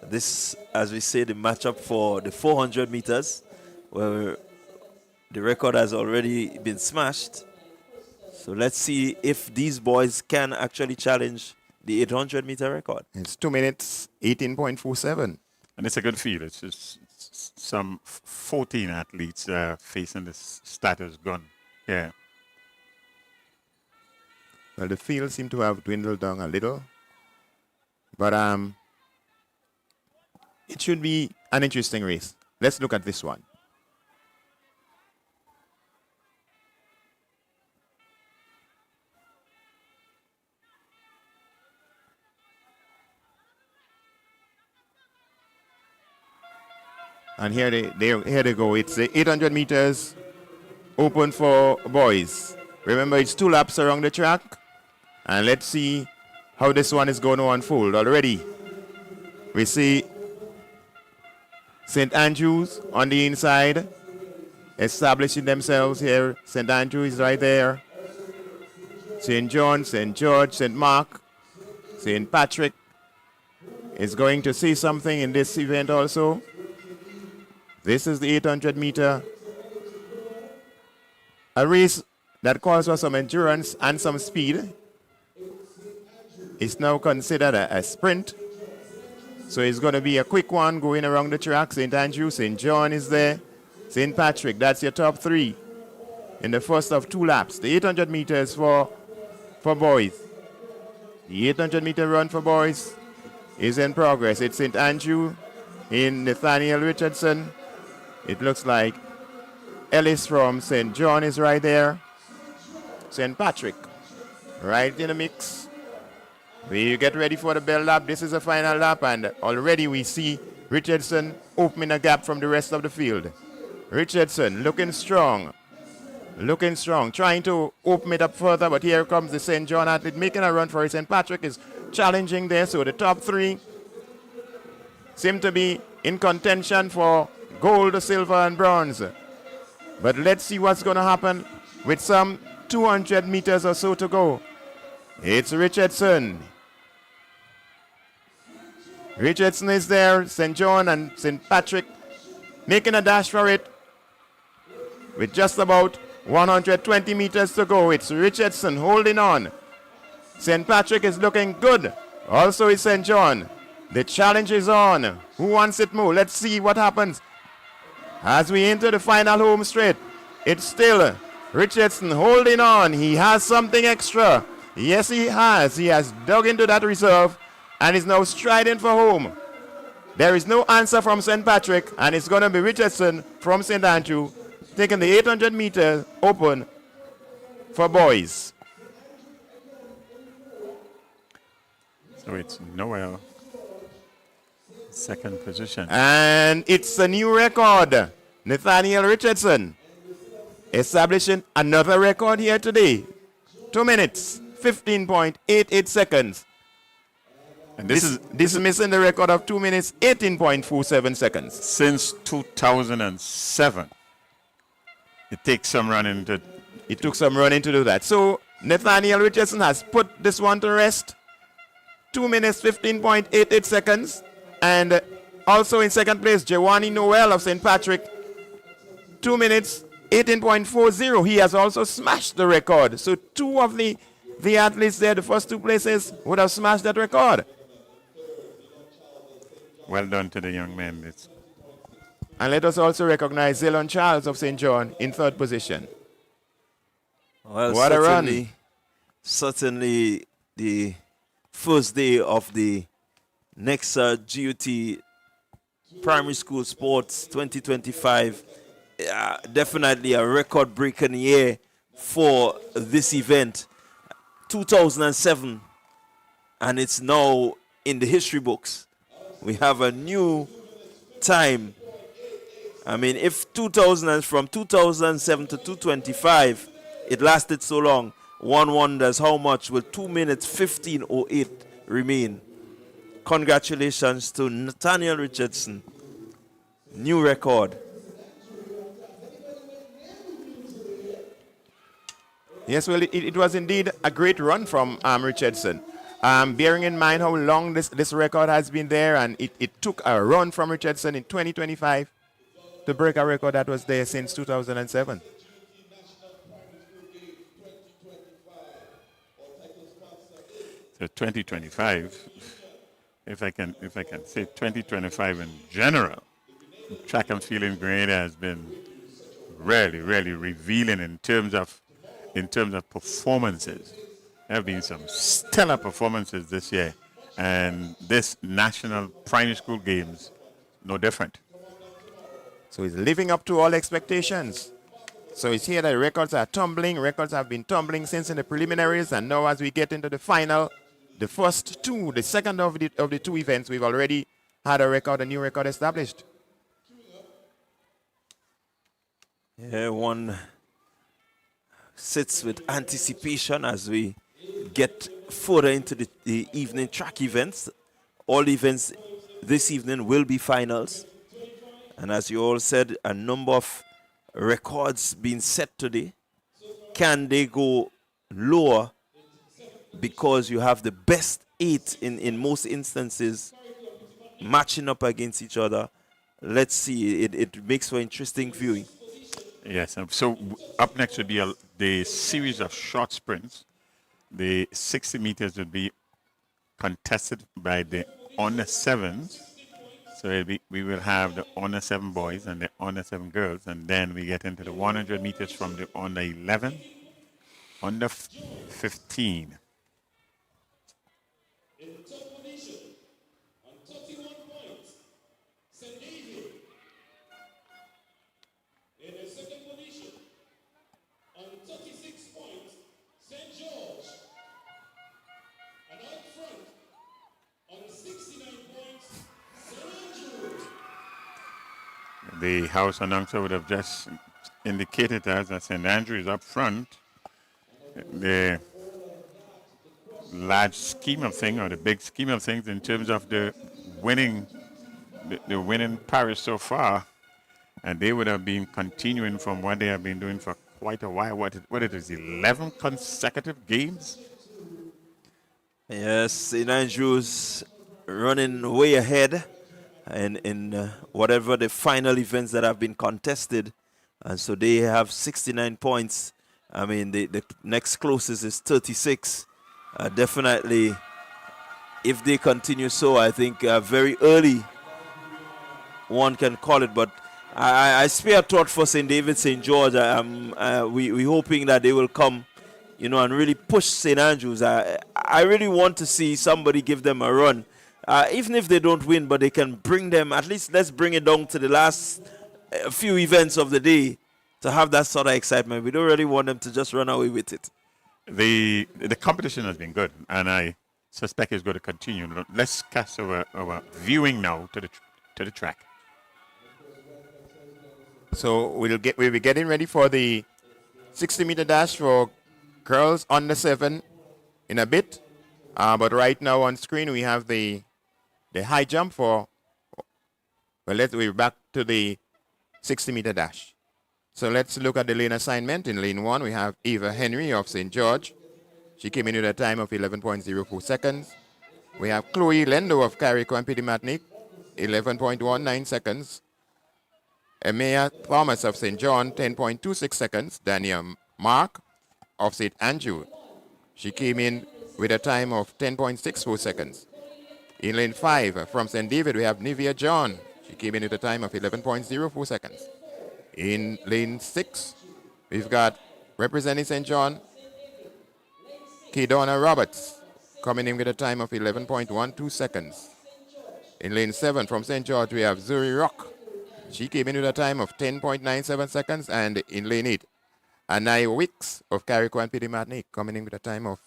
S15: This, as we say, the matchup for the 400 meters, where the record has already been smashed. So let's see if these boys can actually challenge the 800-meter record.
S16: It's 2 minutes, 18.47.
S21: And it's a good field. It's some 14 athletes facing this status gun. Yeah.
S3: Well, the field seemed to have dwindled down a little, but it should be an interesting race. Let's look at this one. And here they go. It's the 800 meters open for boys. Remember, it's 2 laps around the track. And let's see how this one is going to unfold. Already, we see St. Andrews on the inside, establishing themselves here. St. Andrew is right there. St. John, St. George, St. Mark, St. Patrick is going to see something in this event also. This is the 800 meter. A race that calls for some endurance and some speed. It's now considered a sprint. So it's going to be a quick one going around the track. St. Andrew, St. John is there. St. Patrick, that's your top 3 in the first of 2 laps. The 800 meters for boys. The 800 meter run for boys is in progress. It's St. Andrew in Nathaniel Richardson. It looks like Ellis from St. John is right there. St. Patrick right in the mix. We get ready for the bell lap. This is the final lap, and already we see Richardson opening a gap from the rest of the field. Richardson looking strong, trying to open it up further, but here comes the St. John athlete making a run for it. St. Patrick is challenging there, so the top 3 seem to be in contention for gold, silver, and bronze. But let's see what's going to happen with some 200 meters or so to go. It's Richardson. Richardson is there, St. John and St. Patrick making a dash for it with just about 120 meters to go. It's Richardson holding on. St. Patrick is looking good. Also is St. John. The challenge is on. Who wants it more? Let's see what happens as we enter the final home straight. It's still Richardson holding on. He has something extra. Yes, he has. He has dug into that reserve and is now striding for home. There is no answer from St. Patrick, and it's going to be Richardson from St. Andrew taking the 800 meter open for boys.
S21: So it's Noel, second position.
S3: And it's a new record. Nathaniel Richardson establishing another record here today. 2 minutes, 15.88 seconds.
S21: And
S3: this is missing the record of 2 minutes, 18.47 seconds.
S21: Since 2007. It takes some running to...
S3: It took some running to do that. So Nathaniel Richardson has put this one to rest. 2 minutes, 15.88 seconds. And also in second place, Giovanni Noel of St. Patrick. 2 minutes, 18.40. He has also smashed the record. So 2 of the athletes there, the first 2 places, would have smashed that record.
S21: Well done to the young men.
S3: And let us also recognize Zylon Charles of St. John in 3rd position.
S15: Well,
S3: what a run.
S15: Certainly the first day of the NEXA GUT Primary School Sports 2025. Definitely a record-breaking year for this event. 2007, and it's now in the history books. We have a new time. I mean, if from 2007 to 2025, it lasted so long, one wonders how much will 2 minutes 15:08 remain. Congratulations to Nathaniel Richardson. New record.
S3: Yes, well, it was indeed a great run from Richardson. Bearing in mind how long this record has been there, and it took a run from Richardson in 2025 to break a record that was there since 2007.
S21: So 2025, if I can say 2025 in general, track and field in Grenada has been really, really revealing in terms of performances. There have been some stellar performances this year, and this national primary school games, no different.
S3: So he's living up to all expectations. So it's here that records are tumbling. Records have been tumbling since in the preliminaries, and now as we get into the final, the first two, the second of the two events, we've already had a new record established.
S15: Yeah, one sits with anticipation as we get further into the evening track events. All events this evening will be finals. And as you all said, a number of records being set today. Can they go lower because you have the best 8 in most instances matching up against each other? Let's see. It makes for interesting viewing.
S21: Yes, so up next would be the series of short sprints. The 60 meters would be contested by the under 7s. So we will have the under 7 boys and the under 7 girls, and then we get into the 100 meters from the under 11, under 15.
S18: In top position, on 31 points, St. David. In the second position, on 36 points, St. George. And out front, on 69 points, St. Andrew.
S21: The house announcer would have just indicated to us that St. Andrew is up front. The large scheme of things, or the big scheme of things, in terms of the winning parish so far, and they would have been continuing from what they have been doing for quite a while. What it is, 11 consecutive games?
S15: Yes, St. Andrews running way ahead in whatever the final events that have been contested. And so they have 69 points. I mean, the next closest is 36. Definitely, if they continue so, I think very early one can call it. But I spare a thought for St. David, St. George. We're hoping that they will come, and really push St. Andrews. I really want to see somebody give them a run. Even if they don't win, but they can bring them, at least let's bring it down to the last few events of the day to have that sort of excitement. We don't really want them to just run away with it.
S21: The competition has been good, and I suspect it's going to continue. Let's cast our viewing now to the track.
S3: So we'll be getting ready for the 60-meter dash for girls under 7 in a bit. But right now on screen we have the high jump for. Well, we're back to the 60-meter dash. So let's look at the lane assignment. In lane 1, we have Eva Henry of St. George. She came in with a time of 11.04 seconds. We have Chloe Lendo of carriacou and Partygrenada, 11.19 seconds. Emea Thomas of St. John, 10.26 seconds. Daniel Mark of St. Andrew. She came in with a time of 10.64 seconds. In lane 5, from St. David, we have Nivea John. She came in with a time of 11.04 seconds. In lane 6, we've got, representing St. John, Kedona Roberts, coming in with a time of 11.12 seconds. In lane 7, from St. George, we have Zuri Rock. She came in with a time of 10.97 seconds. And in lane 8, Anai Wicks of carriacou and Partygrenada, coming in with a time of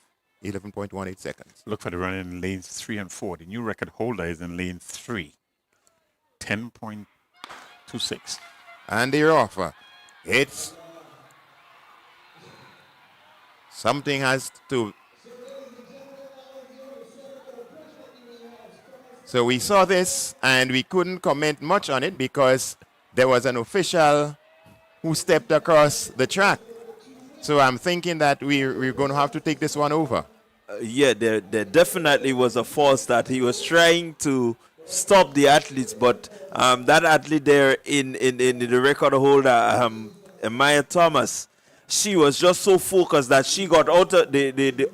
S3: 11.18 seconds.
S21: Look for the run in lanes 3 and 4. The new record holder is in lane 3, 10.26.
S3: And they're off. It's something has to. So we saw this and we couldn't comment much on it because there was an official who stepped across the track. So I'm thinking that we're going to have to take this one over.
S15: Yeah, there definitely was a false start. He was trying to stop the athletes, but that athlete there in the record holder, Maya Thomas, she was just so focused that she got out of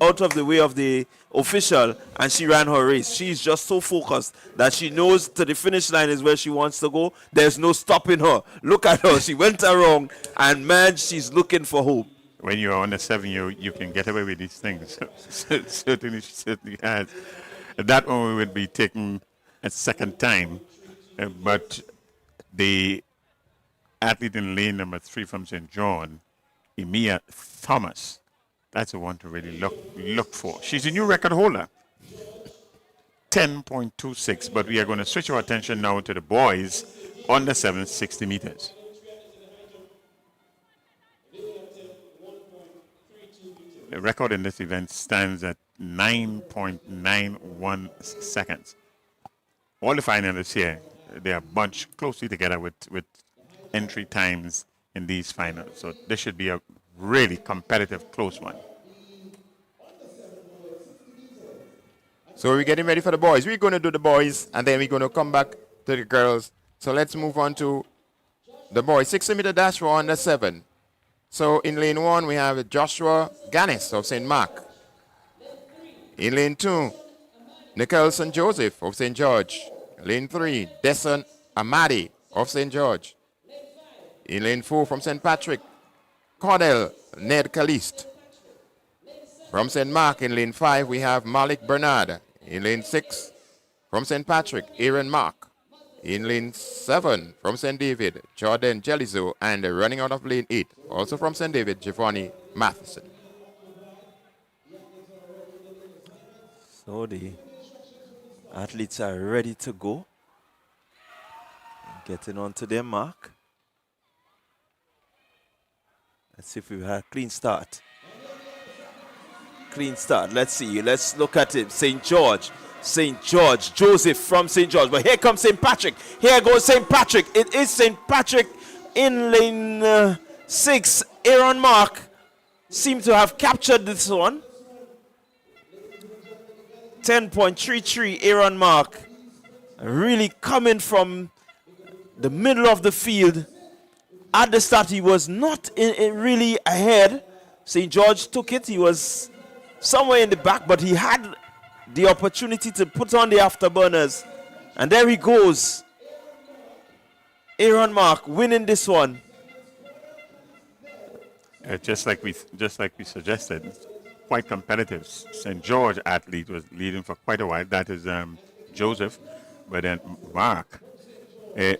S15: out of the way of the official and she ran her race. She's just so focused that she knows to the finish line is where she wants to go. There's no stopping her. Look at her. She went around and man, she's looking for hope.
S21: When you're under 7, you can get away with these things. Certainly, she certainly has. That one would be taken a second time, but the athlete in lane number 3 from St. John, Emia Thomas, that's the one to really look for. She's a new record holder, 10.26. But we are going to switch our attention now to the boys under 7, 60 meters. The record in this event stands at 9.91 seconds. All the finalists here, they are bunched closely together with entry times in these finals. So this should be a really competitive, close one.
S3: So we're getting ready for the boys. We're going to do the boys, and then we're going to come back to the girls. So let's move on to the boys. 60-meter dash for under 7. So in lane 1, we have Joshua Gannis of St. Mark. In lane 2, Nicholson Joseph of St. George. Lane 3, Desson Amadi of St. George. In lane 4 from St. Patrick, Cordell Ned Caliste. From St. Mark in lane 5, we have Malik Bernard. In lane 6, from St. Patrick, Aaron Mark. In lane 7, from St. David, Jordan Jelizo, and running out of lane 8, also from St. David, Giovanni Matheson.
S15: So the athletes are ready to go. Getting onto their mark. Let's see if we have a clean start. Clean start. Let's see. Let's look at it. St. George, Joseph from St. George. But here comes St. Patrick. Here goes St. Patrick. It is St. Patrick in lane 6. Aaron Mark seemed to have captured this one. 10.33 Aaron Mark. Really coming from the middle of the field. At the start, he was not really ahead. St. George took it. He was somewhere in the back, but he had the opportunity to put on the afterburners. And there he goes. Aaron Mark winning this one.
S21: Just like we suggested, quite competitive. St. George athlete was leading for quite a while. That is Joseph. But then Mark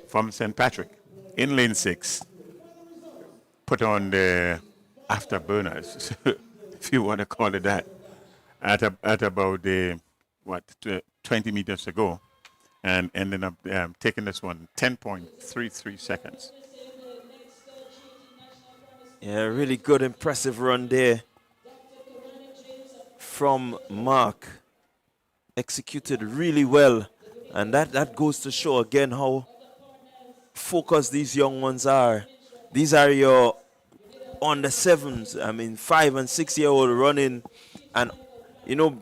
S21: from St. Patrick in lane 6 put on the afterburners, if you want to call it that, at about 20 meters to go, and ended up taking this one 10.33 seconds.
S15: Yeah, really good, impressive run there from Mark. Executed really well, and that goes to show again how focused these young ones are. These are your under 7s. I mean, 5 and 6-year-old running, and you know,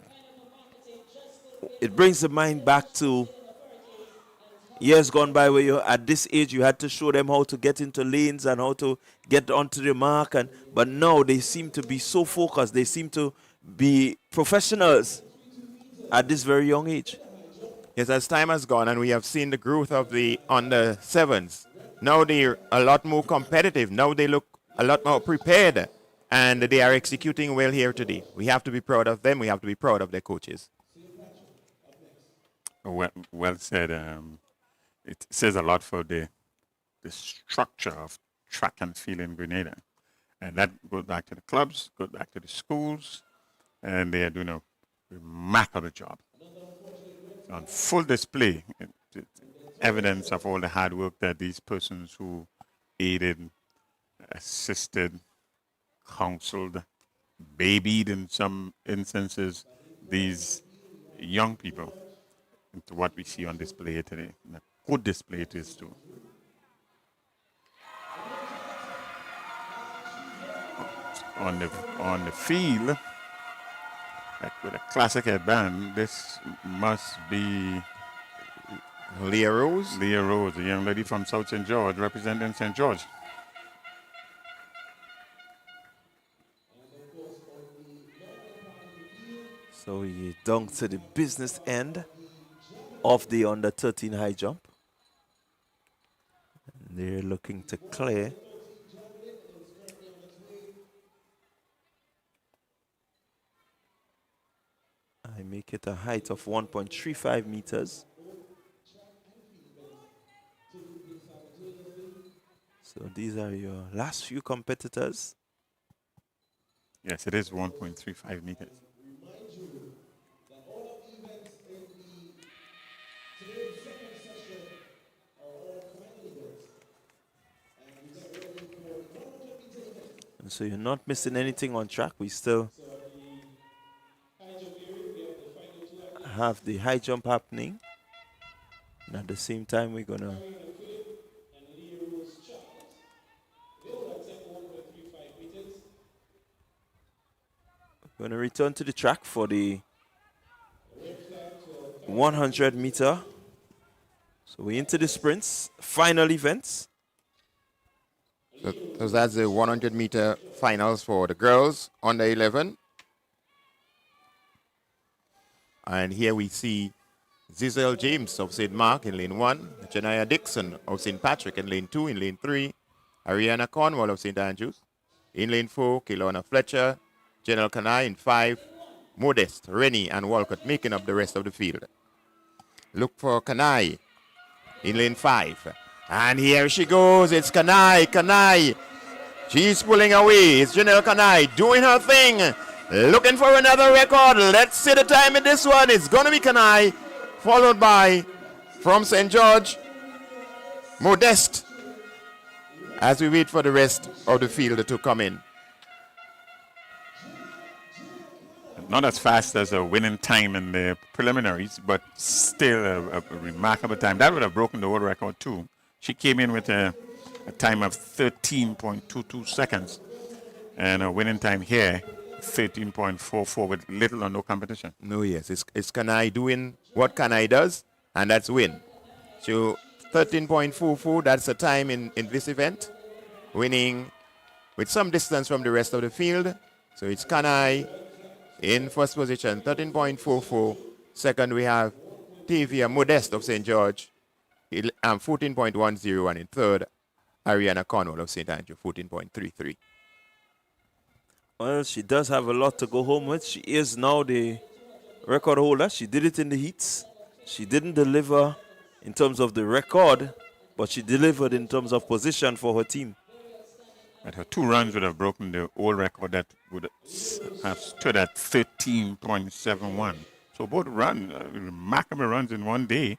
S15: it brings the mind back to years gone by where you at this age you had to show them how to get into lanes and how to get onto the mark, but now they seem to be so focused. They seem to be professionals at this very young age.
S3: Yes, as time has gone and we have seen the growth of the under 7s, now they're a lot more competitive. Now they look a lot more prepared, and they are executing well here today. We have to be proud of them. We have to be proud of their coaches.
S21: Well said. It says a lot for the structure of track and field in Grenada. And that goes back to the clubs, goes back to the schools, and they are doing a remarkable job. On full display, evidence of all the hard work that these persons who aided, assisted, counseled, babied in some instances, these young people, into what we see on display here today. And a good display it is too. On the field, like with a classic headband, this must be
S3: Leah Rose?
S21: Leah Rose, a young lady from South St. George, representing St. George.
S15: So we down to the business end of the under 13 high jump. And they're looking to clear. I make it a height of 1.35 meters. So these are your last few competitors.
S21: Yes, it is 1.35 meters.
S15: And so you're not missing anything on track. We still have the high jump happening. And at the same time, we're going to return to the track for the 100 meter. So we're into the sprints, final events.
S3: So that's the 100 meter finals for the girls under 11. And here we see Zizel James of St. Mark in lane 1, Janaya Dixon of St. Patrick in lane 2, in lane 3, Ariana Cornwall of St. Andrews. In lane 4, Kelowna Fletcher, General Kanai in 5, Modest, Rennie, and Walcott making up the rest of the field. Look for Kanai in lane 5. And here she goes. It's Kanai. She's pulling away. It's Janelle Kanai doing her thing. Looking for another record. Let's see the time in this one. It's going to be Kanai, followed by, from St. George, Modest, as we wait for the rest of the field to come in.
S21: Not as fast as a winning time in the preliminaries, but still a remarkable time. That would have broken the world record too. She came in with a time of 13.22 seconds, and a winning time here, 13.44, with little or no competition.
S3: No, yes, it's Kanai doing what Kanai does, and that's win. So 13.44, that's the time in this event, winning with some distance from the rest of the field. So it's Kanai in first position, 13.44. Second, we have Tavia Modest of St. George, 14.10, and in third, Ariana Cornwall of St. Andrew, 14.33.
S15: Well, she does have a lot to go home with. She is now the record holder. She did it in the heats. She didn't deliver in terms of the record, but she delivered in terms of position for her team.
S21: But her 2 runs would have broken the old record that would have stood at 13.71. So both remarkable runs in one day,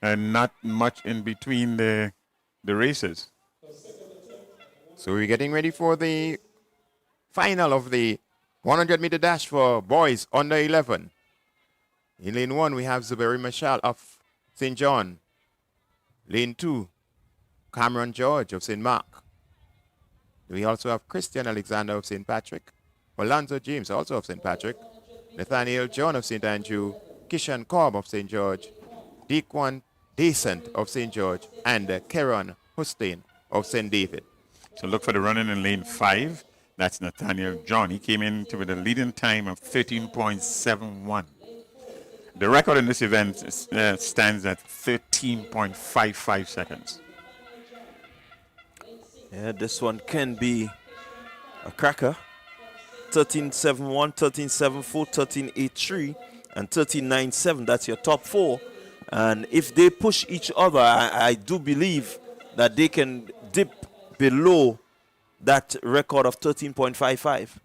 S21: and not much in between the races.
S3: So we're getting ready for the final of the 100-meter dash for boys under 11. In lane 1, we have Zuberi Mashal of St. John. Lane 2, Cameron George of St. Mark. We also have Christian Alexander of St. Patrick, Alonzo James, also of St. Patrick, Nathaniel John of St. Andrew, Kishan Cobb of St. George, Dequan Decent of St. George, and Keron Hustain of St. David.
S21: So look for the running in lane 5. That's Nathaniel John. He came in with a leading time of 13.71. The record in this event stands at 13.55 seconds.
S15: Yeah, this one can be a cracker. 13.71, 13.74, 13.83, and 13.97. That's your top 4. And if they push each other, I do believe that they can dip below that record of 13.55.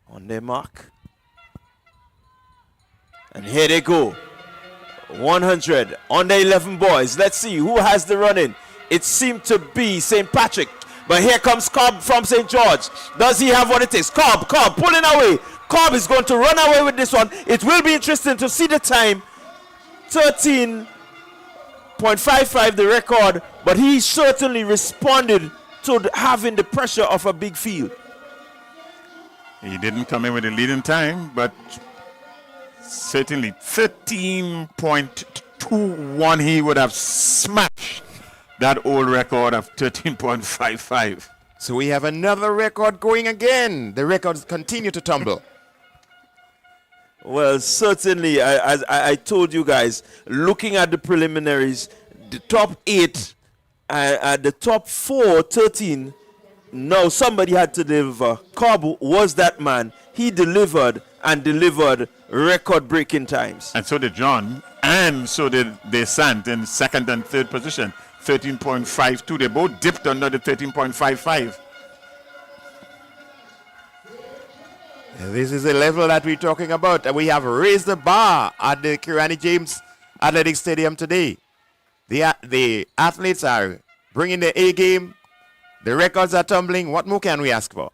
S15: On their mark. And here they go. 100 on the 11 boys. Let's see who has the run in. It seemed to be St. Patrick. But here comes Cobb from St. George. Does he have what it takes? Cobb pulling away. Cobb is going to run away with this one. It will be interesting to see the time. 13.55 the record. But he certainly responded to having the pressure of a big field.
S21: He didn't come in with a leading time, but certainly 13.21, he would have smashed that old record of 13.55.
S16: So we have another record going again. The records continue to tumble.
S15: Well, certainly, as I told you guys, looking at the preliminaries, the top 8, the top 4, 13, no, somebody had to deliver. Cobb was that man. He delivered and delivered record-breaking times.
S21: And so did John, and so did Desant in second and third position, 13.52. They both dipped under the 13.55.
S16: This is the level that we're talking about. And we have raised the bar at the Kirani James Athletic Stadium today. The athletes are bringing the A game. The records are tumbling. What more can we ask for?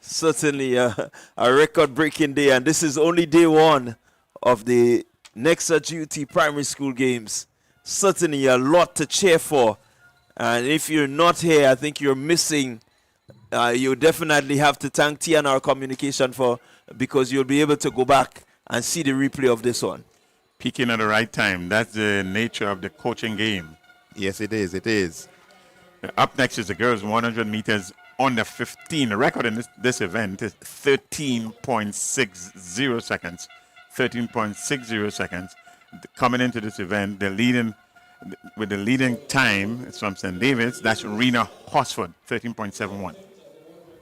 S15: Certainly a record-breaking day, and this is only day 1 of the NEXA GUT primary school games. Certainly a lot to cheer for, and if you're not here, I think you're missing. You definitely have to thank TNR Communication because you'll be able to go back and see the replay of this one.
S21: Peaking at the right time. That's the nature of the coaching game.
S16: Yes, it is. It is.
S21: Up next is the girls 100 meters under 15. The record in this event is 13.60 seconds. 13.60 seconds. Coming into this event, the leading time is from St. David's. That's Rena Horsford, 13.71.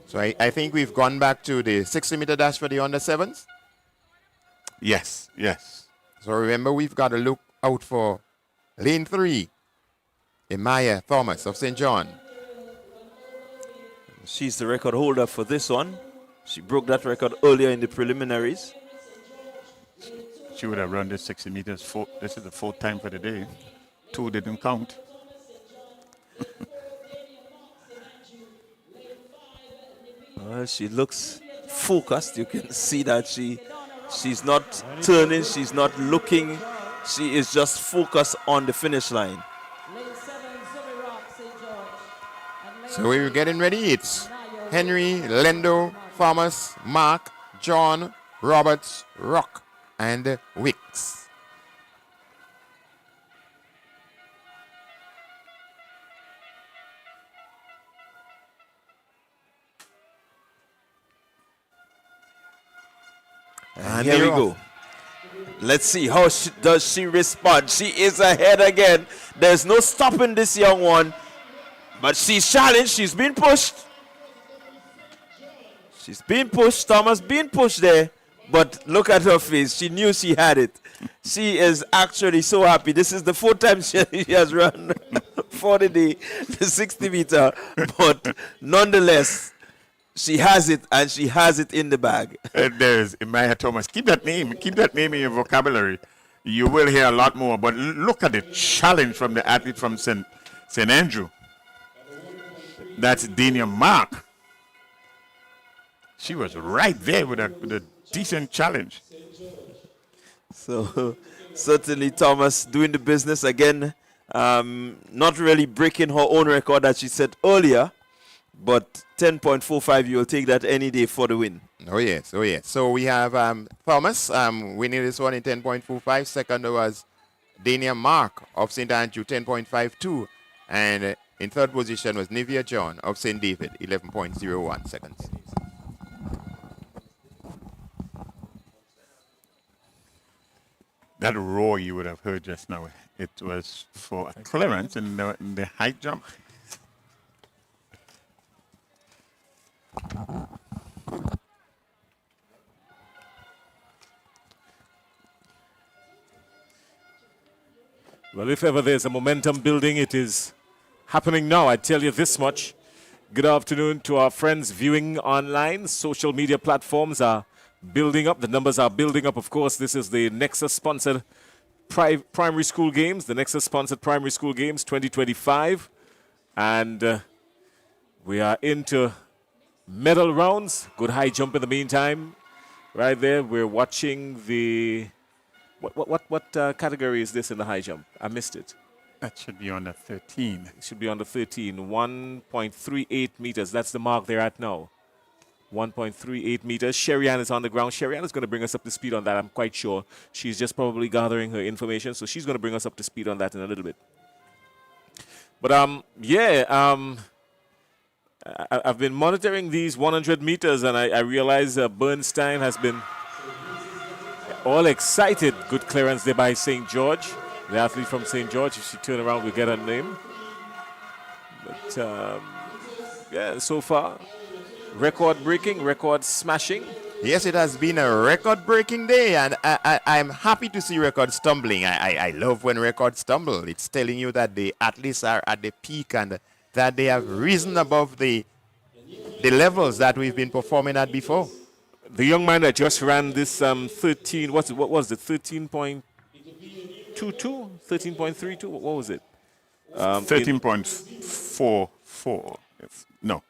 S16: So I think we've gone back to the 60-meter dash for the under 7s.
S21: Yes, yes.
S16: So remember, we've got to look out for lane 3, Amaya Thomas of St. John.
S15: She's the record holder for this one. She broke that record earlier in the preliminaries.
S21: She would have run this 60 meters. This is the 4th time for the day. 2 didn't count.
S15: Well, she looks focused. You can see that she's not turning, she's not looking. She is just focused on the finish line.
S16: So we're getting ready. It's Henry, Lendo, Thomas, Mark, John, Roberts, Rock, and Wicks.
S15: And here we go. Let's see how does she respond. She is ahead again. There's no stopping this young one. But she's challenged. She's been pushed. She's been pushed. Thomas being pushed there. But look at her face. She knew she had it. She is actually so happy. This is the 4th time she has run for the day, the 60 meter. But nonetheless, she has it, and she has it in the bag.
S21: There's Amaya Thomas. Keep that name in your vocabulary. You will hear a lot more. But look at the challenge from the athlete from St. Andrew. That's Dania Mark. She was right there with a decent challenge.
S15: So certainly Thomas doing the business again. Not really breaking her own record that she set earlier. But 10.45, you'll take that any day for the win.
S16: Oh, yes. Oh, yes. So we have Thomas winning this one in 10.45. Second was Dania Mark of St. Andrew, 10.52. And in third position was Nivea John of St. David, 11.01 seconds.
S21: That roar you would have heard just now, it was for a clearance in the high jump.
S23: Well, if ever there's a momentum building, it is happening now. I tell you this much. Good afternoon to our friends viewing online. Social media platforms are building up. The numbers are building up. Of course, this is the NEXA-sponsored primary school games, the NEXA-sponsored primary school games 2025. And we are into medal rounds. Good high jump in the meantime. Right there, we're watching the... What category is this in the high jump? I missed it.
S21: That should be under 13.
S23: It should be under 13. 1.38 meters. That's the mark they're at now. 1.38 meters. Sherry-Ann is on the ground. Sherry-Ann is going to bring us up to speed on that, I'm quite sure. She's just probably gathering her information, so she's going to bring us up to speed on that in a little bit. But, I've been monitoring these 100 meters, and I realize Bernstein has been all excited. Good clearance there by St. George, the athlete from St. George. If she turn around, we get her name. But yeah, so far, record breaking, record smashing.
S3: Yes, it has been a record-breaking day, and I'm happy to see records stumbling. I love when records stumble. It's telling you that the athletes are at the peak and that they have risen above the levels that we've been performing at before.
S23: The young man that just ran this 13, what was it, 13.22, 13.32, what was it?
S21: 13.44. No.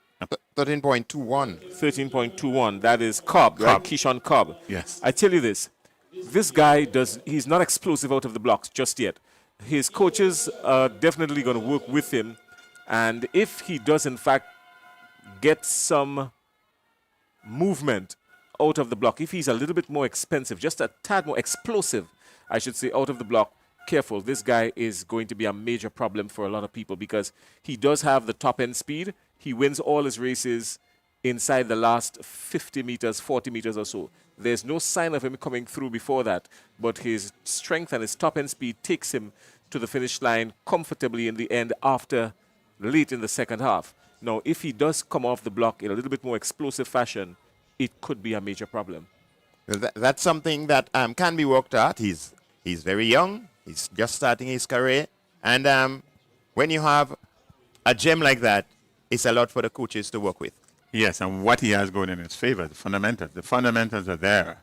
S3: 13.21.
S23: 13.21. That is Cobb, right? Keyshawn Cobb.
S21: Yes.
S23: I tell you this. This guy he's not explosive out of the blocks just yet. His coaches are definitely going to work with him. And if he does, in fact, get some movement out of the block, if he's a little bit more expensive, just a tad more explosive, I should say, out of the block, careful. This guy is going to be a major problem for a lot of people because he does have the top end speed. He wins all his races inside the last 50 meters, 40 meters or so. There's no sign of him coming through before that, but his strength and his top end speed takes him to the finish line comfortably in the end after late in the second half. Now, if he does come off the block in a little bit more explosive fashion, it could be a major problem.
S3: Well, that's something that can be worked out. He's very young. He's just starting his career. And when you have a gem like that, it's a lot for the coaches to work with.
S21: Yes, and what he has going in his favor, the fundamentals. The fundamentals are there.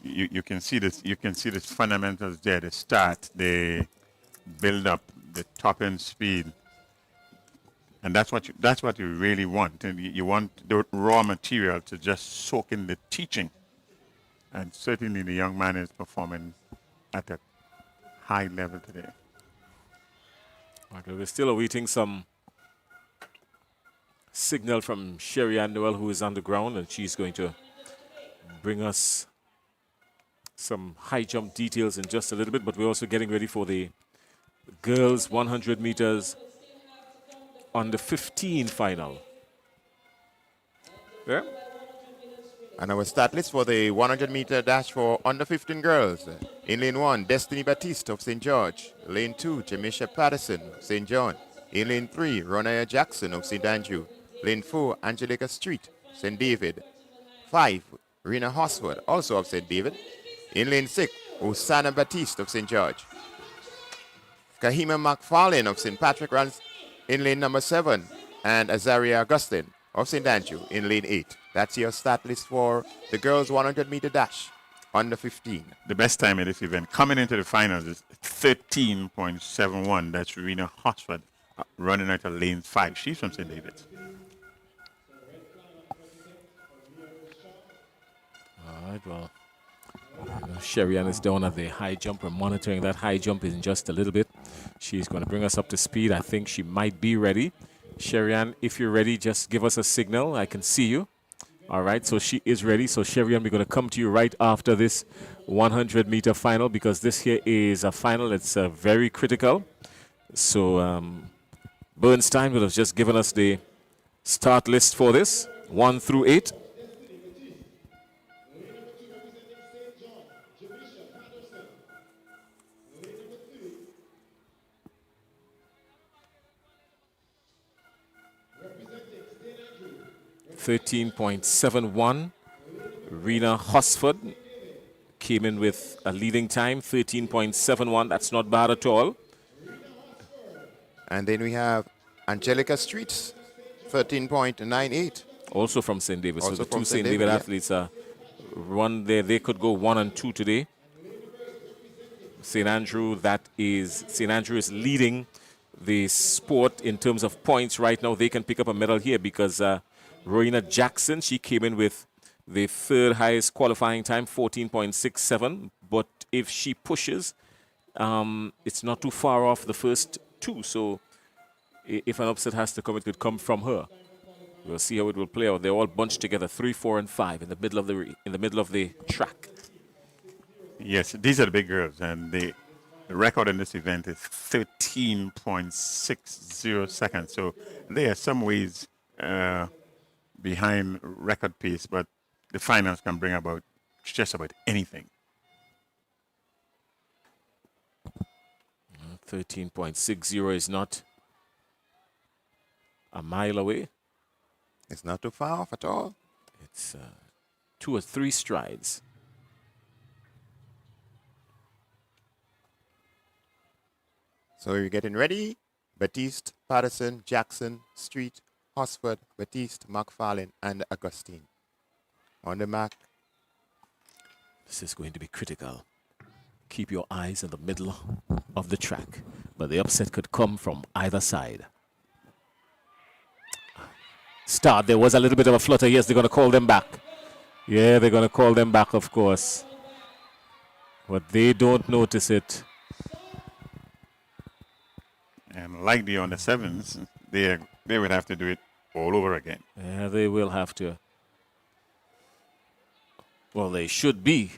S21: You can see this. You can see the fundamentals there. The start, the build up, the top end speed, and that's what you really want. And you want the raw material to just soak in the teaching. And certainly, the young man is performing at a high level today.
S23: Okay, we're still awaiting some signal from Sherry Ann Noel, who is on the ground, and she's going to bring us some high jump details in just a little bit. But we're also getting ready for the girls 100 meters on the 15 final. Yeah.
S3: And our start list for the 100-meter dash for under 15 girls. In lane 1, Destiny Batiste of St. George. Lane 2, Jamisha Patterson of St. John. In lane 3, Ronaya Jackson of St. Andrew. Lane 4, Angelica Street, St. David. 5, Rena Hosford, also of St. David. In lane 6, Usana Batiste of St. George. Kahima McFarlane of St. Patrick runs in lane number 7. And Azaria Augustine of St. Andrew in lane 8. That's your start list for the girls 100-meter dash under 15.
S21: The best time in this event coming into the finals is 13.71. That's Rena Hosford running out of lane 5. She's from St. David's.
S23: All right, well, Sherry Ann is down at the high jump. We're monitoring that high jump in just a little bit. She's going to bring us up to speed. I think she might be ready. Sherry Ann, if you're ready, just give us a signal. I can see you. All right, so she is ready. So, Sherry Ann, we're going to come to you right after this 100-meter final because this here is a final. It's very critical. So, Bernstein will have just given us the start list for this, 1 through 8. .71. Rena Hosford came in with a leading time, 13.71. That's not bad at all.
S3: And then we have Angelica Streets, 13.98.
S23: Also from St. David. So
S3: Also
S23: the
S3: from
S23: two
S3: St.
S23: St.
S3: David,
S23: David
S3: yeah.
S23: athletes are run there. They could go 1 and 2 today. St. Andrew is leading the sport in terms of points right now. They can pick up a medal here because Rowena Jackson, she came in with the third highest qualifying time, 14.67. But if she pushes, it's not too far off the first two. So if an upset has to come, it could come from her. We'll see how it will play out. They're all bunched together, 3, 4, and 5 in the middle of the track.
S21: Yes, these are the big girls, and The record in this event is 13.60 seconds. So they are some ways behind record pace, but the finals can bring about just about anything.
S23: 13.60 is not a mile away.
S3: It's not too far off at all.
S23: It's 2 or 3 strides.
S3: So you're getting ready. Batiste, Patterson, Jackson, Street, Hosford, Batiste, McFarlane, and Augustine. On the mark.
S23: This is going to be critical. Keep your eyes in the middle of the track, but the upset could come from either side. Start, there was a little bit of a flutter. Yes, they're going to call them back. Yeah, they're going to call them back, of course. But they don't notice it.
S21: And like the under sevens, they would have to do it all over again.
S23: Yeah, they will have to. Well, they should be.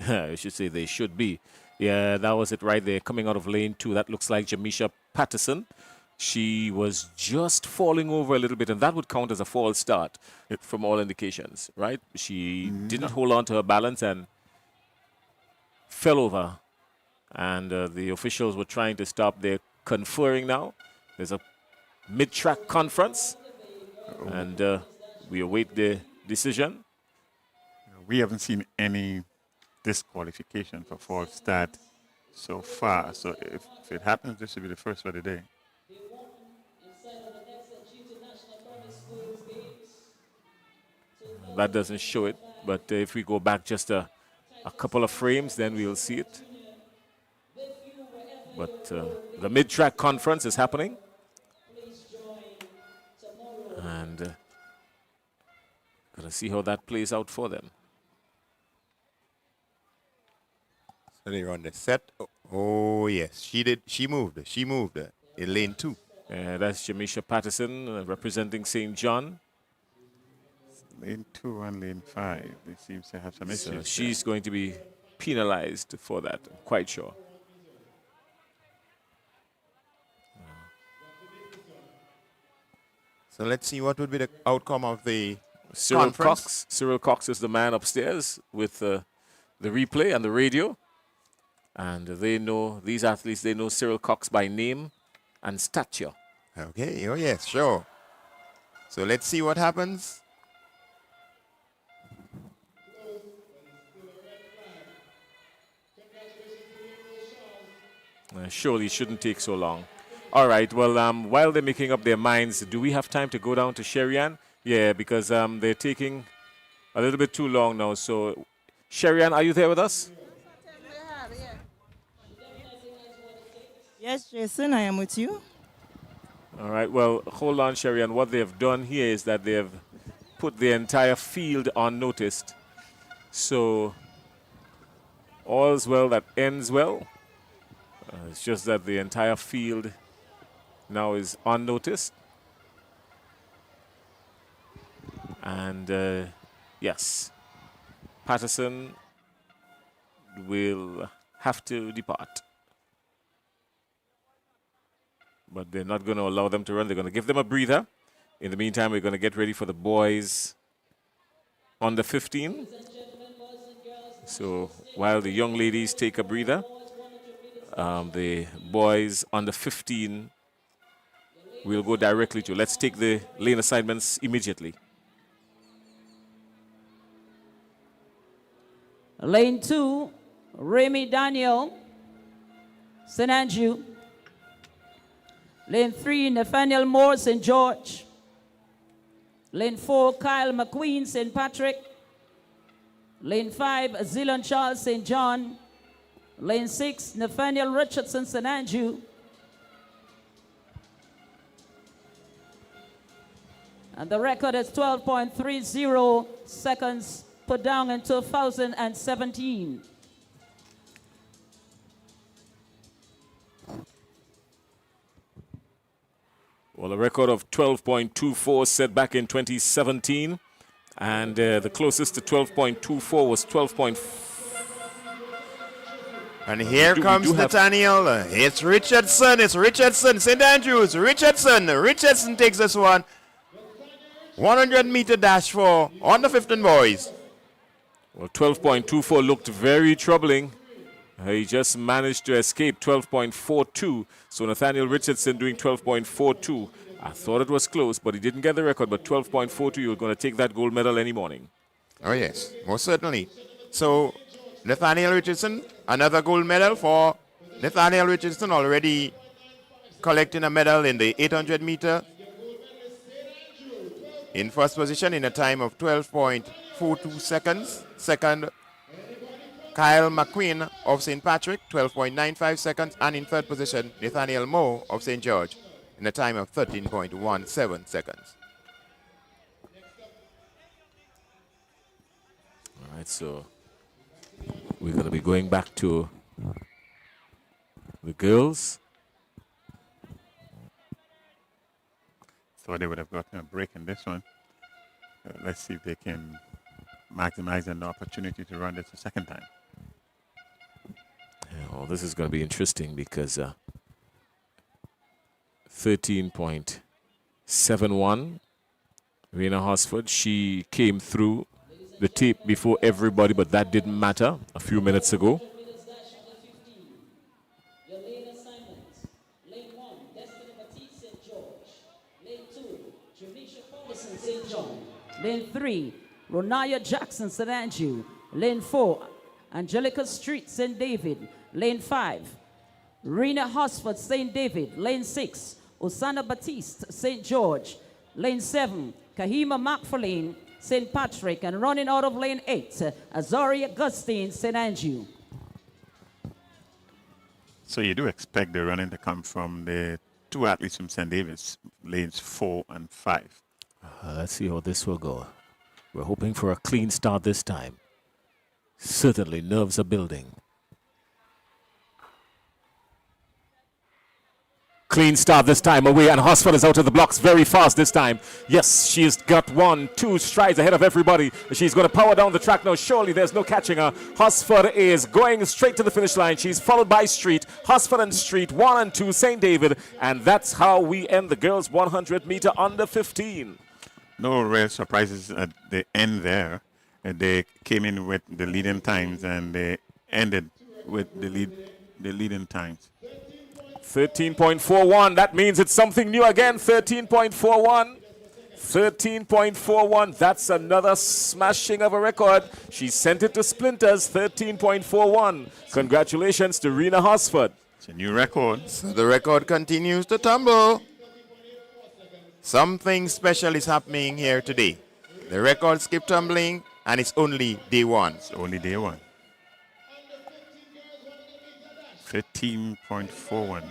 S23: I should say they should be. Yeah, that was it right there. Coming out of lane 2, that looks like Jamisha Patterson. She was just falling over a little bit, and that would count as a false start from all indications, right? She didn't hold on to her balance and fell over. And the officials were trying to stop. They're conferring now. There's a mid-track conference, and we await the decision.
S21: We haven't seen any disqualification for false start so far. So if it happens, this will be the first for the day.
S23: That doesn't show it, but if we go back just a couple of frames, then we'll see it. But the mid-track conference is happening. And gonna see how that plays out for them.
S3: So they're on the set. Oh yes, she did. She moved. She moved in lane 2.
S23: That's Jamisha Patterson representing St. John.
S21: Lane 2 and lane 5. They seem to have some issues.
S23: So she's going to be penalized for that, I'm quite sure.
S3: So let's see what would be the outcome of the
S23: Cyril
S3: conference.
S23: Cox. Cyril Cox is the man upstairs with the replay and the radio. And they know, these athletes, they know Cyril Cox by name and stature.
S3: Okay, oh yes, sure. So let's see what happens.
S23: Surely shouldn't take so long. All right, well, while they're making up their minds, do we have time to go down to Sherian? Yeah, because they're taking a little bit too long now. So, Sherian, are you there with us?
S20: Yes, Jason, I am with you.
S23: All right, well, hold on, Sherian. What they've done here is that they've put the entire field on notice. So, all's well that ends well. It's just that the entire field now is unnoticed. And yes, Patterson will have to depart. But they're not going to allow them to run. They're going to give them a breather. In the meantime, we're going to get ready for the boys under 15. So while the young ladies take a breather, the boys under 15 will go directly to. Let's take the lane assignments immediately.
S11: Lane 2, Remy Daniel, St. Andrew. Lane 3, Nathaniel Moore, St. George. Lane 4, Kyle McQueen, St. Patrick. Lane 5, Zillan Charles, St. John. Lane 6, Nathaniel Richardson, St. Andrew. And the record is 12.30 seconds put down in 2017.
S23: Well, a record of 12.24 set back in 2017. And the closest to 12.24 was 12.4.
S3: And here comes Nathaniel. It's Richardson. It's Richardson. St. Andrews. Richardson. Richardson takes this one. 100-meter dash for under 15 boys.
S23: Well, 12.24 looked very troubling. He just managed to escape 12.42. So Nathaniel Richardson doing 12.42. I thought it was close, but he didn't get the record. But 12.42, you're going to take that gold medal any morning.
S3: Oh, yes, most certainly. So Nathaniel Richardson, another gold medal for Nathaniel Richardson, already collecting a medal in the 800-meter. In first position in a time of 12.42 seconds. Second, Kyle McQueen of St. Patrick, 12.95 seconds. And in third position, Nathaniel Moore of St. George in a time of 13.17 seconds.
S23: All right, so we're going to be going back to the girls.
S21: Thought they would have gotten a break in this one. Let's see if they can maximize an opportunity to run this a second time.
S23: Yeah, well, this is going to be interesting because 13.71, Rena Hosford, she came through the tape before everybody, but that didn't matter a few minutes ago.
S11: Lane 3, Ronaya Jackson, St. Andrew. Lane 4, Angelica Street, St. David. Lane 5, Rena Hosford, St. David. Lane 6, Osana Batiste, St. George. Lane 7, Kahima McFarlane, St. Patrick. And running out of lane 8, Azari Augustine, St. Andrew.
S21: So you do expect the running to come from the two athletes from St. David's, lanes 4 and 5.
S23: Let's see how this will go. We're hoping for a clean start this time. Certainly, nerves are building. Clean start this time away, and Hosford is out of the blocks very fast this time. Yes, she's got 1-2 strides ahead of everybody. She's going to power down the track now. Surely there's no catching her. Hosford is going straight to the finish line. She's followed by Street. Hosford and Street, 1 and 2, St. David. And that's how we end the girls' 100-meter under 15.
S21: No real surprises at the end there. They came in with the leading times, and they ended with the leading times.
S23: 13.41. That means it's something new again. 13.41. 13.41. That's another smashing of a record. She sent it to splinters. 13.41. Congratulations to Rena Hosford.
S21: It's a new record.
S3: So the record continues to tumble. Something special is happening here today. The records keep tumbling, and it's only day one.
S21: It's only day one. 13.41.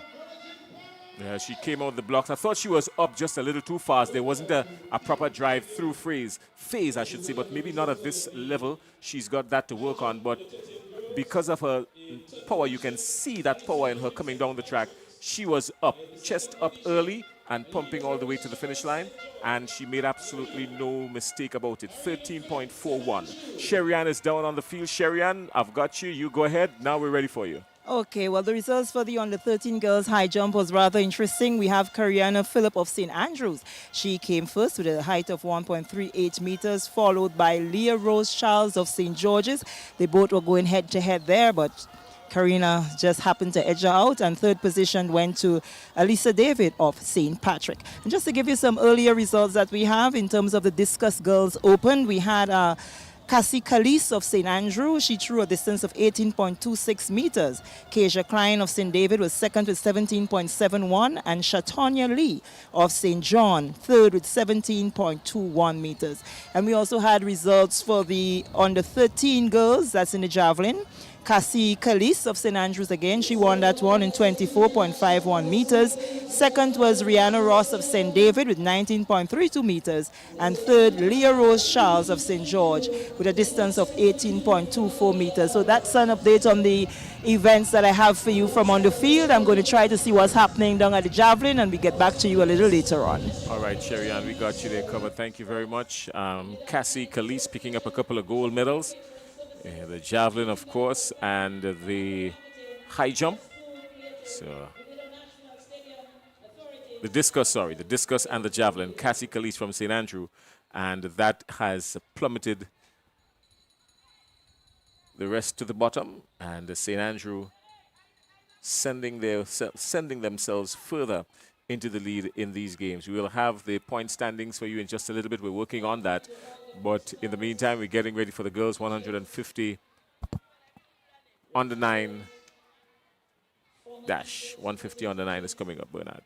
S23: Yeah, she came out the blocks. I thought she was up just a little too fast. There wasn't a proper drive-through phase, I should say, but maybe not at this level. She's got that to work on, but because of her power, you can see that power in her coming down the track. She was up, chest up early and pumping all the way to the finish line, and she made absolutely no mistake about it. 13.41. Sherry-Ann is down on the field. Sherry-Ann, I've got you. You go ahead. Now we're ready for you.
S20: Okay, well, the results for the under-13 girls high jump was rather interesting. We have Kariana Phillip of St. Andrews. She came first with a height of 1.38 meters, followed by Leah Rose Charles of St. George's. They both were going head-to-head there, but Karina just happened to edge her out, and third position went to Alisa David of St. Patrick. And just to give you some earlier results that we have in terms of the Discus Girls Open, we had Cassie Calise of St. Andrew. She threw a distance of 18.26 meters. Keisha Klein of St. David was second with 17.71, and Shatonia Lee of St. John third with 17.21 meters. And we also had results for the under 13 girls, that's in the javelin. Cassie Calise of St. Andrews again. She won that one in 24.51 meters. Second was Rihanna Ross of St. David with 19.32 meters. And third, Leah Rose Charles of St. George with a distance of 18.24 meters. So that's an update on the events that I have for you from on the field. I'm going to try to see what's happening down at the javelin, and we get back to you a little later on.
S23: All right, Sherry-Ann, we got you there covered. Thank you very much. Cassie Calise picking up a couple of gold medals. The javelin, of course, and the high jump. So the discus and the javelin. Cassie Calise from St. Andrew, and that has plummeted the rest to the bottom, and St. Andrew sending themselves further into the lead in these games. We will have the point standings for you in just a little bit. We're working on that. But in the meantime, we're getting ready for the girls 150 under 9 dash. 150 under 9 is coming up, Bernard.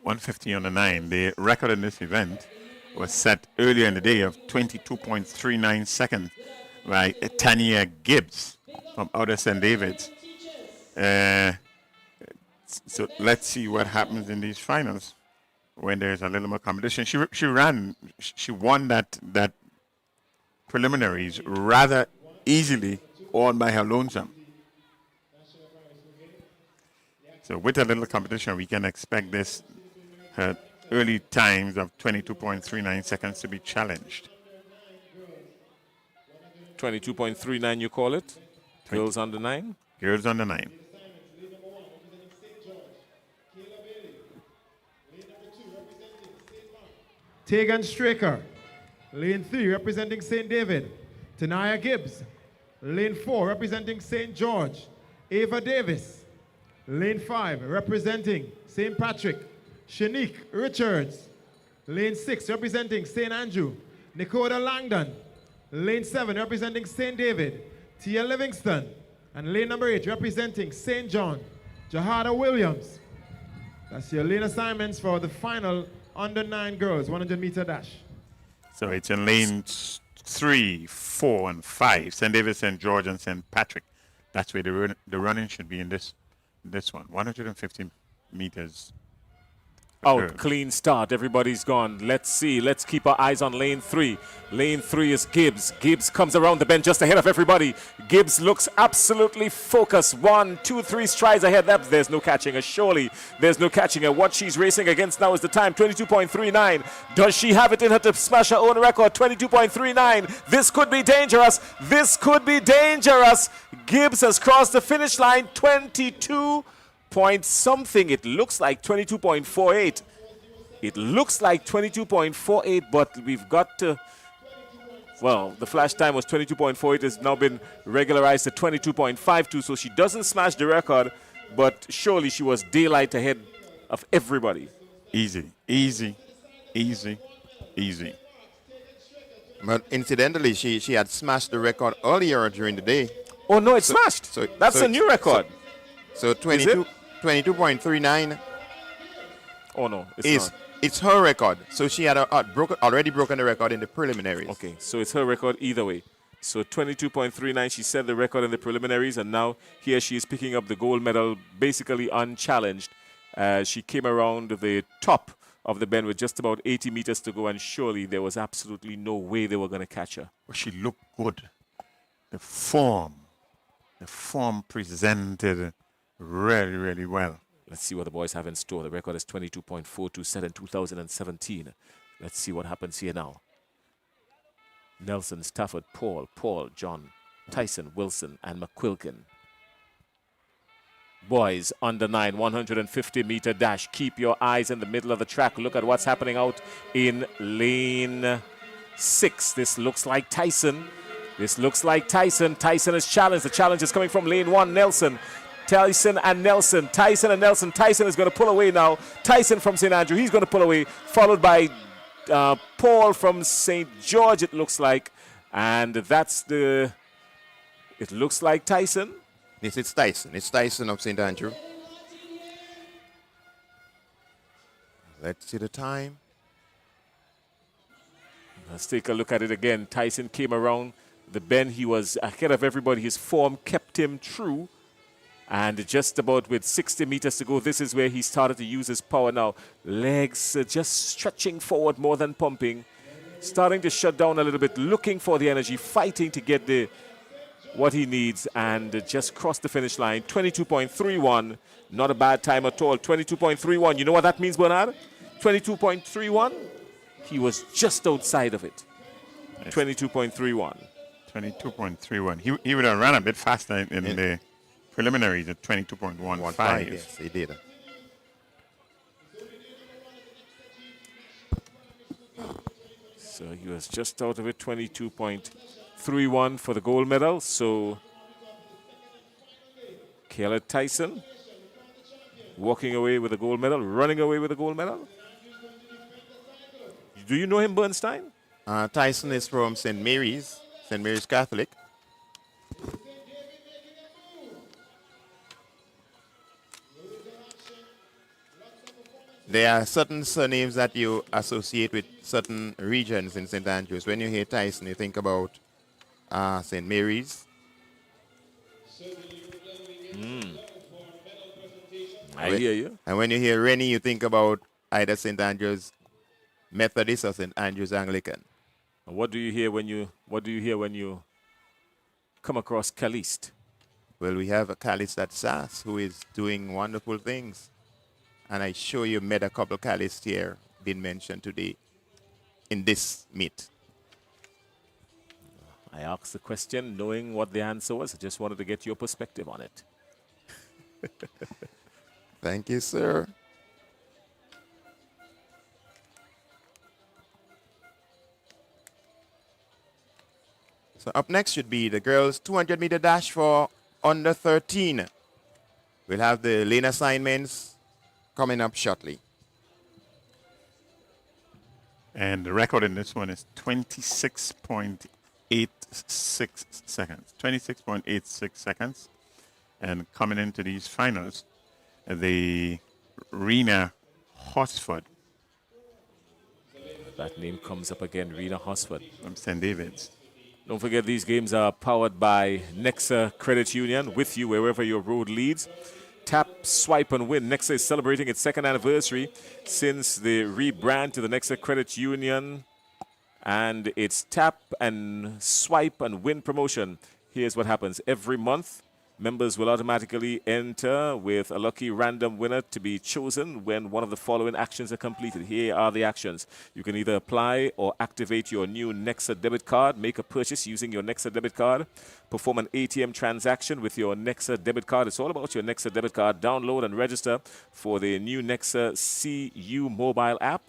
S21: 150 under 9. The record in this event was set earlier in the day of 22.39 seconds by Tanya Gibbs from Outer St. David's. So let's see what happens in these finals when there's a little more competition. She won that preliminaries rather easily all by her lonesome. So with a little competition, we can expect this her early times of 22.39 seconds to be challenged.
S23: 22.39 you call it? Girls under 9?
S21: Girls under 9.
S2: Tegan Straker, lane 3 representing St. David. Tanaya Gibbs, lane 4 representing St. George. Ava Davis, lane 5 representing St. Patrick. Shanique Richards, lane 6 representing St. Andrew. Nicola Langdon, lane 7 representing St. David. Tia Livingston, and lane number 8 representing St. John. Jahada Williams. That's your lane assignments for the final under 9 girls, 100-meter dash.
S21: So it's in lanes 3, 4, and 5. St. David, St. George, and St. Patrick. That's where the running should be in this one. 150 meters.
S23: Out, clean start. Everybody's gone. Let's see. Let's keep our eyes on lane 3. Lane 3 is Gibbs. Gibbs comes around the bend just ahead of everybody. Gibbs looks absolutely focused. 1, 2, 3 strides ahead. There's no catching her. Surely there's no catching her. What she's racing against now is the time, 22.39. Does she have it in her to smash her own record? 22.39. This could be dangerous. This could be dangerous. Gibbs has crossed the finish line. 22 point something. It looks like 22.48. It looks like 22.48, but we've got to, well, the flash time was 22.48. Has now been regularized to 22.52, so she doesn't smash the record, but surely she was daylight ahead of everybody.
S21: Easy, easy, easy, easy.
S3: But incidentally, she had smashed the record earlier during the day.
S23: Oh no, it's smashed. That's a new record.
S3: So 22.39.
S23: Oh no, it's not.
S3: It's her record. So she had already broken the record in the preliminaries.
S23: Okay, so it's her record either way. So 22.39, she set the record in the preliminaries, and now here she is picking up the gold medal basically unchallenged. She came around the top of the bend with just about 80 meters to go, and surely there was absolutely no way they were going to catch her.
S21: Well, she looked good. The form presented really, really well.
S23: Let's see what the boys have in store. The record is 22.42 set in 2017. Let's see what happens here now. Nelson, Stafford, Paul, John, Tyson, Wilson, and McQuilkin. Boys under 9, 150-meter dash. Keep your eyes in the middle of the track. Look at what's happening out in lane 6. This looks like Tyson. Tyson is challenged. The challenge is coming from lane 1, Nelson. Tyson and Nelson. Tyson is going to pull away now. Tyson from St. Andrew, he's going to pull away, followed by Paul from St. George, it looks like. And it looks like Tyson.
S3: Yes, it's Tyson. It's Tyson of St. Andrew. Let's see the time.
S23: Let's take a look at it again. Tyson came around the bend. He was ahead of everybody. His form kept him true. And just about with 60 meters to go, this is where he started to use his power now. Legs just stretching forward more than pumping. Starting to shut down a little bit, looking for the energy, fighting to get what he needs, and just crossed the finish line. 22.31. Not a bad time at all. 22.31. You know what that means, Bernard? 22.31. He was just outside of it. 22.31.
S21: 22.31. He would have run a bit faster in the preliminaries at 22.15.
S3: Yes, he did.
S23: So he was just out of it, 22.31 for the gold medal. So Kayla Tyson walking away with the gold medal, running away with the gold medal. Do you know him, Bernstein?
S3: Tyson is from St. Mary's Catholic. There are certain surnames that you associate with certain regions in St. Andrews. When you hear Tyson, you think about St. Mary's.
S23: I hear you.
S3: And when you hear Rennie, you think about either St. Andrews Methodist or St. Andrews Anglican.
S23: What do you hear when you come across Caliste?
S3: Well, we have a Caliste at SAS who is doing wonderful things. And I sure you met a couple Caliste here being mentioned today in this meet.
S23: I asked the question knowing what the answer was. I just wanted to get your perspective on it.
S3: Thank you, sir. So up next should be the girls' 200-meter dash for under 13. We'll have the lane assignments coming up shortly.
S21: And the record in this one is 26.86 seconds. 26.86 seconds. And coming into these finals, the Rena Hosford.
S23: That name comes up again, Rena Hosford.
S21: From St. David's.
S23: Don't forget, these games are powered by NEXA Credit Union, with you wherever your road leads. Tap, swipe, and win. NEXA is celebrating its second anniversary since the rebrand to the NEXA Credit Union. And it's tap and swipe and win promotion. Here's what happens. Every month, members will automatically enter with a lucky random winner to be chosen when one of the following actions are completed. Here are the actions. You can either apply or activate your new NEXA debit card, make a purchase using your NEXA debit card, perform an ATM transaction with your NEXA debit card. It's all about your NEXA debit card. Download and register for the new NEXA CU mobile app.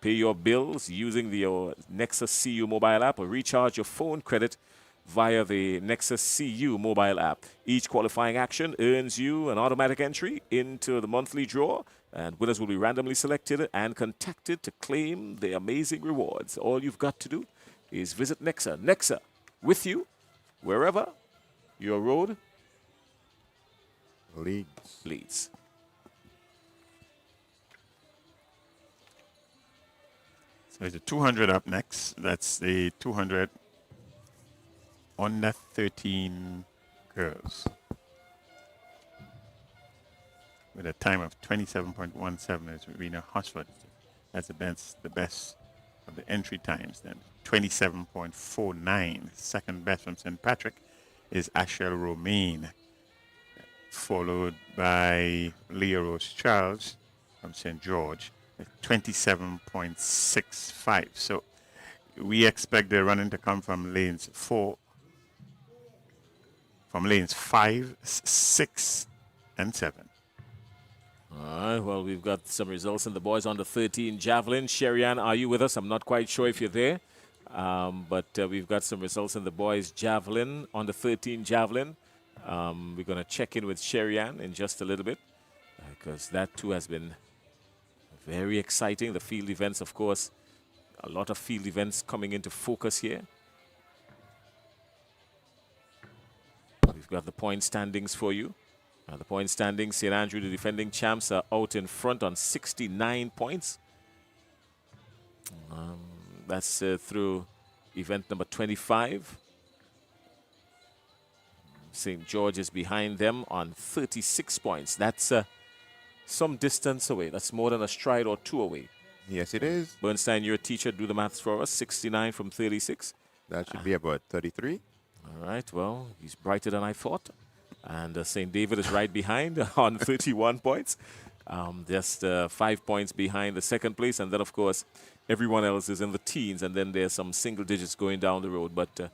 S23: Pay your bills using your NEXA CU mobile app, or recharge your phone credit via the NEXA CU mobile app. Each qualifying action earns you an automatic entry into the monthly draw, and winners will be randomly selected and contacted to claim the amazing rewards. All you've got to do is visit NEXA. NEXA, with you, wherever your road leads.
S21: So there's a 200 up next. That's the 200 under 13 girls with a time of 27.17 is Rena Hosford. That's the best of the entry times then. 27.49. Second best from St. Patrick is Ashel Romaine, followed by Leah Rose Charles from St. George at 27.65. So we expect the running to come from lanes 5, 6, and 7.
S23: All right, well, we've got some results in the boys under 13 javelin. Sherry-Ann, are you with us? I'm not quite sure if you're there, but we've got some results in the boys javelin, under 13 javelin. We're going to check in with Sherry-Ann in just a little bit, because that too has been very exciting. The field events, of course, a lot of field events coming into focus here. We've got the point standings for you. The point standings, St. Andrew, the defending champs, are out in front on 69 points. That's through event number 25. St. George is behind them on 36 points. That's some distance away. That's more than a stride or two away.
S3: Yes, it is.
S23: Bernstein, your teacher, do the maths for us. 69 from 36.
S3: That should be about 33.
S23: All right, well, he's brighter than I thought. And St. David is right behind on 31 points. Just 5 points behind the second place. And then, of course, everyone else is in the teens. And then there's some single digits going down the road. But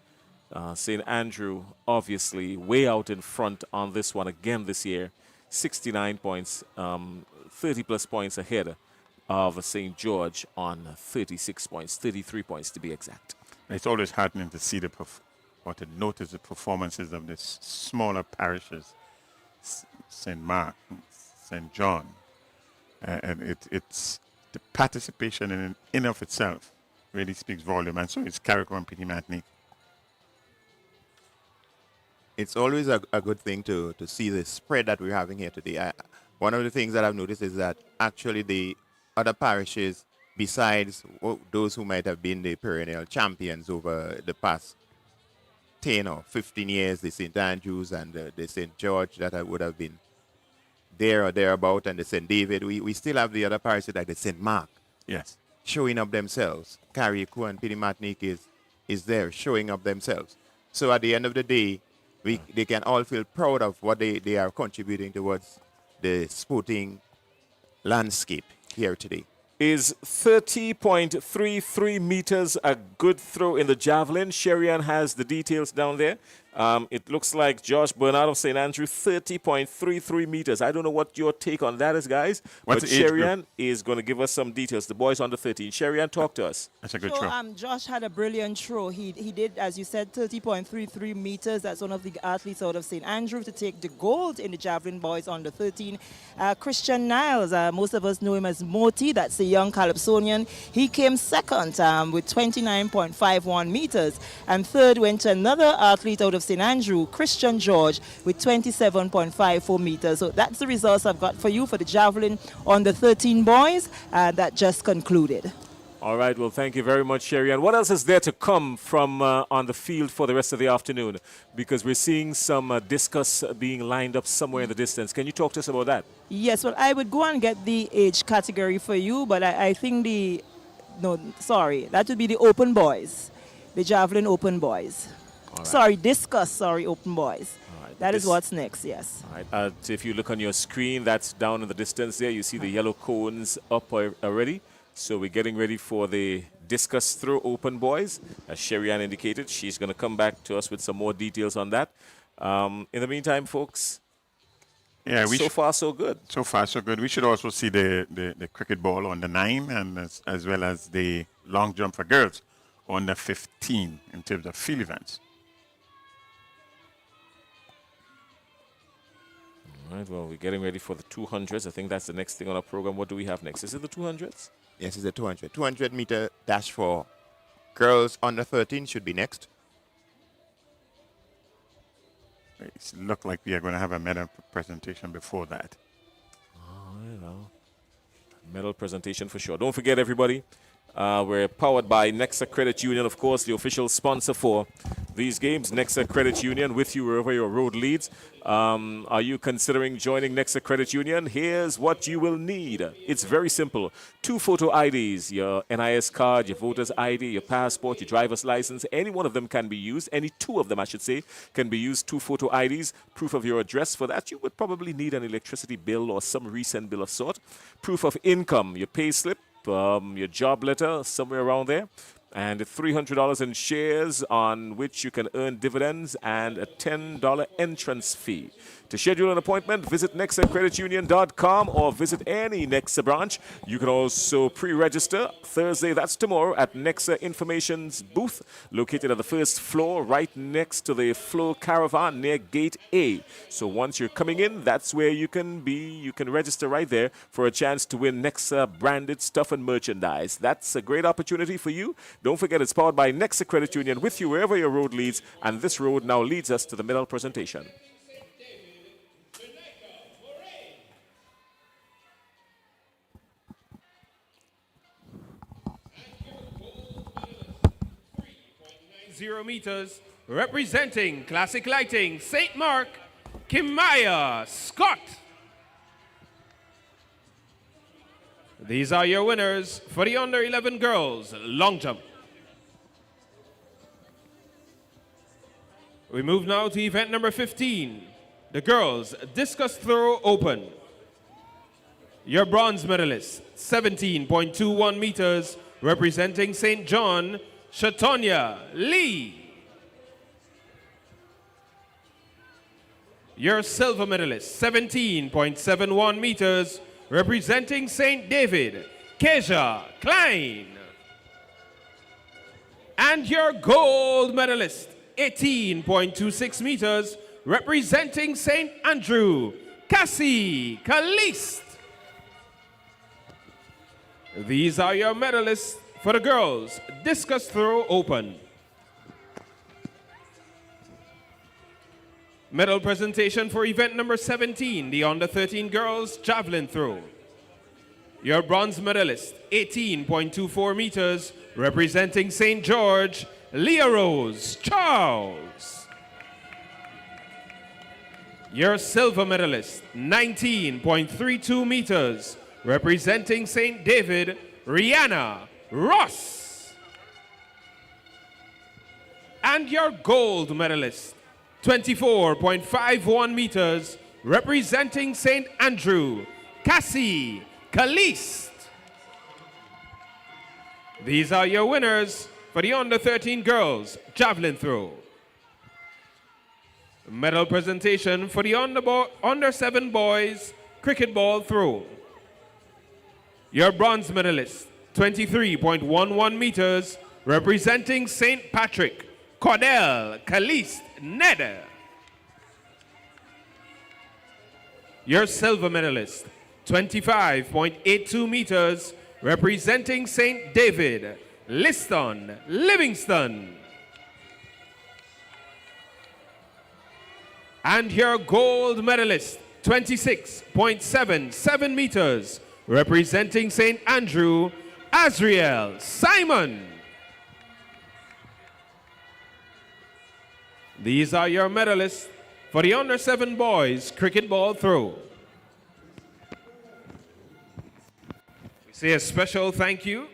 S23: St. Andrew, obviously, way out in front on this one again this year. 69 points, 30 plus points ahead of St. George on 36 points, 33 points to be exact.
S21: It's always heartening to see or to notice the performances of the smaller parishes, St. Mark, St. John. And it's the participation in of itself really speaks volume. And so it's Carriacou and Petit Martinique.
S3: It's always a good thing to see the spread that we're having here today. One of the things that I've noticed is that actually the other parishes, besides those who might have been the perennial champions over the past 10 or 15 years, the St. Andrews and the St. George that would have been there or thereabout, and the St. David, we still have the other parishes like the St. Mark.
S21: Yes.
S3: Showing up themselves. Carriacou and Petit Martinique is there showing up themselves. So at the end of the day, they can all feel proud of what they are contributing towards the sporting landscape here today.
S23: Is 30.33 meters a good throw in the javelin? Sherian has the details down there. It looks like Josh Bernard of St. Andrew, 30.33 meters. I don't know what your take on that is, guys.
S21: What's
S23: but
S21: the age group?
S23: Sherian is going to give us some details. The boys under 13. Sherian, talk to us.
S21: That's a good
S20: So,
S21: throw.
S20: Josh had a brilliant throw. He did, as you said, 30.33 meters. That's one of the athletes out of St. Andrew to take the gold in the javelin boys under 13. Christian Niles, most of us know him as Moti. That's the young Calypsonian. He came second with 29.51 meters. And third went to another athlete out of St. Andrew, Christian George, with 27.54 meters. So that's the results I've got for you for the javelin on the 13 boys that just concluded.
S23: All right, well, thank you very much, Sherian. What else is there to come from on the field for the rest of the afternoon? Because we're seeing some discus being lined up somewhere in the distance. Can you talk to us about that?
S20: Yes, well, I would go and get the age category for you, but I think that would be the open boys, the javelin open boys.
S23: Right.
S20: Discus, open boys. That is what's next, yes.
S23: All right. If you look on your screen, that's down in the distance there. You see the yellow cones up already. So we're getting ready for the discus throw open boys. As Sherian indicated, she's going to come back to us with some more details on that. In the meantime, folks, so far so good.
S21: So far so good. We should also see the cricket ball on the 9 and as well as the long jump for girls on the 15 in terms of field events.
S23: All right, well, we're getting ready for the 200s. I think that's the next thing on our program. What do we have next? Is it the 200s?
S3: Yes, it's the 200. 200-meter dash for girls under 13 should be next.
S21: It looks like we are going to have a medal presentation before that.
S23: Medal presentation for sure. Don't forget, everybody, we're powered by NEXA Credit Union, of course, the official sponsor for these games. NEXA Credit Union, with you wherever your road leads. Are you considering joining NEXA Credit Union? Here's what you will need. It's very simple. 2 photo IDs, your NIS card, your voter's ID, your passport, your driver's license. Any one of them can be used. Any 2 of them, I should say, can be used. 2 photo IDs, proof of your address. For that, you would probably need an electricity bill or some recent bill of sort. Proof of income, your pay slip, your job letter, somewhere around there. And $300 in shares on which you can earn dividends and a $10 entrance fee. To schedule an appointment, visit nexacreditunion.com or visit any NEXA branch. You can also pre-register Thursday, that's tomorrow, at NEXA Information's booth, located at the first floor, right next to the Flow Caravan near Gate A. So once you're coming in, that's where you can be. You can register right there for a chance to win NEXA branded stuff and merchandise. That's a great opportunity for you. Don't forget, it's powered by NEXA Credit Union, with you wherever your road leads. And this road now leads us to the medal presentation.
S9: Meters, representing Classic Lighting, St. Mark, Kimaya Scott. These are your winners for the under 11 girls long jump. We move now to event number 15, the girls discus throw open. Your bronze medalist, 17.21 meters, representing St. John, Shatonya Lee. Your silver medalist, 17.71 meters, representing St. David, Keja Klein. And your gold medalist, 18.26 meters, representing St. Andrew, Cassie Caliste. These are your medalists for the girls' discus throw open. Medal presentation for event number 17, the under 13 girls javelin throw. Your bronze medalist, 18.24 meters, representing St. George, Leah Rose Charles. Your silver medalist, 19.32 meters, representing St. David, Rihanna Ross. And your gold medalist, 24.51 meters, representing St. Andrew, Cassie Caliste. These are your winners for the under 13 girls javelin throw. Medal presentation for the under 7 boys cricket ball throw. Your bronze medalist, 23.11 meters, representing St. Patrick, Cordell Caliste Neder. Your silver medalist, 25.82 meters, representing St. David, Liston Livingston. And your gold medalist, 26.77 meters, representing St. Andrew, Azriel Simon. These are your medalists for the under 7 boys cricket ball throw. We say a special thank you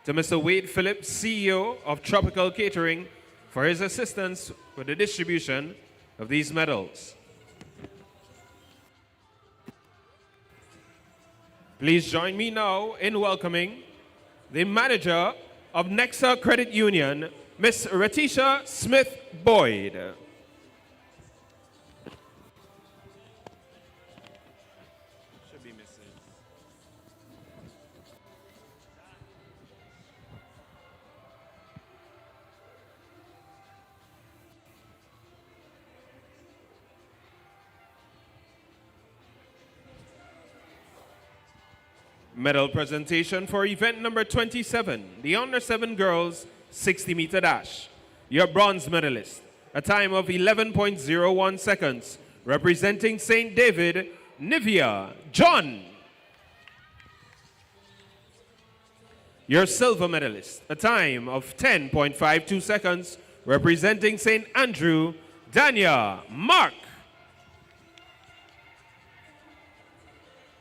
S9: to Mr. Wade Phillips, CEO of Tropical Catering, for his assistance with the distribution of these medals. Please join me now in welcoming the manager of NEXA Credit Union, Miss Ratisha Smith-Boyd. Medal presentation for event number 27, the under 7 girls 60-meter dash. Your bronze medalist, a time of 11.01 seconds, representing St. David, Nivea John. Your silver medalist, a time of 10.52 seconds, representing St. Andrew, Dania Mark.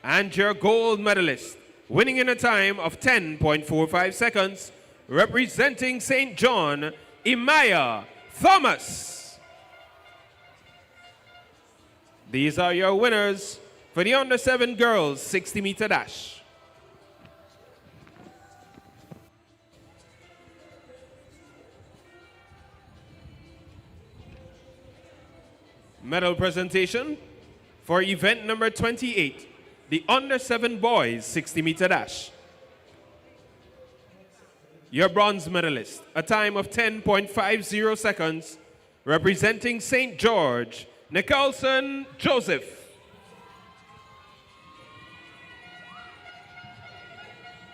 S9: And your gold medalist, winning in a time of 10.45 seconds, representing St. John, Imaya Thomas. These are your winners for the under 7 girls 60-meter dash. Medal presentation for event number 28, the under 7 boys 60-meter dash. Your bronze medalist, a time of 10.50 seconds, representing St. George, Nicholson Joseph.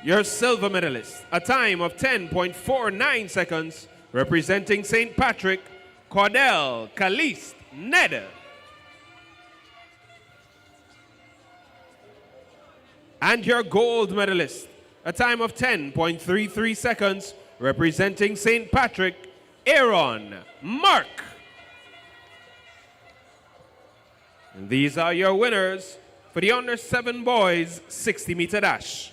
S9: Your silver medalist, a time of 10.49 seconds, representing St. Patrick, Cordell Caliste Neder. And your gold medalist, a time of 10.33 seconds, representing St. Patrick, Aaron Mark. And these are your winners for the under 7 boys 60-meter dash.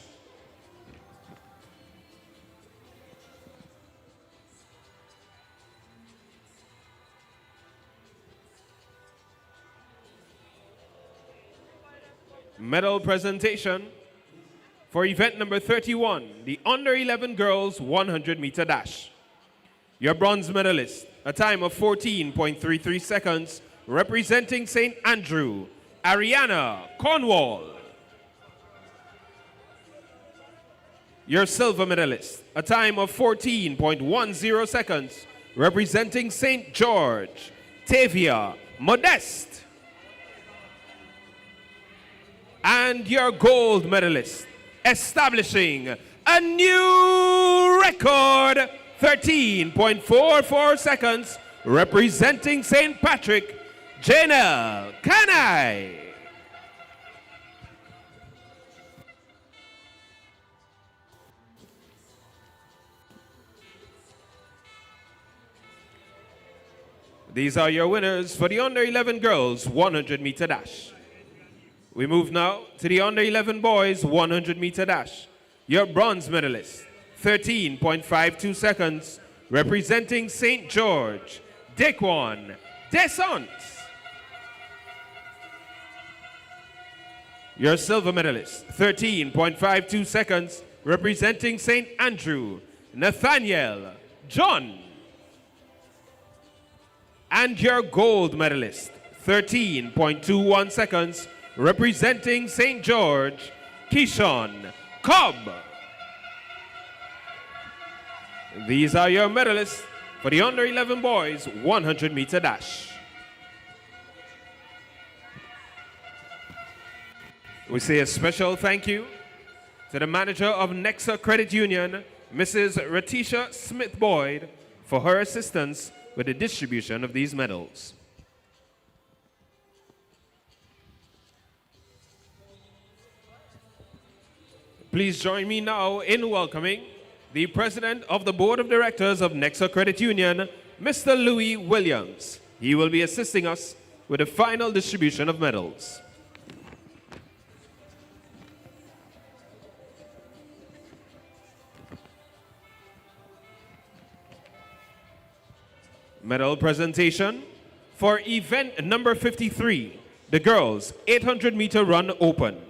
S9: Medal presentation for event number 31, the under 11 girls 100-meter dash. Your bronze medalist, a time of 14.33 seconds, representing St. Andrew, Ariana Cornwall. Your silver medalist, a time of 14.10 seconds, representing St. George, Tavia Modeste. And your gold medalist, establishing a new record, 13.44 seconds, representing St. Patrick, Janelle Kanai. These are your winners for the under 11 girls 100 meter dash. We move now to the under 11 boys 100 meter dash. Your bronze medalist, 13.52 seconds, representing St. George, Daquan Desant. Your silver medalist, 13.52 seconds, representing St. Andrew, Nathaniel John. And your gold medalist, 13.21 seconds, representing St. George, Keyshawn Cobb. These are your medalists for the under 11 boys 100 meter dash. We say a special thank you to the manager of NEXA Credit Union, Mrs. Ratisha Smith Boyd, for her assistance with the distribution of these medals. Please join me now in welcoming the President of the Board of Directors of NEXA Credit Union, Mr. Louis Williams. He will be assisting us with the final distribution of medals. Medal presentation for event number 53, the girls 800 meter run open.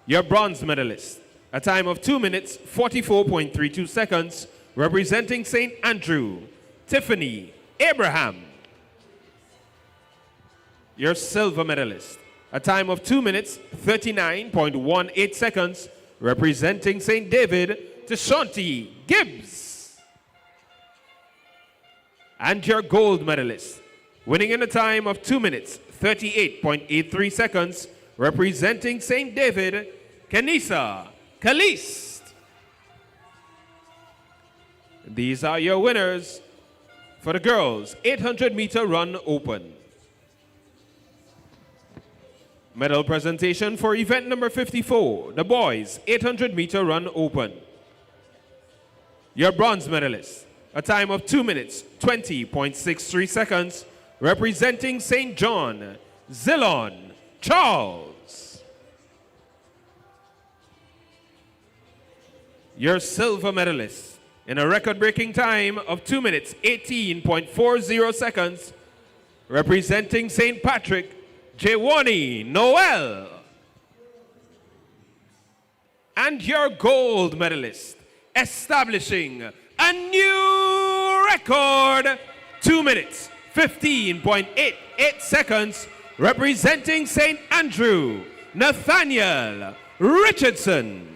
S9: Your bronze medalist, a time of 2 minutes 44.32 seconds, representing St. Andrew, Tiffany Abraham. Your silver medalist, a time of 2 minutes 39.18 seconds, representing St. David, Tashanti Gibbs. And your gold medalist, winning in a time of 2 minutes 38.83 seconds, representing St. David, Kenisa Kalist. These are your winners for the girls 800 meter run open. Medal presentation for event number 54, the boys 800 meter run open. Your bronze medalist, a time of 2 minutes 20.63 seconds, representing St. John, Zilon Charles. Your silver medalist, in a record-breaking time of 2 minutes 18.40 seconds, representing St. Patrick, Jewani Noel. And your gold medalist, establishing a new record, 2 minutes 15.88 seconds, representing St. Andrew, Nathaniel Richardson.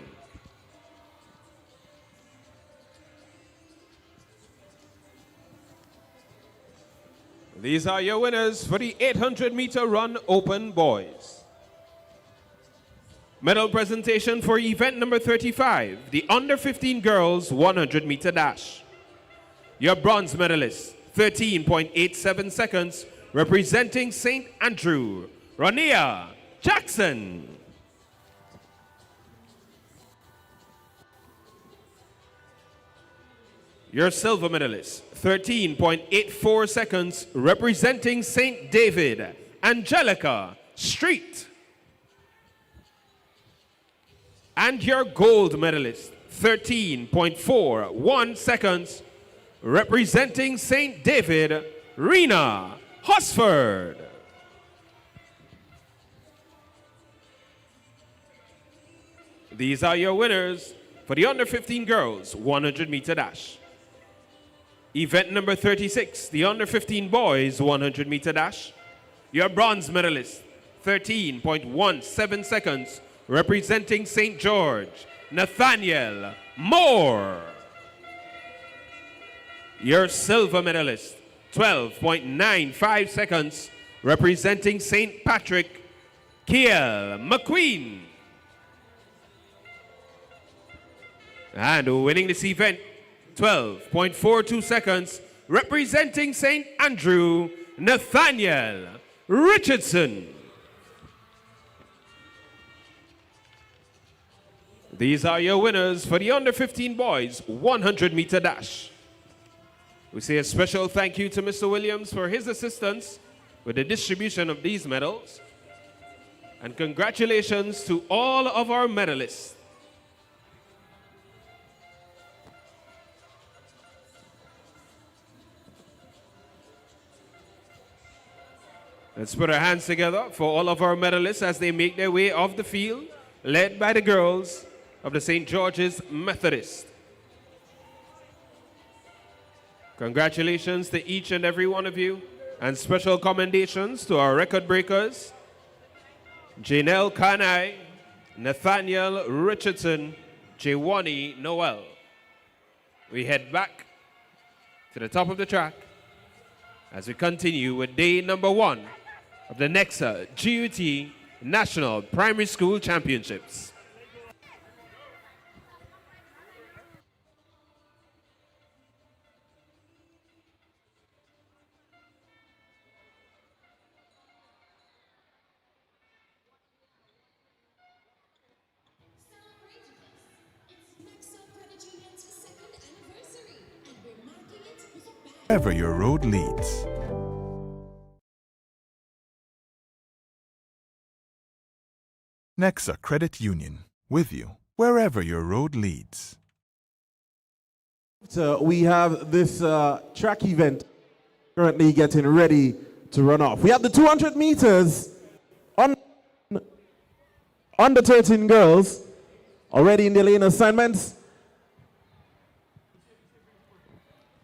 S9: These are your winners for the 800 meter run open boys. Medal presentation for event number 35, the under 15 girls 100 meter dash. Your bronze medalist, 13.87 seconds, representing St. Andrew, Ronia Jackson. Your silver medalist, 13.84 seconds, representing St. David, Angelica Street. And your gold medalist, 13.41 seconds, representing St. David, Rena Hosford. These are your winners for the under 15 girls 100 meter dash. Event number 36, the under 15 boys 100 meter dash. Your bronze medalist, 13.17 seconds, representing St. George, Nathaniel Moore. Your silver medalist, 12.95 seconds, representing St. Patrick, Kiel McQueen. And winning this event, 12.42 seconds, representing St. Andrew, Nathaniel Richardson. These are your winners for the under 15 boys 100-meter dash. We say a special thank you to Mr. Williams for his assistance with the distribution of these medals. And congratulations to all of our medalists. Let's put our hands together for all of our medalists as they make their way off the field, led by the girls of the St. George's Methodist. Congratulations to each and every one of you, and special commendations to our record breakers, Janelle Kanai, Nathaniel Richardson, Jewani Noel. We head back to the top of the track as we continue with day number 1 of the NEXA GUT National Primary School Championships.
S7: Wherever your road leads. NEXA Credit Union, with you wherever your road leads.
S10: So we have this track event currently getting ready to run off. We have the 200 meters on under 13 girls already in the lane assignments.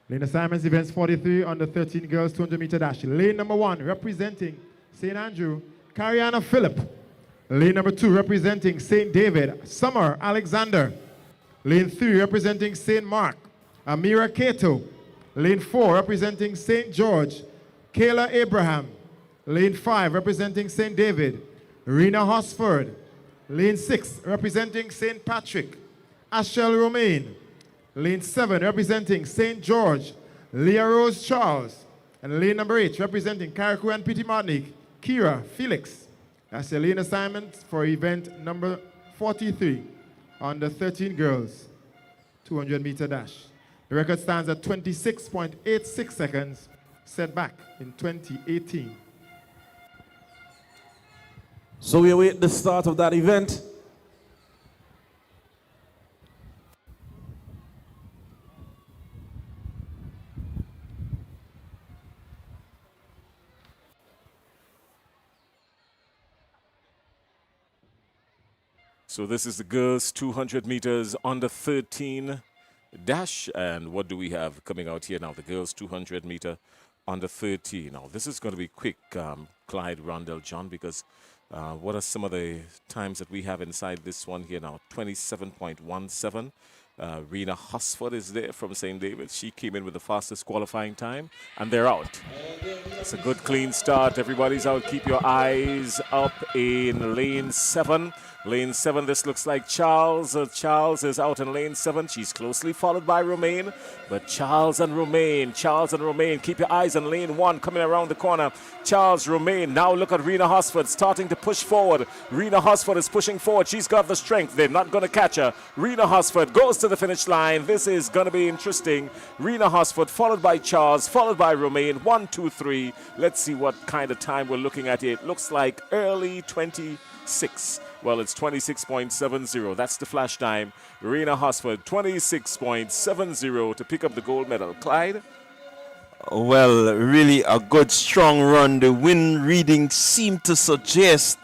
S2: Lane assignments events 43 under 13 girls 200-meter dash. Lane number 1 representing St. Andrew, Cariana Phillip. Lane number 2 representing St. David, Summer Alexander. Lane 3 representing St. Mark, Amira Cato. Lane 4 representing St. George, Kayla Abraham. Lane 5 representing St. David, Rena Hosford. Lane 6 representing St. Patrick, Ashel Romaine. Lane 7 representing St. George, Leah Rose Charles. And lane number 8 representing Carriacou and Petit Martinique, Kira Felix. That's the lane assignment for event number 43 under 13 girls, 200-meter dash. The record stands at 26.86 seconds, set back in 2018.
S10: So we await the start of that event.
S14: So this is the girls 200 meters under 13 dash. And what do we have coming out here now? The girls 200 meter under 13. Now this is going to be quick, Clyde, Rondell, John, because what are some of the times that we have inside this one here now? 27.17. Rena Hosford is there from St. David. She came in with the fastest qualifying time, and they're out. It's a good, clean start. Everybody's out. Keep your eyes up in lane 7. Lane 7, this looks like Charles. Charles is out in lane 7. She's closely followed by Romaine. But Charles and Romaine, keep your eyes on lane 1 coming around the corner. Charles, Romaine, now look at Rena Hosford starting to push forward. Rena Hosford is pushing forward. She's got the strength. They're not going to catch her. Rena Hosford goes to the finish line. This is going to be interesting. Rena Hosford followed by Charles, followed by Romaine. 1, 2, 3. Let's see what kind of time we're looking at here. It looks like early 26. Well, it's 26.70. That's the flash time. Rena Hosford, 26.70 to pick up the gold medal. Clyde?
S15: Well, really a good, strong run. The wind reading seemed to suggest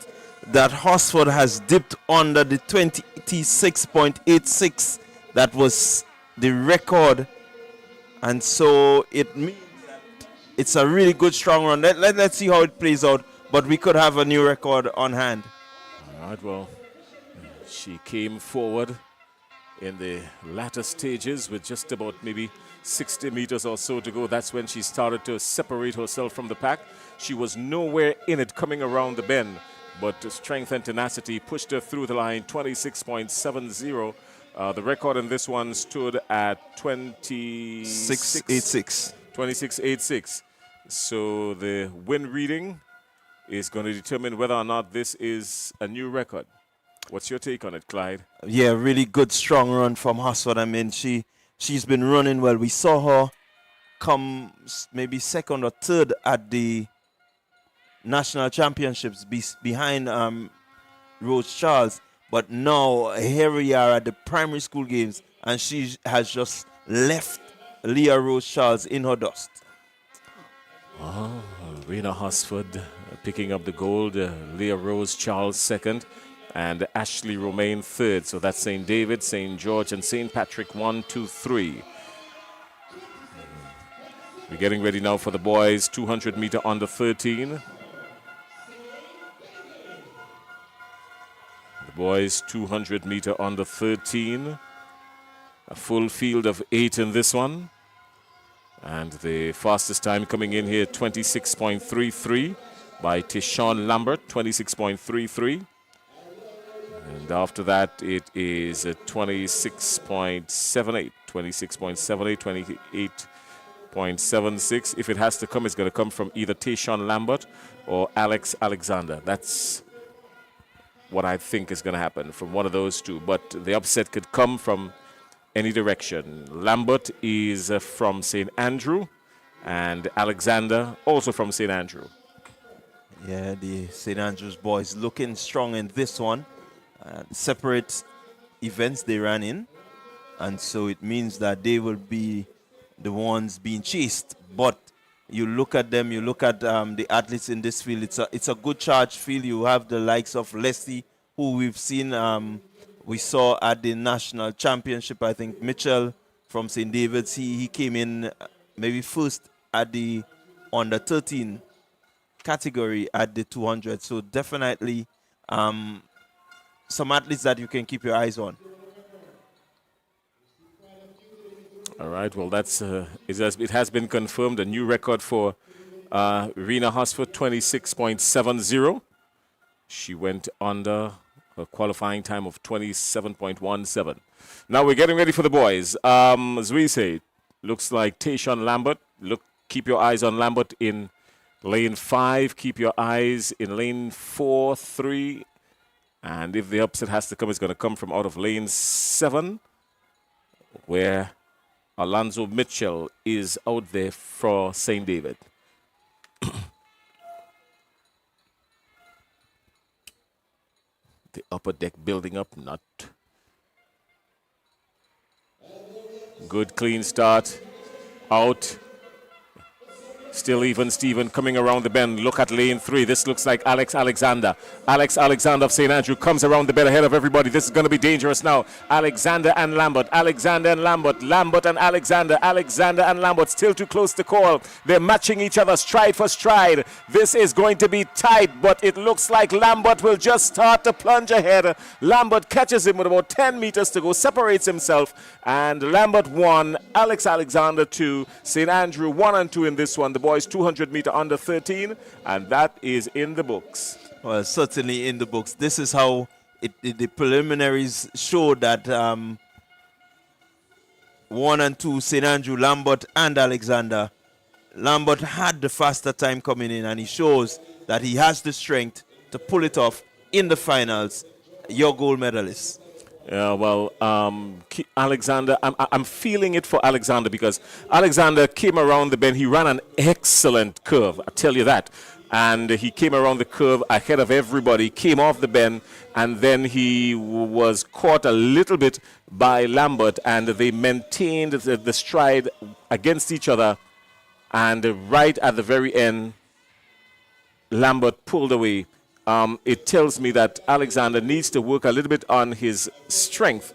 S15: that Hosford has dipped under the 26.86. That was the record. And so it means that it's a really good, strong run. Let's see how it plays out but we could have a new record on hand.
S23: All right, well, she came forward in the latter stages with just about maybe 60 meters or so to go. That's when she started to separate herself from the pack. She was nowhere in it coming around the bend, but strength and tenacity pushed her through the line, 26.70. The record in this one stood at
S15: 26.86.
S23: 26.86. So the win reading is going to determine whether or not this is a new record. What's your take on it, Clyde?
S15: Yeah, really good, strong run from Hosford. I mean, she's been running well. We saw her come maybe second or third at the national championships behind Rose Charles. But now here we are at the primary school games, and she has just left Leah Rose Charles in her dust.
S23: Oh, Rena Hosford picking up the gold, Leah Rose Charles second, and Ashley Romaine third. So that's St. David, St. George, and St. Patrick 1, 2, 3. We're getting ready now for the boys 200 meter under 13. The boys 200 meter under 13. A full field of 8 in this one. And the fastest time coming in here, 26.33 by Tishon Lambert, 26.33. And after that, it is 26.78, 26.78, 28.76. If it has to come, it's going to come from either Tishon Lambert or Alex Alexander. That's what I think is going to happen from one of those two. But the upset could come from any direction. Lambert is from St. Andrew, and Alexander also from St. Andrew.
S15: Yeah, the St. Andrews boys looking strong in this one. Separate events they ran in, and so it means that they will be the ones being chased. But you look at them, you look at the athletes in this field, it's a good charged field. You have the likes of Leslie, who we've seen, we saw at the national championship. I think Mitchell from St. David's, he came in maybe first at the under 13 category at the 200. So definitely some athletes that you can keep your eyes on.
S23: All right, well, that's it has been confirmed, a new record for Rena Hosford, 26.70. She went under her qualifying time of 27.17. Now we're getting ready for the boys. As we say, looks like Tashon Lambert. Keep your eyes on Lambert in lane 5. Keep your eyes in lane 4, 3. And if the upset has to come, it's going to come from out of lane 7, where Alonzo Mitchell is out there for St. David. The upper deck building up, not good, clean start, out. Still even Stephen coming around the bend. Look at lane 3. This looks like Alex Alexander. Alex Alexander of St. Andrew comes around the bend ahead of everybody. This is going to be dangerous now. Alexander and Lambert. Alexander and Lambert. Lambert and Alexander. Alexander and Lambert still too close to call. They're matching each other stride for stride. This is going to be tight, but it looks like Lambert will just start to plunge ahead. Lambert catches him with about 10 meters to go, separates himself, and Lambert 1, Alex Alexander 2, St. Andrew 1 and 2 in this one. The boys 200 meter under 13, and that is in the books.
S15: Well, certainly in the books. This is how the preliminaries show that 1 and 2, St. Andrew, Lambert and Alexander. Lambert had the faster time coming in, and he shows that he has the strength to pull it off in the finals. Your gold medalist.
S23: Yeah, well, Alexander, I'm feeling it for Alexander, because Alexander came around the bend. He ran an excellent curve, I tell you that. And he came around the curve ahead of everybody, came off the bend, and then he was caught a little bit by Lambert, and they maintained the stride against each other. And right at the very end, Lambert pulled away. It tells me that Alexander needs to work a little bit on his strength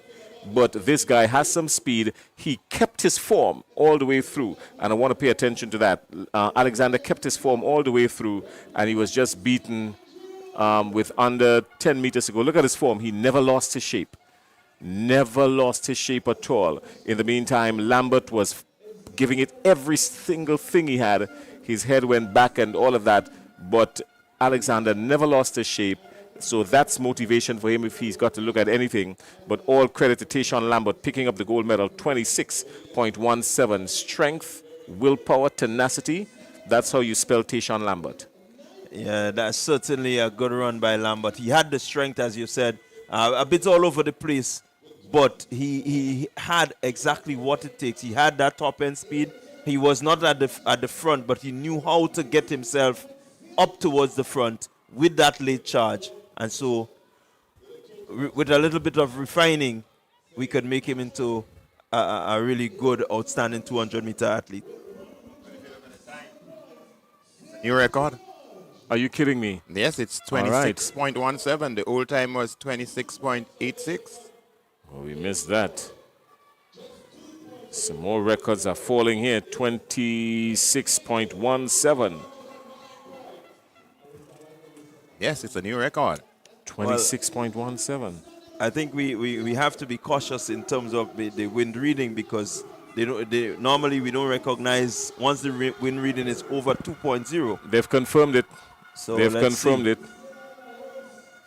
S23: but this guy has some speed. He kept his form all the way through, and I want to pay attention to that. Alexander kept his form all the way through, and he was just beaten with under 10 meters to go. Look at his form. He never lost his shape. Never lost his shape at all. In the meantime, Lambert was giving it every single thing he had. His head went back and all of that, but Alexander never lost his shape. So that's motivation for him if he's got to look at anything. But all credit to Tayshaun Lambert picking up the gold medal, 26.17. Strength, willpower, tenacity. That's how you spell Tayshaun Lambert.
S15: Yeah, that's certainly a good run by Lambert. He had the strength, as you said, a bit all over the place, but he had exactly what it takes. He had that top end speed. He was not at the front, but he knew how to get himself up towards the front with that late charge. And so, with a little bit of refining, we could make him into a really good, outstanding 200-meter athlete.
S3: New record?
S23: Are you kidding me?
S3: Yes, it's
S23: All right.
S3: 26.17. The old time was 26.86.
S23: Oh, we missed that. Some more records are falling here. 26.17.
S3: Yes, it's a new record.
S23: 26.17.
S15: I think we have to be cautious in terms of the wind reading, because normally we don't recognize once the wind reading is over 2.0.
S23: They've confirmed it.
S15: So
S23: They've
S15: let's
S23: confirmed
S15: see.
S23: it.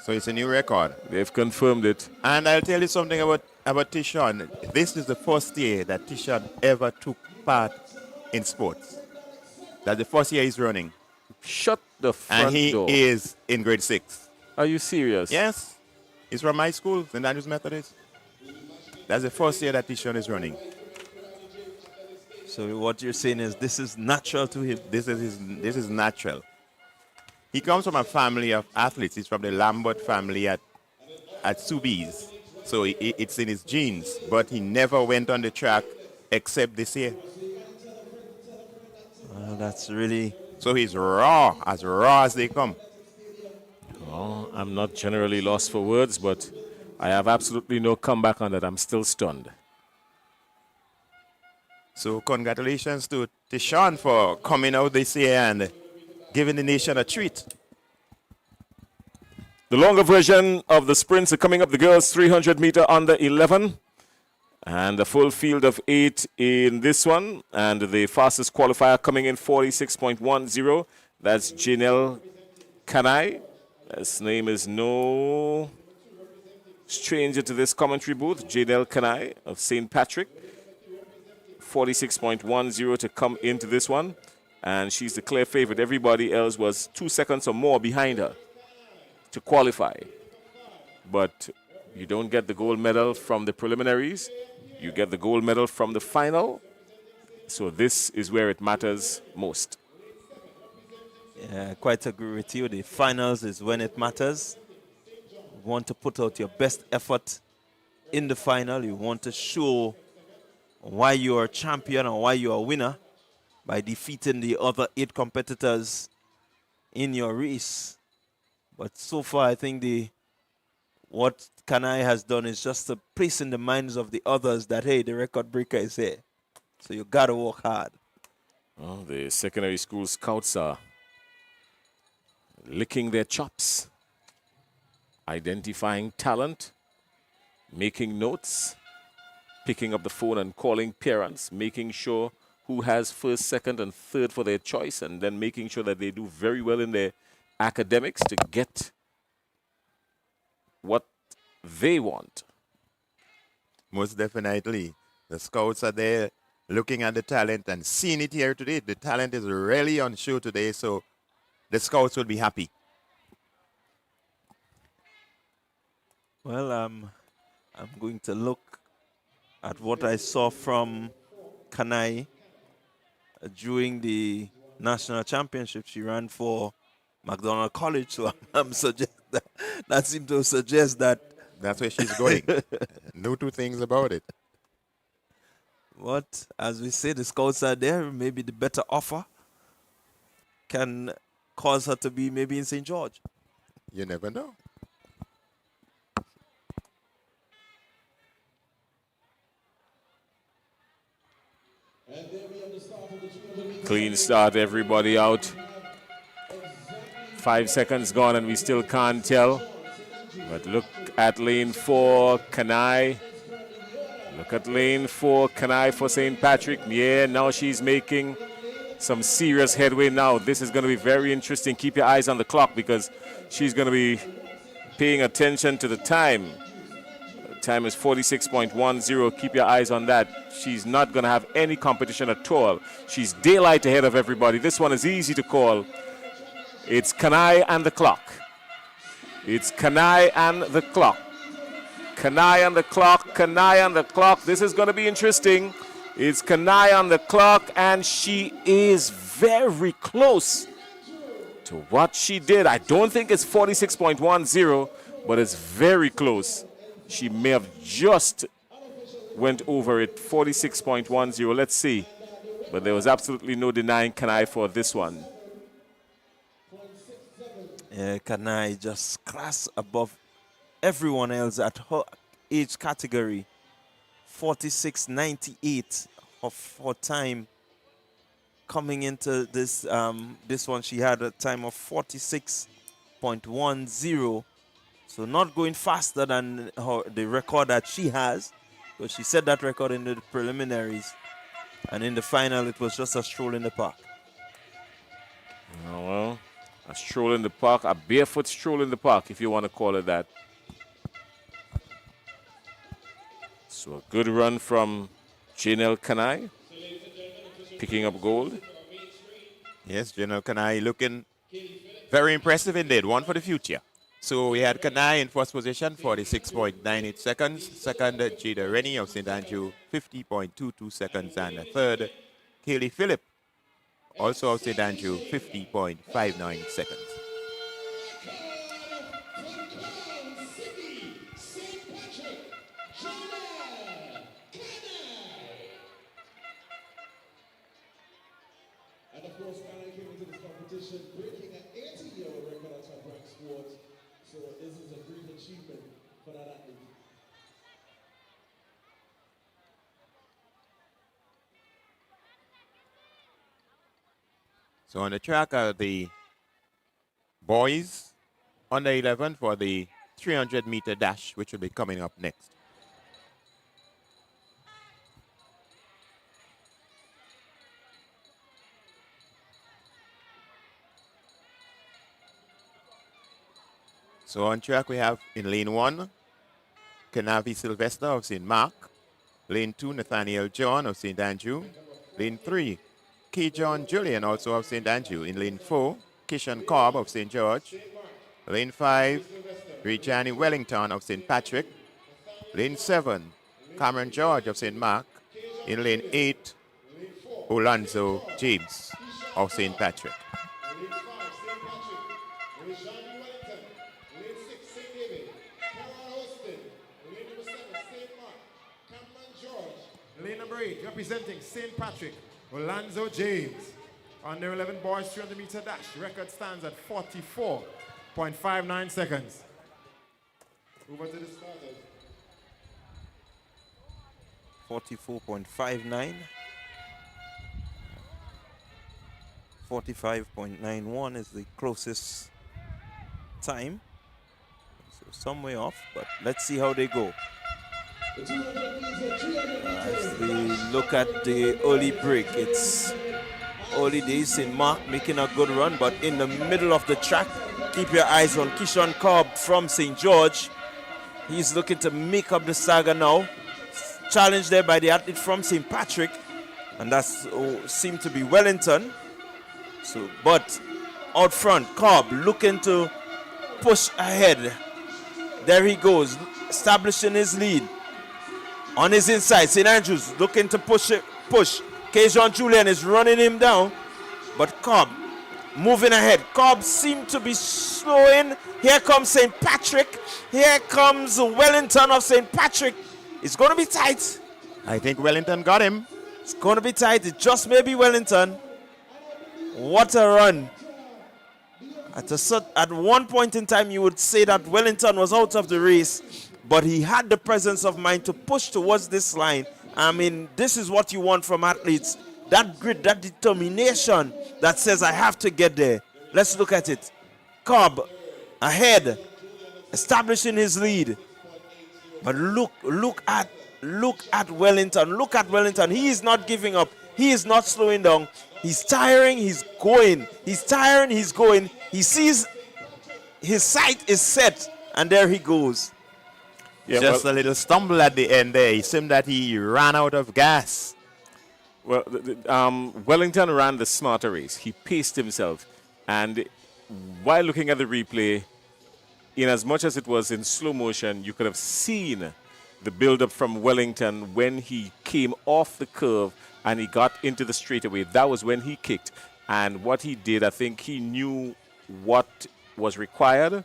S3: So it's a new record.
S23: They've confirmed it.
S3: And I'll tell you something about Tayshaun. This is the first year that Tayshaun ever took part in sports. That's the first year he's running.
S23: Shut the front
S3: And he
S23: door.
S3: is in grade 6.
S23: Are you serious?
S3: Yes. He's from my school, St. Andrews Methodist. That's the first year that Tayshaun is running.
S15: So what you're saying is this is natural to him.
S3: This is natural. He comes from a family of athletes. He's from the Lambert family at Sobeys. So it's in his genes. But he never went on the track except this year.
S15: That's really...
S3: So he's raw as they come.
S23: Oh, I'm not generally lost for words, but I have absolutely no comeback on that. I'm still stunned.
S3: So congratulations to Tayshaun for coming out this year and giving the nation a treat.
S23: The longer version of the sprints are coming up. The girls 300 meter under 11. And a full field of 8 in this one. And the fastest qualifier coming in 46.10. That's Janelle Kanai. His name is no stranger to this commentary booth. Janelle Kanai of St. Patrick. 46.10 to come into this one. And she's the clear favorite. Everybody else was 2 seconds or more behind her to qualify. But you don't get the gold medal from the preliminaries. You get the gold medal from the final. So this is where it matters most.
S15: Yeah, quite agree with you. The finals is when it matters. You want to put out your best effort in the final. You want to show why you are a champion or why you are a winner by defeating the other 8 competitors in your race. But so far, I think what Kanai has done is just to place in the minds of the others that, hey, the record breaker is here. So you got to work hard.
S23: Well, the secondary school scouts are licking their chops, identifying talent, making notes, picking up the phone and calling parents, making sure who has first, second, and third for their choice, and then making sure that they do very well in their academics to get what they want.
S3: Most definitely. The scouts are there looking at the talent and seeing it here today. The talent is really on show today, so the scouts will be happy.
S15: Well, I'm going to look at what I saw from Kanai during the national championship. She ran for McDonald College, so I'm suggest that seemed to suggest that
S3: that's where she's going. No two things about it.
S15: What, as we say, the scouts are there. Maybe the better offer can cause her to be maybe in St. George.
S3: You never know.
S14: Clean start, everybody out. 5 seconds gone and we still can't tell. But look at lane 4, Kanai. Look at lane 4, Kanai for St. Patrick. Yeah, now she's making some serious headway now. This is going to be very interesting. Keep your eyes on the clock because she's going to be paying attention to the time. The time is 46.10. Keep your eyes on that. She's not going to have any competition at all. She's daylight ahead of everybody. This one is easy to call. It's Kanai and the clock. It's Kanai and the clock. Kanai on the clock, Kanai on the clock. This is going to be interesting. It's Kanai on the clock, and she is very close to what she did. I don't think it's 46.10, but it's very close. She may have just went over it, 46.10. Let's see. But there was absolutely no denying Kanai for this one.
S15: Yeah, Kanai just class above everyone else at her age category. 46.98 of her time. Coming into this this one, she had a time of 46.10. So not going faster than the record that she has. But she set that record in the preliminaries. And in the final, it was just a stroll in the park.
S14: Oh, well, a stroll in the park, a barefoot stroll in the park, if you want to call it that. So a good run from Janelle Kanai, picking up gold.
S3: Yes, Janelle Kanai looking very impressive indeed. One for the future. So we had Kanai in first position, 46.98 seconds. Second, Jada Rennie of St. Andrew, 50.22 seconds. And third, Kaylee Phillip, also of St. Andrew, 50.59 seconds.
S18: And of course, Ghana came into this competition breaking an 80-year record at top rank sports. So this is a great achievement for that athlete.
S3: So on the track are the boys under 11 for the 300-meter dash, which will be coming up next. So on track we have in lane 1, Kenavi Sylvester of St. Mark. Lane 2, Nathaniel John of St. Andrew. Lane 3, K. John Julian, also of St. Andrew. In lane 4, Kishan Cobb of St. George. Lane 5, Rejani Wellington of St. Patrick. Lane 7, Cameron George of St. Mark. In lane 8, Alonzo James of St. Patrick.
S2: Lane number 8, representing St. Patrick, Alonzo James. Under 11 boys 300-meter dash. Record stands at 44.59 seconds. Over to the starters.
S15: 44.59. 45.91 is the closest time. So some way off, but let's see how they go. As we look at the early break, it's early days. St. Mark making a good run, but in the middle of the track, keep your eyes on Kishan Cobb from St. George. He's looking to make up the saga now. Challenged there by the athlete from St. Patrick, and that's seemed to be Wellington. So, but out front, Cobb looking to push ahead. There he goes, establishing his lead. On his inside, St. Andrews looking to push. K-John Julian is running him down, but Cobb moving ahead. Cobb seemed to be slowing. Here comes St. Patrick. Here comes Wellington of St. Patrick. It's going to be tight.
S3: I think Wellington got him.
S15: It's going to be tight. It just may be Wellington. What a run. At one point in time, you would say that Wellington was out of the race, but he had the presence of mind to push towards this line I mean, this is what you want from athletes. That grit, that determination that says, I have to get there. Let's look at it. Cobb ahead, establishing his lead. But look at Wellington. Look at Wellington. He is not giving up. He is not slowing down. He's tiring, he's going. He's tiring, he's going. He sees his sight is set, and there he goes.
S3: Yeah,
S15: Just
S3: well,
S15: a little stumble at the end there. It seemed that he ran out of gas.
S23: Well, Wellington ran the smarter race. He paced himself. And while looking at the replay, in as much as it was in slow motion, you could have seen the build-up from Wellington when he came off the curve and he got into the straightaway. That was when he kicked. And what he did, I think he knew what was required,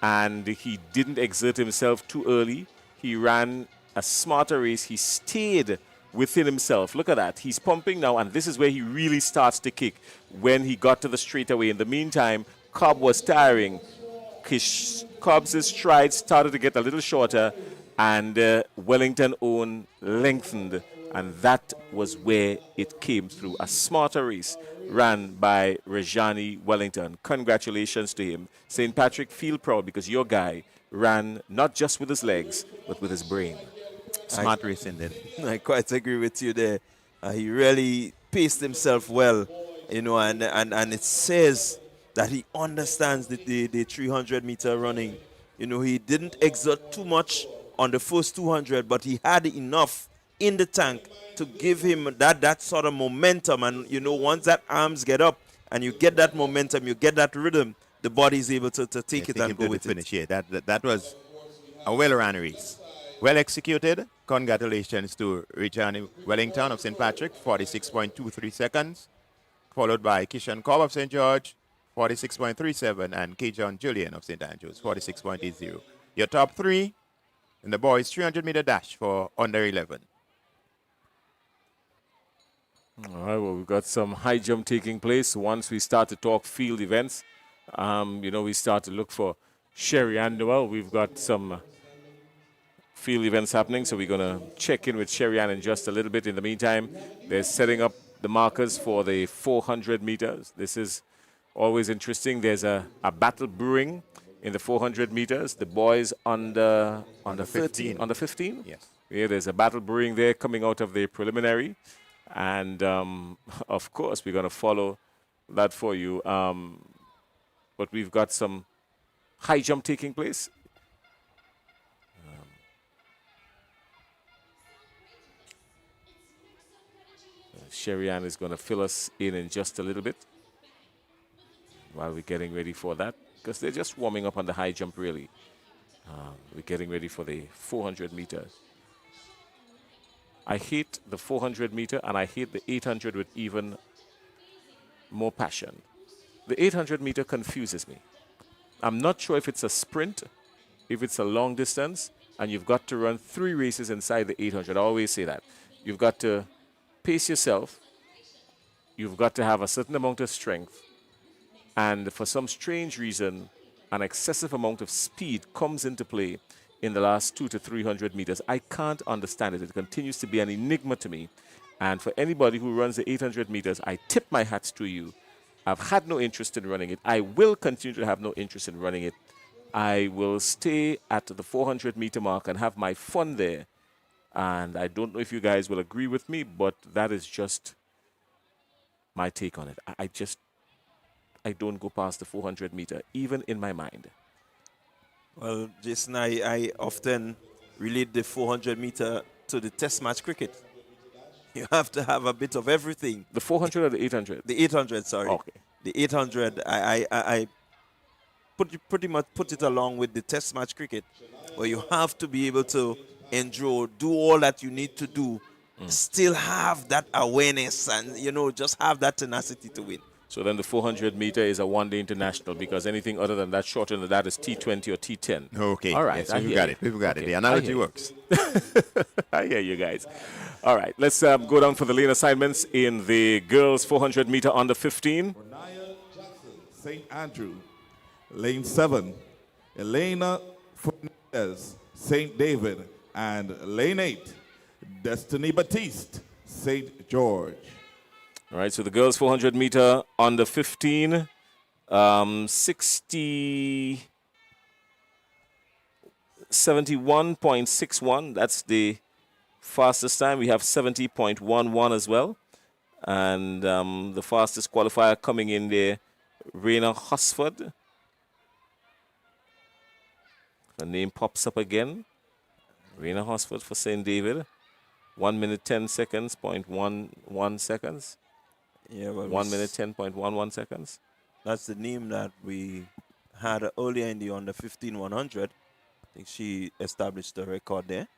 S23: and he didn't exert himself too early. He ran a smarter race. He stayed within himself. Look at that. He's pumping now, and this is where he really starts to kick when he got to the straightaway. In the meantime, Cobb was tiring. Cobb's stride started to get a little shorter, and Wellington own lengthened, and that was where it came through. A smarter race ran by Rejani Wellington. Congratulations to him. St. Patrick, feel proud because your guy ran not just with his legs, but with his brain.
S15: Smart race indeed. I quite agree with you there. He really paced himself well, you know, and it says that he understands the 300-meter running. You know, he didn't exert too much on the first 200, but he had enough in the tank to give him that sort of momentum. And, you know, once that arms get up and you get that momentum, you get that rhythm, the body is able to take it and go with
S3: finish.
S15: it.
S3: Yeah, that was a well-run race. Well executed. Congratulations to Rejani Wellington of St. Patrick, 46.23 seconds, followed by Kishan Cobb of St. George, 46.37, and K. John Julian of St. Andrews, 46.80. Your top three in the boys' 300-meter dash for under 11.
S23: All right, well, we've got some high jump taking place. Once we start to talk field events, you know, we start to look for Sherry Ann. We've got some field events happening, so we're going to check in with Sherry Ann in just a little bit. In the meantime, they're setting up the markers for the 400 meters. This is always interesting. There's a battle brewing in the 400 meters. The boys under 13, under 15.
S3: Yes.
S23: Yeah, there's a battle brewing there coming out of the preliminary. And, of course, we're going to follow that for you. But we've got some high jump taking place. Sherry Ann is going to fill us in just a little bit while we're getting ready for that, because they're just warming up on the high jump, really. We're getting ready for the 400 meters. I hate the 400 meter and I hate the 800 with even more passion. The 800 meter confuses me. I'm not sure if it's a sprint, if it's a long distance, and you've got to run 3 races inside the 800. I always say that. You've got to pace yourself. You've got to have a certain amount of strength. And for some strange reason, an excessive amount of speed comes into play in the last 200 to 300 meters. I can't understand it. It continues to be an enigma to me. And for anybody who runs the 800 meters, I tip my hats to you. I've had no interest in running it. I will continue to have no interest in running it. I will stay at the 400 meter mark and have my fun there. And I don't know if you guys will agree with me, but that is just my take on it. I don't go past the 400 meter, even in my mind.
S15: Well, Jason, I often relate the 400 meter to the test match cricket. You have to have a bit of everything.
S23: The 400 or the 800?
S15: The 800, sorry.
S23: Okay.
S15: The 800, I pretty much put it along with the test match cricket, where you have to be able to endure, do all that you need to do, still have that awareness and, you know, just have that tenacity to win.
S23: So then the 400 meter is a one-day international, because anything other than that, shorter than that, is T20 or T10.
S3: Okay.
S23: All right.
S3: Yes, so we've got it. We've got it. The analogy works.
S23: I hear you guys. All right. Let's go down for the lane assignments in the girls 400 meter under 15.
S17: St. Andrew, lane 7. Elena Fernandez, St. David, and lane 8. Destiny Batiste, St. George.
S23: All right, so the girls 400 meter under 15, 71.61. That's the fastest time. We have 70.11 as well. And the fastest qualifier coming in there, Raina Hosford. Her name pops up again. Raina Hosford for St. David. 1 minute 10 seconds, 0.11 seconds.
S15: Yeah, well,
S23: 1 minute 10.11 seconds.
S15: That's the name that we had earlier in the under 15 100. I think she established the record there.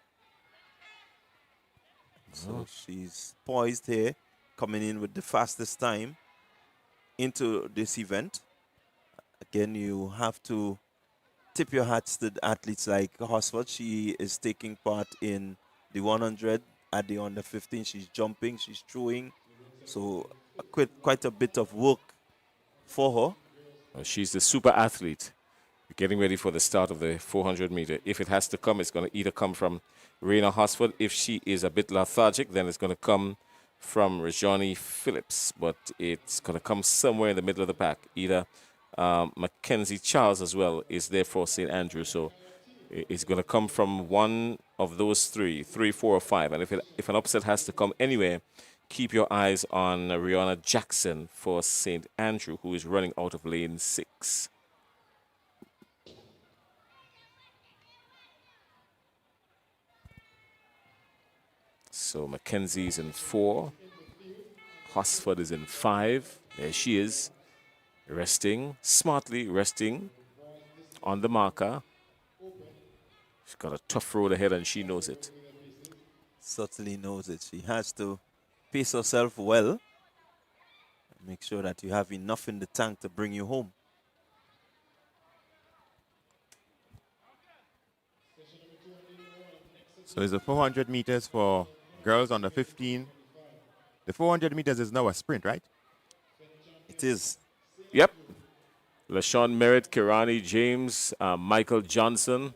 S15: So she's poised here, coming in with the fastest time into this event. Again, you have to tip your hats to the athletes like Hosford. She is taking part in the 100 at the under 15. She's jumping, she's throwing. So quite a bit of work for her.
S23: Well, she's the super athlete. Getting ready for the start of the 400 meter. If it has to come, it's going to either come from Raina Hosford. If she is a bit lethargic, then it's going to come from Rajani Phillips. But it's going to come somewhere in the middle of the pack. Either Mackenzie Charles as well is there for St. Andrew. So it's going to come from one of those three, 4, or 5. And if an upset has to come anywhere, keep your eyes on Rihanna Jackson for St. Andrew, who is running out of lane 6. So Mackenzie's in 4. Hosford is in 5. There she is, resting, smartly resting on the marker. She's got a tough road ahead and she knows it.
S15: Certainly knows it. She has to pace herself well. Make sure that you have enough in the tank to bring you home.
S3: So it's the 400 meters for girls under 15. The 400 meters is now a sprint, right?
S15: It is.
S23: Yep. LaShawn Merritt, Kirani James, Michael Johnson,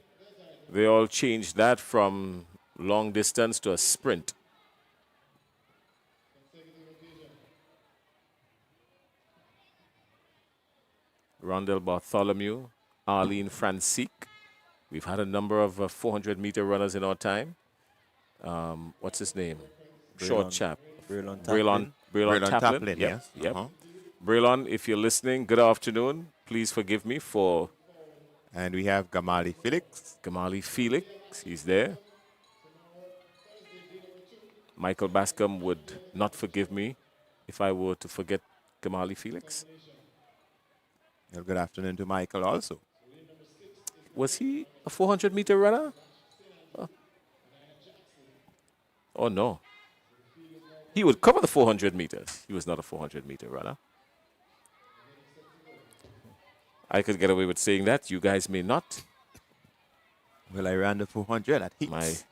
S23: they all changed that from long distance to a sprint. Rondell Bartholomew, Arlene Francique. We've had a number of 400-meter runners in our time. What's his name? Short chap.
S15: Braylon
S23: Taplin.
S3: Yes.
S23: Yep. Braylon, if you're listening, good afternoon. Please forgive me for...
S3: And we have Gamali Felix.
S23: Gamali Felix, he's there. Michael Bascom would not forgive me if I were to forget Gamali Felix.
S3: Well, good afternoon to Michael also.
S23: Was he a 400-meter runner? Oh, no. He would cover the 400 meters. He was not a 400-meter runner. I could get away with saying that. You guys may not.
S3: Well, I ran the 400 at Heats.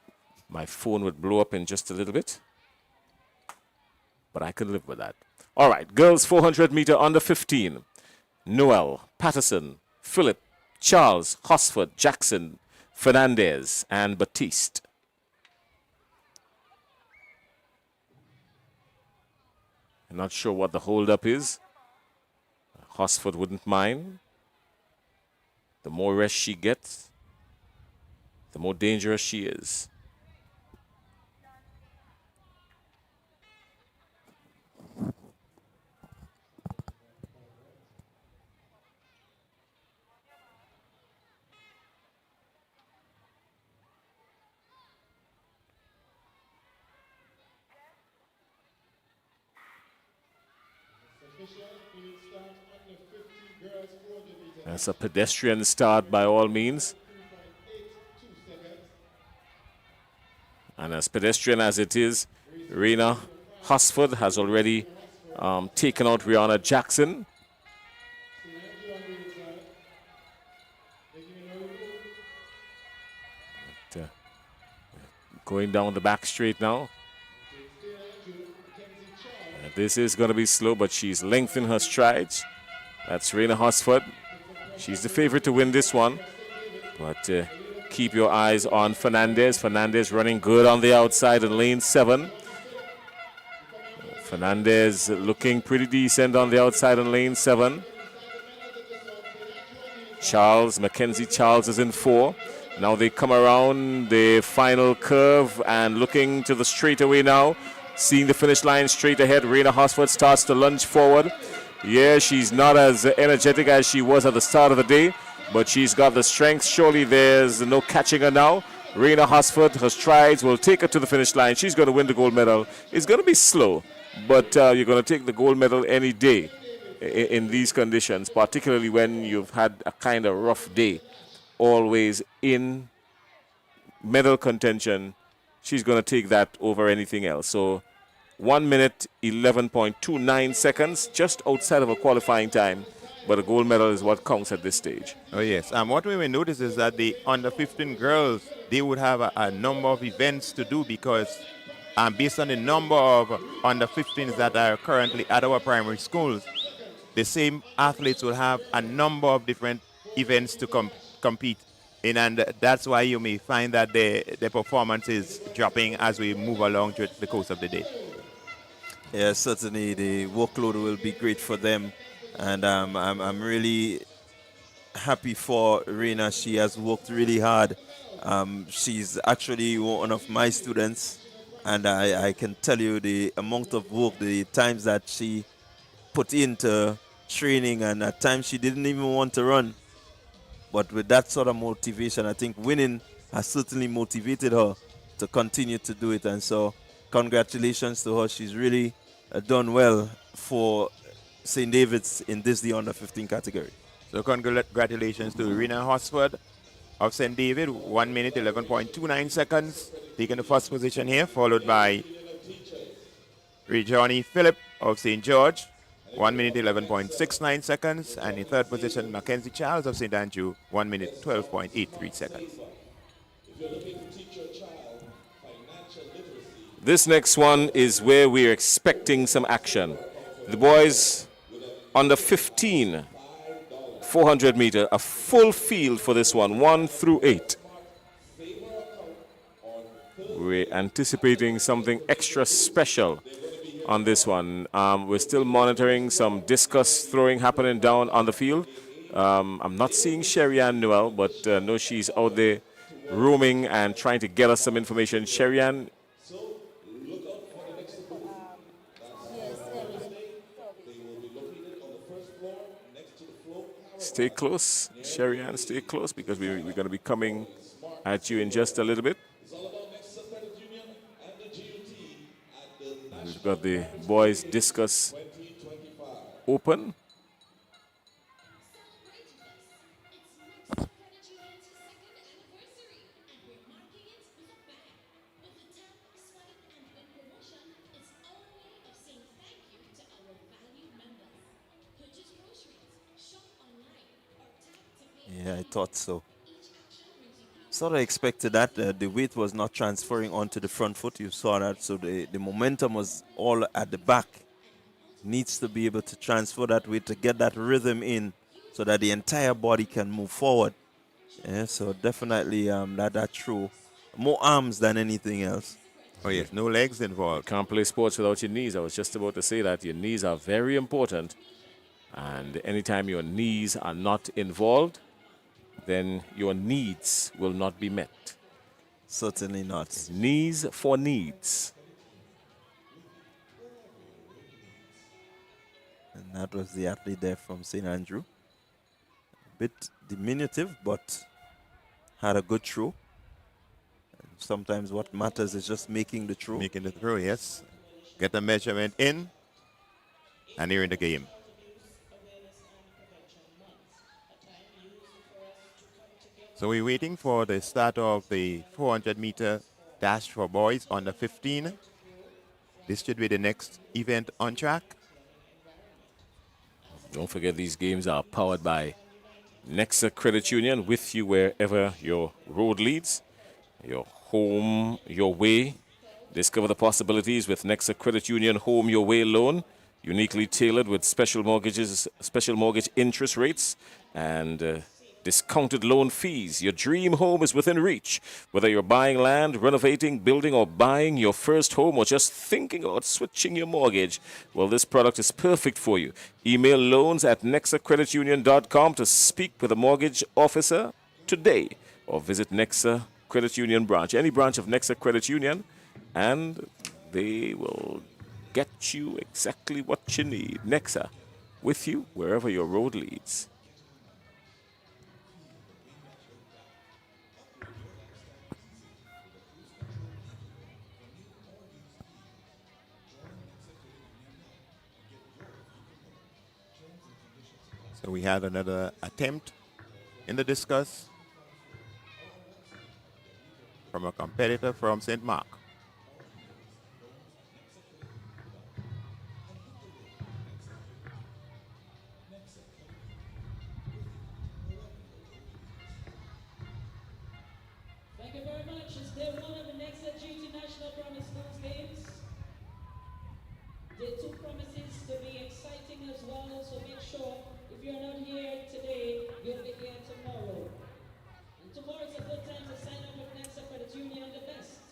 S23: My phone would blow up in just a little bit. But I could live with that. All right, girls 400-meter under 15. Noel, Patterson, Phillip, Charles, Hosford, Jackson, Fernandez, and Batiste. I'm not sure what the holdup is. Hosford wouldn't mind. The more rest she gets, the more dangerous she is. That's a pedestrian start by all means. And as pedestrian as it is, Raina Hosford has already taken out Rihanna Jackson. But, going down the back straight now. This is going to be slow, but she's lengthened her strides. That's Raina Hosford. She's the favorite to win this one. But keep your eyes on Fernandez. Fernandez running good on the outside in lane 7. Fernandez looking pretty decent on the outside in lane 7. Mackenzie Charles is in 4. Now they come around the final curve and looking to the straightaway now. Seeing the finish line straight ahead, Raina Hosford starts to lunge forward. Yeah, she's not as energetic as she was at the start of the day, but she's got the strength. Surely there's no catching her now. Raina Hosford, her strides will take her to the finish line. She's going to win the gold medal. It's going to be slow, but you're going to take the gold medal any day in these conditions, particularly when you've had a kind of rough day. Always in medal contention, she's going to take that over anything else. So 1 minute, 11.29 seconds, just outside of a qualifying time, but a gold medal is what counts at this stage.
S3: Oh, yes. What we will notice is that the under-15 girls, they would have a number of events to do because based on the number of under-15s that are currently at our primary schools, the same athletes will have a number of different events to compete in, and that's why you may find that the performance is dropping as we move along through the course of the day.
S15: Yeah, certainly the workload will be great for them, and I'm really happy for Reina. She has worked really hard. She's actually one of my students, and I can tell you the amount of work, the times that she put into training, and at times she didn't even want to run. But with that sort of motivation, I think winning has certainly motivated her to continue to do it. And so congratulations to her. She's really done well for St. David's in the under-15 category.
S3: So congratulations to Rena Hosford of St. David, 1 minute, 11.29 seconds, taking the first position here, followed by Johnny Phillip of St. George, 1 minute, 11.69 seconds, and in third position, Mackenzie Charles of St. Andrew, 1 minute, 12.83 seconds.
S23: This next one is where we're expecting some action. The boys under 15, 400 meter, a full field for this one, 1 through 8. We're anticipating something extra special on this one. We're still monitoring some discus throwing happening down on the field. I'm not seeing Sherry-Ann Noel, but no, she's out there roaming and trying to get us some information. Sherry-Ann, stay close. Sherry-Ann, stay close, because we're going to be coming at you in just a little bit. We've got the boys' discus open.
S15: Yeah, I thought so. Sort of expected that. The weight was not transferring onto the front foot. You saw that. So the momentum was all at the back. Needs to be able to transfer that weight to get that rhythm in so that the entire body can move forward. Yeah, so definitely that's true. More arms than anything else.
S3: Oh, yes, no legs involved.
S23: Can't play sports without your knees. I was just about to say that. Your knees are very important. And anytime your knees are not involved, then your needs will not be met.
S15: Certainly not.
S23: Knees for needs.
S15: And that was the athlete there from St. Andrew. A bit diminutive, but had a good throw. And sometimes what matters is just making the throw.
S3: Making the throw, yes. Get the measurement in, and you're in the game. So we're waiting for the start of the 400-meter dash for boys under 15. This should be the next event on track.
S23: Don't forget, these games are powered by NEXA Credit Union, with you wherever your road leads, your home, your way. Discover the possibilities with NEXA Credit Union Home Your Way loan, uniquely tailored with special mortgage interest rates, and discounted loan fees. Your dream home is within reach. Whether you're buying land, renovating, building, or buying your first home, or just thinking about switching your mortgage, well, this product is perfect for you. Email loans@nexacreditunion.com to speak with a mortgage officer today, or visit NEXA Credit Union branch, any branch of NEXA Credit Union, and they will get you exactly what you need. NEXA, with you wherever your road leads.
S3: So we had another attempt in the discus from a competitor from St. Mark.
S11: Thank you very much. It's day one of the NEXA GT National Primary Schools Games. Day two promises to be exciting as well, so make sure if you're not here today, you'll be here tomorrow. And tomorrow is a good time to sign up with NEXA Credit Union, the best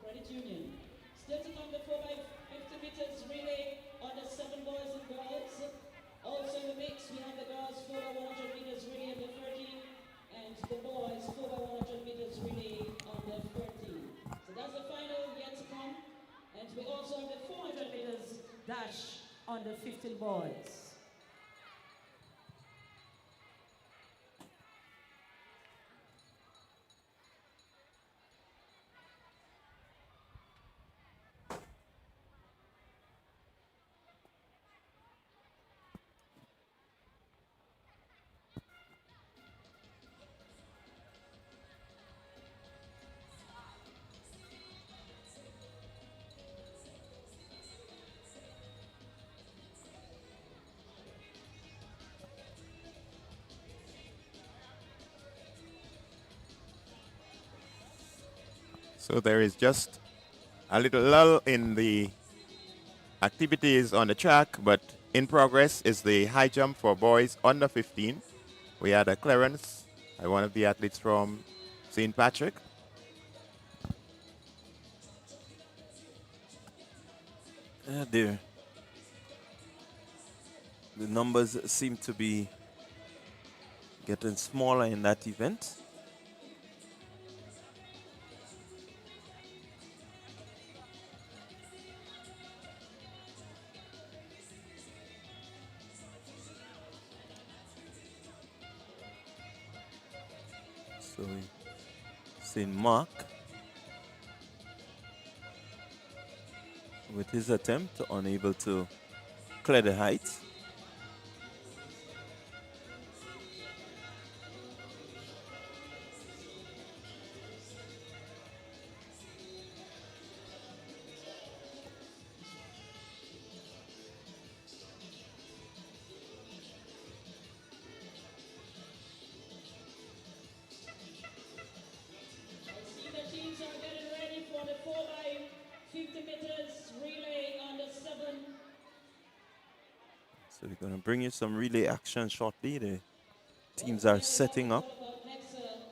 S11: credit union. Still to come the 4x50 meters relay on the 7 boys and girls. Also in the mix, we have the girls 4x100 meters relay on the 30, and the boys 4x100 meters relay on the 13. So that's the final yet to come. And we also have the 400 meters dash on the 15 boys.
S3: So there is just a little lull in the activities on the track, but in progress is the high jump for boys under 15. We had a clearance by one of the athletes from St. Patrick.
S15: The numbers seem to be getting smaller in that event. So St. Mark with his attempt unable to clear the heights.
S11: See the teams are getting ready for the 4x50 meters relay on the 7.
S15: So we're going to bring you some relay action shortly. The teams are setting up.
S11: NEXA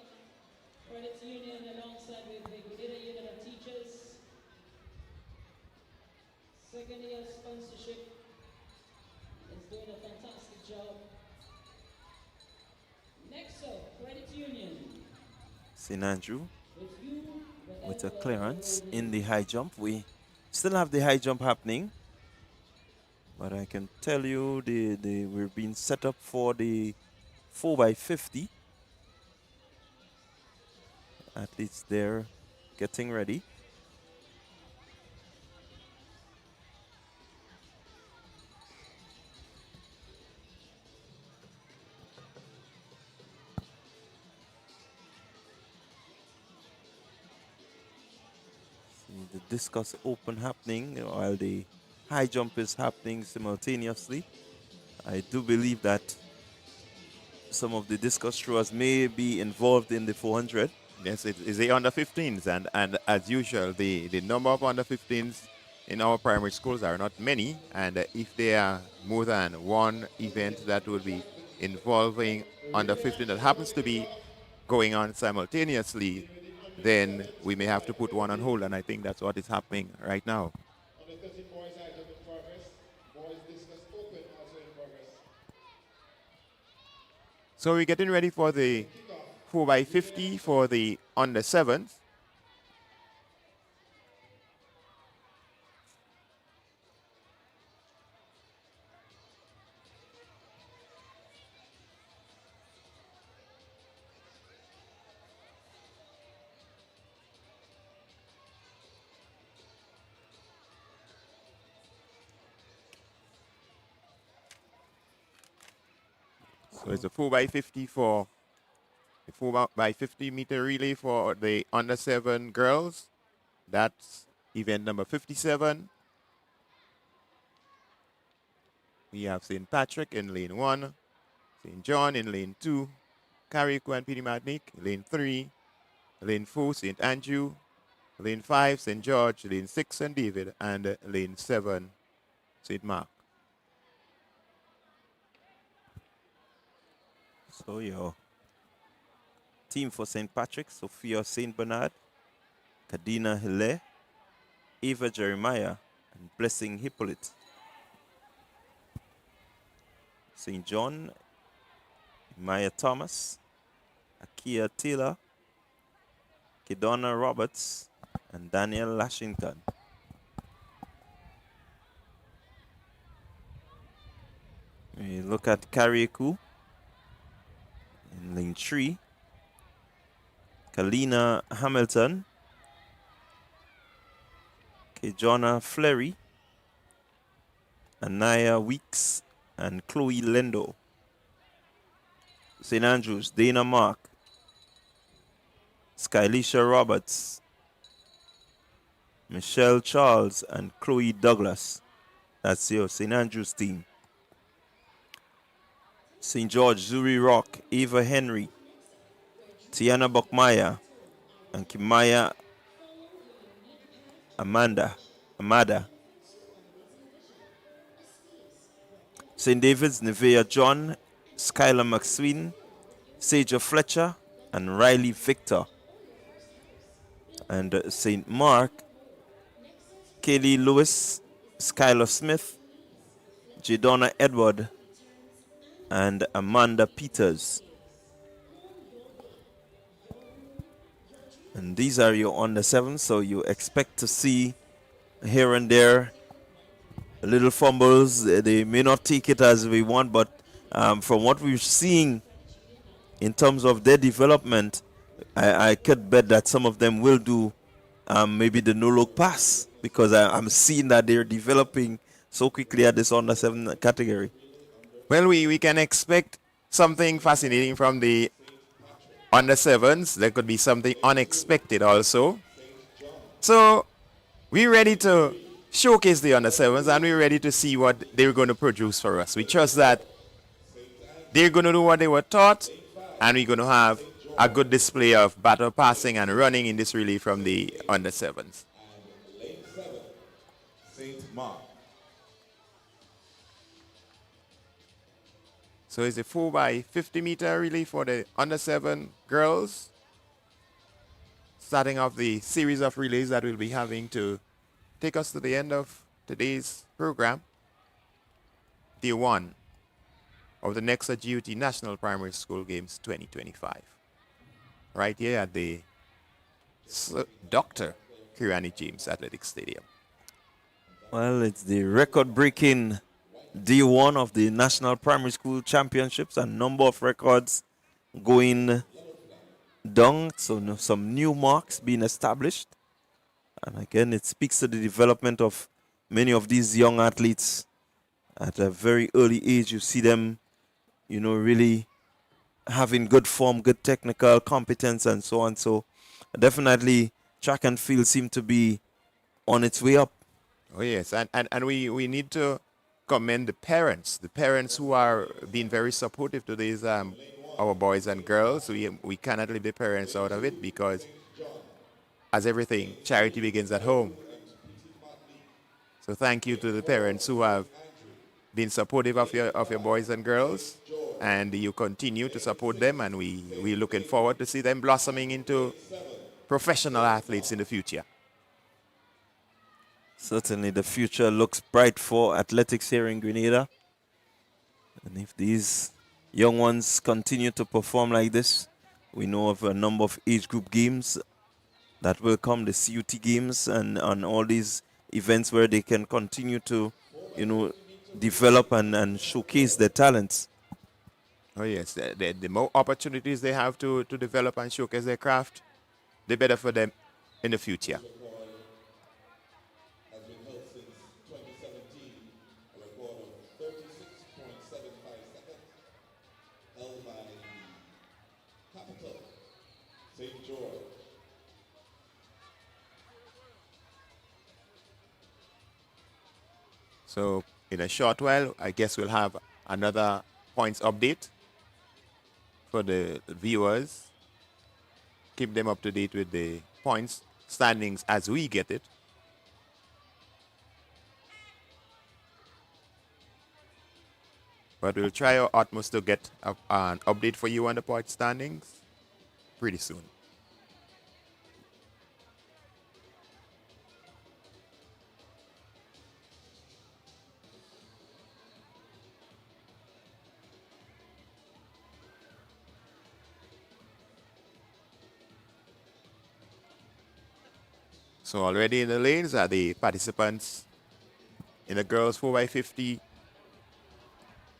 S11: Credit Union alongside with the Grenada Unit of Teachers. Second year sponsorship is doing a fantastic job. NEXA Credit Union.
S15: St. Andrew with a clearance in the high jump. We still have the high jump happening, but I can tell you we're being set up for the 4x50. Athletes there getting ready. The discus open happening while the high jump is happening simultaneously. I do believe that some of the discus throwers may be involved in the 400.
S3: Yes, it is the under 15s, and as usual, the number of under 15s in our primary schools are not many, and if there are more than one event, that would be involving under 15 that happens to be going on simultaneously, then we may have to put one on hold, and I think that's what is happening right now.
S18: Under 13 boys item in progress. Boys discus open also in progress.
S3: So we're getting ready for the 4x50 for the under 7s. So it's a 4x50 for the 4x50 meter relay for the under 7 girls. That's event number 57. We have St. Patrick in lane 1, St. John in lane 2, Carriacou and Partygrenada lane 3, lane 4 St. Andrew, lane 5 St. George, lane 6 St. David, and lane 7 St. Mark.
S15: So your team for St. Patrick, Sophia St. Bernard, Kadina Hille, Eva Jeremiah, and Blessing Hippolyte. St. John, Maya Thomas, Akia Taylor, Kedonna Roberts, and Daniel Lashington. We look at Carriacou in lane 3. Kalina Hamilton, Kejonna Fleury, Anaya Weeks, and Chloe Lendo. St. Andrews, Dana Mark, Skylisha Roberts, Michelle Charles, and Chloe Douglas. That's your St. Andrews team. St. George, Zuri Rock, Ava Henry, Tiana Bokmaya, and Kimaya Amada. St. David's, Nevea John, Skylar McSween, Saja Fletcher, and Riley Victor. And St. Mark, Kaylee Lewis, Skylar Smith, Jadonna Edward, and Amanda Peters. And these are your under 7, so you expect to see here and there little fumbles. They may not take it as we want, but from what we're seeing in terms of their development, I could bet that some of them will do maybe the no-look pass, because I'm seeing that they're developing so quickly at this under 7 category.
S3: Well, we can expect something fascinating from the under 7s. There could be something unexpected also. So we're ready to showcase the under 7s, and we're ready to see what they're going to produce for us. We trust that they're going to do what they were taught, and we're going to have a good display of battle passing and running in this relay from the under 7s.
S17: St. Mark.
S3: So it's a 4x50-meter relay for the under 7 girls. Starting off the series of relays that we'll be having to take us to the end of today's program. Day 1 of the NEXA GUT National Primary School Games 2025. Right here at the Dr. Kirani James Athletic Stadium.
S15: Well, it's the record-breaking D1 of the National Primary School Championships, and number of records going down, so some new marks being established. And again, it speaks to the development of many of these young athletes at a very early age. You see them, really having good form, good technical competence, and so on. So definitely track and field seem to be on its way up.
S3: Oh, yes, and we need to commend the parents who are being very supportive to these our boys and girls. We cannot leave the parents out of it, because as everything, charity begins at home. So thank you to the parents who have been supportive of your boys and girls,
S16: and you continue to support them, and we're looking forward to see them blossoming into professional athletes in the future.
S15: Certainly the future looks bright for athletics here in Grenada. And if these young ones continue to perform like this, we know of a number of age group games that will come, the CUT games and all these events where they can continue to, develop and showcase their talents.
S16: Oh yes, the more opportunities they have to develop and showcase their craft, the better for them in the future. So in a short while, I guess we'll have another points update for the viewers. Keep them up to date with the points standings as we get it. But we'll try our utmost to get an update for you on the point standings pretty soon. So already in the lanes are the participants in the girls 4x50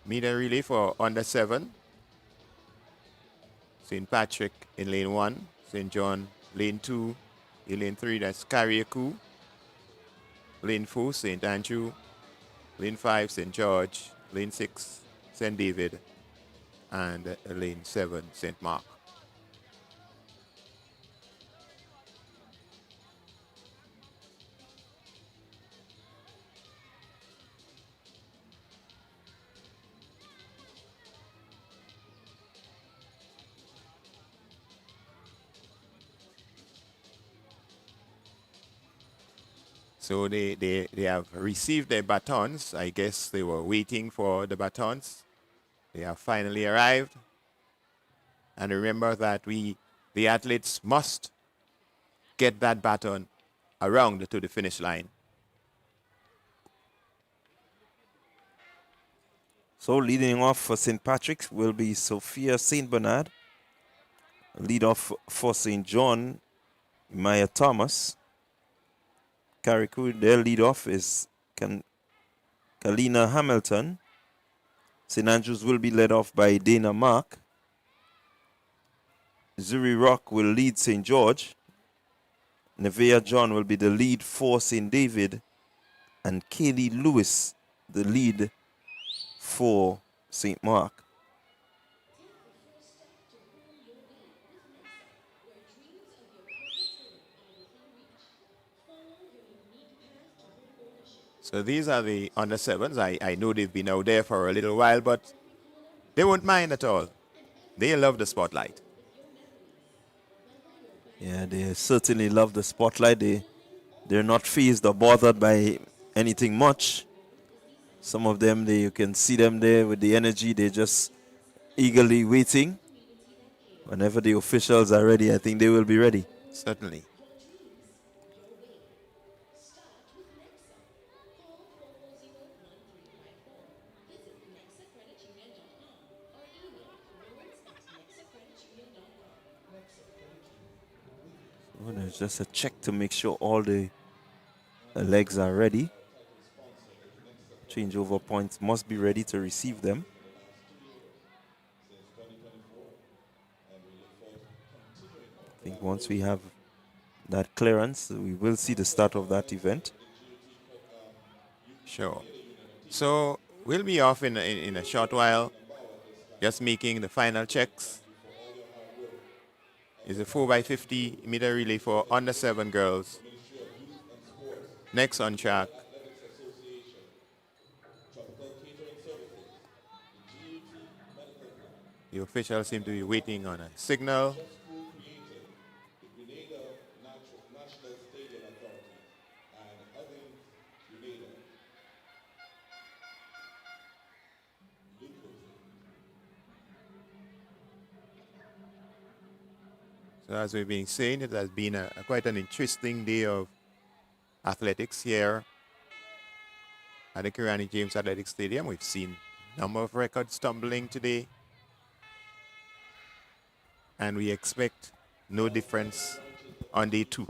S16: meter relay for under 7. St. Patrick in lane 1, St. John lane 2, in lane 3 that's carriacou, lane 4 St. Andrew, lane 5 St. George, lane 6 St. David, and lane 7 St. Mark. So they have received their batons. I guess they were waiting for the batons. They have finally arrived. And remember that the athletes must get that baton around to the finish line.
S15: So leading off for St. Patrick's will be Sophia St. Bernard. Lead off for St. John, Maya Thomas. Carriacou, their lead off is Kalina Hamilton. St. Andrews will be led off by Dana Mark. Zuri Rock will lead St. George. Nevea John will be the lead for St. David. And Kaylee Lewis, the lead for St. Mark.
S16: So these are the under 7s. I know they've been out there for a little while, but they won't mind at all. They love the spotlight.
S15: Yeah, they certainly love the spotlight. They're not fazed or bothered by anything much. Some of them, you can see them there with the energy. They're just eagerly waiting. Whenever the officials are ready, I think they will be ready.
S16: Certainly.
S15: So there's just a check to make sure all the legs are ready. Changeover points must be ready to receive them. I think once we have that clearance, we will see the start of that event.
S16: Sure. So we'll be off in a short while, just making the final checks. It's a 4x50 meter relay for under 7 girls. Next on track. The officials seem to be waiting on a signal.
S3: So as we've been saying, it has been quite an interesting day of athletics here at the Kirani James Athletic Stadium. We've seen a number of records tumbling today, and we expect no difference on day 2.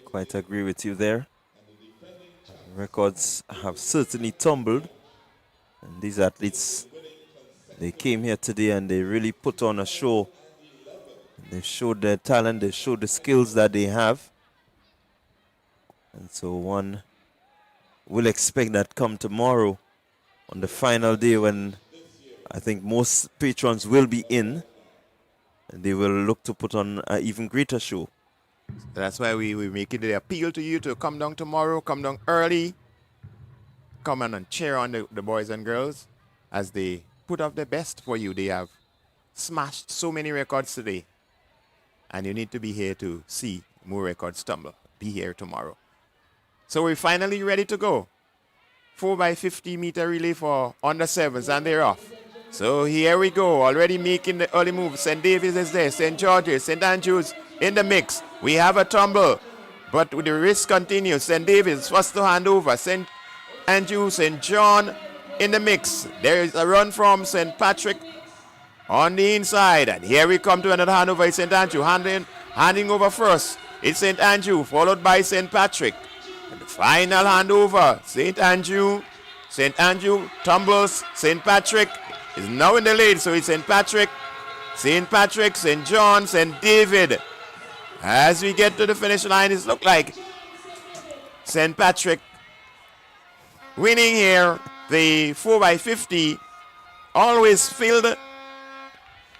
S15: Quite agree with you there. Records have certainly tumbled, and these athletes, they came here today and they really put on a show. They showed their talent, they showed the skills that they have. And so one will expect that come tomorrow on the final day, when I think most patrons will be in, and they will look to put on an even greater show.
S3: That's why we make it the appeal to you to come down tomorrow, come down early, come on and cheer on the boys and girls as they put up their best for you. They have smashed so many records today, and you need to be here to see more records tumble. Be here tomorrow. So we're finally ready to go. 4x50-meter relay for under 7s, and they're off. So here we go, already making the early move. St. David's is there, St. George's, St. Andrews in the mix. We have a tumble, but the race continues. St. David's first to hand over. St. Andrews, St. John in the mix. There is a run from St. Patrick on the inside. And here we come to another handover. It's St. Andrew handing over first. It's St. Andrew, followed by St. Patrick. And the final handover, St. Andrew. St. Andrew tumbles. St. Patrick is now in the lead. So it's St. Patrick, St. John, St. David. As we get to the finish line, it looks like St. Patrick winning here. The 4x50, always filled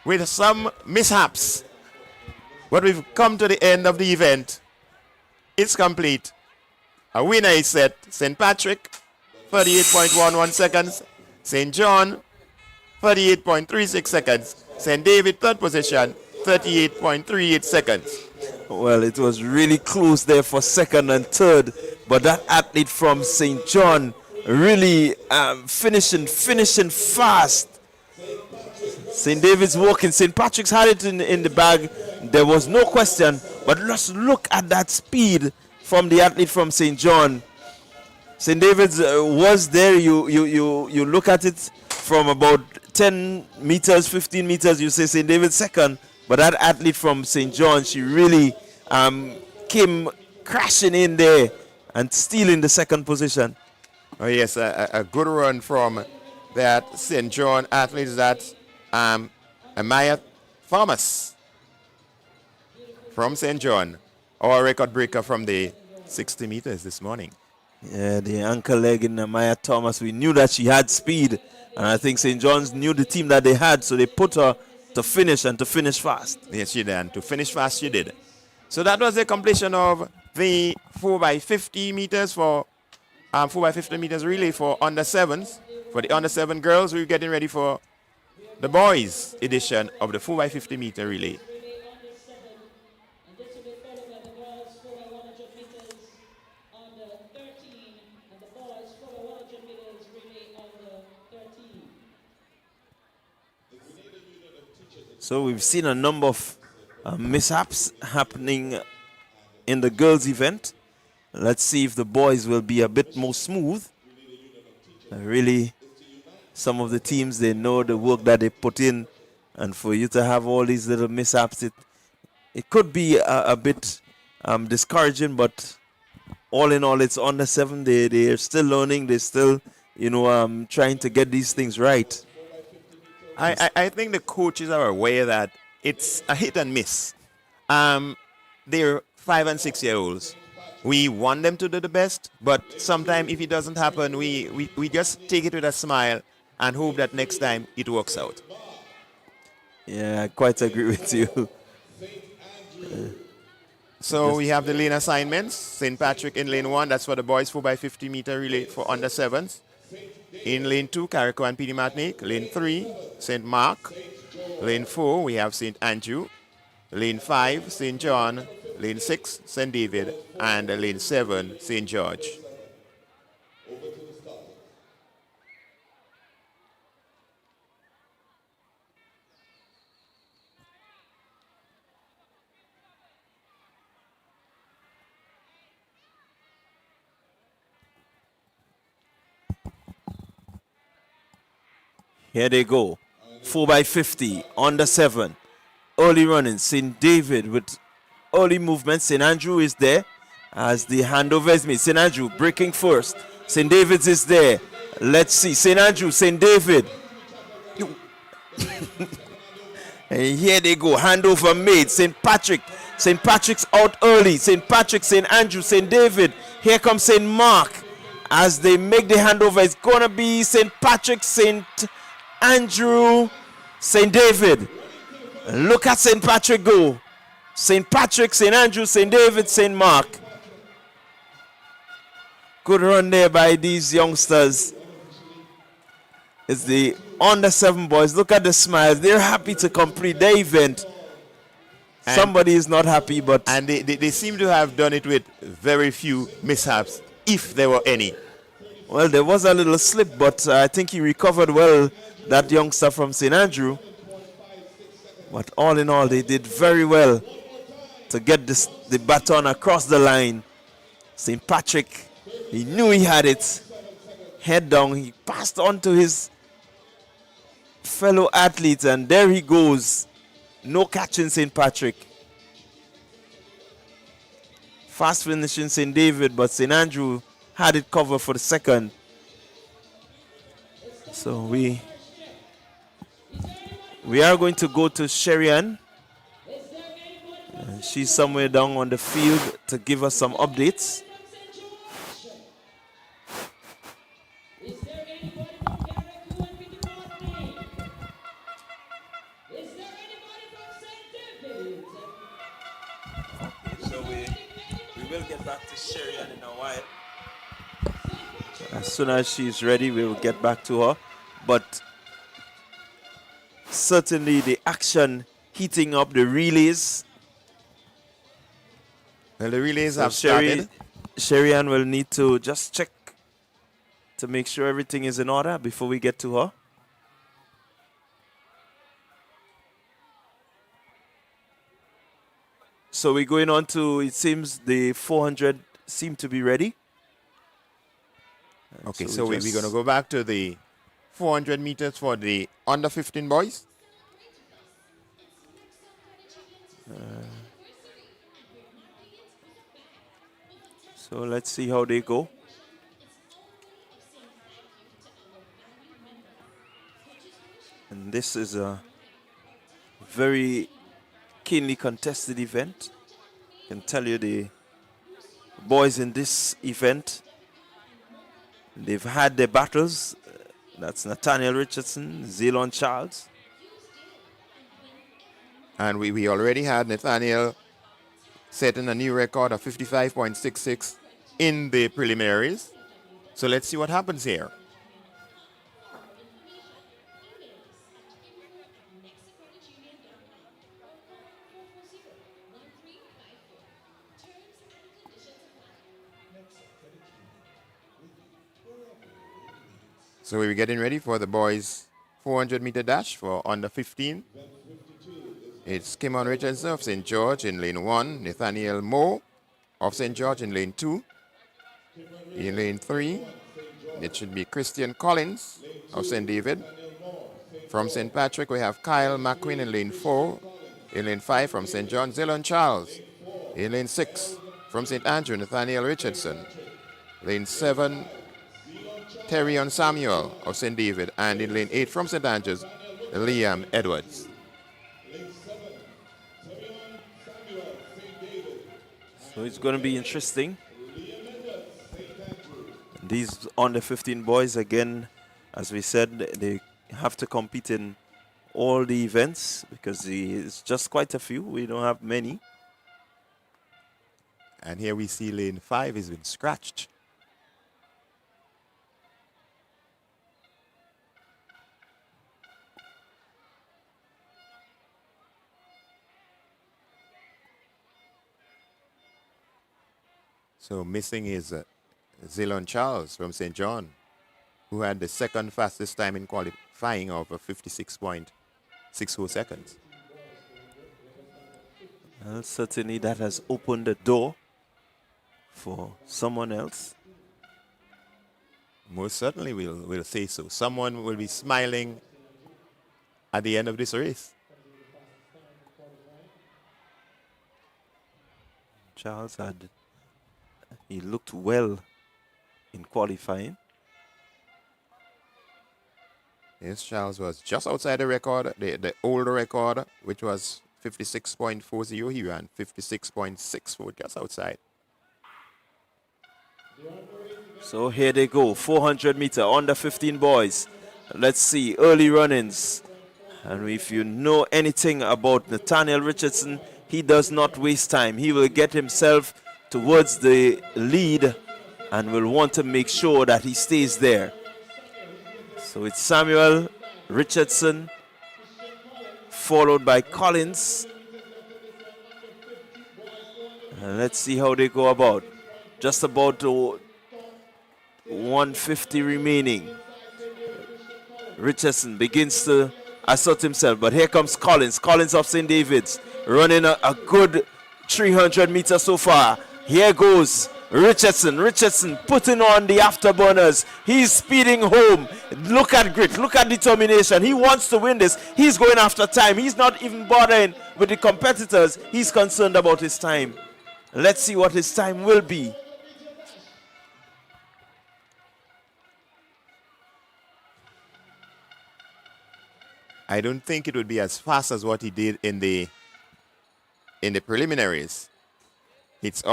S3: with some mishaps. But we've come to the end of the event. It's complete. A winner is set. St. Patrick, 38.11 seconds. St. John, 38.36 seconds. St. David, third position, 38.38 seconds.
S15: Well, it was really close there for second and third, but that athlete from St. John really finishing fast. St. David's walking. St. Patrick's had it in the bag. There was no question, but let's look at that speed from the athlete from St. John. St. David's was there. You look at it from about 10 meters, 15 meters, you say St. David's second, but that athlete from St. John, she really came crashing in there and stealing the second position.
S3: Oh yes, a good run from that St. John athlete. That's Amaya Thomas from St. John, our record breaker from the 60 meters this morning.
S15: Yeah, the ankle leg in Amaya Thomas. We knew that she had speed, and I think St. John's knew the team that they had, so they put her to finish and to finish fast.
S3: Yes, she did, and to finish fast she did. So that was the completion of the 4x50 meters for 4x50 meters relay for under 7s. For the under 7 girls, we're getting ready for the boys edition of the 4x50 meter relay.
S15: So we've seen a number of mishaps happening in the girls' event. Let's see if the boys will be a bit more smooth. Really, some of the teams, they know the work that they put in, and for you to have all these little mishaps, it could be a bit discouraging, but all in all, it's under 7. They're still learning. They're still, trying to get these things right.
S3: I think the coaches are aware that it's a hit and miss. They're 5 and 6 year olds. We want them to do the best, but sometimes if it doesn't happen, we just take it with a smile and hope that next time it works out.
S15: Yeah, I quite agree with you.
S3: So we have the lane assignments. St. Patrick in lane 1, that's for the boys 4x50 meter relay for under 7s. In lane 2, Carriacou and PD Martinique. Lane 3, St. Mark. Lane 4, we have St. Andrew. Lane 5, St. John. Lane 6, St. David. And lane 7, St. George.
S15: Here they go. 4x50, under 7. Early running. St. David with early movement. St. Andrew is there as the handover is made. St. Andrew breaking first. St. David's is there. Let's see. St. Andrew, St. David. And here they go. Handover made. St. Patrick. St. Patrick's out early. St. Patrick, St. Andrew, St. David. Here comes St. Mark. As they make the handover, it's going to be St. Patrick, St. Andrew, St. David. Look at St. Patrick go. St. Patrick, St. Andrew, St. David, St. Mark. Good run there by these youngsters. It's the under 7 boys. Look at the smiles. They're happy to complete the event.
S3: And
S15: somebody is not happy, but...
S3: And they seem to have done it with very few mishaps, if there were any.
S15: Well, there was a little slip, but I think he recovered well, that youngster from St. Andrew. But all in all, they did very well to get the baton across the line. St. Patrick, he knew he had it. Head down, he passed on to his fellow athletes, and there he goes. No catching St. Patrick. Fast finishing St. David, but St. Andrew had it covered for the second. So we are going to go to Sherian. She's somewhere down on the field to give us some updates. So we will get back to Sherian in a while. As soon as she's ready, we will get back to her. But certainly the action heating up, the relays.
S3: Well, the relays have started.
S15: Sherian will need to just check to make sure everything is in order before we get to her. So we're going on to, it seems the 400 seem to be ready.
S3: Okay, so we're going to go back to the 400 meters for the under 15 boys.
S15: So let's see how they go. And this is a very keenly contested event. I can tell you the boys in this event, they've had their battles. That's Nathaniel Richardson, Zelon Charles.
S3: And we already had Nathaniel setting a new record of 55.66 in the preliminaries. So let's see what happens here. So we're getting ready for the boys' 400-meter dash for under 15. It's Kimon Richardson of St. George in lane 1, Nathaniel Moore of St. George in lane 2. In lane 3, it should be Christian Collins of St. David. From St. Patrick, we have Kyle McQueen in lane 4. In lane 5, from St. John, Zelon Charles. In lane 6, from St. Andrew, Nathaniel Richardson. Lane 7, Terrion Samuel of St. David. And in lane 8, from St. Andrews, Liam Edwards.
S15: So it's going to be interesting. These under 15 boys, again, as we said, they have to compete in all the events because it's just quite a few. We don't have many.
S3: And here we see lane 5 has been scratched. So missing is Zelon Charles from St. John, who had the second fastest time in qualifying of 56.64 seconds.
S15: Well, certainly that has opened the door for someone else.
S3: Most certainly we'll say so. Someone will be smiling
S16: at the end of this race.
S15: Charles he looked well in qualifying.
S16: Yes, Charles was just outside the record, the older record, which was 56.40. He ran 56.64, just outside.
S15: So here they go, 400 meter, under 15 boys. Let's see, early run-ins. And if you know anything about Nathaniel Richardson, he does not waste time. He will get himself towards the lead and will want to make sure that he stays there. So it's Samuel Richardson, followed by Collins. And let's see how they go about. Just about 150 remaining. Richardson begins to assert himself, but here comes Collins. Collins of St. David's, running a good 300 meters so far. Here goes Richardson. Richardson putting on the afterburners. He's speeding home. Look at grit. Look at determination. He wants to win this. He's going after time. He's not even bothering with the competitors. He's concerned about his time. Let's see what his time will be.
S16: I don't think it would be as fast as what he did in the preliminaries. He's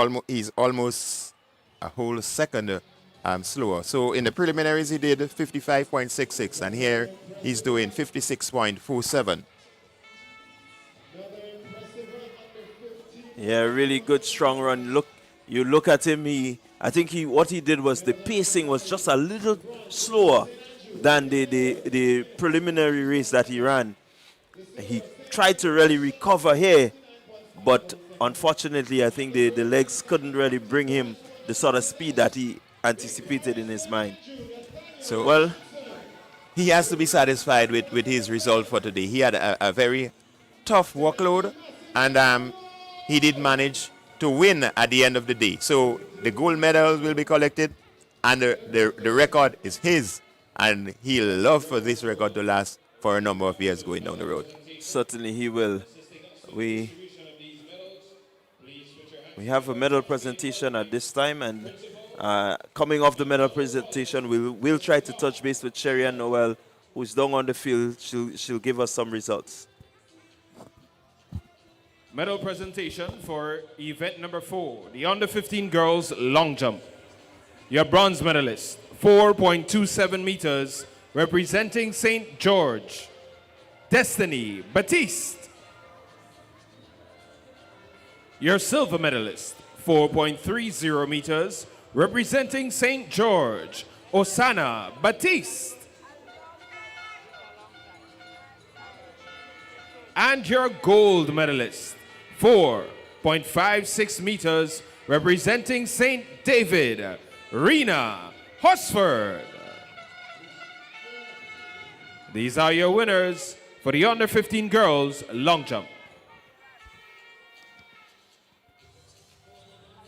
S16: almost a whole second slower. So in the preliminaries he did 55.66, and here he's doing 56.47.
S15: Yeah, really good strong run. You look at him. I think what he did was the pacing was just a little slower than the preliminary race that he ran. He tried to really recover here, but unfortunately, I think the legs couldn't really bring him the sort of speed that he anticipated in his mind.
S16: So, well, he has to be satisfied with his result for today. He had a very tough workload, and he did manage to win at the end of the day. So the gold medals will be collected, and the record is his, and he'll love for this record to last for a number of years going down the road.
S15: Certainly he will. We have a medal presentation at this time, and coming off the medal presentation, we'll try to touch base with Sherry and Noel, who's down on the field. She'll give us some results.
S9: Medal presentation for event number 4, the under 15 girls long jump. Your bronze medalist, 4.27 meters, representing St. George, Destiny Batiste. Your silver medalist, 4.30 meters, representing St. George, Osana Batiste. And your gold medalist, 4.56 meters, representing St. David, Rena Hosford. These are your winners for the under 15 girls long jump.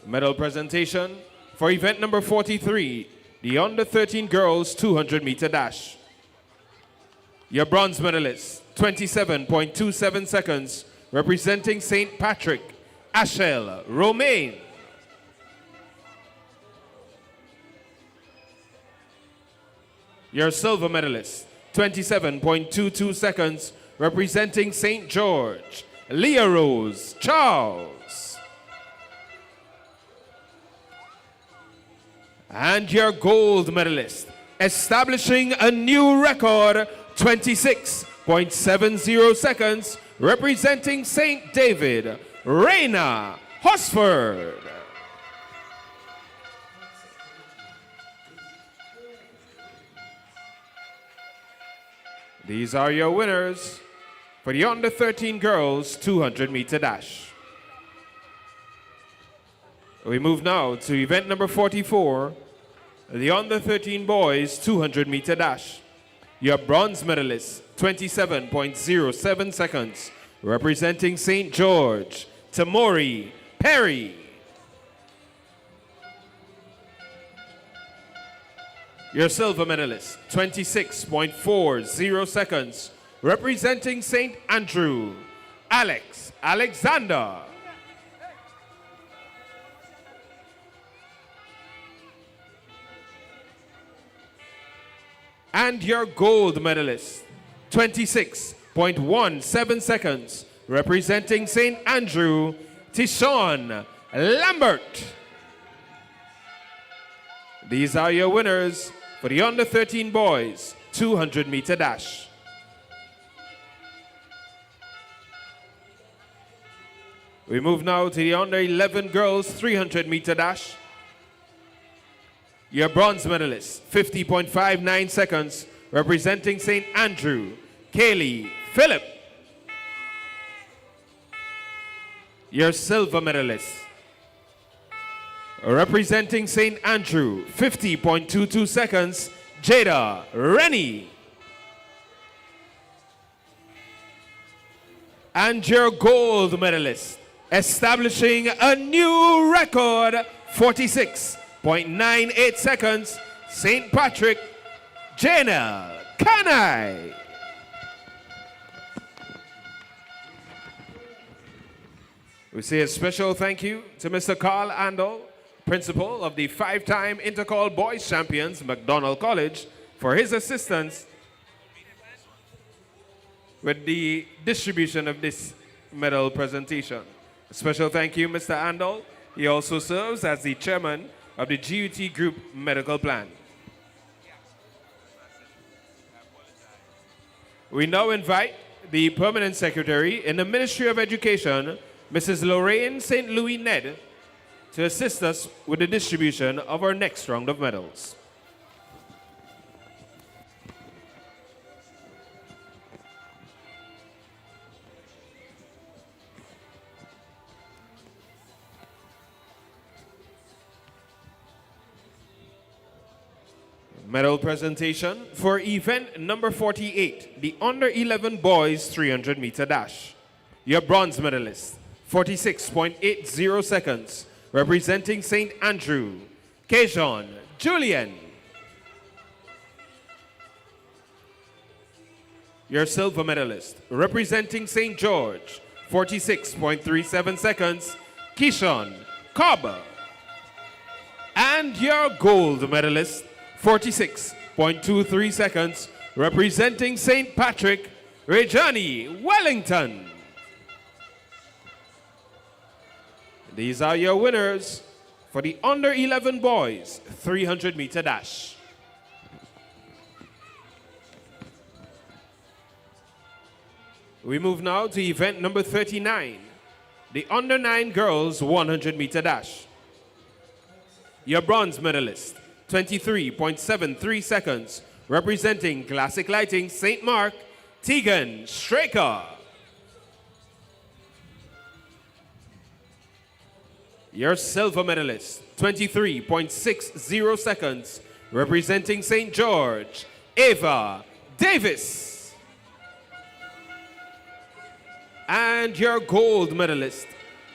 S9: Medal presentation for event number 43, the under 13 girls 200 meter dash. Your bronze medalist, 27.27 seconds, representing St. Patrick, Ashel Romaine. Your silver medalist, 27.22 seconds, representing St. George, Leah Rose Charles. And your gold medalist, establishing a new record, 26.70 seconds, representing St. David, Rena Hosford. These are your winners for the under 13 girls 200 meter dash. We move now to event number 44, the under 13 boys 200 meter dash. Your bronze medalist, 27.07 seconds, representing St. George, Tamori Perry. Your silver medalist, 26.40 seconds, representing St. Andrew, Alex Alexander. And your gold medalist, 26.17 seconds, representing St. Andrew, Tishon Lambert. These are your winners for the under 13 boys 200-meter dash. We move now to the under 11 girls 300-meter dash. Your bronze medalist, 50.59 seconds, representing St. Andrew, Kaylee Phillip. Your silver medalist, representing St. Andrew, 50.22 seconds, Jada Rennie. And your gold medalist, establishing a new record, 46.98 seconds, St. Patrick, Janelle Kanai. We say a special thank you to Mr. Carl Andel, principal of the 5-time Intercall Boys Champions, McDonald College, for his assistance with the distribution of this medal presentation. A special thank you, Mr. Andel. He also serves as the chairman of the GUT Group Medical Plan. We now invite the permanent secretary in the Ministry of Education, Mrs. Lorraine St. Louis Ned, to assist us with the distribution of our next round of medals. Medal presentation for event number 48, the under 11 boys 300-meter dash. Your bronze medalist, 46.80 seconds, representing St. Andrew, Kejon Julian. Your silver medalist, representing St. George, 46.37 seconds, Kishon Cobb. And your gold medalist, 46.23 seconds, representing St. Patrick, Rejani Wellington. These are your winners for the under 11 boys 300-meter dash. We move now to event number 39, the under 9 girls 100-meter dash. Your bronze medalist, 23.73 seconds, representing Classic Lighting St. Mark, Tegan Straker. Your silver medalist, 23.60 seconds, representing St. George, Ava Davis. And your gold medalist,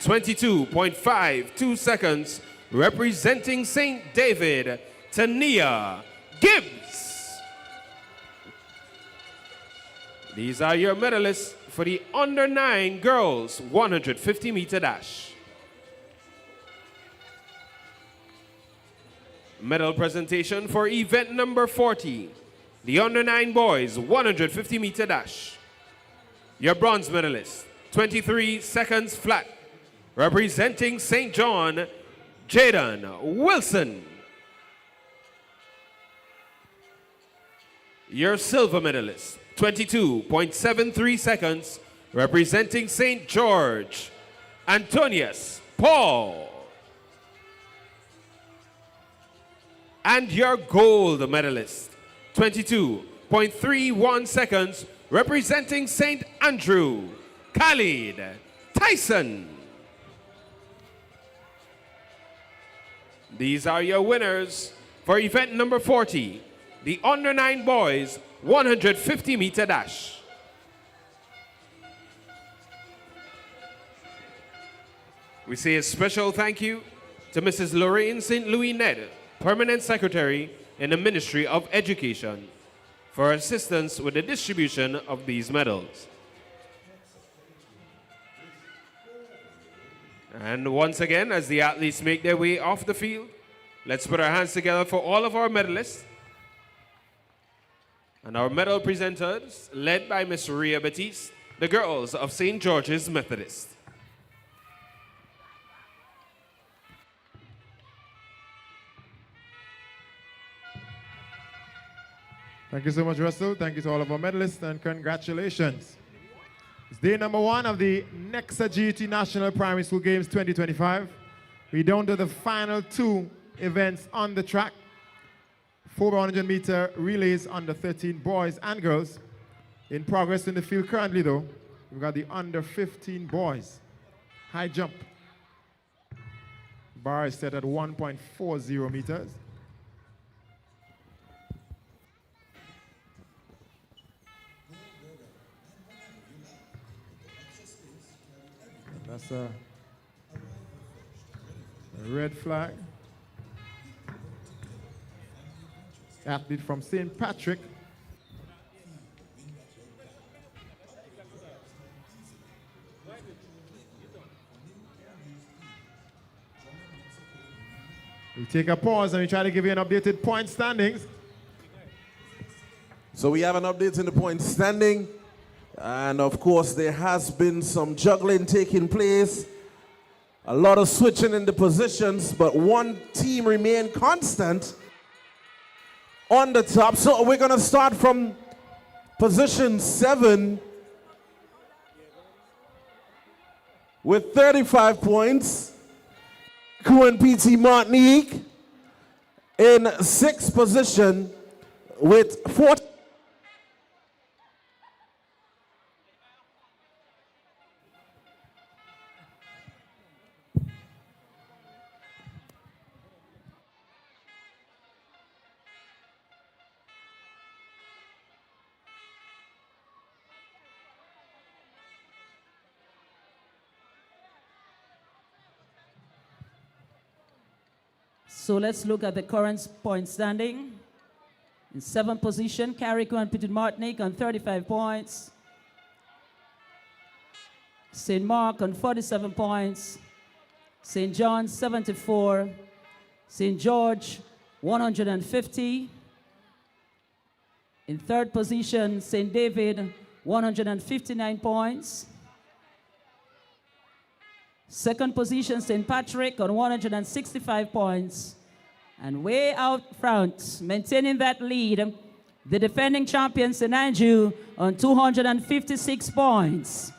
S9: 22.52 seconds, representing St. David, Tania Gibbs. These are your medalists for the under 9 girls 150-meter dash. Medal presentation for event number 40, the under 9 boys 150-meter dash. Your bronze medalist, 23 seconds flat, representing St. John, Jaden Wilson. Your silver medalist, 22.73 seconds, representing St. George, Antonius Paul. And your gold medalist, 22.31 seconds, representing St. Andrew, Khalid Tyson. These are your winners for event number 40, the under 9 boys 150-meter dash. We say a special thank you to Mrs. Lorraine St. Louis Ned, Permanent Secretary in the Ministry of Education, for assistance with the distribution of these medals. And once again, as the athletes make their way off the field, let's put our hands together for all of our medalists and our medal presenters, led by Miss Ria Batiste, the girls of St. George's Methodist.
S2: Thank you so much, Russell. Thank you to all of our medalists, and congratulations. It's day number 1 of the NEXA GT National Primary School Games 2025. We're down to the final 2 events on the track. 400-meter relays under 13 boys and girls. In progress in the field currently, though, we've got the under 15 boys. High jump. Bar is set at 1.40 meters. That's a red flag. Athlete from St. Patrick. We take a pause and we try to give you an updated point standings.
S10: So we have an update in the point standing. And of course, there has been some juggling taking place. A lot of switching in the positions, but one team remained constant on the top. So we're going to start from position 7 with 35 points. QNPT Martinique in 6th position with 40.
S11: So let's look at the current point standing. In 7th position, Carriacou and Petit Martinique on 35 points. St. Mark on 47 points. St. John, 74. St. George, 150. In 3rd position, St. David, 159 points. 2nd position, St. Patrick on 165 points. And way out front, maintaining that lead, the defending champion, St. Andrew, on 256 points.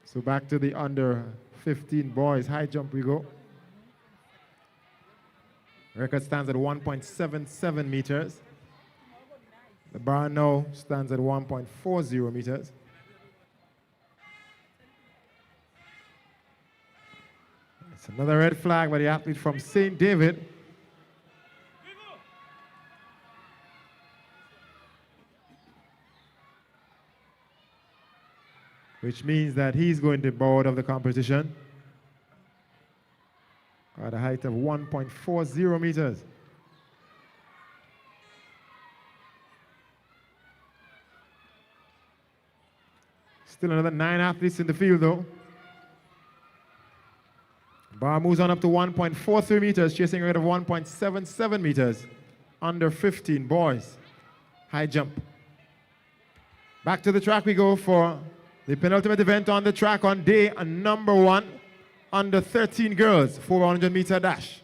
S2: So back to the under 15 boys. High jump we go. Record stands at 1.77 meters. The bar now stands at 1.40 meters. It's another red flag by the athlete from St. David. Which means that he's going to bow out of the competition at a height of 1.40 meters. Still another 9 athletes in the field though. Bar moves on up to 1.43 meters, chasing a rate of 1.77 meters. Under 15 boys. High jump. Back to the track we go for the penultimate event on the track on day number 1, under 13 girls, 400-meter dash.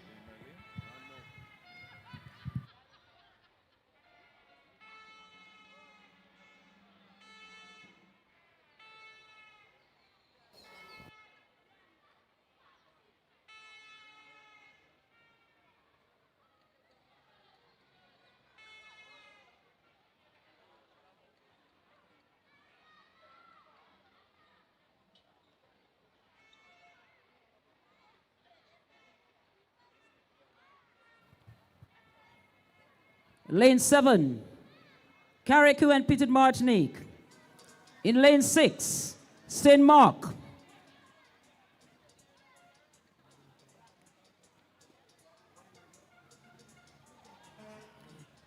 S11: Lane 7, Carriacou and Petit Martinique. In lane 6, St. Mark.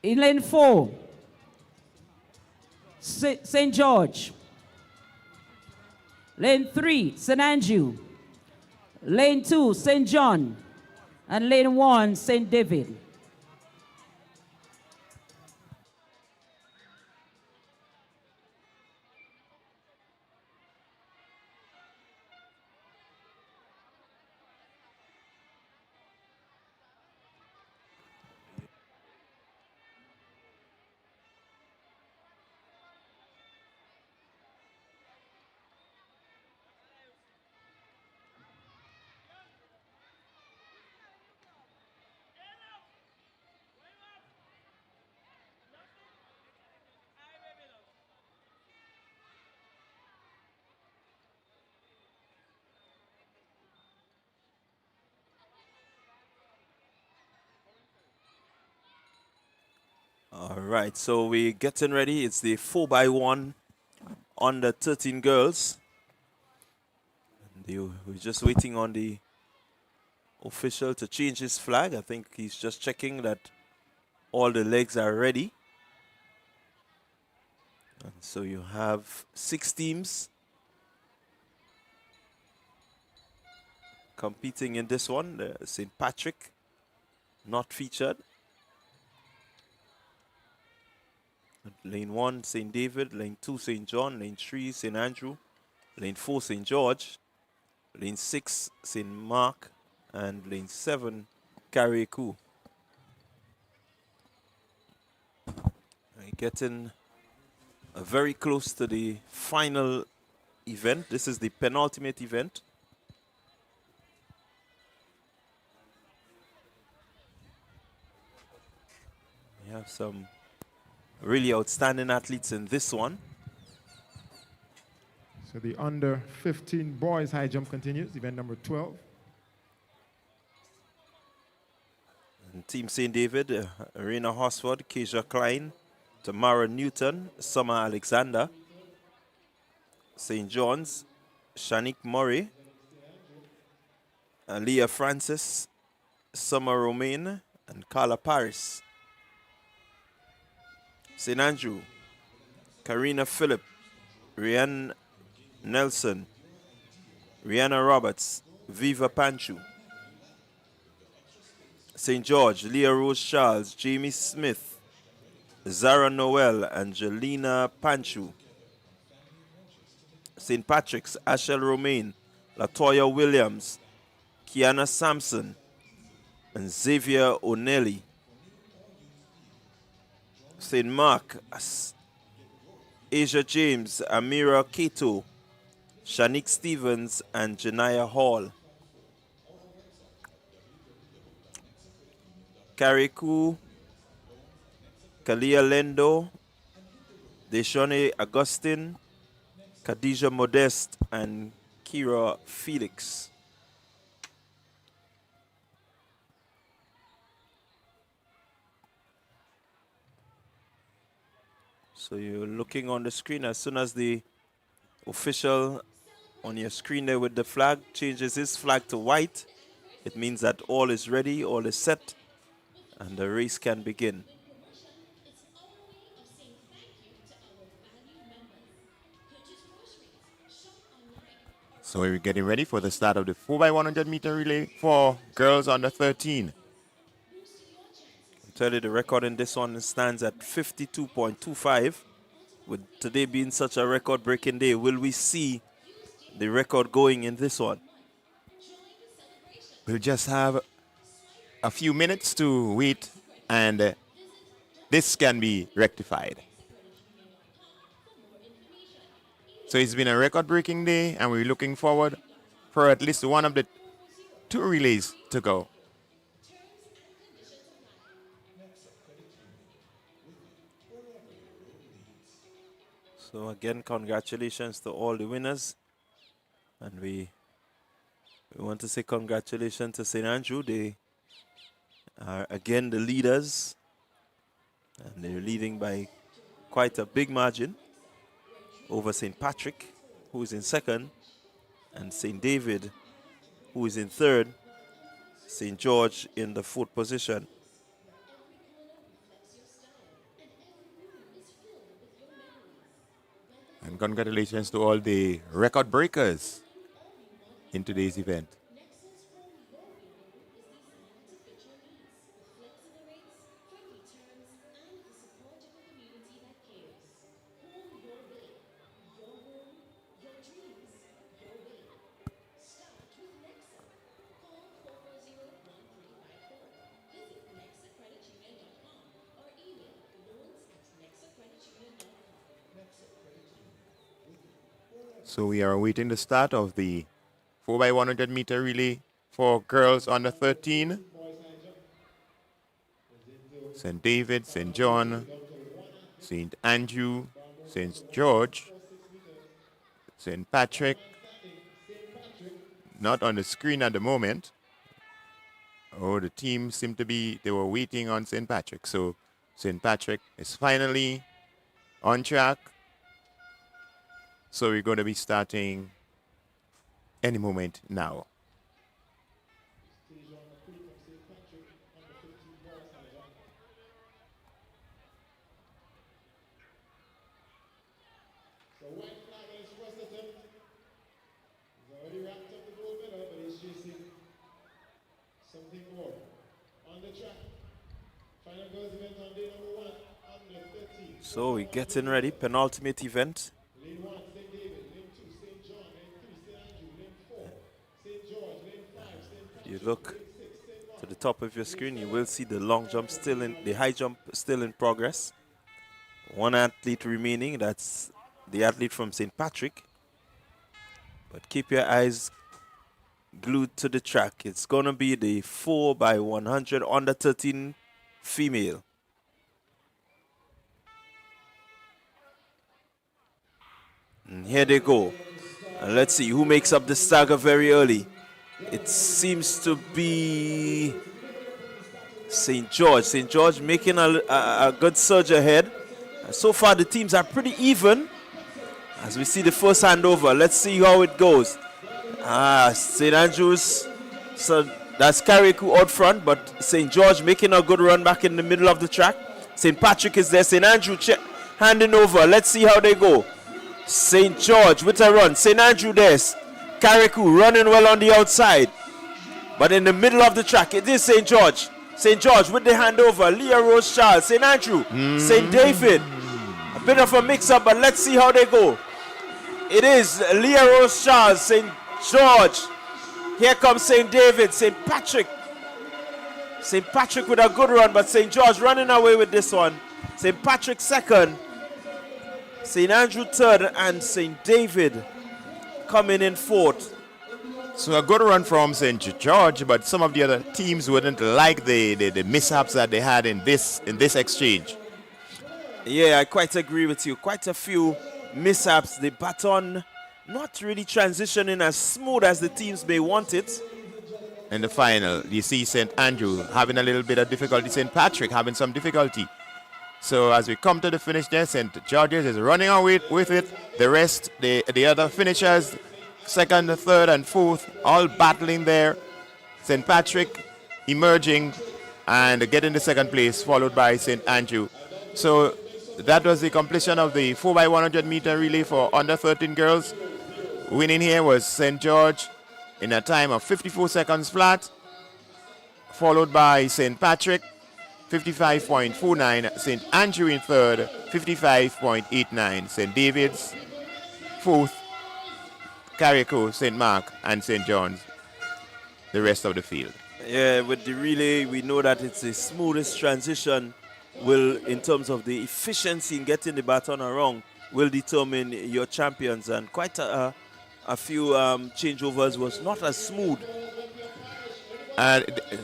S11: In lane 4, St. George. Lane 3, St. Andrew. Lane 2, St. John. And lane 1, St. David.
S15: All right, so we're getting ready. It's the 4x1 under 13 girls. We're just waiting on the official to change his flag. I think he's just checking that all the legs are ready. And so you have 6 teams competing in this one. St. Patrick not featured. Lane 1, St. David. Lane 2, St. John. Lane 3, St. Andrew. Lane 4, St. George. Lane 6, St. Mark. And lane 7, Carriacou. Getting very close to the final event. This is the penultimate event. We have some really outstanding athletes in this one.
S2: So the under 15 boys high jump continues, event number 12.
S15: And Team St. David, Arena Hosford, Keisha Klein, Tamara Newton, Summer Alexander. St. John's, Shanique Murray, Leah Francis, Summer Romaine, and Carla Paris. St. Andrew, Karina Phillip, Rianne Nelson, Rihanna Roberts, Viva Panchu. St. George, Leah Rose Charles, Jamie Smith, Zara Noel, Angelina Panchu. St. Patrick's, Ashel Romaine, Latoya Williams, Kiana Sampson, and Xavier O'Neill. St. Mark, Asia James, Amira Kato, Shanique Stevens, and Janaya Hall. Carriacou, Kalia Lendo, Deshone Augustine, Khadija Modeste, and Kira Felix. So you're looking on the screen. As soon as the official on your screen there with the flag changes his flag to white, it means that all is ready, all is set, and the race can begin.
S3: So we're getting ready for the start of the 4x100 meter relay for girls under 13.
S15: I'll tell you the record in this one stands at 52.25. With today being such a record-breaking day, will we see the record going in this one?
S3: We'll just have a few minutes to wait, and this can be rectified. So it's been a record-breaking day, and we're looking forward for at least one of the 2 relays to go.
S15: So again, congratulations to all the winners. And we want to say congratulations to St. Andrew. They are again the leaders And they're leading by quite a big margin over St. Patrick, who is in second, and St. David, who is in third, St. George in the fourth position.
S16: And congratulations to all the record breakers in today's event. So we are awaiting the start of the 4x100 meter relay for girls under 13. St. David, St. John, St. Andrew, St. George, St. Patrick, not on the screen at the moment. Oh, the team seemed to be, they were waiting on St. Patrick. So St. Patrick is finally on track. So we're going to be starting any moment now.
S15: So we're getting ready, penultimate event. You look to the top of your screen, you will see the long jump still in, the high jump still in progress. One athlete remaining, that's the athlete from St. Patrick. But keep your eyes glued to the track. It's gonna be the 4x100 under 13 female. And here they go. And let's see who makes up the stagger very early. It seems to be St. George. St. George making a good surge ahead. So far the teams are pretty even. As we see the first handover, let's see how it goes. St. Andrews, so that's carriacou out front, but St. George making a good run back in the middle of the track. St. Patrick is there. St. Andrew handing over. Let's see how they go. St. George with a run. St. Andrew there. carriacou running well on the outside. But in the middle of the track, it is St. George. St. George with the handover. Leah Rose Charles. St. Andrew. St. David. A bit of a mix-up, but let's see how they go. It is Leah Rose Charles. St. George. Here comes St. David. St. Patrick. St. Patrick with a good run, but St. George running away with this one. St. Patrick second. St. Andrew third, and St. David coming in fourth.
S16: So a good run from St. George, but some of the other teams wouldn't like the mishaps that they had in this exchange.
S15: Yeah, I quite agree with you. Quite a few mishaps. The baton not really transitioning as smooth as the teams may want it.
S16: In the final, you see St. Andrew having a little bit of difficulty, St. Patrick having some difficulty. So as we come to the finish there, St. George's is running away with it. The rest, the other finishers, second, third, and fourth, all battling there. St. Patrick emerging and getting the second place, followed by St. Andrew. So that was the completion of the 4x100 meter relay for under 13 girls. Winning here was St. George in a time of 54 seconds flat, followed by St. Patrick, 55.49, St. Andrew in third, 55.89, St. David's fourth, carriacou, St. Mark, and St. John's, the rest of the field.
S15: Yeah, with the relay, we know that it's the smoothest transition will, in terms of the efficiency in getting the baton around, will determine your champions, and quite a few changeovers was not as smooth.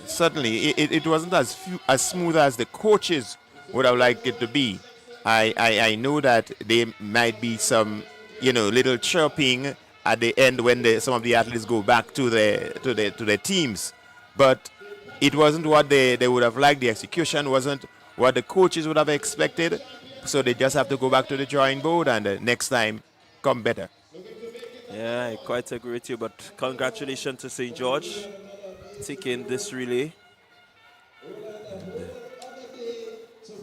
S16: Certainly, it wasn't as smooth as the coaches would have liked it to be. I know that there might be some, little chirping at the end when some of the athletes go back to their teams, but it wasn't what they would have liked. The execution wasn't what the coaches would have expected. So they just have to go back to the drawing board and next time come better.
S15: Yeah, I quite agree with you, but congratulations to St. George taking this relay.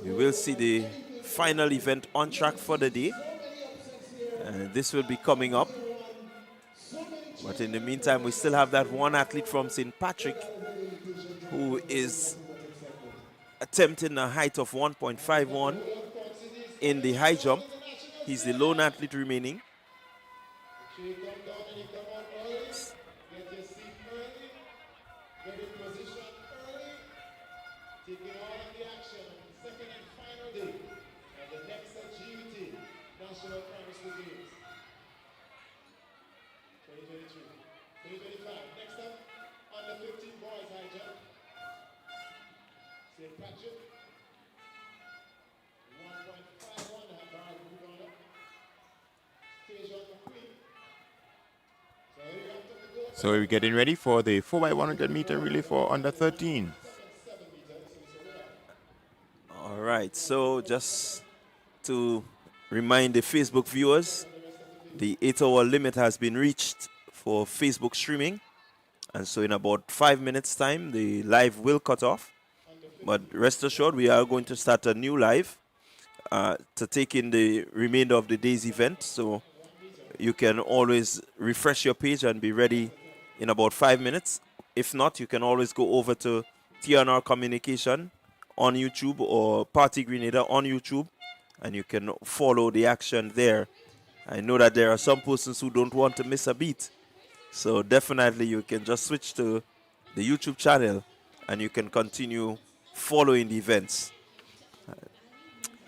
S15: We will see the final event on track for the day. And this will be coming up. But in the meantime, we still have that one athlete from St. Patrick who is attempting a height of 1.51 in the high jump. He's the lone athlete remaining.
S2: Taking all of the action on the second and final day of the NEXA GUT National Primary School Games 2023, 2025. Next up, under 15 boys high jump. St. Patrick, 1.51 have barred moved on up. Stage on the queen.
S16: So we're getting ready for the 4x100 meter relay for under 13.
S15: All right, so just to remind the Facebook viewers, the 8-hour limit has been reached for Facebook streaming. And so in about 5 minutes' time, the live will cut off. But rest assured, we are going to start a new live to take in the remainder of the day's event. So you can always refresh your page and be ready in about 5 minutes. If not, you can always go over to TNR Communication on YouTube or Partygrenada on YouTube, and you can follow the action there. I know that there are some persons who don't want to miss a beat, so definitely you can just switch to the YouTube channel and you can continue following the events.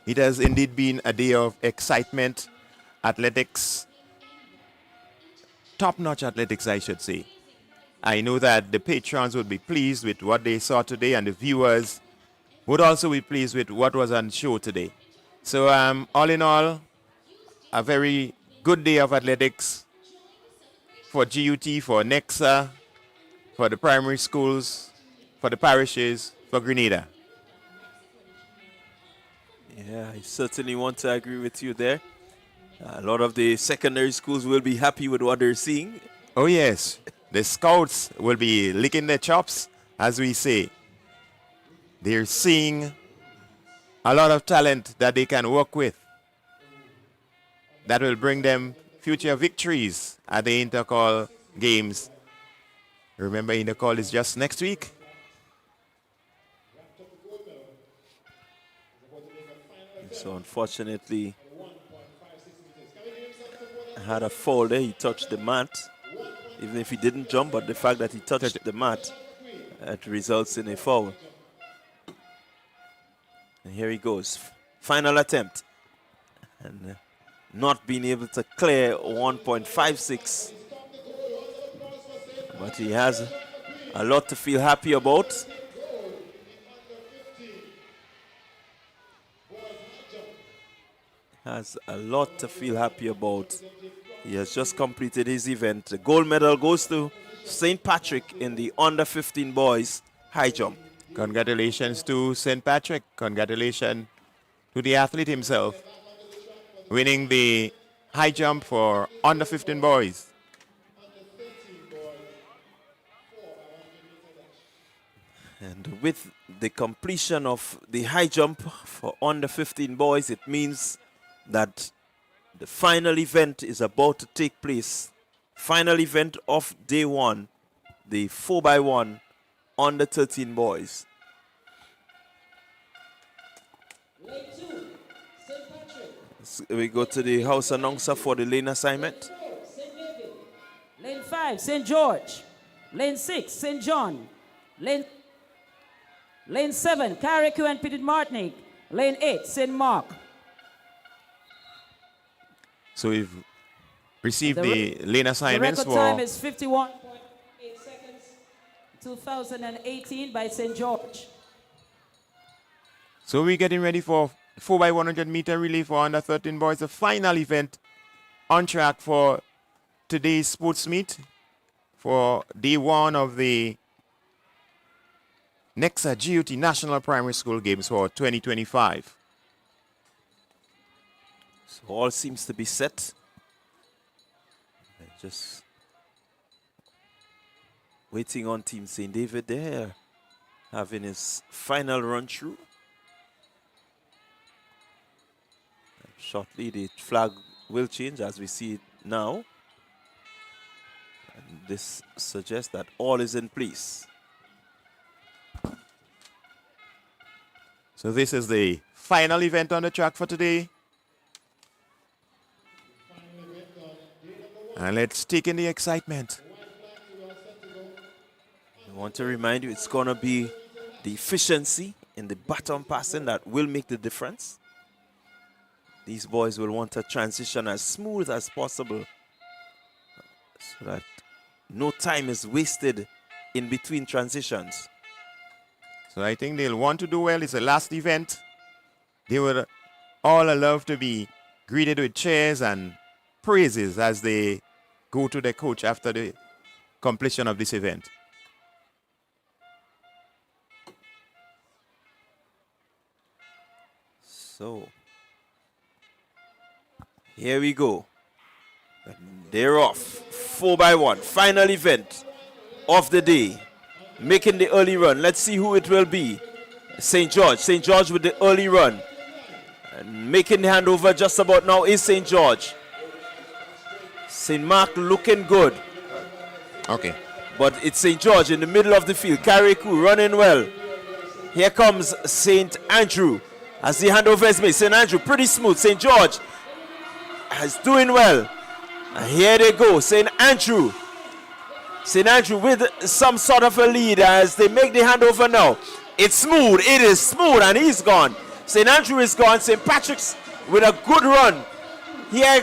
S16: It has indeed been a day of excitement, athletics, top-notch athletics, I should say. I know that the patrons would be pleased with what they saw today, and the viewers would also be pleased with what was on show today. So all in all, a very good day of athletics for GUT, for NEXA, for the primary schools, for the parishes, for Grenada.
S15: Yeah, I certainly want to agree with you there. A lot of the secondary schools will be happy with what they're seeing.
S16: Oh yes, the scouts will be licking their chops, as we say. They're seeing a lot of talent that they can work with that will bring them future victories at the Intercall Games. Remember, Intercall is just next week.
S15: So unfortunately, had a fall there. He touched the mat, even if he didn't jump, but the fact that he touched the mat, it results in a foul. And here he goes, final attempt, and not being able to clear 1.56, but he has a lot to feel happy about. Has a lot to feel happy about. He has just completed his event. The gold medal goes to St. Patrick in the under 15 boys high jump.
S16: Congratulations to St. Patrick. Congratulations to the athlete himself, winning the high jump for under 15 boys.
S15: And with the completion of the high jump for under 15 boys, it means that the final event is about to take place. Final event of day one, the 4x1 under 13 boys. So we go to the house announcer for the lane assignment.
S11: Lane 5, St. George. Lane 6, St. John. Lane 7, Carriacou and Petit Martinique. Lane 8, St. Mark.
S16: So we've received the lane assignments
S11: the record time is 51.8 seconds, 2018 by St. George.
S16: So we're getting ready for 4x100 meter relay for under 13 boys, the final event on track for today's sports meet for day one of the
S3: NEXA GUT National Primary School Games for 2025.
S15: So all seems to be set. Just waiting on Team St. David there, having his final run through. Shortly, the flag will change as we see it now. And this suggests that all is in place.
S3: So this is the final event on the track for today. And let's take in the excitement.
S15: I want to remind you, it's going to be the efficiency in the baton passing that will make the difference. These boys will want to transition as smooth as possible so that no time is wasted in between transitions.
S3: So I think they'll want to do well. It's the last event. They would all love to be greeted with cheers and praises as they go to their coach after the completion of this event.
S15: So, here we go. They're off. 4x1. Final event of the day. Making the early run. Let's see who it will be. St. George. St. George with the early run. And making the handover just about now is St. George. St. Mark looking good.
S3: Okay.
S15: But it's St. George in the middle of the field. Carriacou running well. Here comes St. Andrew as the handover is made. St. Andrew pretty smooth. St. George is doing well. And here they go. St. Andrew. St. Andrew with some sort of a lead as they make the handover now. It's smooth. It is smooth and he's gone. St. Andrew is gone. St. Patrick's with a good run. Here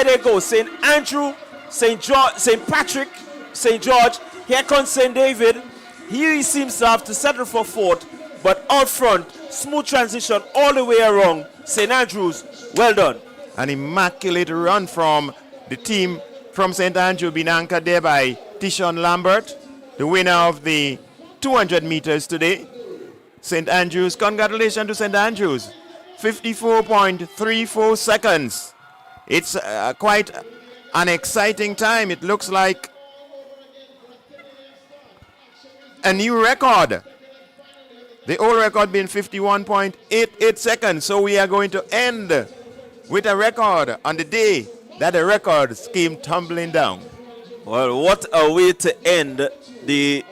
S15: they go. St. Andrew, St. George, St. Patrick, St. George. Here comes St. David. He seems to have to settle for fourth, but out front, smooth transition all the way around. St. Andrews, well done.
S3: An immaculate run from the team from St. Andrew, being anchored there by Tishon Lambert, the winner of the 200 meters today. St. Andrews, congratulations to St. Andrews. 54.34 seconds. It's quite an exciting time. It looks like a new record. The old record being 51.88 seconds. So we are going to end with a record on the day that the records came tumbling down.
S15: Well, what a way to end the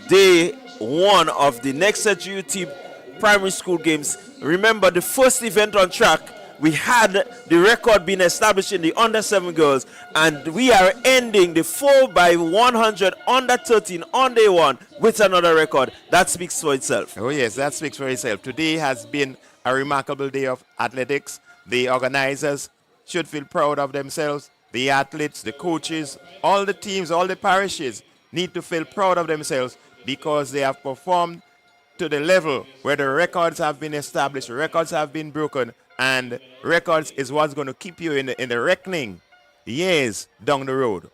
S15: day one of the NEXA GUT Primary School Games. Remember, the first event on track, we had the record being established in the under 7 girls, and we are ending the 4x100 under 13 on day one with another record. That speaks for itself.
S3: Oh yes, that speaks for itself. Today has been a remarkable day of athletics. The organizers should feel proud of themselves. The athletes, the coaches, all the teams, all the parishes need to feel proud of themselves because they have performed to the level where the records have been established, records have been broken, and records is what's going to keep you in the reckoning years down the road.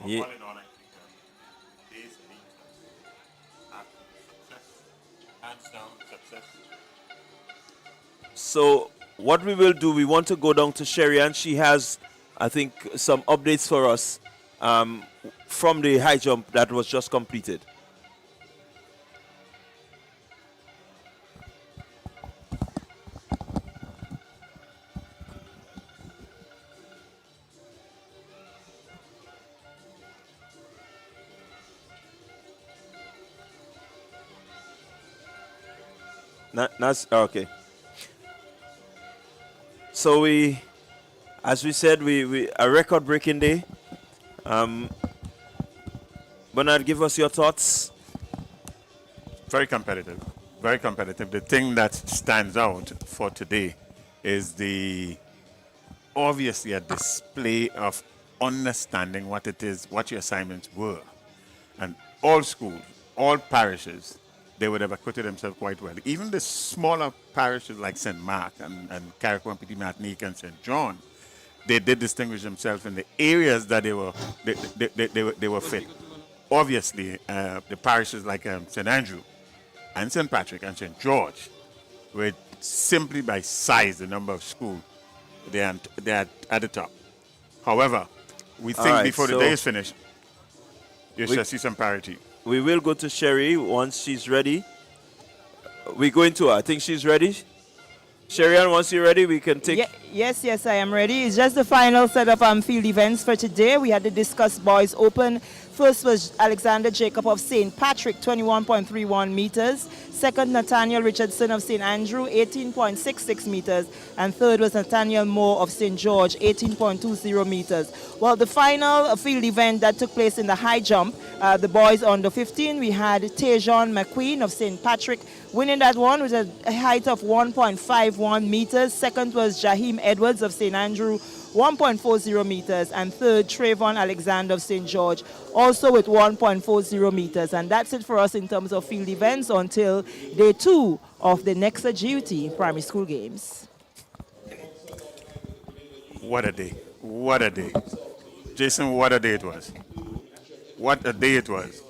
S15: Yeah. So what we will do, we want to go down to Sherry, and she has, I think, some updates for us from the high jump that was just completed. Okay. So we, as we said, we a record-breaking day. Bernard, give us your thoughts.
S21: Very competitive. Very competitive. The thing that stands out for today is obviously a display of understanding what it is, what your assignments were. And all schools, all parishes, they would have acquitted themselves quite well. Even the smaller parishes like St. Mark and Carriacou and Petit Martinique and St. John, they did distinguish themselves in the areas that they were fit. obviously, the parishes like St. Andrew and St. Patrick and St. George, were simply by size, the number of schools, they're at the top. However, we
S15: All
S21: think
S15: right,
S21: before the
S15: so
S21: day is finished, you
S15: we-
S21: shall see some parity.
S15: We will go to Sherry once she's ready. We're going to her. I think she's ready. Sherry, once you're ready, we can take.
S20: Yes, I am ready. It's just the final set of field events for today. We had to discuss boys open. First was Alexander Jacob of St. Patrick, 21.31 meters. Second, Nathaniel Richardson of St. Andrew, 18.66 meters. And third was Nathaniel Moore of St. George, 18.20 meters. Well, the final field event that took place in the high jump, the boys under 15, we had Tejon McQueen of St. Patrick winning that one with a height of 1.51 meters. Second was Jaheim Edwards of St. Andrew, 1.40 meters. And third, Trayvon Alexander of St. George, also with 1.40 meters. And that's it for us in terms of field events until day 2 of the NEXA GUT Primary School Games.
S21: What a day. What a day. Jason, what a day it was. What a day it was.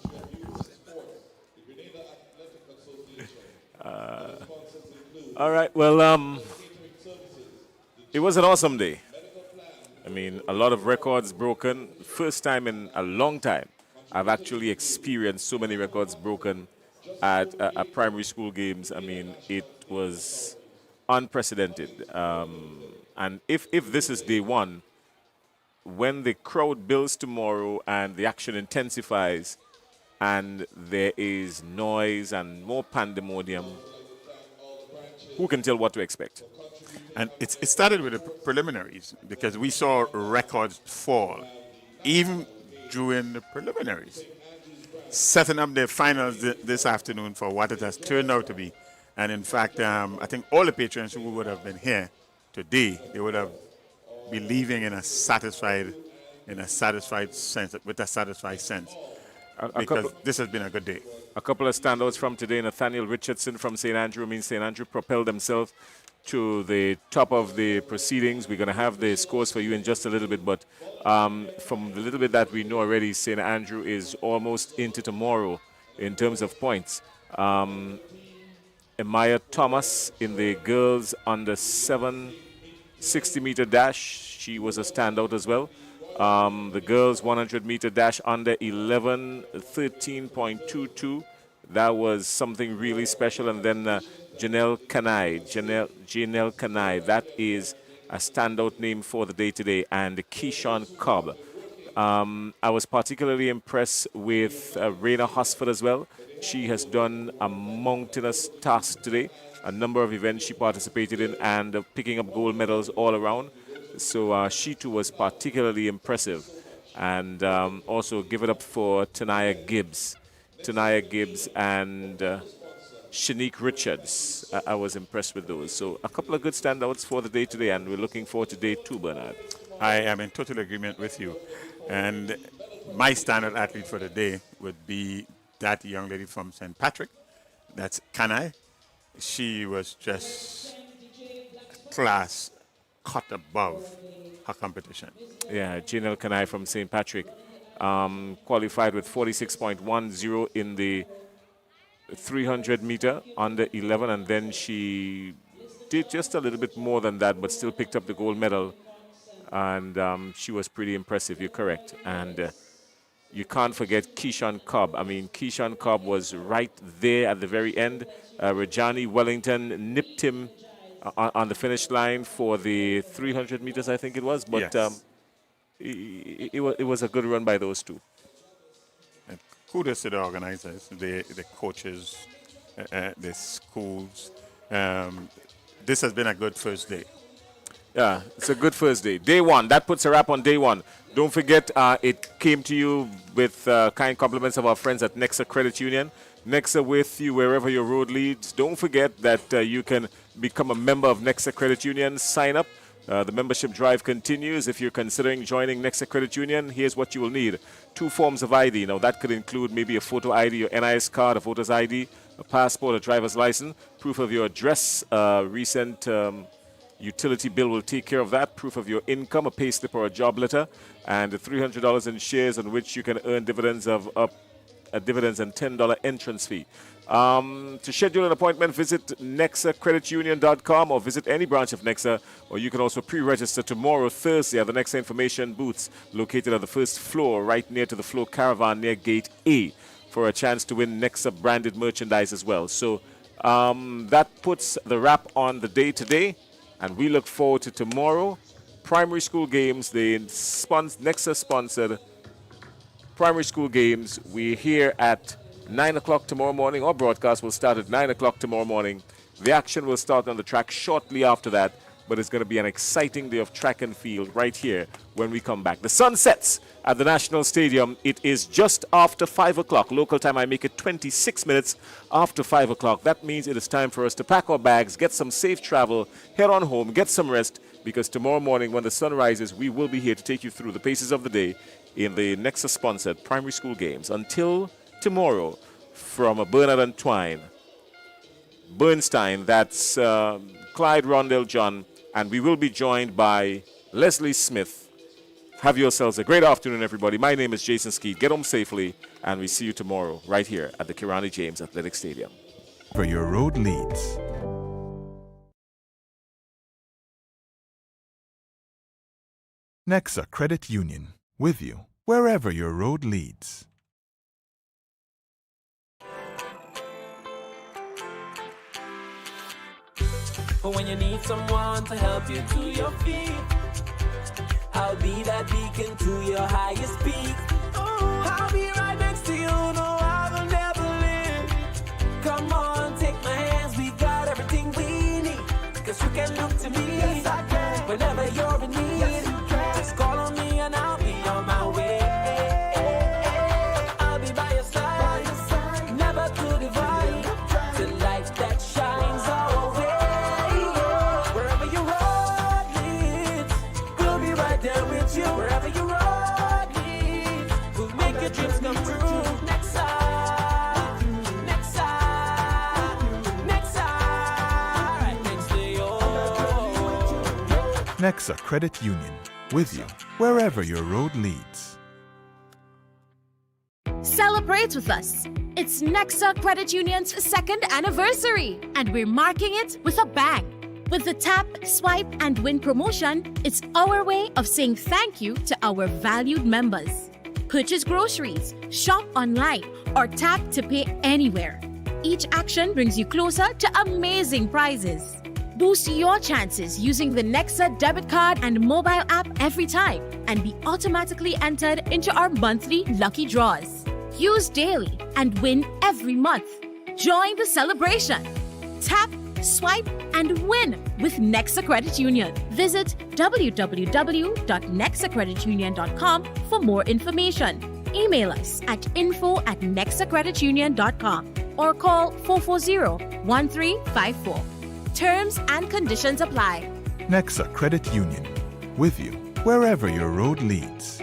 S23: All right. Well, it was an awesome day. I mean, a lot of records broken. First time in a long time I've actually experienced so many records broken at primary school games. I mean, it was unprecedented. And if this is day 1, when the crowd builds tomorrow and the action intensifies and there is noise and more pandemonium, who can tell what to expect?
S21: And it started with the preliminaries because we saw records fall, even during the preliminaries, setting up the finals this afternoon for what it has turned out to be. And in fact, I think all the patrons who would have been here today, they would have been leaving in a satisfied sense, with a satisfied sense, because this has been a good day.
S23: A couple of standouts from today. Nathaniel Richardson from St. Andrew. St. Andrew propelled themselves to the top of the proceedings. We're going to have the scores for you in just a little bit, but from the little bit that we know already, St. Andrew is almost into tomorrow in terms of points. Amaya Thomas in the girls under 7 60-meter dash, she was a standout as well. The girls 100-meter dash under 11, 13.22. That was something really special. And then Janelle Kanai, that is a standout name for the day today. And Keyshawn Cobb. I was particularly impressed with Raina Hosford as well. She has done a mountainous task today. A number of events she participated in and picking up gold medals all around. So she too was particularly impressive. And also give it up for Tanaya Gibbs and Shanique Richards. I was impressed with those. So a couple of good standouts for the day today, and we're looking forward to day 2, Bernard.
S21: I am in total agreement with you. And my standard athlete for the day would be that young lady from St. Patrick. That's Kanai. She was just class cut above her competition.
S23: Yeah, Janelle Kanai from St. Patrick qualified with 46.10 in the 300 meter under 11, and then she did just a little bit more than that, but still picked up the gold medal, and she was pretty impressive. You're correct. And you can't forget Keyshawn Cobb. I mean, Keyshawn Cobb was right there at the very end. Rajani Wellington nipped him on the finish line for the 300 meters, I think it was. But
S21: yes.
S23: it was a good run by those two.
S21: And kudos to the organizers, the coaches, the schools. This has been a good first day.
S23: Yeah, it's a good first day. Day 1, that puts a wrap on day 1. Don't forget, it came to you with kind compliments of our friends at NEXA Credit Union. NEXA with you wherever your road leads. Don't forget that you can become a member of NEXA Credit Union. Sign up. The membership drive continues. If you're considering joining NEXA Credit Union, here's what you will need. 2 forms of ID. Now, that could include maybe a photo ID, your NIS card, a voter's ID, a passport, a driver's license, proof of your address, recent
S14: utility bill will take care of that. Proof of your income, a pay slip or a job letter, and $300 in shares on which you can earn dividends of dividends and $10 entrance fee. To schedule an appointment, visit nexacreditunion.com or visit any branch of NEXA, or you can also pre-register tomorrow, Thursday, at the NEXA information booths located at the first floor, right near to the floor caravan near Gate A, for a chance to win NEXA branded merchandise as well. So that puts the wrap on the day today, and we look forward to tomorrow. Primary school games, the NEXA sponsored primary school games. We're here at 9 o'clock tomorrow morning. Our broadcast will start at 9 o'clock tomorrow morning. The action will start on the track shortly after that, but it's going to be an exciting day of track and field right here when we come back. The sun sets at the National Stadium. It is just after 5 o'clock. Local time, I make it 26 minutes after 5 o'clock. That means it is time for us to pack our bags, get some safe travel, head on home, get some rest, because tomorrow morning when the sun rises, we will be here to take you through the paces of the day in the NEXA-sponsored primary school games. Until tomorrow, from Bernard and Twine, Bernstein, that's Clyde Rondell John, and we will be joined by Leslie Smith. Have yourselves a great afternoon, everybody. My name is Jason Skeet. Get home safely, and we see you tomorrow right here at the Kirani James Athletic Stadium.
S7: Where your road leads. NEXA Credit Union, with you wherever your road leads.
S8: But when you need someone to help you to your feet, I'll be that beacon to your highest peak. I'll be right next to you, no, I will never leave. Come on, take my hands, we got everything we need. Cause you can look to me, yes, I can. Whenever you're in need, yes, you can. Just call on me and I'll be on my way. I'll be by your side, never to divide. The light that shines our way. Wherever your road leads, we'll be right there with you. Wherever your road leads, we'll make your dreams come true. NEXA, NEXA, NEXA, right next to you.
S7: NEXA Credit Union, with you wherever your road leads.
S5: Celebrate with us. It's NEXA Credit Union's 2nd anniversary, and we're marking it with a bang. With the Tap, Swipe, and Win promotion, it's our way of saying thank you to our valued members. Purchase groceries, shop online, or tap to pay anywhere. Each action brings you closer to amazing prizes. Boost your chances using the NEXA debit card and mobile app every time, and be automatically entered into our monthly lucky draws. Use daily and win every month. Join the celebration. Tap, swipe, and win with NEXA Credit Union. Visit www.nexacreditunion.com for more information. Email us at info@nexacreditunion.com or call 440-1354. Terms and conditions apply.
S7: NEXA Credit Union, with you wherever your road leads.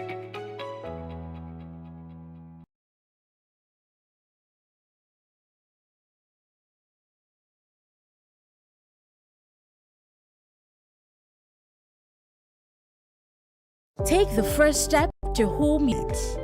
S5: Take the first step to home needs.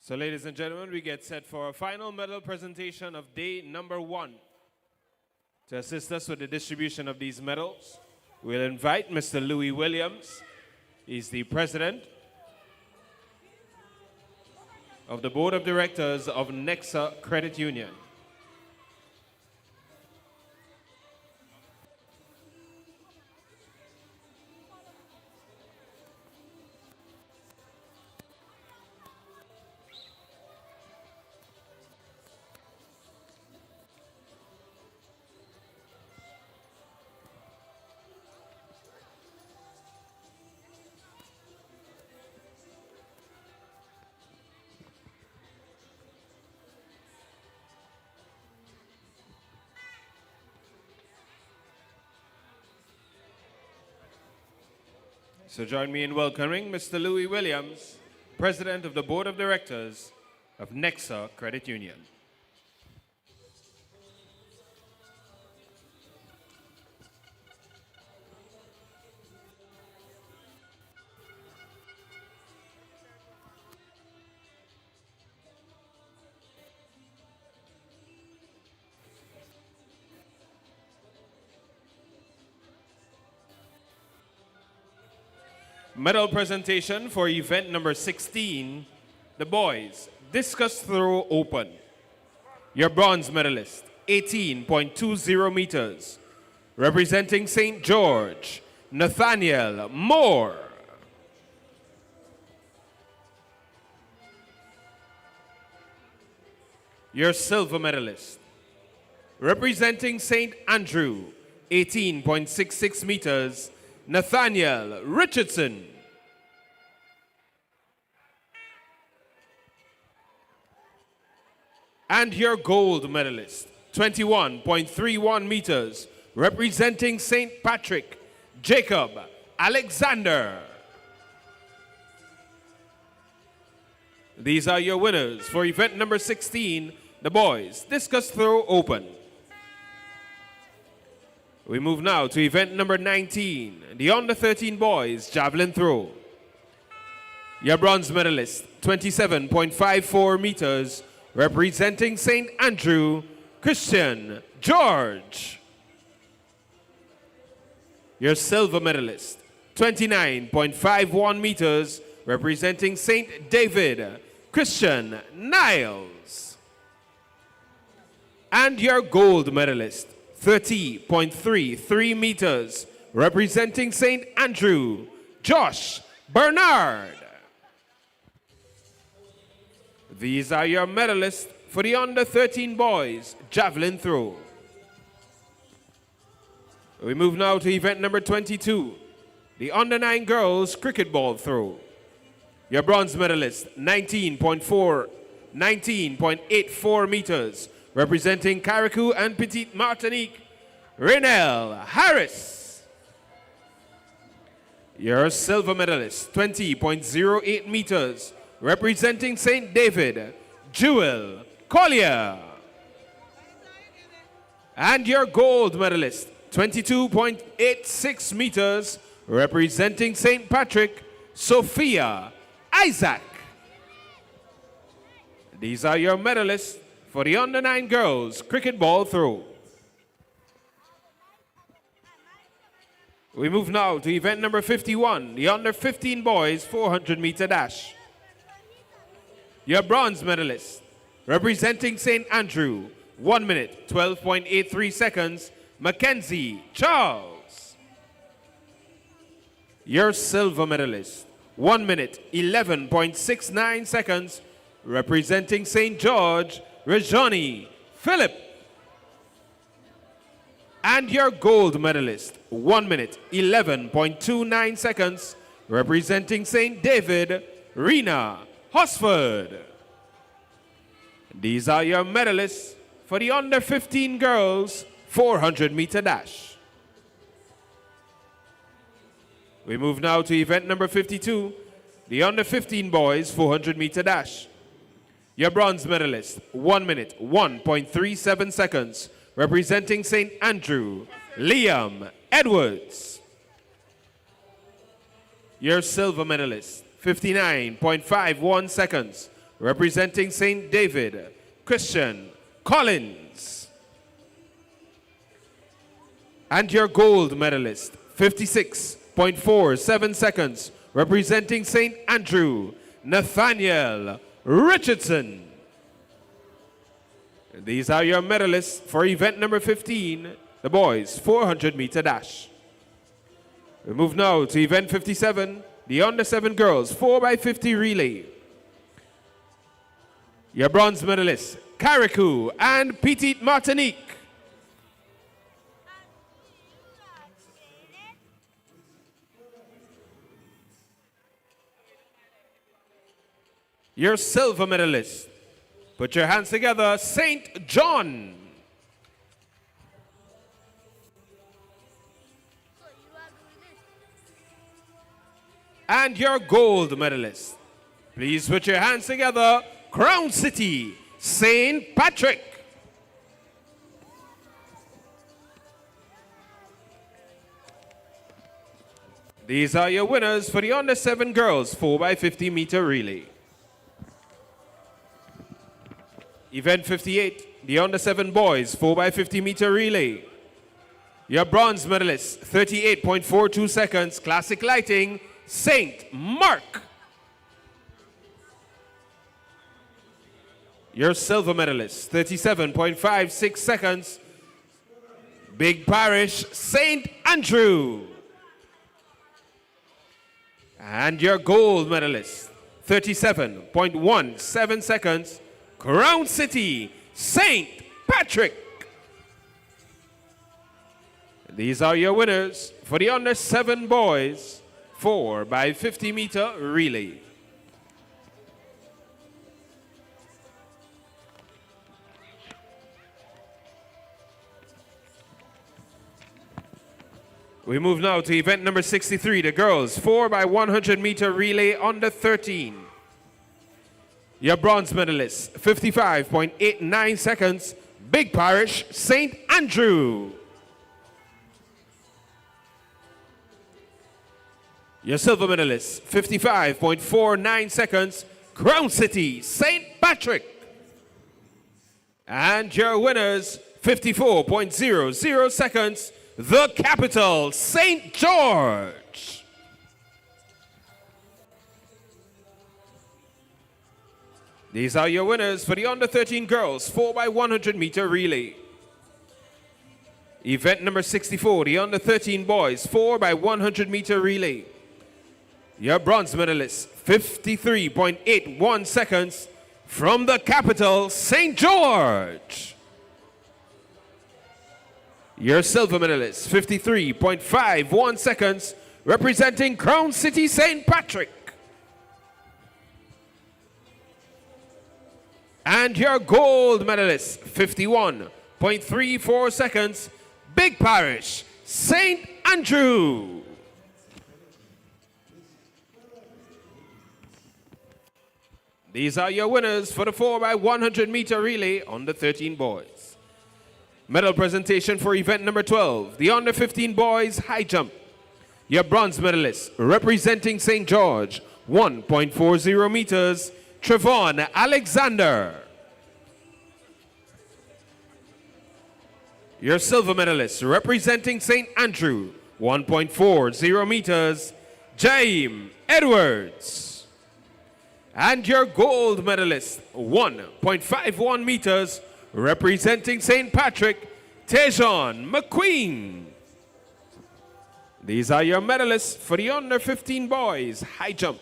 S9: So, ladies and gentlemen, we get set for a final medal presentation of day number 1. To assist us with the distribution of these medals, we'll invite Mr. Louis Williams. He's the president of the Board of Directors of NEXA Credit Union. So join me in welcoming Mr. Louis Williams, President of the Board of Directors of NEXA Credit Union. Medal presentation for event number 16, the boys discus throw open. Your bronze medalist, 18.20 meters, representing St. George, Nathaniel Moore. Your silver medalist, representing St. Andrew, 18.66 meters, Nathaniel Richardson. And your gold medalist, 21.31 meters, representing St. Patrick, Jacob Alexander. These are your winners for event number 16, the boys discus throw open. We move now to event number 19, the under 13 boys javelin throw. Your bronze medalist, 27.54 meters, representing St. Andrew, Christian George. Your silver medalist, 29.51 meters, representing St. David, Christian Niles. And your gold medalist, 30.33 meters, representing St. Andrew, Josh Bernard. These are your medalists for the under 13 boys javelin throw. We move now to event number 22, the under 9 girls cricket ball throw. Your bronze medalist, 19.84 meters, representing Carriacou and Petite Martinique, Renelle Harris. Your silver medalist, 20.08 meters, representing St. David, Jewel Collier. And your gold medalist, 22.86 meters, representing St. Patrick, Sophia Isaac. These are your medalists for the under 9 girls cricket ball throw. We move now to event number 51, the under 15 boys 400-meter dash. Your bronze medalist, representing St. Andrew, 1 minute, 12.83 seconds, Mackenzie Charles. Your silver medalist, 1 minute, 11.69 seconds, representing St. George, Rajani Philip. And your gold medalist, 1 minute, 11.29 seconds, representing St. David, Rena Hosford. These are your medalists for the under 15 girls 400-meter dash. We move now to event number 52, the under 15 boys 400-meter dash. Your bronze medalist, 1 minute, 1.37 seconds, representing St. Andrew, Liam Edwards. Your silver medalist, 59.51 seconds, representing St. David, Christian Collins. And your gold medalist, 56.47 seconds, representing St. Andrew, Nathaniel Richardson. And these are your medalists for event number 15, the boys 400-meter dash. We move now to event 57, the under 7 girls 4x50 relay. Your bronze medalists, Carriacou and Petite Martinique. Your silver medalist, put your hands together, St. John. And your gold medalist, please put your hands together, Crown City, St. Patrick. These are your winners for the under 7 girls 4x50 meter relay. Event 58, the under 7 boys 4x50 meter relay. Your bronze medalist, 38.42 seconds, classic lighting, St. Mark. Your silver medalist, 37.56 seconds, Big Parish, St. Andrew. And your gold medalist, 37.17 seconds, Crown City, St. Patrick. These are your winners for the under 7 boys 4x50 meter relay. We move now to event number 63, the girls 4x100 meter relay under 13. Your bronze medalist, 55.89 seconds, Big Parish, St. Andrew. Your silver medalist, 55.49 seconds, Crown City, St. Patrick. And your winners, 54.00 seconds, the capital, St. George. These are your winners for the under 13 girls 4x100 meter relay. Event number 64, the under 13 boys 4x100 meter relay. Your bronze medalist, 53.81 seconds from the capital, St. George. Your silver medalist, 53.51 seconds, representing Crown City, St. Patrick. And your gold medalist, 51.34 seconds, Big Parish, St. Andrew. These are your winners for the 4x100 meter relay under 13 boys. Medal presentation for event number 12, the under 15 boys high jump. Your bronze medalist, representing St. George, 1.40 meters, Trevon Alexander. Your silver medalist, representing St. Andrew, 1.40 meters, Jaime Edwards. And your gold medalist, 1.51 meters, representing St. Patrick, Tejon McQueen. These are your medalists for the under 15 boys high jump.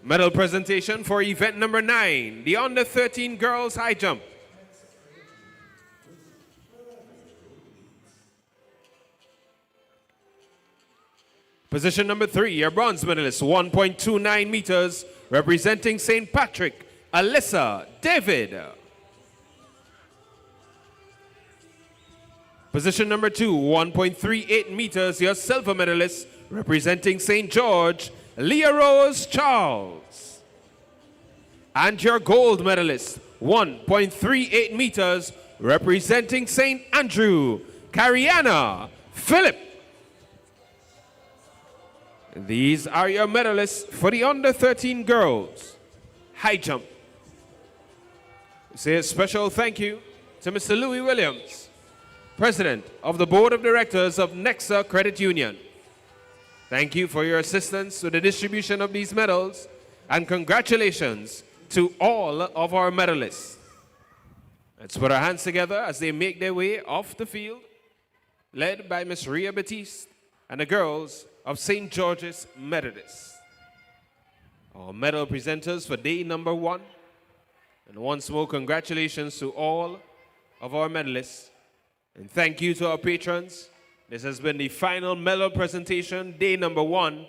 S9: Medal presentation for event number 9, the under 13 girls high jump. Position number 3, your bronze medalist, 1.29 meters, representing St. Patrick, Alyssa David. Position number 2, 1.38 meters, your silver medalist, representing St. George, Leah Rose Charles. And your gold medalist, 1.38 meters, representing St. Andrew, Cariana Phillip. These are your medalists for the under 13 girls. High jump. We say a special thank you to Mr. Louis Williams, President of the Board of Directors of NEXA Credit Union. Thank you for your assistance with the distribution of these medals, and congratulations to all of our medalists. Let's put our hands together as they make their way off the field, led by Miss Ria Batiste and the girls of St. George's Methodist. Our medal presenters for day number 1. And once more, congratulations to all of our medalists. And thank you to our patrons. This has been the final medal presentation, day number 1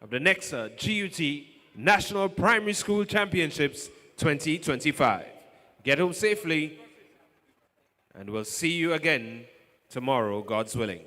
S9: of the NEXA GUT National Primary School Championships 2025. Get home safely, and we'll see you again tomorrow, God's willing.